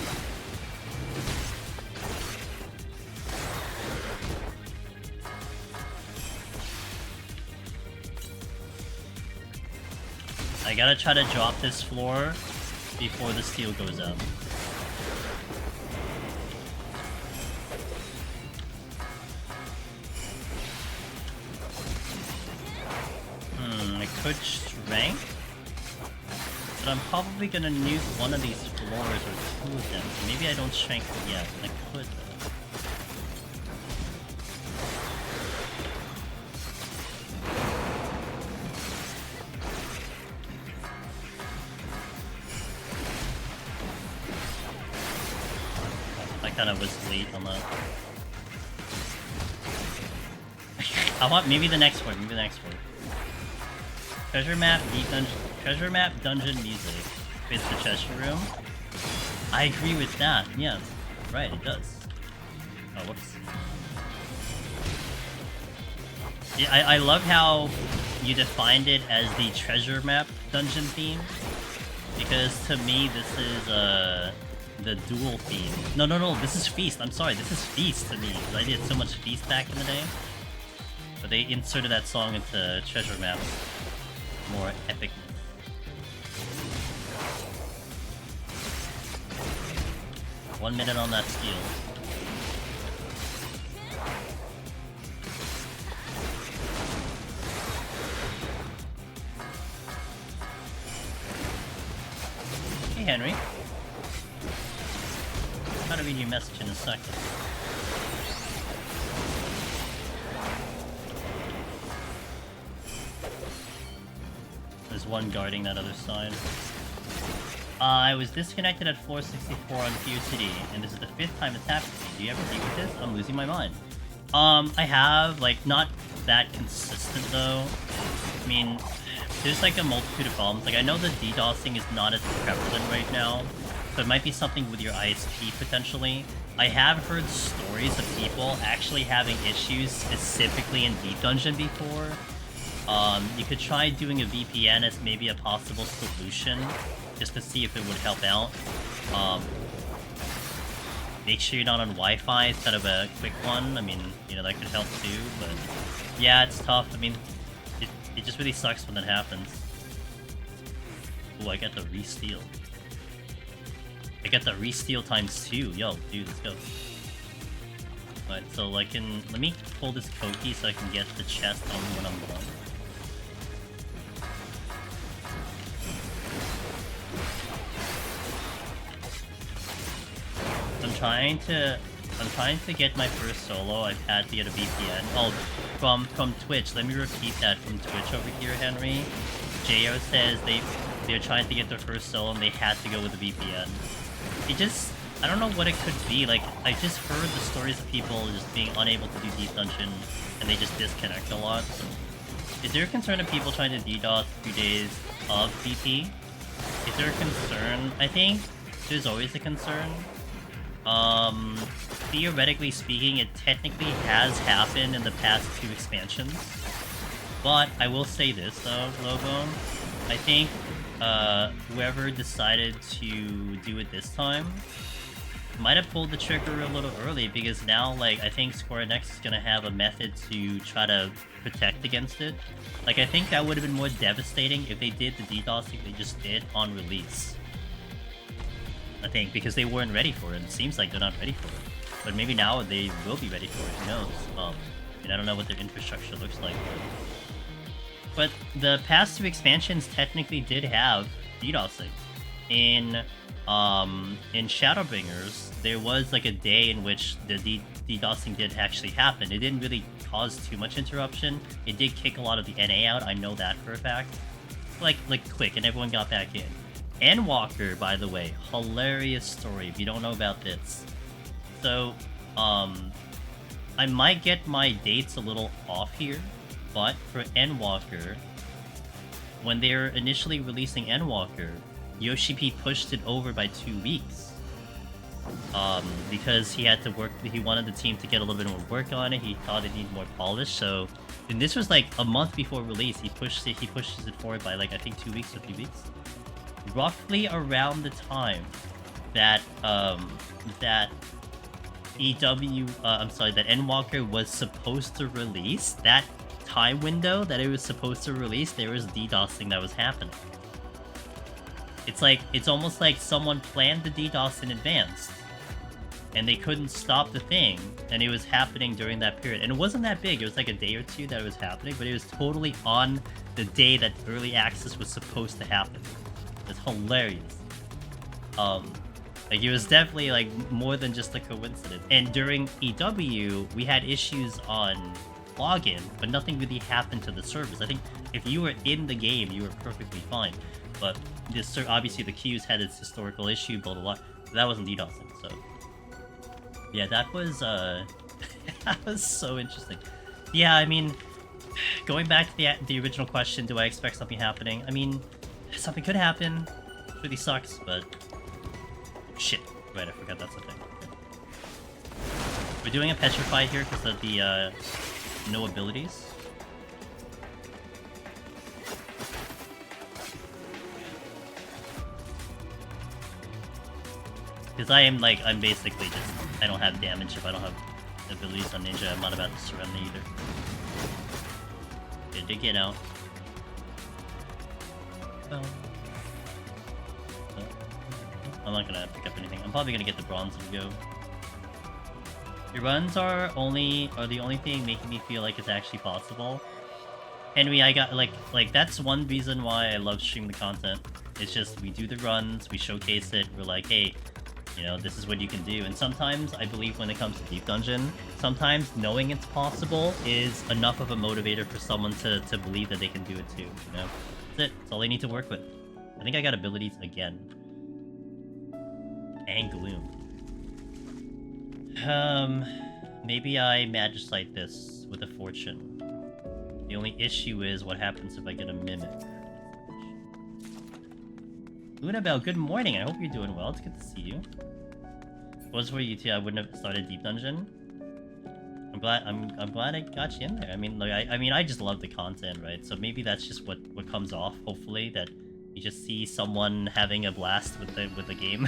I gotta try to drop this floor before the steel goes up. I could strength, but I'm probably gonna nuke one of these floors or 2 of them, so maybe I don't strength yet. I could though. I kind of was late on that. I want maybe the next one, maybe the next one. Treasure map, dungeon music fits the treasure room. I agree with that. Yeah, right, it does. Oh, whoops. Yeah, I love how you defined it as the treasure map dungeon theme, because to me this is the dual theme. No, this is Feast. I'm sorry, this is Feast to me because I did so much Feast back in the day. But they inserted that song into treasure map. More epicness. One minute on that steel. Hey Henry. I'm gonna read your message in a second. There's one guarding that other side. I was disconnected at 464 on City, and this is the 5th time it's happened to me. Do you ever deal with this? I'm losing my mind. I have, like, not that consistent though. I mean, there's like a multitude of problems. Like, I know the DDoSing is not as prevalent right now, so it might be something with your ISP potentially. I have heard stories of people actually having issues specifically in Deep Dungeon before. You could try doing a VPN as maybe a possible solution, just to see if it would help out. Make sure you're not on Wi-Fi instead of a quick one. I mean, you know, that could help too, but yeah, it's tough. I mean, it just really sucks when that happens. Oh, I got the re-steal. I got the re-steal ×2. Yo, dude, let's go. Alright, so let me pull this Koki so I can get the chest on when I'm done. I'm trying to get my first solo. I've had to get a VPN. Oh, from Twitch. Let me repeat that from Twitch over here, Henry. Jo says they're trying to get their first solo and they had to go with a VPN. I don't know what it could be. Like, I just heard the stories of people just being unable to do Deep Dungeon and they just disconnect a lot. So, is there a concern of people trying to DDoS 2 days of DP? Is there a concern? I think there's always a concern. Theoretically speaking, it technically has happened in the past 2 expansions. But I will say this though, Lobo. I think whoever decided to do it this time might have pulled the trigger a little early, because now, like, I think Square Enix is gonna have a method to try to protect against it. Like, I think that would have been more devastating if they did the DDoSing they just did on release. I think, because they weren't ready for it. It seems like they're not ready for it. But maybe now they will be ready for it, who knows? And I don't know what their infrastructure looks like. But the past 2 expansions technically did have DDoSing. In Shadowbringers, there was like a day in which the DDoSing did actually happen. It didn't really cause too much interruption. It did kick a lot of the NA out, I know that for a fact. Like quick, and everyone got back in. Endwalker, by the way, hilarious story if you don't know about this. So, I might get my dates a little off here, but for Endwalker, when they were initially releasing Endwalker, Yoshi P pushed it over by 2 weeks. Because he had to work, he wanted the team to get a little bit more work on it, he thought it needed more polish, so... And this was like a month before release, he pushes it forward by like, I think 2 weeks or 3 weeks. Roughly around the time that that Endwalker was supposed to release, that time window that it was supposed to release, there was DDoSing that was happening. It's almost like someone planned the DDoS in advance, and they couldn't stop the thing, and it was happening during that period. And it wasn't that big, it was like a day or 2 that it was happening, but it was totally on the day that early access was supposed to happen. It's hilarious. Like, it was definitely like more than just a coincidence. And during EW, we had issues on login, but nothing really happened to the servers. I think if you were in the game, you were perfectly fine. But this, obviously the queues had its historical issue, blah blah blah. That wasn't DDoSing, so yeah, that was that was so interesting. Yeah, I mean, going back to the original question, do I expect something happening? I mean, something could happen. It really sucks, but shit. Right, I forgot that's a thing. We're doing a petrify here because of the no abilities. Because I'm basically just, I don't have damage if I don't have abilities on Ninja. I'm not about to surrender either. Good to get out. I'm not gonna pick up anything. I'm probably gonna get the bronze and go. Your runs are the only thing making me feel like it's actually possible. Henry, I got like that's one reason why I love streaming the content. It's just we do the runs, we showcase it, we're like, hey, You know, this is what you can do. And sometimes, I believe when it comes to Deep Dungeon, sometimes knowing it's possible is enough of a motivator for someone to believe that they can do it too, you know? That's it. That's all they need to work with. I think I got abilities again. And Gloom. Maybe I Magicite this with a Fortune. The only issue is what happens if I get a Mimic. Lunabelle, good morning. I hope you're doing well. It's good to see you. If it was for you too, I wouldn't have started Deep Dungeon. I'm glad I got you in there. I mean, like, I mean, I just love the content, right? So maybe that's just what comes off. Hopefully, that you just see someone having a blast with the game,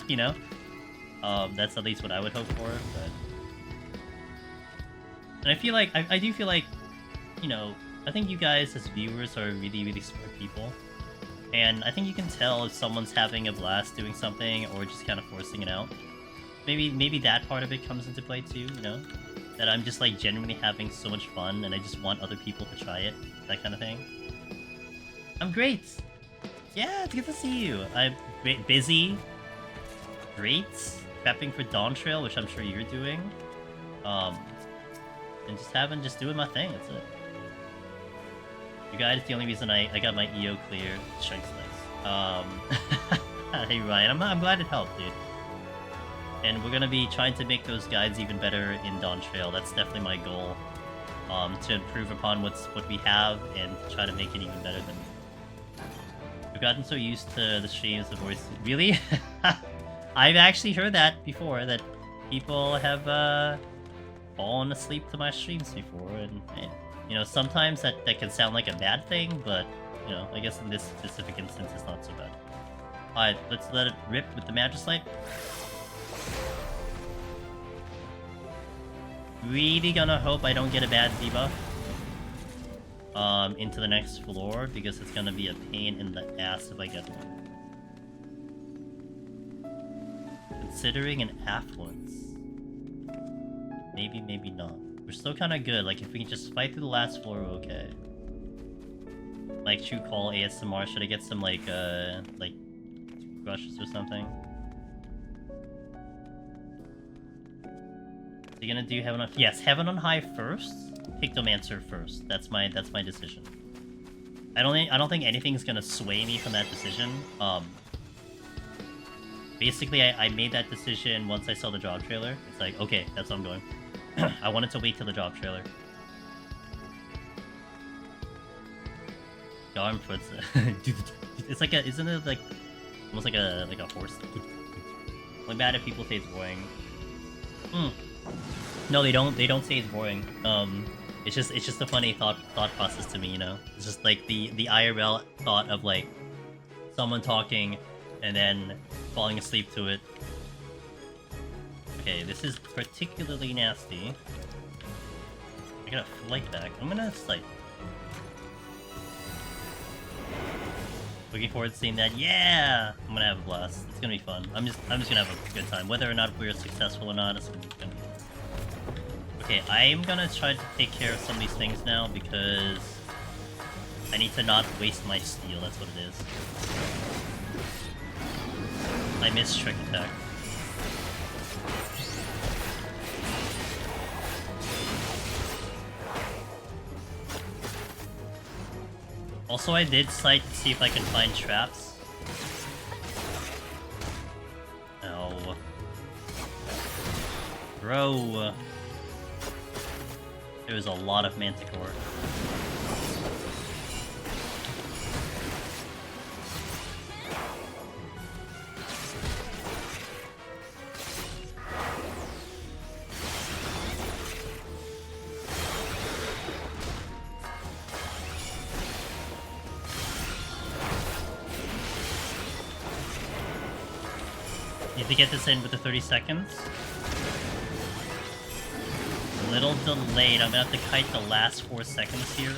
you know. That's at least what I would hope for. But and I feel like I do feel like, you know, I think you guys as viewers are really, really smart people. And I think you can tell if someone's having a blast doing something or just kind of forcing it out. Maybe that part of it comes into play too, you know? That I'm just like genuinely having so much fun and I just want other people to try it, that kind of thing. I'm great! Yeah, it's good to see you. I'm busy. Great. Prepping for Dawn Trail, which I'm sure you're doing. And just doing my thing, that's it. You guys, the only reason I got my EO clear. Strength's nice. Hey Ryan, I'm glad it helped, dude. And we're gonna be trying to make those guides even better in Dawn Trail. That's definitely my goal. To improve upon what we have and to try to make it even better than. We've gotten so used to the streams of voice. Really? I've actually heard that before. That people have fallen asleep to my streams before, and you know, sometimes that can sound like a bad thing, but you know, I guess in this specific instance, it's not so bad. Alright, let's let it rip with the Magicite. Really gonna hope I don't get a bad debuff into the next floor, because it's gonna be a pain in the ass if I get one. Considering an affluence. Maybe, maybe not. We're still kind of good. Like, if we can just fight through the last floor, we're okay. Like, True Call ASMR. Should I get some, like brushes or something? Are you gonna do Heaven on... Yes, Heaven on High first. Pictomancer first. That's my decision. I don't think anything's gonna sway me from that decision. Basically, I made that decision once I saw the job trailer. It's like, okay, that's what I'm going. I wanted to wait till the job trailer. Arm puts it's like a, isn't it like almost like a horse? Like bad if people say it's boring. No, they don't say it's boring. It's just a funny thought process to me, you know. It's just like the IRL thought of like someone talking and then falling asleep to it. Okay, this is particularly nasty. I got a flight back. I'm gonna like looking forward to seeing that. Yeah, I'm gonna have a blast. It's gonna be fun. I'm just gonna have a good time, whether or not we're successful or not. It's gonna be fun. Okay, I'm gonna try to take care of some of these things now because I need to not waste my steel. That's what it is. I missed Trick Attack. Also, I did sight to see if I can find traps. No. Bro. There was a lot of Manticore. Need to get this in with the 30 seconds. A little delayed. I'm gonna have to kite the last 4 seconds here.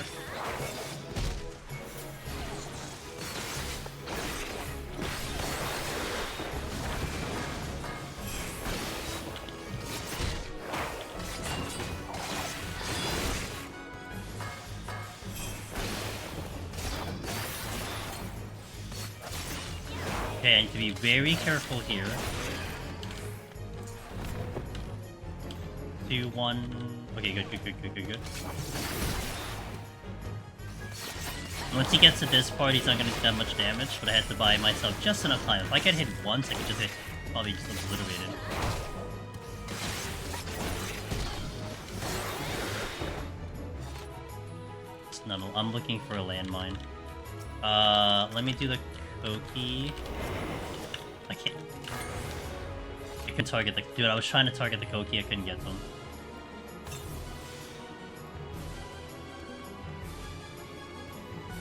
Okay, I need to be very careful here. 2, 1. Okay, good. Once he gets to this part, he's not gonna do that much damage, but I had to buy myself just enough time. If I get hit once, I could just get probably just obliterated. No, I'm looking for a landmine. Let me do the Koki. I can't. I can target the... Dude, I was trying to target the Koki, I couldn't get them.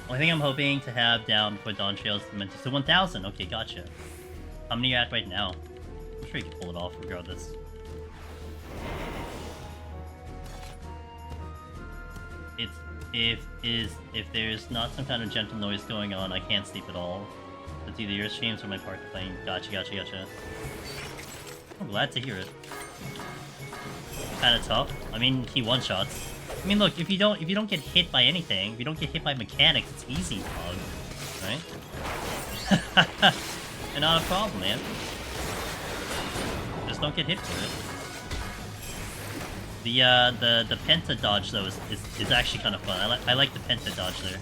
Only thing I'm hoping to have down before Dawn Trails to 1,000. Okay, gotcha. How many are you at right now? I'm sure you can pull it off regardless. If there's not some kind of gentle noise going on, I can't sleep at all. It's either your streams or my partner playing. Gotcha. I'm glad to hear it. Kinda tough. I mean, he one-shots. I mean, look, if you don't get hit by anything, if you don't get hit by mechanics, it's easy, dog. Right? And not a problem, man. Just don't get hit for it. The penta dodge though is actually kind of fun. I like the penta dodge there.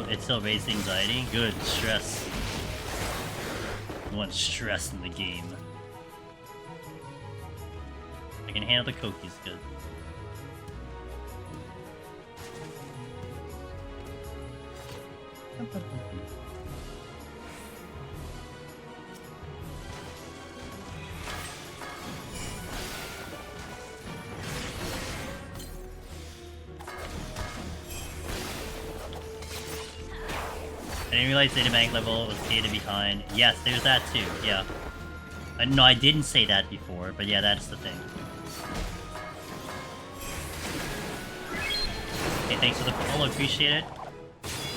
It still raises anxiety. Good. Stress. You want stress in the game. I can handle the Koki's good. I didn't realize data bank level was data behind. Yes, there's that too, yeah. No, I didn't say that before, but yeah, that's the thing. Okay, thanks for the follow, appreciate it.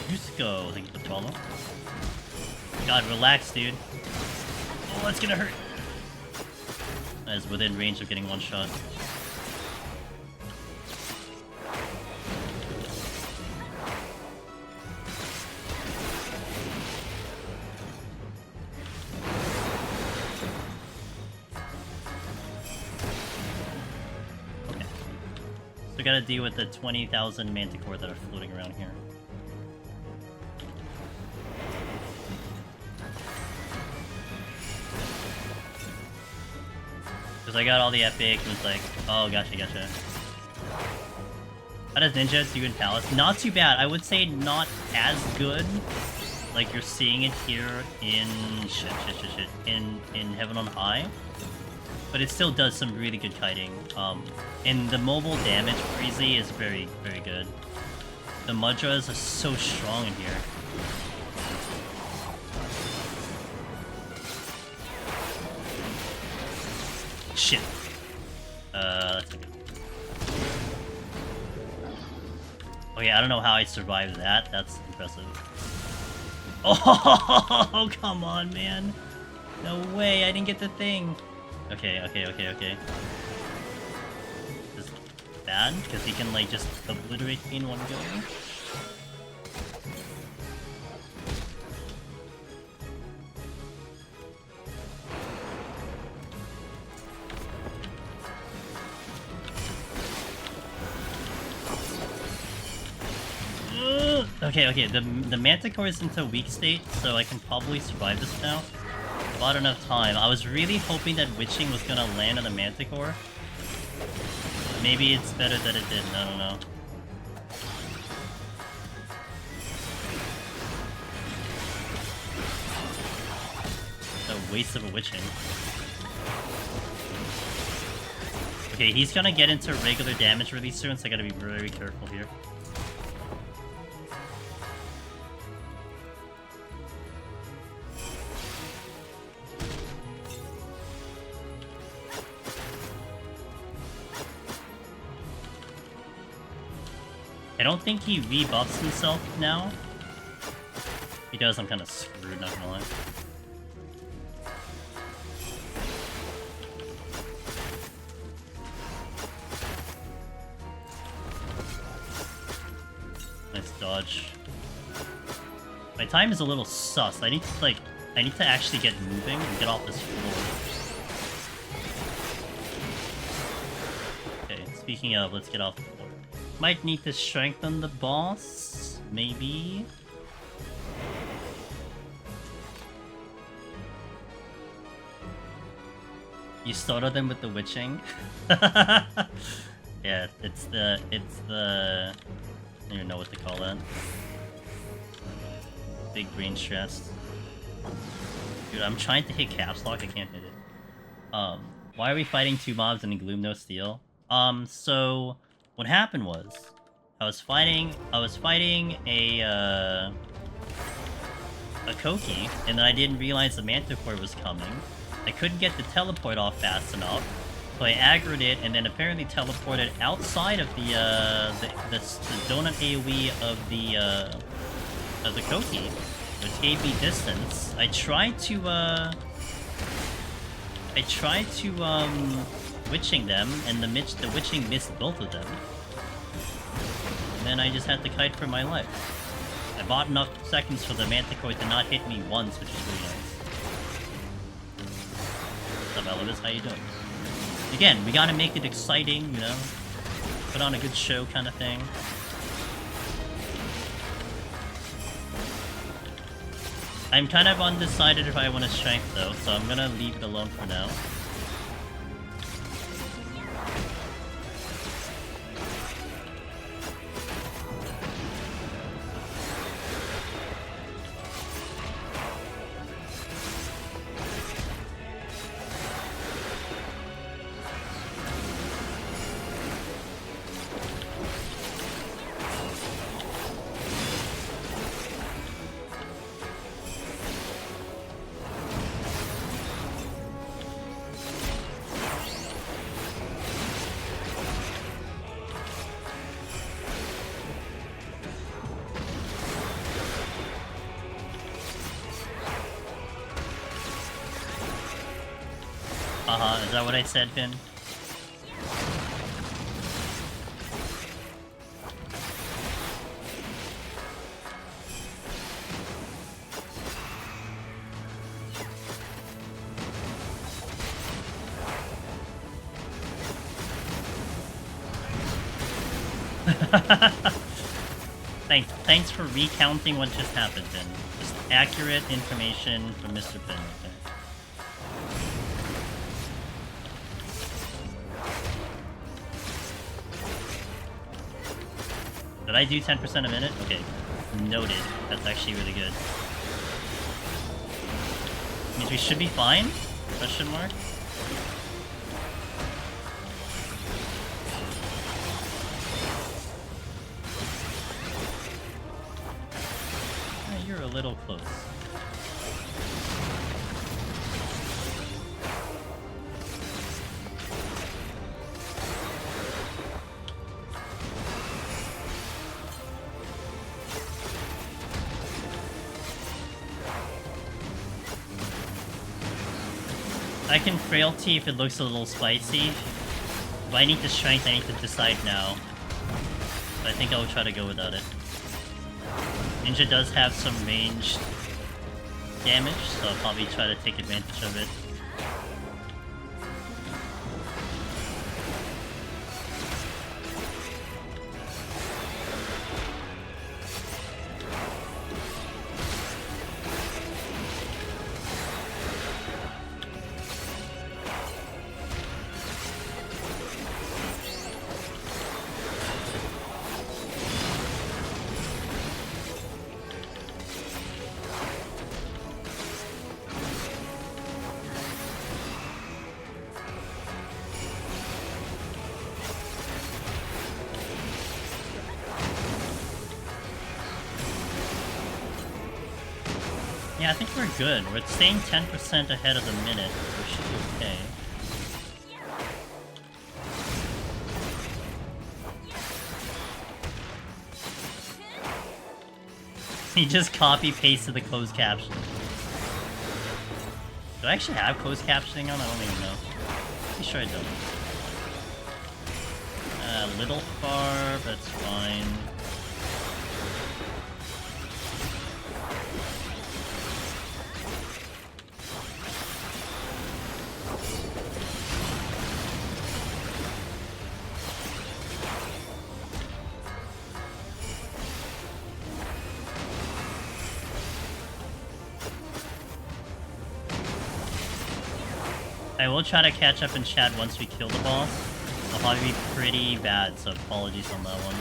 Yusuko, thank you for the follow. God, relax, dude. Oh, that's gonna hurt. That is within range of getting one shot. We gotta deal with the 20,000 manticore that are floating around here. Because I got all the epic, and was like, oh, gotcha. How does Ninja do in Palace? Not too bad. I would say not as good. Like you're seeing it here in in Heaven on High. But it still does some really good kiting. And the mobile damage for Easy is very, very good. The Mudras are so strong in here. Shit. That's not good. Okay, I don't know how I survived that. That's impressive. Oh, come on, man. No way, I didn't get the thing. Okay. This is bad, because he can, like, just obliterate me in one go. Okay, the Manticore is into weak state, so I can probably survive this now. About enough time. I was really hoping that Witching was gonna land on the Manticore. Maybe it's better that it didn't, I don't know. A waste of a Witching. Okay, he's gonna get into regular damage release soon, so I gotta be very careful here. I don't think he rebuffs himself now. If he does, I'm kind of screwed, not gonna lie. dodge. My time is a little sus. I need to actually get moving and get off this floor. Okay, speaking of, let's get off the floor. Might need to strengthen the boss, maybe. You started them with the witching. Yeah, it's the I don't even know what to call that. Big green stress. Dude, I'm trying to hit caps lock, I can't hit it. Why are we fighting 2 mobs in a Gloom No Steel? So what happened was I was fighting a Koki, and then I didn't realize the Manticore was coming. I couldn't get the teleport off fast enough, so I aggroed it and then apparently teleported outside of the donut AoE of the Koki, which gave me distance. I tried to witching them, and the witching missed both of them. And then I just had to kite for my life. I bought enough seconds for the Manticore to not hit me once, which is really nice. What's up, Elvis? How you doing? Again, we gotta make it exciting, you know? Put on a good show kind of thing. I'm kind of undecided if I want to strength though, so I'm gonna leave it alone for now. Is that what I said, Finn? Thanks for recounting what just happened, Finn. Just accurate information from Mr. Finn. Okay. Did I do 10% a minute? Okay. Noted. That's actually really good. Means we should be fine? Question mark? You're a little close. I can frailty if it looks a little spicy. If I need the strength, I need to decide now. But I think I'll try to go without it. Ninja does have some ranged damage, so I'll probably try to take advantage of it. Yeah, I think we're good. We're staying 10% ahead of the minute. We should be okay. He just copy-pasted the closed caption. Do I actually have closed captioning on? I don't even know. Pretty sure I don't. A little far, but it's fine. I will try to catch up in chat once we kill the boss. It'll probably be pretty bad, so apologies on that one.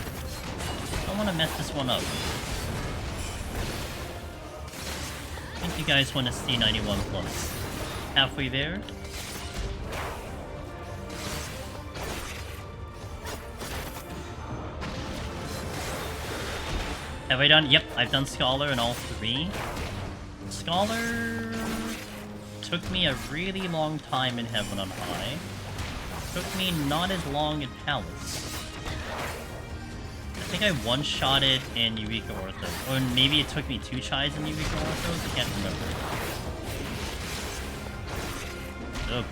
I don't want to mess this one up. I think you guys want to see 91 plus. Halfway there. Have I done? Yep, I've done Scholar in all 3. Scholar took me a really long time in Heaven on High. Took me not as long in Palace. I think I one-shotted in Eureka Ortho. Or maybe it took me 2 tries in Eureka Orthos, I can't remember. Oh.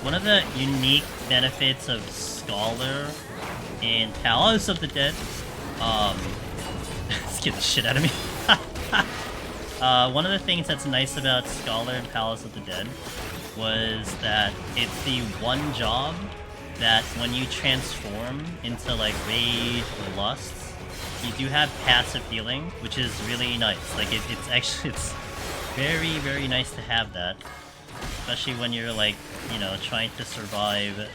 One of the unique benefits of Scholar and Palace of the Dead, scared the shit out of me. One of the things that's nice about Scholar and Palace of the Dead was that it's the one job that when you transform into like Rage or Lust, you do have passive healing, which is really nice. Like it's actually, it's very, very nice to have that. Especially when you're like, you know, trying to survive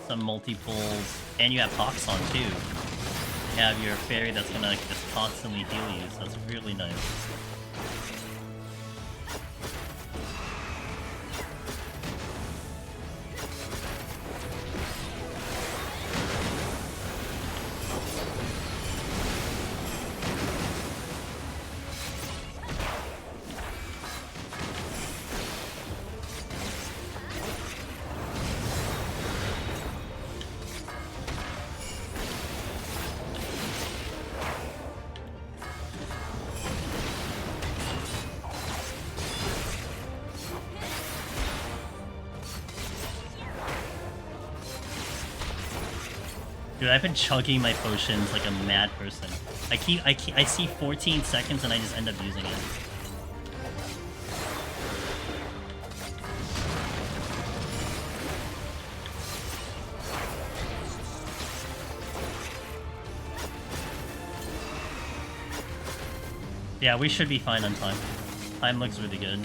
some multiples, and you have Pox on too. You have your fairy that's gonna like, just constantly heal you, so that's really nice. Dude, I've been chugging my potions like a mad person. I see 14 seconds and I just end up using it. Yeah, we should be fine on time. Time looks really good.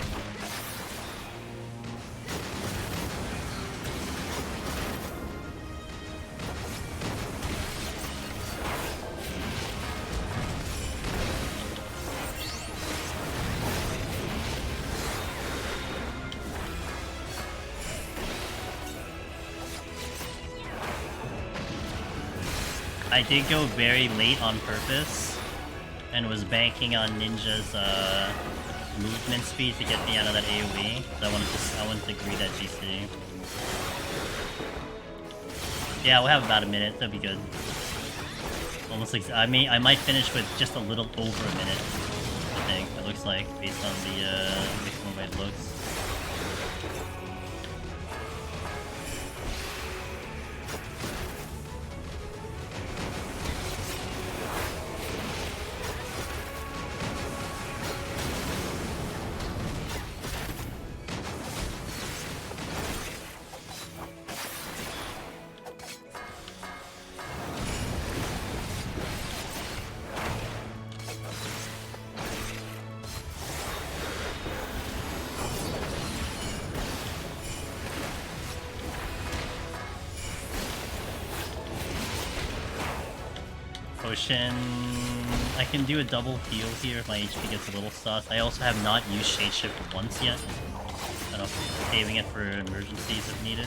I did go very late on purpose, and was banking on Ninja's movement speed to get me out of that AoE. So I wanted to greet that GC. Yeah, we'll have about a minute. That'll be good. Almost like I might finish with just a little over a minute. I think it looks like based on the way it looks. Potion. I can do a double heal here if my HP gets a little sus. I also have not used Shadeshift once yet. I don't know, saving it for emergencies if needed.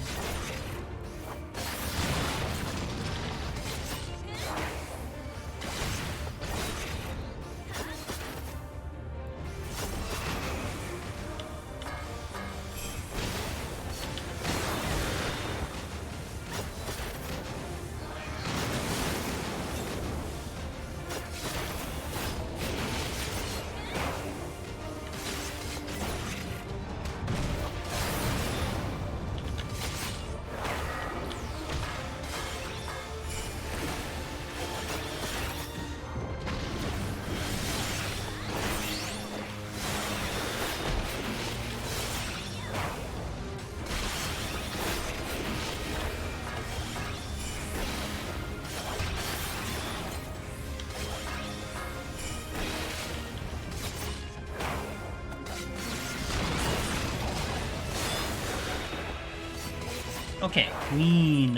Okay, Queen.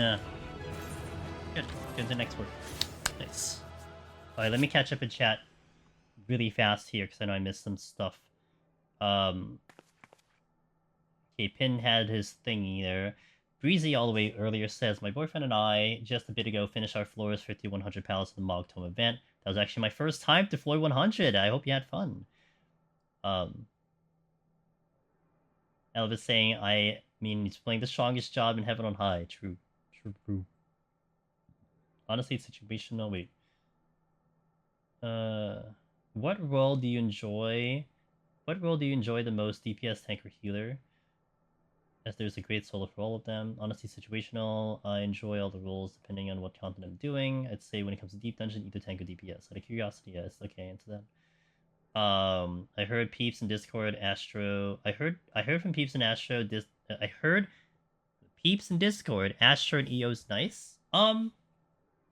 Good. Good to next word. Nice. Alright, let me catch up in chat really fast here, because I know I missed some stuff. Okay, Pin had his thingy there. Breezy all the way earlier says, my boyfriend and I, just a bit ago, finished our floors 5100 pals at the Mog Tome event. That was actually my first time to floor 100. I hope you had fun. Elvis saying, I mean, he's playing the strongest job in Heaven on High. True. True, true. Honestly, it's situational. Wait. What role do you enjoy? What role do you enjoy the most, DPS, tank, or healer? As there's a great solo for all of them. Honestly, situational. I enjoy all the roles depending on what content I'm doing. I'd say when it comes to deep dungeon, either tank or DPS. Out of curiosity, yes. Okay, into that. I heard Peeps in Discord, Astro. I heard from Peeps and Astro. I heard Peeps in Discord, Astro and EO's nice. I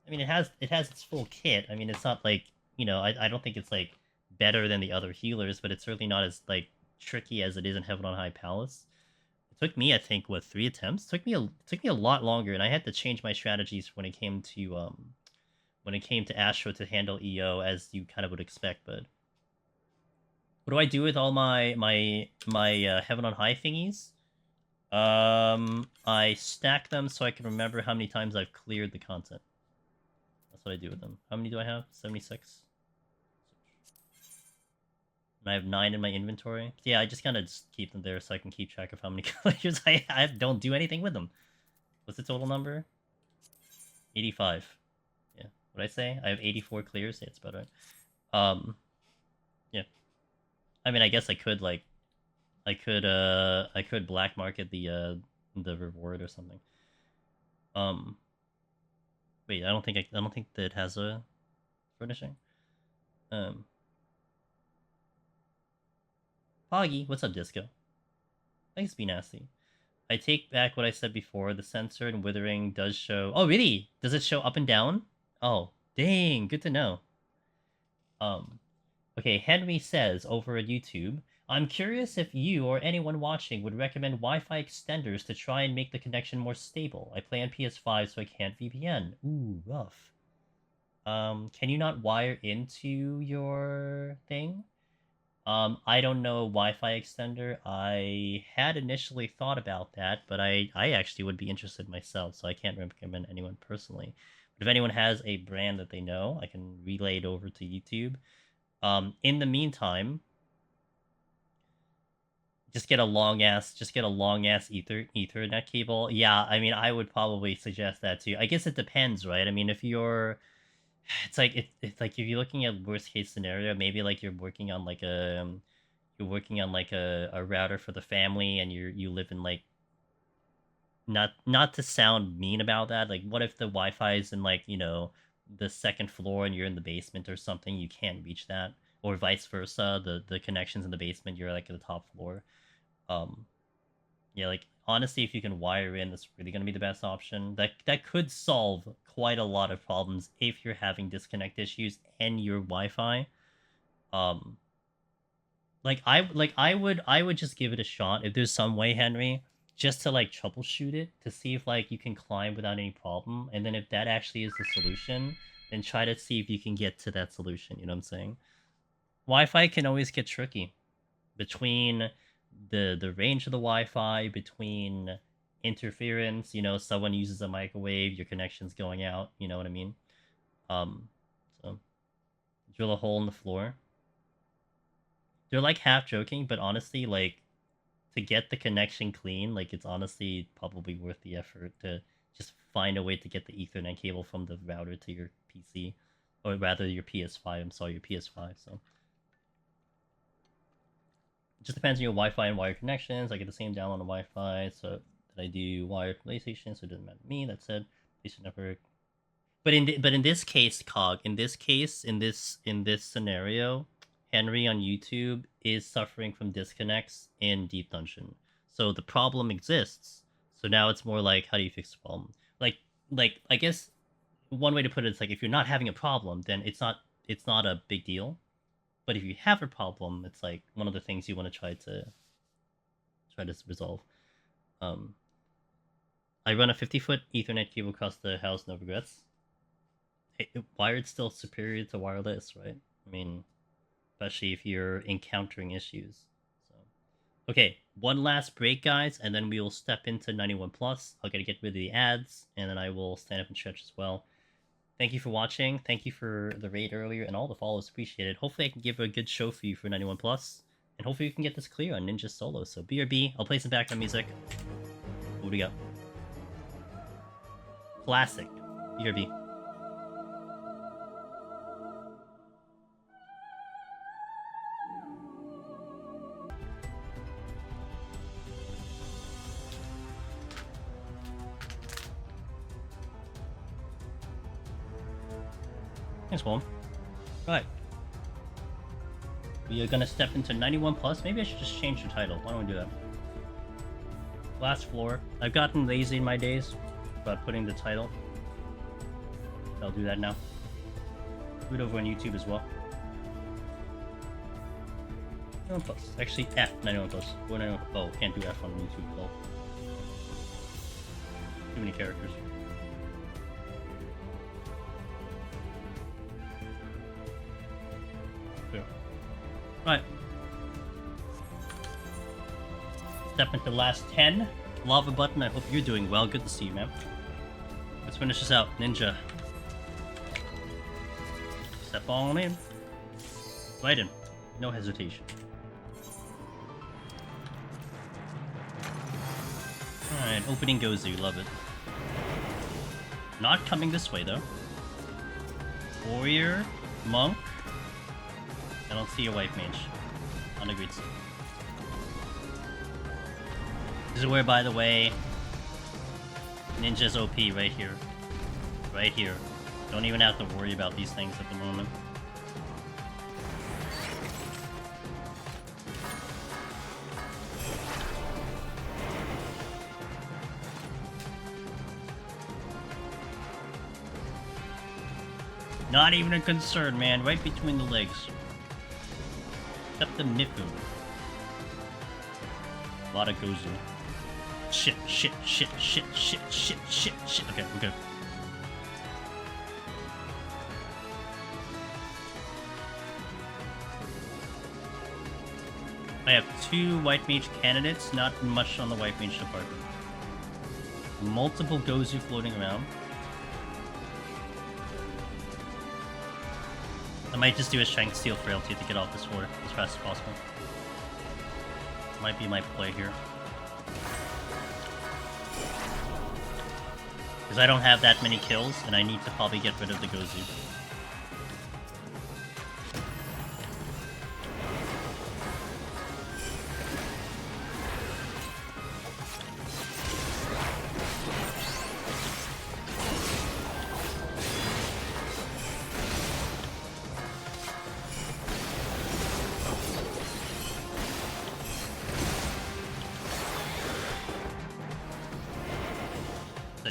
mean, it has its full kit. I mean, it's not like, you know, I don't think it's like better than the other healers, but it's certainly not as like tricky as it is in Heaven on High Palace. It took me, I think, what, 3 attempts? It took me a lot longer, and I had to change my strategies when it came to Astro to handle EO, as you kind of would expect. But what do I do with all my Heaven on High thingies? I stack them so I can remember how many times I've cleared the content. That's what I do with them. How many do I have? 76. And I have 9 in my inventory. Yeah, I just kind of just keep them there so I can keep track of how many clears I don't do anything with them. What's the total number? 85. Yeah. What'd I say? I have 84 clears? Yeah, it's about right. Yeah. I mean, I guess I could, like... I could black market the reward or something. Wait, I don't think that it has a furnishing. Poggy, what's up, Disco? Thanks, Be Nasty. I take back what I said before. The sensor and withering does show... Oh, really? Does it show up and down? Oh, dang, good to know. Okay, Henry says over at YouTube, I'm curious if you or anyone watching would recommend Wi-Fi extenders to try and make the connection more stable. I play on PS5, so I can't VPN. Ooh, rough. Can you not wire into your thing? I don't know a Wi-Fi extender. I had initially thought about that, but I actually would be interested myself, so I can't recommend anyone personally. But if anyone has a brand that they know, I can relay it over to YouTube. In the meantime, just get a long ass Ethernet cable. Yeah, I mean, I would probably suggest that too. I guess it depends, right? I mean, if you're, it's like if you're looking at worst case scenario, maybe like you're working on like a router for the family, and you live in like, not to sound mean about that, like what if the Wi-Fi is in like, you know, the second floor and you're in the basement or something, you can't reach that, or vice versa, the connections in the basement, you're like at the top floor. Yeah, like honestly, if you can wire in, that's really gonna be the best option. That could solve quite a lot of problems if you're having disconnect issues and your Wi-Fi. I would just give it a shot if there's some way, Henry, just to like troubleshoot it to see if like you can climb without any problem, and then if that actually is the solution, then try to see if you can get to that solution. You know what I'm saying? Wi-Fi can always get tricky between the range of the Wi-Fi, between interference. You know, someone uses a microwave, your connection's going out. You know what I mean? So drill a hole in the floor. They're like half joking, but honestly, like, to get the connection clean, like, it's honestly probably worth the effort to just find a way to get the Ethernet cable from the router to your PC, or rather your PS5. I'm sorry, your PS5. So it just depends on your Wi-Fi and wire connections. I get the same down on the Wi-Fi, so that I do wired PlayStation, so it doesn't matter to me. That said, PlayStation Network. But in this case, Cog, in this scenario, Henry on YouTube is suffering from disconnects in Deep Dungeon. So the problem exists. So now it's more like, how do you fix the problem? Like I guess one way to put it is like, if you're not having a problem, then it's not a big deal. But if you have a problem, it's like one of the things you want to try to resolve. I run a 50-foot Ethernet cable across the house, no regrets. Hey, wired still superior to wireless, right? I mean, especially if you're encountering issues. So, okay, one last break, guys, and then we will step into 91 plus. I'll get rid of the ads, and then I will stand up and stretch as well. Thank you for watching. Thank you for the raid earlier and all the follows. Appreciated. Hopefully, I can give a good show for you for 91 plus, and hopefully, we can get this clear on Ninja Solo. So, BRB. I'll play some background music. What do we got? Classic. BRB. Thanks, Mom. Right. We are gonna step into 91 plus. Maybe I should just change the title. Why don't we do that? Last floor. I've gotten lazy in my days about putting the title. I'll do that now. Do it over on YouTube as well. 91 plus. Actually, F 91 plus. 91. Oh, can't do F on YouTube. Oh. Too many characters. Right. Step into the last 10. Lava button, I hope you're doing well. Good to see you, man. Let's finish this out. Ninja. Step on in. Right in. No hesitation. Alright, opening Gozu. Love it. Not coming this way, though. Warrior. Monk. I don't see a white mage. Unagreed. This is where, by the way, Ninja's OP right here. Right here. Don't even have to worry about these things at the moment. Not even a concern, man. Right between the legs. Except the Mifu. A lot of Gozu. Shit. Okay, we're good. I have 2 white mage candidates, not much on the white mage department. Multiple Gozu floating around. I might just do a Strength Steel Frailty to get off this floor as fast as possible. Might be my play here. Because I don't have that many kills, and I need to probably get rid of the Gozu.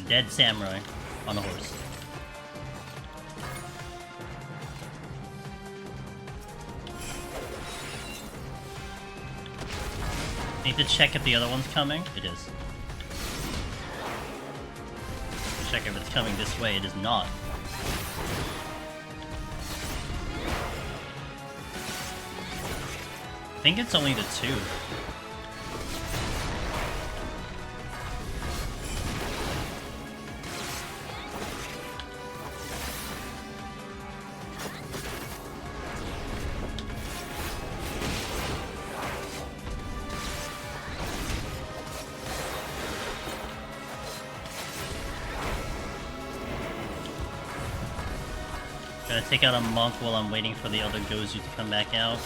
Dead samurai on a horse. Need to check if the other one's coming. It is. Check if it's coming this way. It is not. I think it's only the 2. Gonna take out a monk while I'm waiting for the other Gozu to come back out.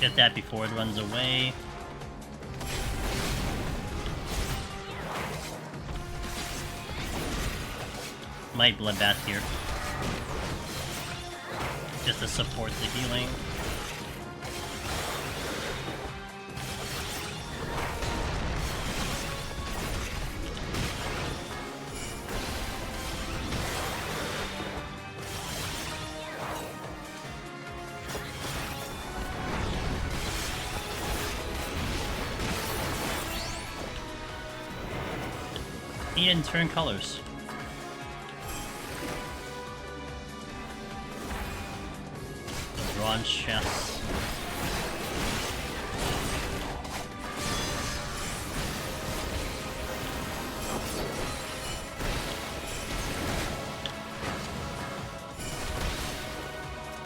Get that before it runs away. Might bloodbath here. Just to support the healing. He didn't turn colors. The bronze chest.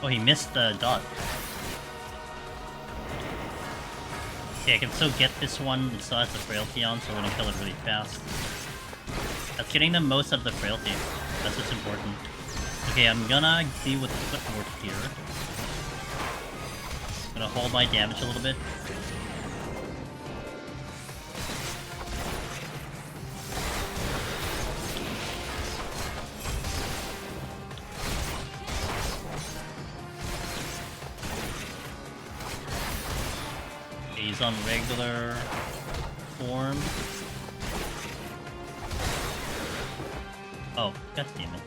Oh, he missed the dot. Okay, I can still get this one. It still has the frailty on, so we're gonna kill it really fast. That's getting the most out of the frailty. That's what's important. Okay, I'm gonna deal with the footwork here. I'm gonna hold my damage a little bit. He's on regular form. Oh, god damn it.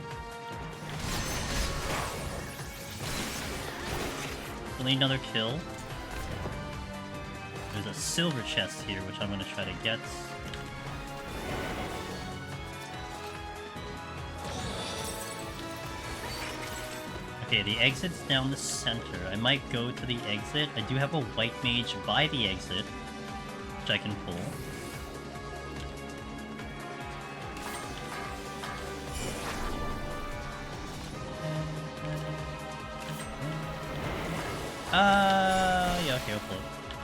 We'll need another kill. There's a silver chest here, which I'm gonna try to get. Okay, the exit's down the center. I might go to the exit. I do have a white mage by the exit, which I can pull. Yeah, okay, I'll pull it.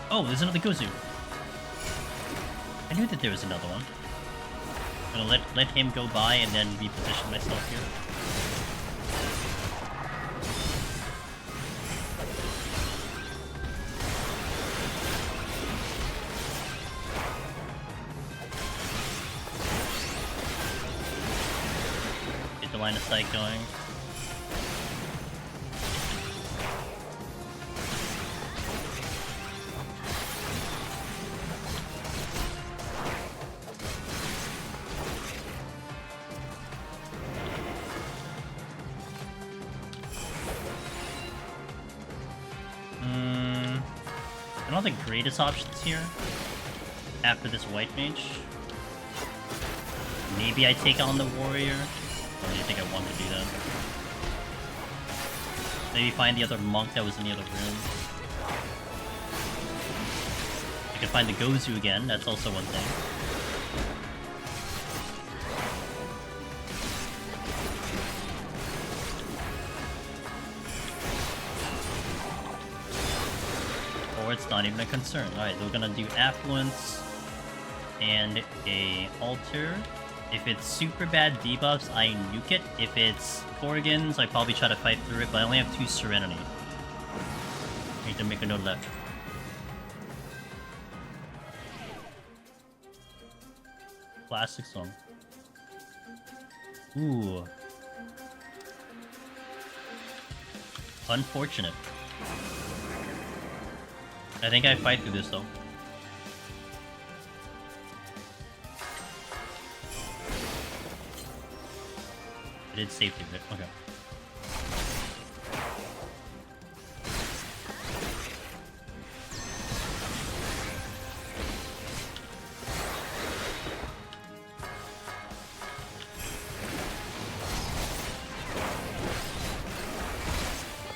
Oh, there's another Gozu. I knew that there was another one. I'm gonna let him go by and then reposition myself here. Get the line of sight going. Not the greatest options here after this white mage. Maybe I take on the warrior. I don't think I want to do that. Maybe find the other monk that was in the other room. I can find the Gozu again, that's also one thing. It's not even a concern. Alright, we're gonna do Affluence and a Altar. If it's super bad debuffs, I nuke it. If it's Corrigans, I probably try to fight through it, but I only have 2 Serenity. I need to make a note of that. Classic song. Ooh. Unfortunate. I think I fight through this though. I did safety bit. Okay.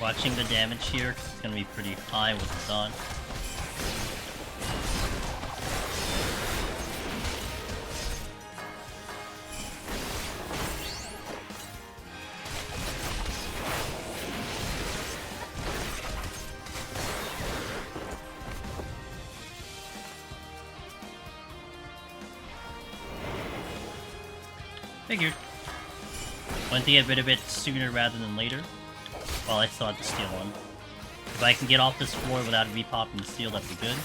Watching the damage here, 'cause it's gonna be pretty high with the dodge. Figured. Want to get rid of it sooner rather than later. Well, I still have to steal one. If I can get off this floor without repopping the steel, that'd be good.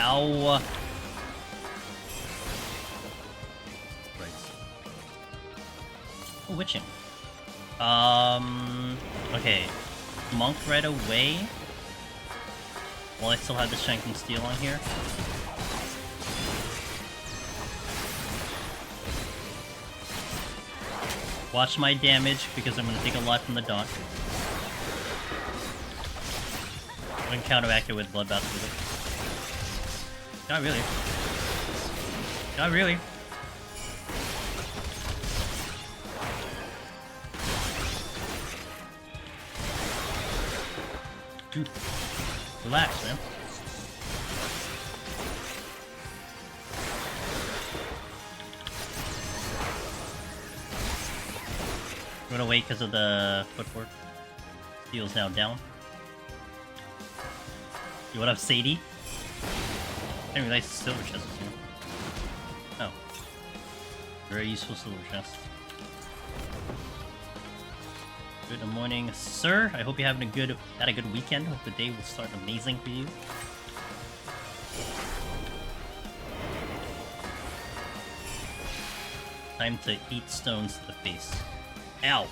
Ow. Right. Oh, witching. Okay. Monk right away. While I still have the Shank and Steel on here. Watch my damage, because I'm going to take a lot from the dot. I'm going to counteract it with Bloodbath with it. Not really. Not really. Dude, relax, man. I'm gonna wait because of the footwork. Steel's now down. You what up, Sadie? I didn't realize the silver chest was here. Oh. Very useful silver chest. Good morning, sir. I hope you're having had a good weekend. Hope the day will start amazing for you. Time to eat stones to the face. Ow!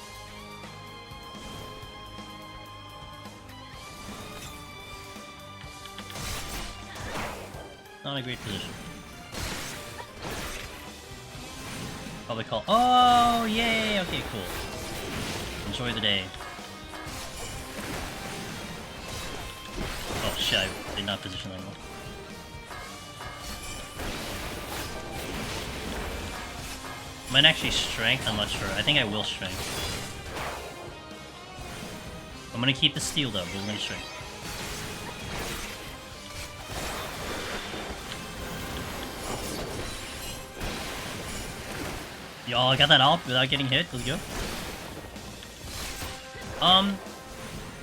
Not a great position. Probably call. Oh, yay! Okay, cool. Enjoy the day. Oh shit, I did not position that well. Might actually strength, I'm not sure. I think I will strength. I'm gonna keep the steel though, but we're gonna strength. Y'all got that off without getting hit, let's go.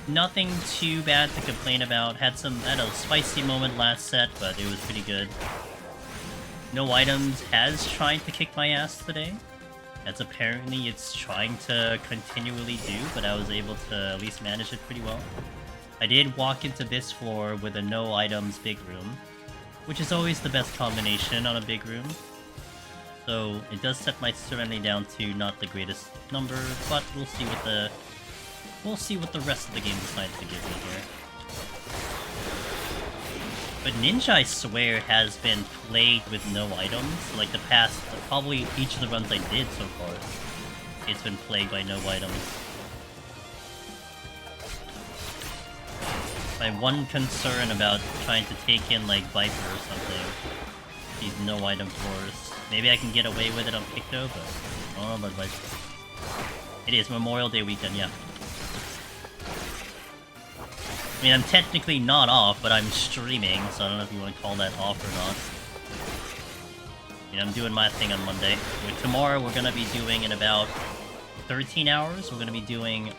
Nothing too bad to complain about. Had a spicy moment last set, but it was pretty good. No Items has tried to kick my ass today. As apparently it's trying to continually do, but I was able to at least manage it pretty well. I did walk into this floor with a no items big room, which is always the best combination on a big room. So it does set my Serenity down to not the greatest number, but we'll see what the rest of the game decides to give me here. But Ninja, I swear, has been plagued with no items. Like the past, probably each of the runs I did so far, it's been plagued by no items. My one concern about trying to take in like Viper or something, these no item floors. Maybe I can get away with it on Picto, but I don't know about Viper. It is Memorial Day weekend, yeah. I mean, I'm technically not off, but I'm streaming, so I don't know if you want to call that off or not. I mean, I'm doing my thing on Monday. Tomorrow, we're going to be doing, in about 13 hours, we're going to be doing,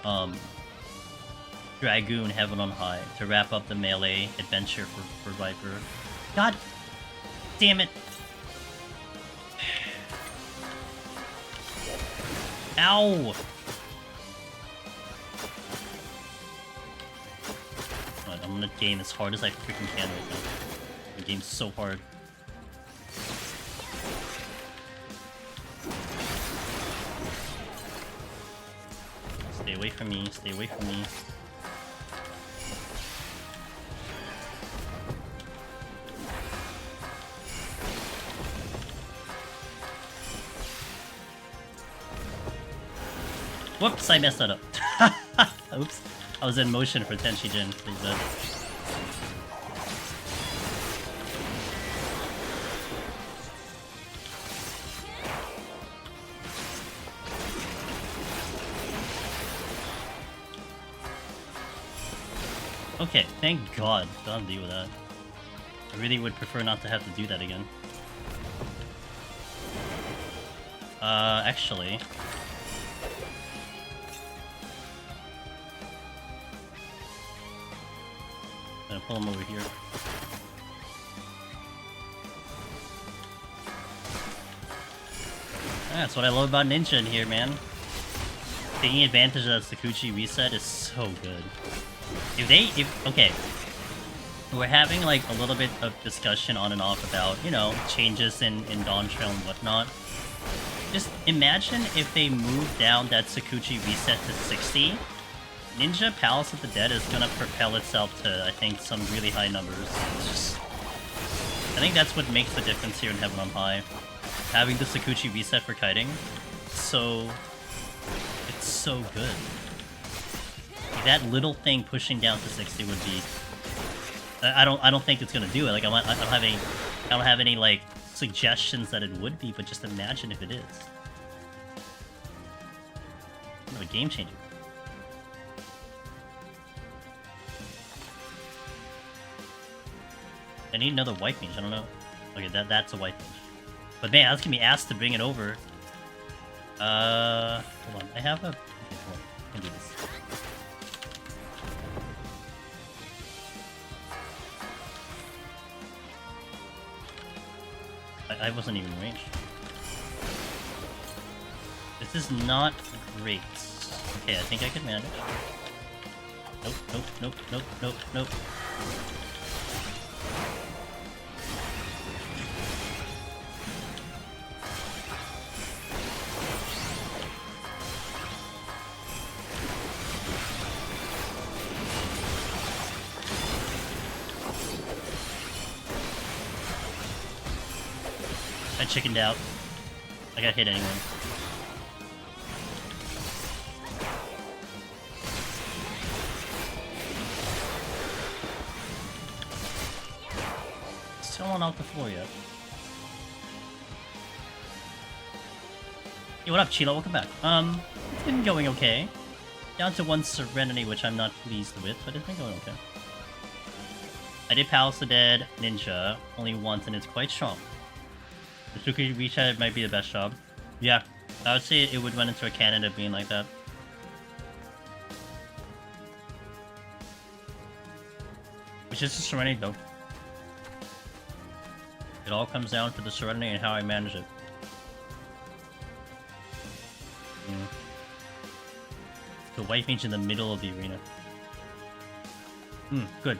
Dragoon Heaven on High to wrap up the melee adventure for Viper. God damn it! Ow! I'm gonna game as hard as I freaking can right now. The game's so hard. Stay away from me, stay away from me. Whoops, I messed that up. Oops. I was in motion for Tenshi Jin. He's dead. Okay, thank God. Don't deal with that. I really would prefer not to have to do that again. Actually... I'm gonna pull him over here. That's what I love about Ninja in here, man. Taking advantage of that Sakuchi reset is so good. Okay. We're having like a little bit of discussion on and off about, you know, changes in Dawn Trail and whatnot. Just imagine if they moved down that Sakuchi reset to 60 Ninja Palace of the Dead is gonna propel itself to, I think, some really high numbers. It's just... I think that's what makes the difference here in Heaven on High. Having the Sakuchi reset for kiting, so... it's so good. Like, that little thing pushing down to 60 would be... I don't think it's gonna do it. Like, I don't have any like suggestions that it would be, but just imagine if it is. Kind of a game changer. I need another white mage. I don't know. Okay, that's a white mage. But man, that's gonna be asked to bring it over. Hold on. I have a. Okay, hold on. I can do this. I wasn't even in range. This is not great. Okay, I think I can manage. Nope, nope, nope, nope, nope, nope. I chickened out. I got hit anyway. Still not off the floor yet. Hey, what up, Chilo? Welcome back. It's been going okay. Down to 1 Serenity, which I'm not pleased with, but it's been going okay. I did Palace of the Dead Ninja only once, and it's quite strong. The Suki reset might be the best job. Yeah, I would say it would run into a canon of being like that. Which is the Serenity though. It all comes down to the Serenity and how I manage it. The white mage in the middle of the arena. Good.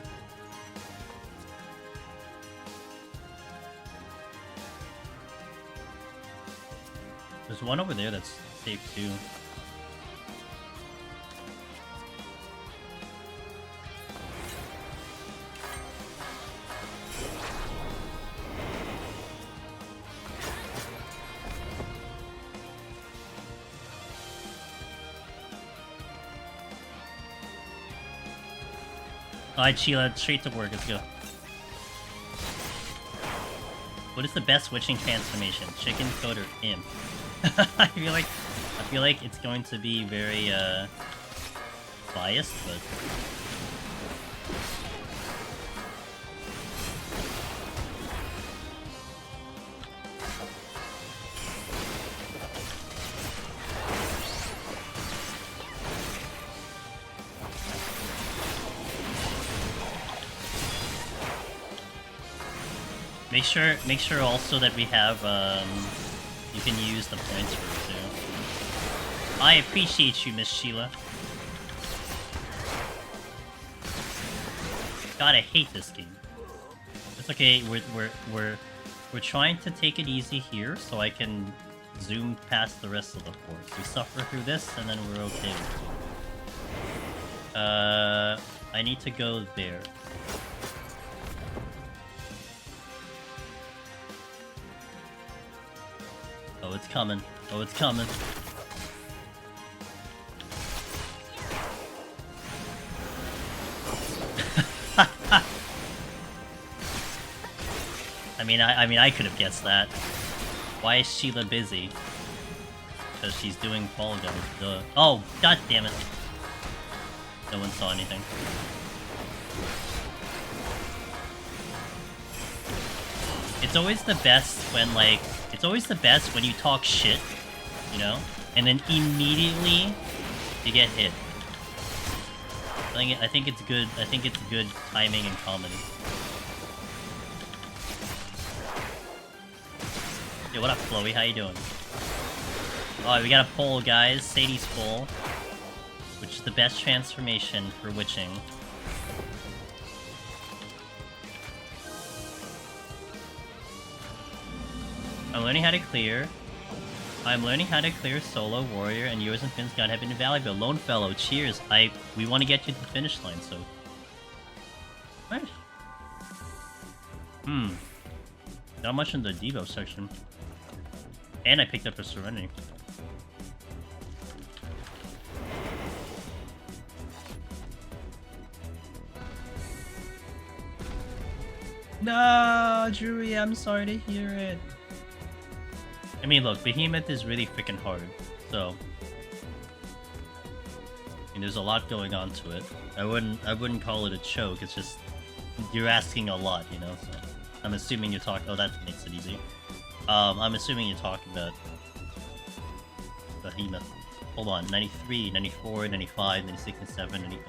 There's one over there that's safe too. Alright, Sheila, straight to work, let's go. What is the best witching transformation? Chicken, toad, or imp? I feel like it's going to be very biased, but make sure also that we have you can use the points for it too. I appreciate you, Miss Sheila. God, I hate this game. It's okay. We're trying to take it easy here, so I can zoom past the rest of the force. We suffer through this, and then we're okay. I need to go there. Oh, it's coming. Oh, it's coming. I mean, I could have guessed that. Why is Sheila busy? Because she's doing fall guns. Duh. Oh, god damn it! No one saw anything. It's always the best when, like, it's always the best when you talk shit, you know, and then immediately you get hit. I think it's good. I think it's good timing and comedy. Yo, what up, Chloe? How you doing? Oh, we got a poll, guys. Sadie's poll, which is the best transformation for witching. I'm learning how to clear. I'm learning how to clear solo warrior, and yours and Finn's guide have been invaluable. Lone fellow, cheers. We want to get you to the finish line, so. Right. Not much in the debuff section. And I picked up a Serenity. No, Drewy, I'm sorry to hear it. I mean, look, Behemoth is really freaking hard, so. I mean, there's a lot going on to it. I wouldn't call it a choke. It's just you're asking a lot, you know. So I'm assuming you're talking. Oh, that makes it easy. I'm assuming you're talking about Behemoth. Hold on, 93, 94, 95, 96, 97, 95.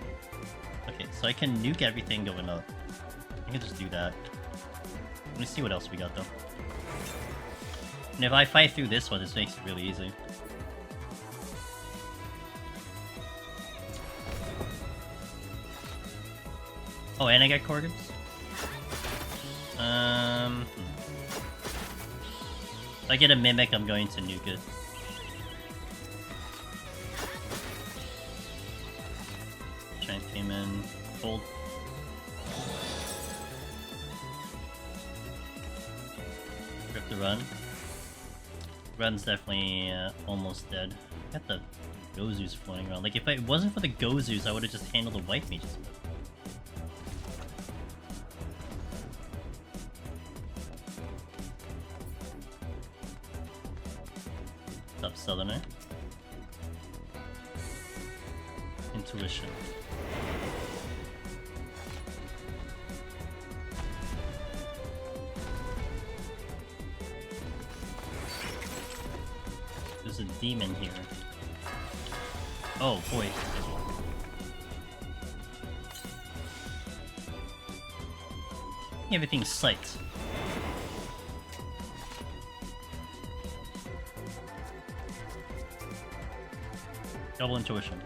Okay, so I can nuke everything going up. I can just do that. Let me see what else we got though. And if I fight through this one, this makes it really easy. Oh, and I get Korgans? If I get a Mimic, I'm going to nuke it. Giant came in. Hold. Rip the run. Run's definitely almost dead. Got the Gozus floating around. Like, if it wasn't for the Gozus, I would have just handled the white mages. What's up, Southerner? Intuition. There's a demon here. Oh boy. Everything's psyched. Double intuition.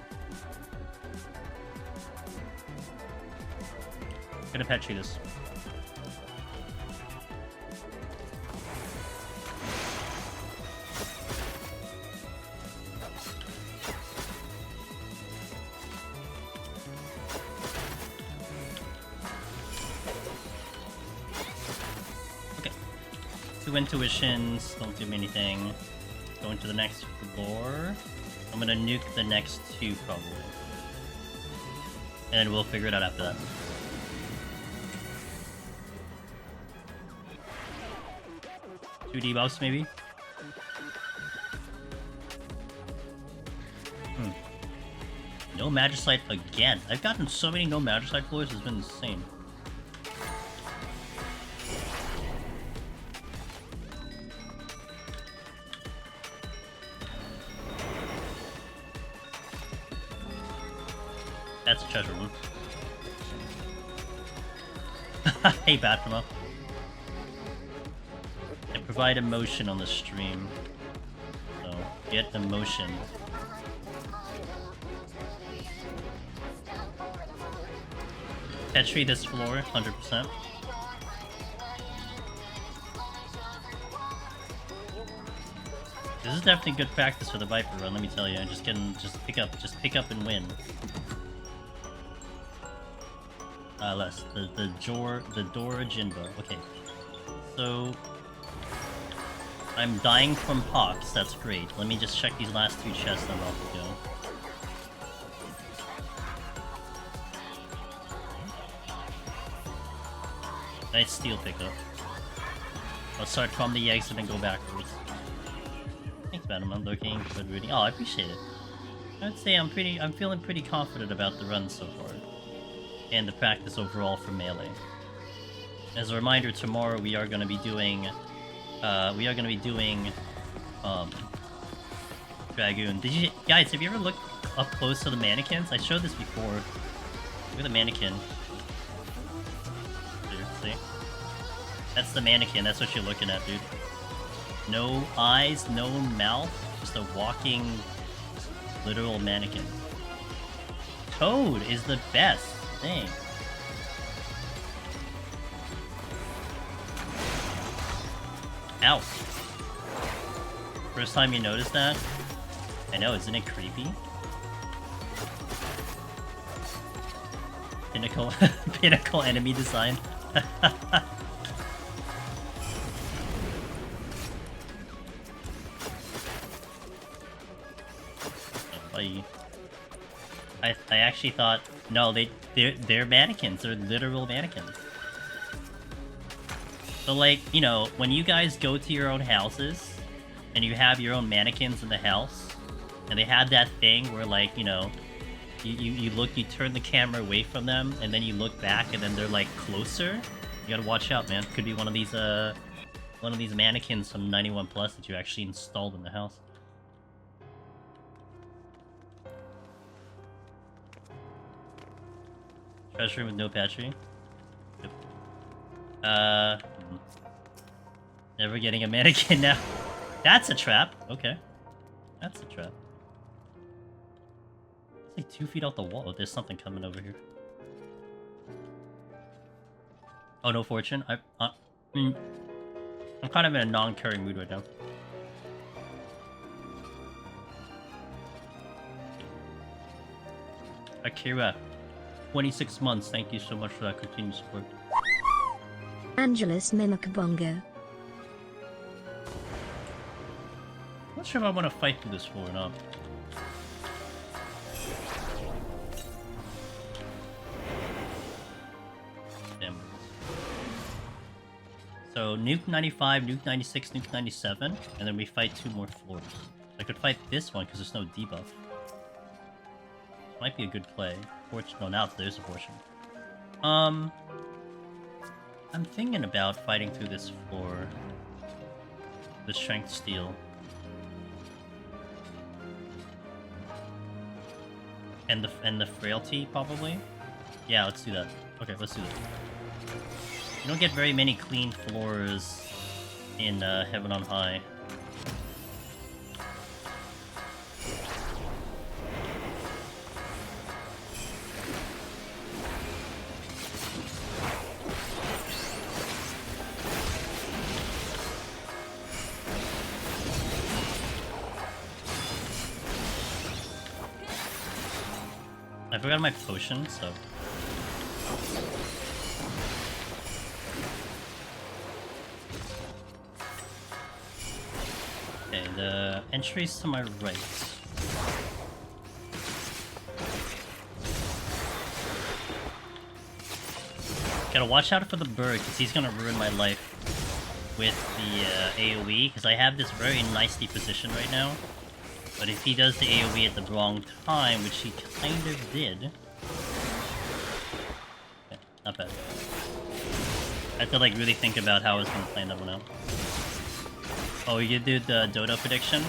Gonna petri this. Okay. 2 intuitions, don't do me anything. Going to the next floor. I'm gonna nuke the next 2 probably. And then we'll figure it out after that. Two debuffs maybe? No Magicite again. I've gotten so many no Magicite floors, it's been insane. That's a treasure room. Hey, Batman. I provide emotion on the stream. So, get emotion. Petri this floor, 100%. This is definitely good practice for the Viper run, let me tell you. Just pick up and win. Less the Dora Jinbo. Okay, so I'm dying from pox. That's great. Let me just check these last 2 chests. I'm off to go. Nice steel pickup. I'll start from the exit and go backwards. Thanks, madam. I'm looking good reading. Oh, I appreciate it. I would say I'm feeling pretty confident about the run so far. And the practice overall for melee. As a reminder, tomorrow we are going to be doing Dragoon. Guys, have you ever looked up close to the mannequins? I showed this before. Look at the mannequin. See? That's the mannequin, that's what you're looking at, dude. No eyes, no mouth, just a walking literal mannequin. Toad is the best. Dang. Ow. First time you noticed that? I know, isn't it creepy? Pinnacle, pinnacle enemy design. I actually thought no, they're mannequins. They're literal mannequins. So like, you know, when you guys go to your own houses and you have your own mannequins in the house, and they had that thing where like, you know, you look, you turn the camera away from them, and then you look back, and then they're like closer. You gotta watch out, man. Could be one of these mannequins from 91 Plus that you actually installed in the house. Treasure with no battery. Yep. Never getting a mannequin now. That's a trap. Okay. That's a trap. It's like 2 feet off the wall. Oh, there's something coming over here. Oh, no fortune. I'm kind of in a non-caring mood right now. Akira, 26 months. Thank you so much for that continued support. Angelus Mimikabongo. Not sure if I want to fight through this floor or not. Damn. So, nuke 95, nuke 96, nuke 97, and then we fight 2 more floors. I could fight this one because there's no debuff. Might be a good play. Fortune. No, now there's a fortune. I'm thinking about fighting through this floor. The strength steel. And the frailty, probably? Yeah, let's do that. Okay, let's do that. You don't get very many clean floors in Heaven on High. I forgot my potion, so... Okay, the entry's to my right. Gotta watch out for the bird, because he's gonna ruin my life with the AoE, because I have this very nicely positioned right now. But if he does the AoE at the wrong time, which he kind of did... Okay, not bad. I have to like really think about how I was gonna plan that one out. Oh, you did the Dodo prediction?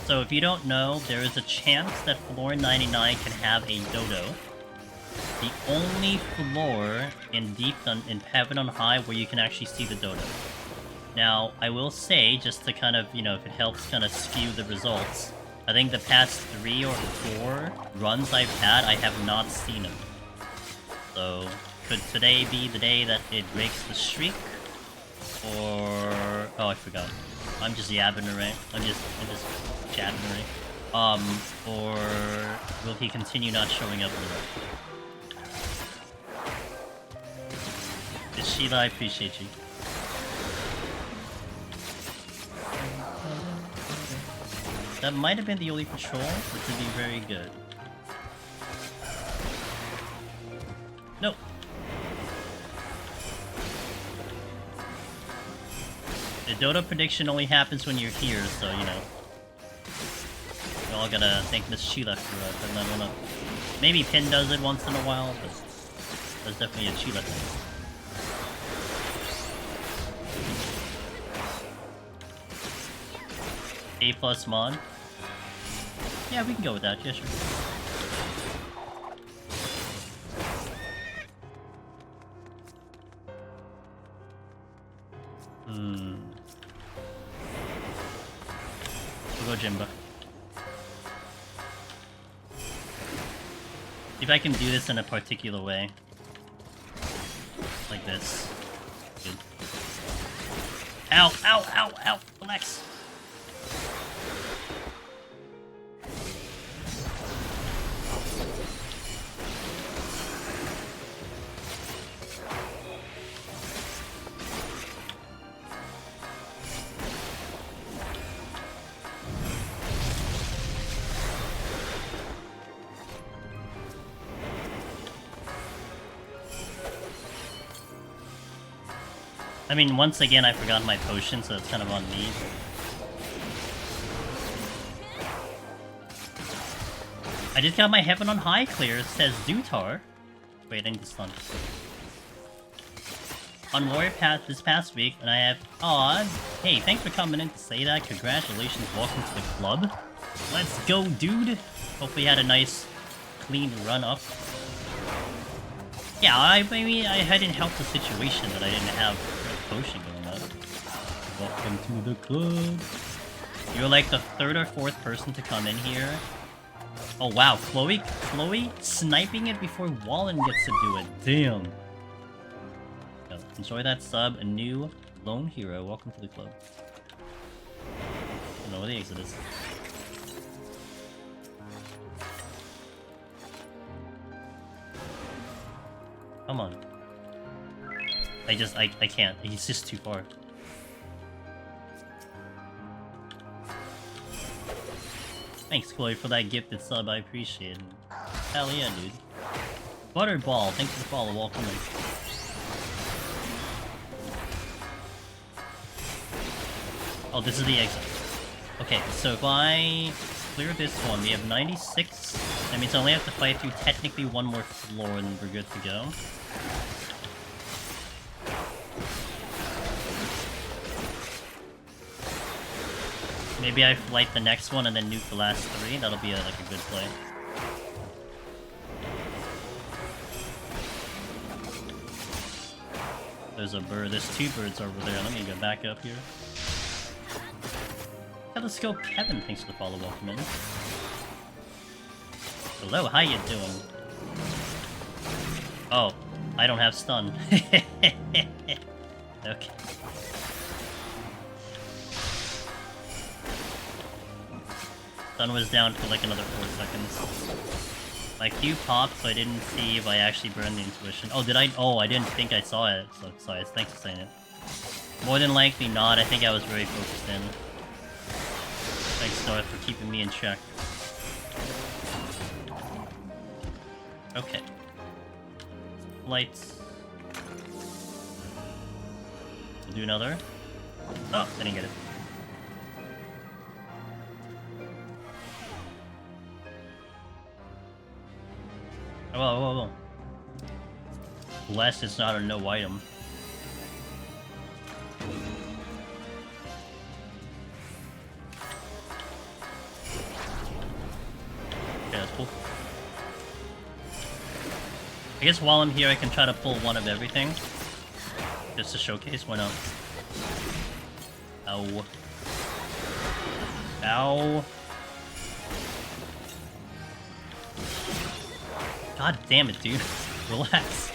So if you don't know, there is a chance that floor 99 can have a Dodo. The only floor in Heaven on High where you can actually see the Dodo. Now, I will say, just to kind of, you know, if it helps kind of skew the results, I think the past 3 or 4 runs I've had, I have not seen him. So, could today be the day that it breaks the streak? Or... oh, I forgot. I'm just yabbing away. I'm just jabbing away. Or will he continue not showing up in the room? Sheila, I appreciate you. That might have been the only patrol, which would be very good. Nope. The Dodo prediction only happens when you're here, so, you know. We all gotta thank Miss Sheila for putting that one up. Maybe Pin does it once in a while, but that's definitely a Sheila thing. A+ mod? Yeah, we can go with that. Yeah, sure. We'll go Jimba. See if I can do this in a particular way. Like this. Good. Ow! Ow! Ow! Ow! Relax! I mean, once again, I forgot my potion, so it's kind of on me. I just got my Heaven on High clear, says Dutar. Waiting to stun. On Warrior Path this past week, and I have... Aw, hey, thanks for coming in to say that. Congratulations, welcome to the club. Let's go, dude. Hopefully you had a nice, clean run up. Yeah, I mean, I hadn't helped the situation that I didn't have a potion going on. Welcome to the club. You're like the third or fourth person to come in here. Oh wow, Chloe sniping it before Wallen gets to do it. Damn. Yo, enjoy that sub. A new lone hero. Welcome to the club. I don't know where the exit is. Come on. I can't. He's just too far. Thanks, Chloe, for that gifted sub. I appreciate it. Hell yeah, dude. Butterball, thanks for the follow. Welcome in. Oh, this is the exit. Okay, so if I clear this one, we have 96. That means I only have to fight through technically one more floor and we're good to go. Maybe I flight the next one and then nuke the last three. That'll be like a good play. There's a bird. There's two birds over there. Let me go back up here. Telescope Kevin, thanks for the follow. Welcome in. Hello, how you doing? Oh, I don't have stun. Okay. Stun was down for like another 4 seconds. My Q popped, so I didn't see if I actually burned the intuition. Oh, did I? Oh, I didn't think I saw it. So sorry. Thanks for saying it. More than likely not. I think I was very focused in. Thanks, Noah, for keeping me in check. Okay. Lights. We'll do another. Oh, I didn't get it. Whoa, whoa, whoa. Bless is not a no item. Okay, that's cool. I guess while I'm here, I can try to pull one of everything. Just to showcase, why not? Ow. Ow. God damn it, dude. Relax.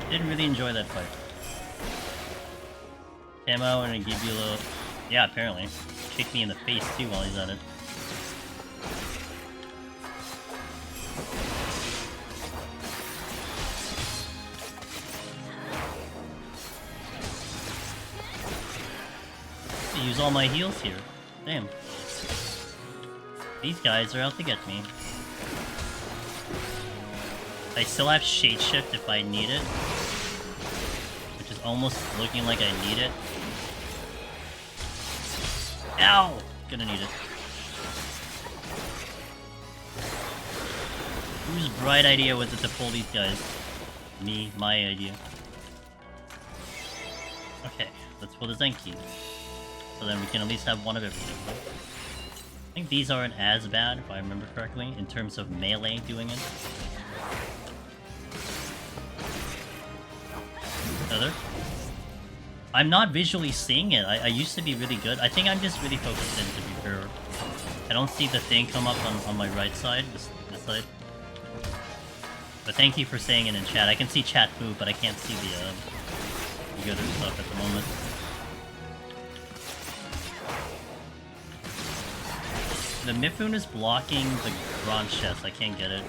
Didn't really enjoy that fight. Camo and give you a little... Yeah, apparently. Kicked me in the face too while he's at it. Use all my heals here. Damn. These guys are out to get me. I still have Shade Shift if I need it. Which is almost looking like I need it. Ow! Gonna need it. Whose bright idea was it to pull these guys? Me, my idea. Okay, let's pull the Zenki. So then we can at least have one of everything. I think these aren't as bad, if I remember correctly, in terms of melee doing it. Another? I'm not visually seeing it. I used to be really good. I think I'm just really focused in, to be fair. I don't see the thing come up on my right side, this side. But thank you for saying it in chat. I can see chat move, but I can't see the other stuff at the moment. The Mifune is blocking the bronze chest. I can't get it.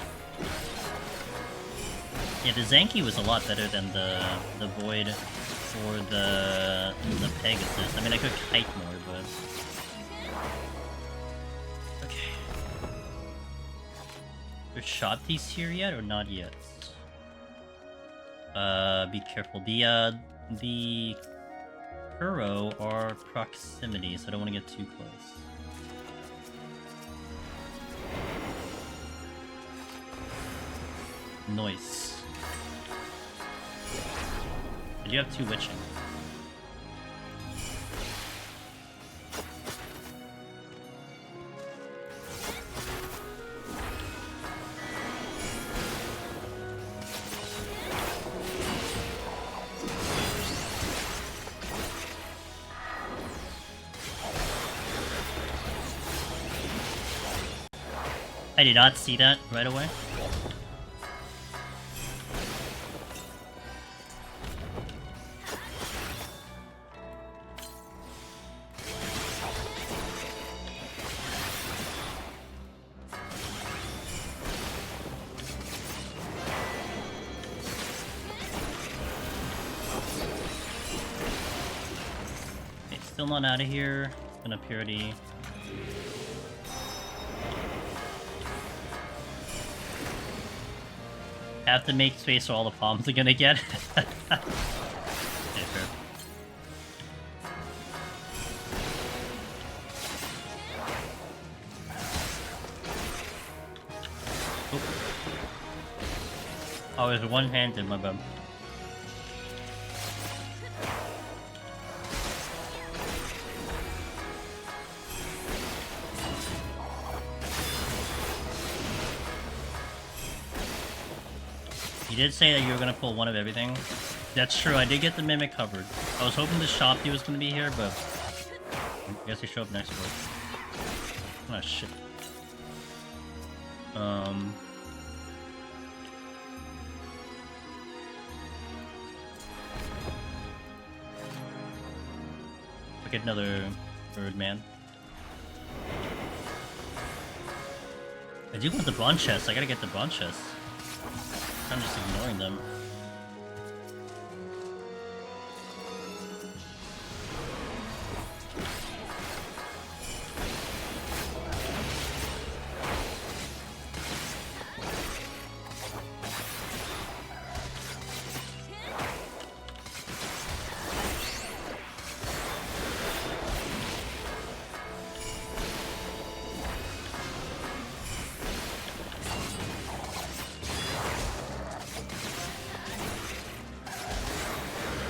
Yeah, the Zanki was a lot better than the Void or the Pegasus. I mean, I could kite more, but... Okay. There's shot piece here yet, or not yet? Be careful. The Kuro are proximity, so I don't want to get too close. Noise. I do have 2 witching. I did not see that right away. Okay, still not out of here. Gonna purity. Have to make space for all the palms are gonna get. Okay, fair. Oh, there's one-handed, my bad. You did say that you were gonna pull one of everything. That's true, I did get the Mimic covered. I was hoping the Shopty was gonna be here, but... I guess they show up next week. Oh, shit. I'll get another bird man. I do want the bronze chest, I gotta get the bronze chest. I'm just ignoring them.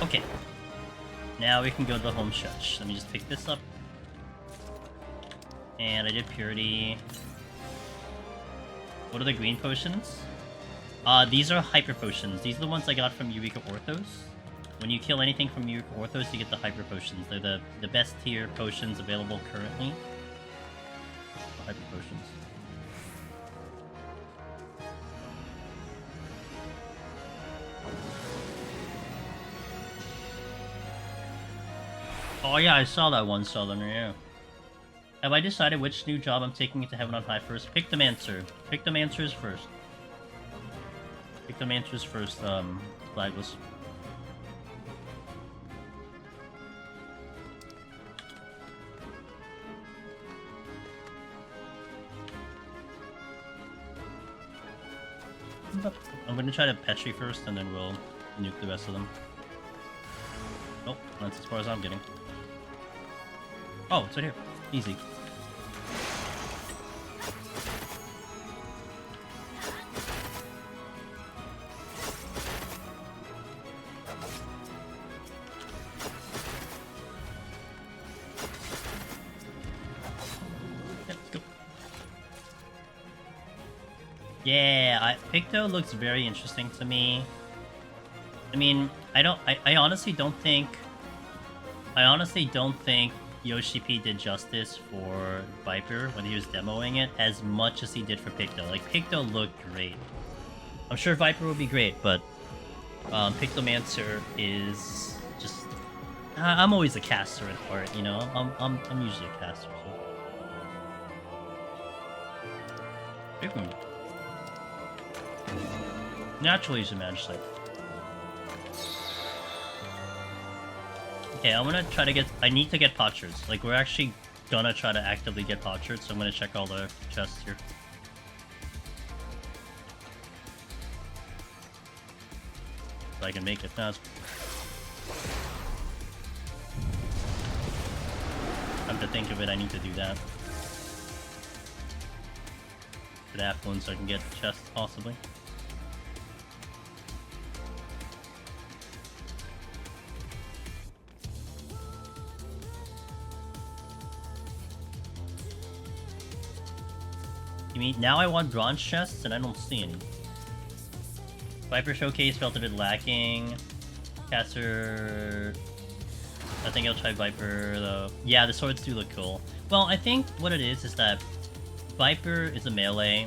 Okay. Now we can go to the home stretch. Let me just pick this up. And I did purity. What are the green potions? These are hyper potions. These are the ones I got from Eureka Orthos. When you kill anything from Eureka Orthos, you get the hyper potions. They're the best tier potions available currently. Hyper potions. Oh yeah, I saw that one, Southerner, yeah. Have I decided which new job I'm taking to Heaven on High first? Pictomancer. Pictomancer's first. Pictomancer's first, flagless. I'm gonna try to Petri first, and then we'll nuke the rest of them. Nope, that's as far as I'm getting. Oh, it's right here. Easy. Let's go. Yeah, Picto looks very interesting to me. I mean, I honestly don't think Yoshi P did justice for Viper when he was demoing it as much as he did for Picto. Like, Picto looked great. I'm sure Viper will be great, but Pictomancer is just... I'm always a caster at heart, you know? I'm usually a caster, so... Naturally, he's a magic type. Okay, I'm gonna try to get... I need to get potsherds. Like, we're actually gonna try to actively get potsherds, so I'm gonna check all the chests here. If I can make it fast. Come to think of it, I need to do that. For the affluence so I can get chests, possibly. You mean, now I want bronze chests and I don't see any. Viper Showcase felt a bit lacking. Caster... I think I'll try Viper though. Yeah, the swords do look cool. Well, I think what it is that Viper is a melee,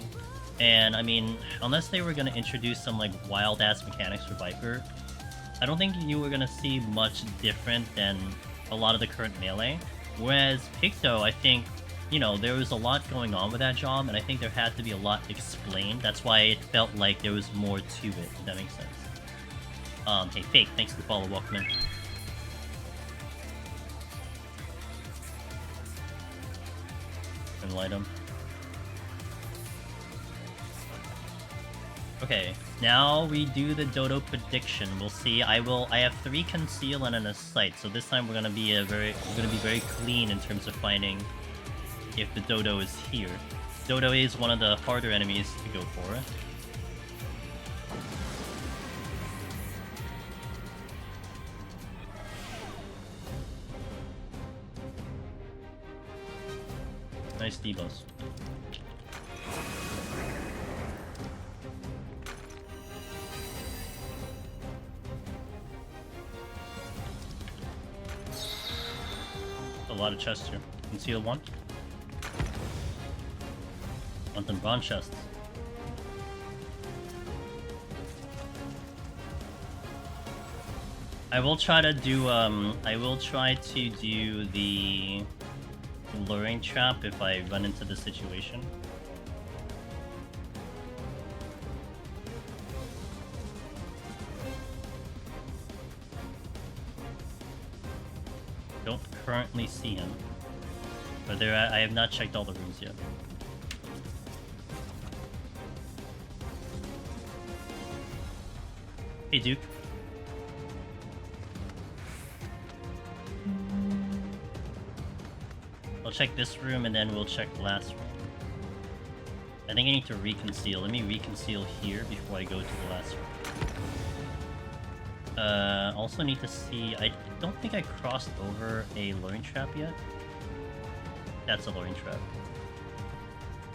and I mean, unless they were gonna introduce some like wild-ass mechanics for Viper, I don't think you were gonna see much different than a lot of the current melee. Whereas Picto, I think, you know, there was a lot going on with that job, and I think there had to be a lot explained. That's why it felt like there was more to it, if that makes sense. Hey, Fake, thanks for the follow, welcome in. And light him. Okay, now we do the Dodo prediction. We'll see. I have 3 conceal and an assault, so this time we're gonna be very clean in terms of finding if the Dodo is here. Dodo is one of the harder enemies to go for. Nice debos. A lot of chests here. Conceal 1. Want them bronze chests. I will try to do the luring trap if I run into the situation. Don't currently see him, but I have not checked all the rooms yet. Hey, Duke. I'll check this room and then we'll check the last room. I think I need to reconceal. Let me reconceal here before I go to the last room. Also need to see... I don't think I crossed over a luring trap yet. That's a luring trap.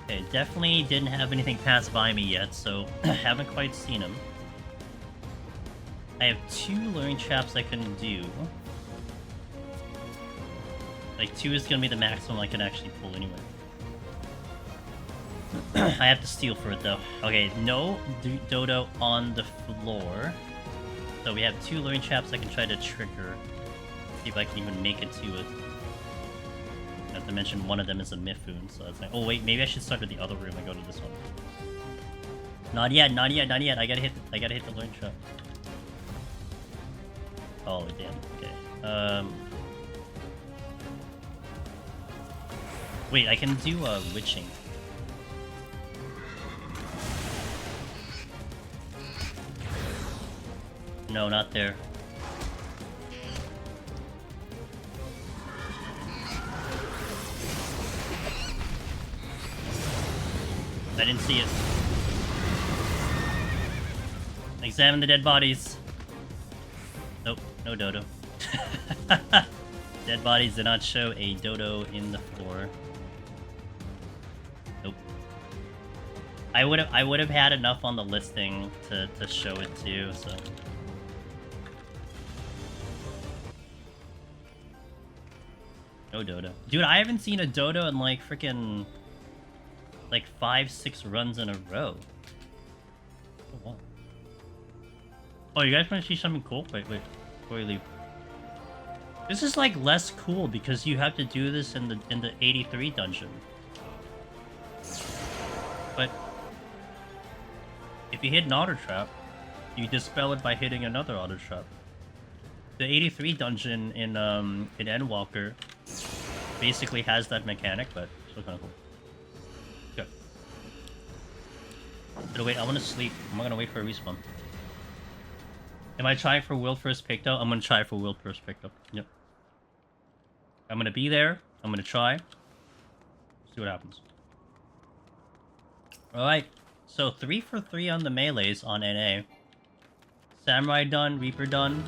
Okay, definitely didn't have anything pass by me yet, so haven't quite seen him. I have 2 luring traps I can do. Like, 2 is gonna be the maximum I can actually pull anyway. I have to steal for it though. Okay, no Dodo on the floor. So we have 2 luring traps I can try to trigger. See if I can even make it to it. Not to mention one of them is a Mifune, so that's like... Oh wait, maybe I should start with the other room and go to this one. Not yet, not yet, not yet. I gotta hit the luring trap. Oh damn, okay. Wait, I can do witching. No, not there. I didn't see it. Examine the dead bodies. Nope, no Dodo. Dead bodies did not show a Dodo in the floor. Nope. I would have had enough on the listing to show it too, so. No Dodo. Dude, I haven't seen a Dodo in like freaking like 5-6 runs in a row. Oh, wow. Oh, you guys want to see something cool? Wait, before you leave. This is like less cool because you have to do this in the 83 dungeon. But if you hit an auto trap, You dispel it by hitting another auto trap. The 83 dungeon in Endwalker basically has that mechanic, but still kind of cool. Good. But wait, I want to sleep. I'm not gonna wait for a respawn. Am I trying for world first Picto? I'm gonna try for world first Picto. Yep. I'm gonna be there. I'm gonna try. See what happens. Alright. So 3 for 3 on the melees on NA. Samurai done, Reaper done,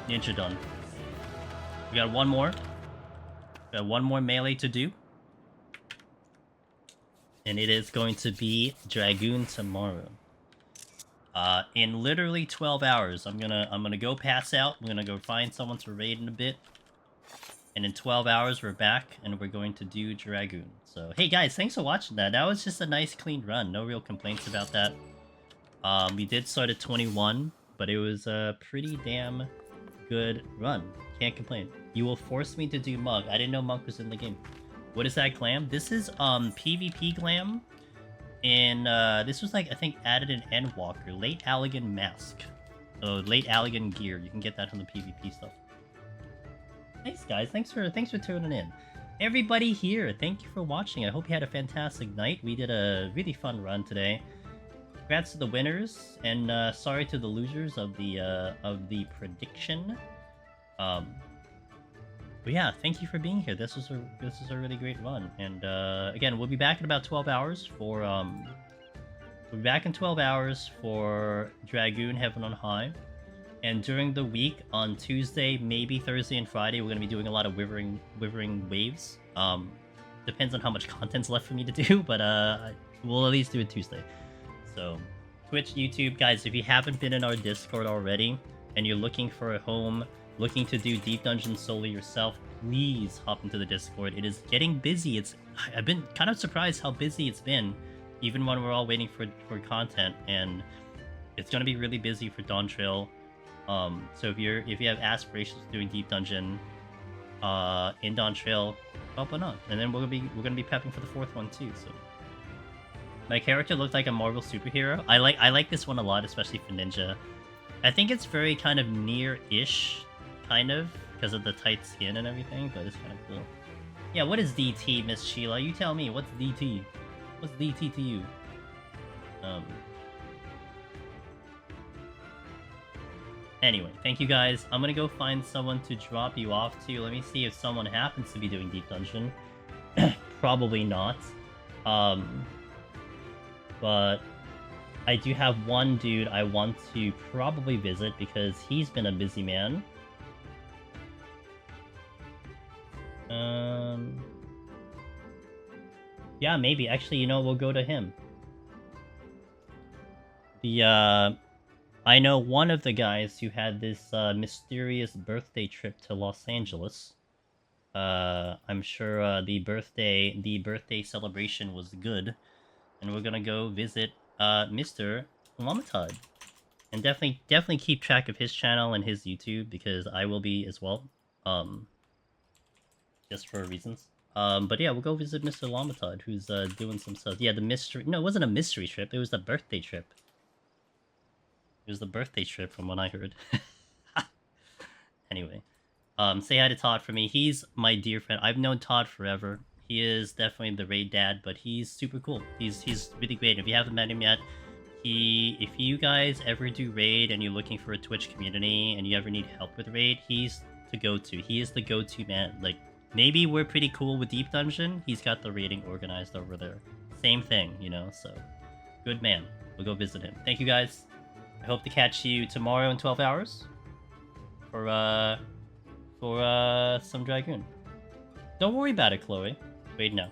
Ninja done. We got one more. We got one more melee to do. And it is going to be Dragoon tomorrow. In literally 12 hours, I'm gonna go pass out. I'm gonna go find someone to raid in a bit. And in 12 hours, we're back, and we're going to do Dragoon. So, hey guys, thanks for watching that. That was just a nice, clean run. No real complaints about that. We did start at 21, but it was a pretty damn good run. Can't complain. You will force me to do Monk. I didn't know Monk was in the game. What is that glam? This is PvP glam. And this was like, I think, added in Endwalker. Late Allegan mask. Oh, Late Allegan gear. You can get that from the PvP stuff. Thanks guys, thanks for tuning in. Everybody here, thank you for watching. I hope you had a fantastic night. We did a really fun run today. Congrats to the winners, and sorry to the losers of the prediction. But yeah, thank you for being here. This was a really great run. And again, we'll be back in about 12 hours for we'll be back in 12 hours for Dragoon Heaven on High. And during the week, on Tuesday, maybe Thursday and Friday, we're going to be doing a lot of Withering Waves. Depends on how much content's left for me to do, but we'll at least do it Tuesday. So, Twitch, YouTube, guys, if you haven't been in our Discord already, and you're looking for a home, looking to do Deep Dungeon solely yourself, please hop into the Discord. It is getting busy. I've been kind of surprised how busy it's been, even when we're all waiting for content, and it's going to be really busy for Dawn Trail. So if you have aspirations of doing Deep Dungeon in Dawn Trail, hop on. And then we're gonna be prepping for the 4th one too. So my character looked like a Marvel superhero. I like this one a lot, especially for Ninja. I think it's very kind of near-ish, kind of, because of the tight skin and everything, but it's kind of cool. Yeah, what is DT, Miss Sheila? You tell me, what's DT? What's DT to you? Anyway, thank you guys. I'm gonna go find someone to drop you off to. Let me see if someone happens to be doing Deep Dungeon. Probably not. But I do have one dude I want to probably visit because he's been a busy man. Yeah, maybe. Actually, you know, we'll go to him. I know one of the guys who had this mysterious birthday trip to Los Angeles. I'm sure the birthday celebration was good, and we're gonna go visit Mr. Lamatod, and definitely keep track of his channel and his YouTube because I will be as well, just for reasons. But yeah, we'll go visit Mr. Lamatod, who's doing some stuff. Yeah, the mystery. No, it wasn't a mystery trip. It was the birthday trip. It was the birthday trip from what I heard. Anyway, say hi to Todd for me. He's my dear friend. I've known Todd forever. He is definitely the raid dad, but he's super cool. He's really great. If you haven't met him yet, if you guys ever do raid and you're looking for a Twitch community and you ever need help with raid, he's the go-to. He is the go-to man. Like, maybe we're pretty cool with Deep Dungeon. He's got the raiding organized over there. Same thing, you know, so good man. We'll go visit him. Thank you guys. I hope to catch you tomorrow in 12 hours for some Dragoon. Don't worry about it, Chloe. Wait, no.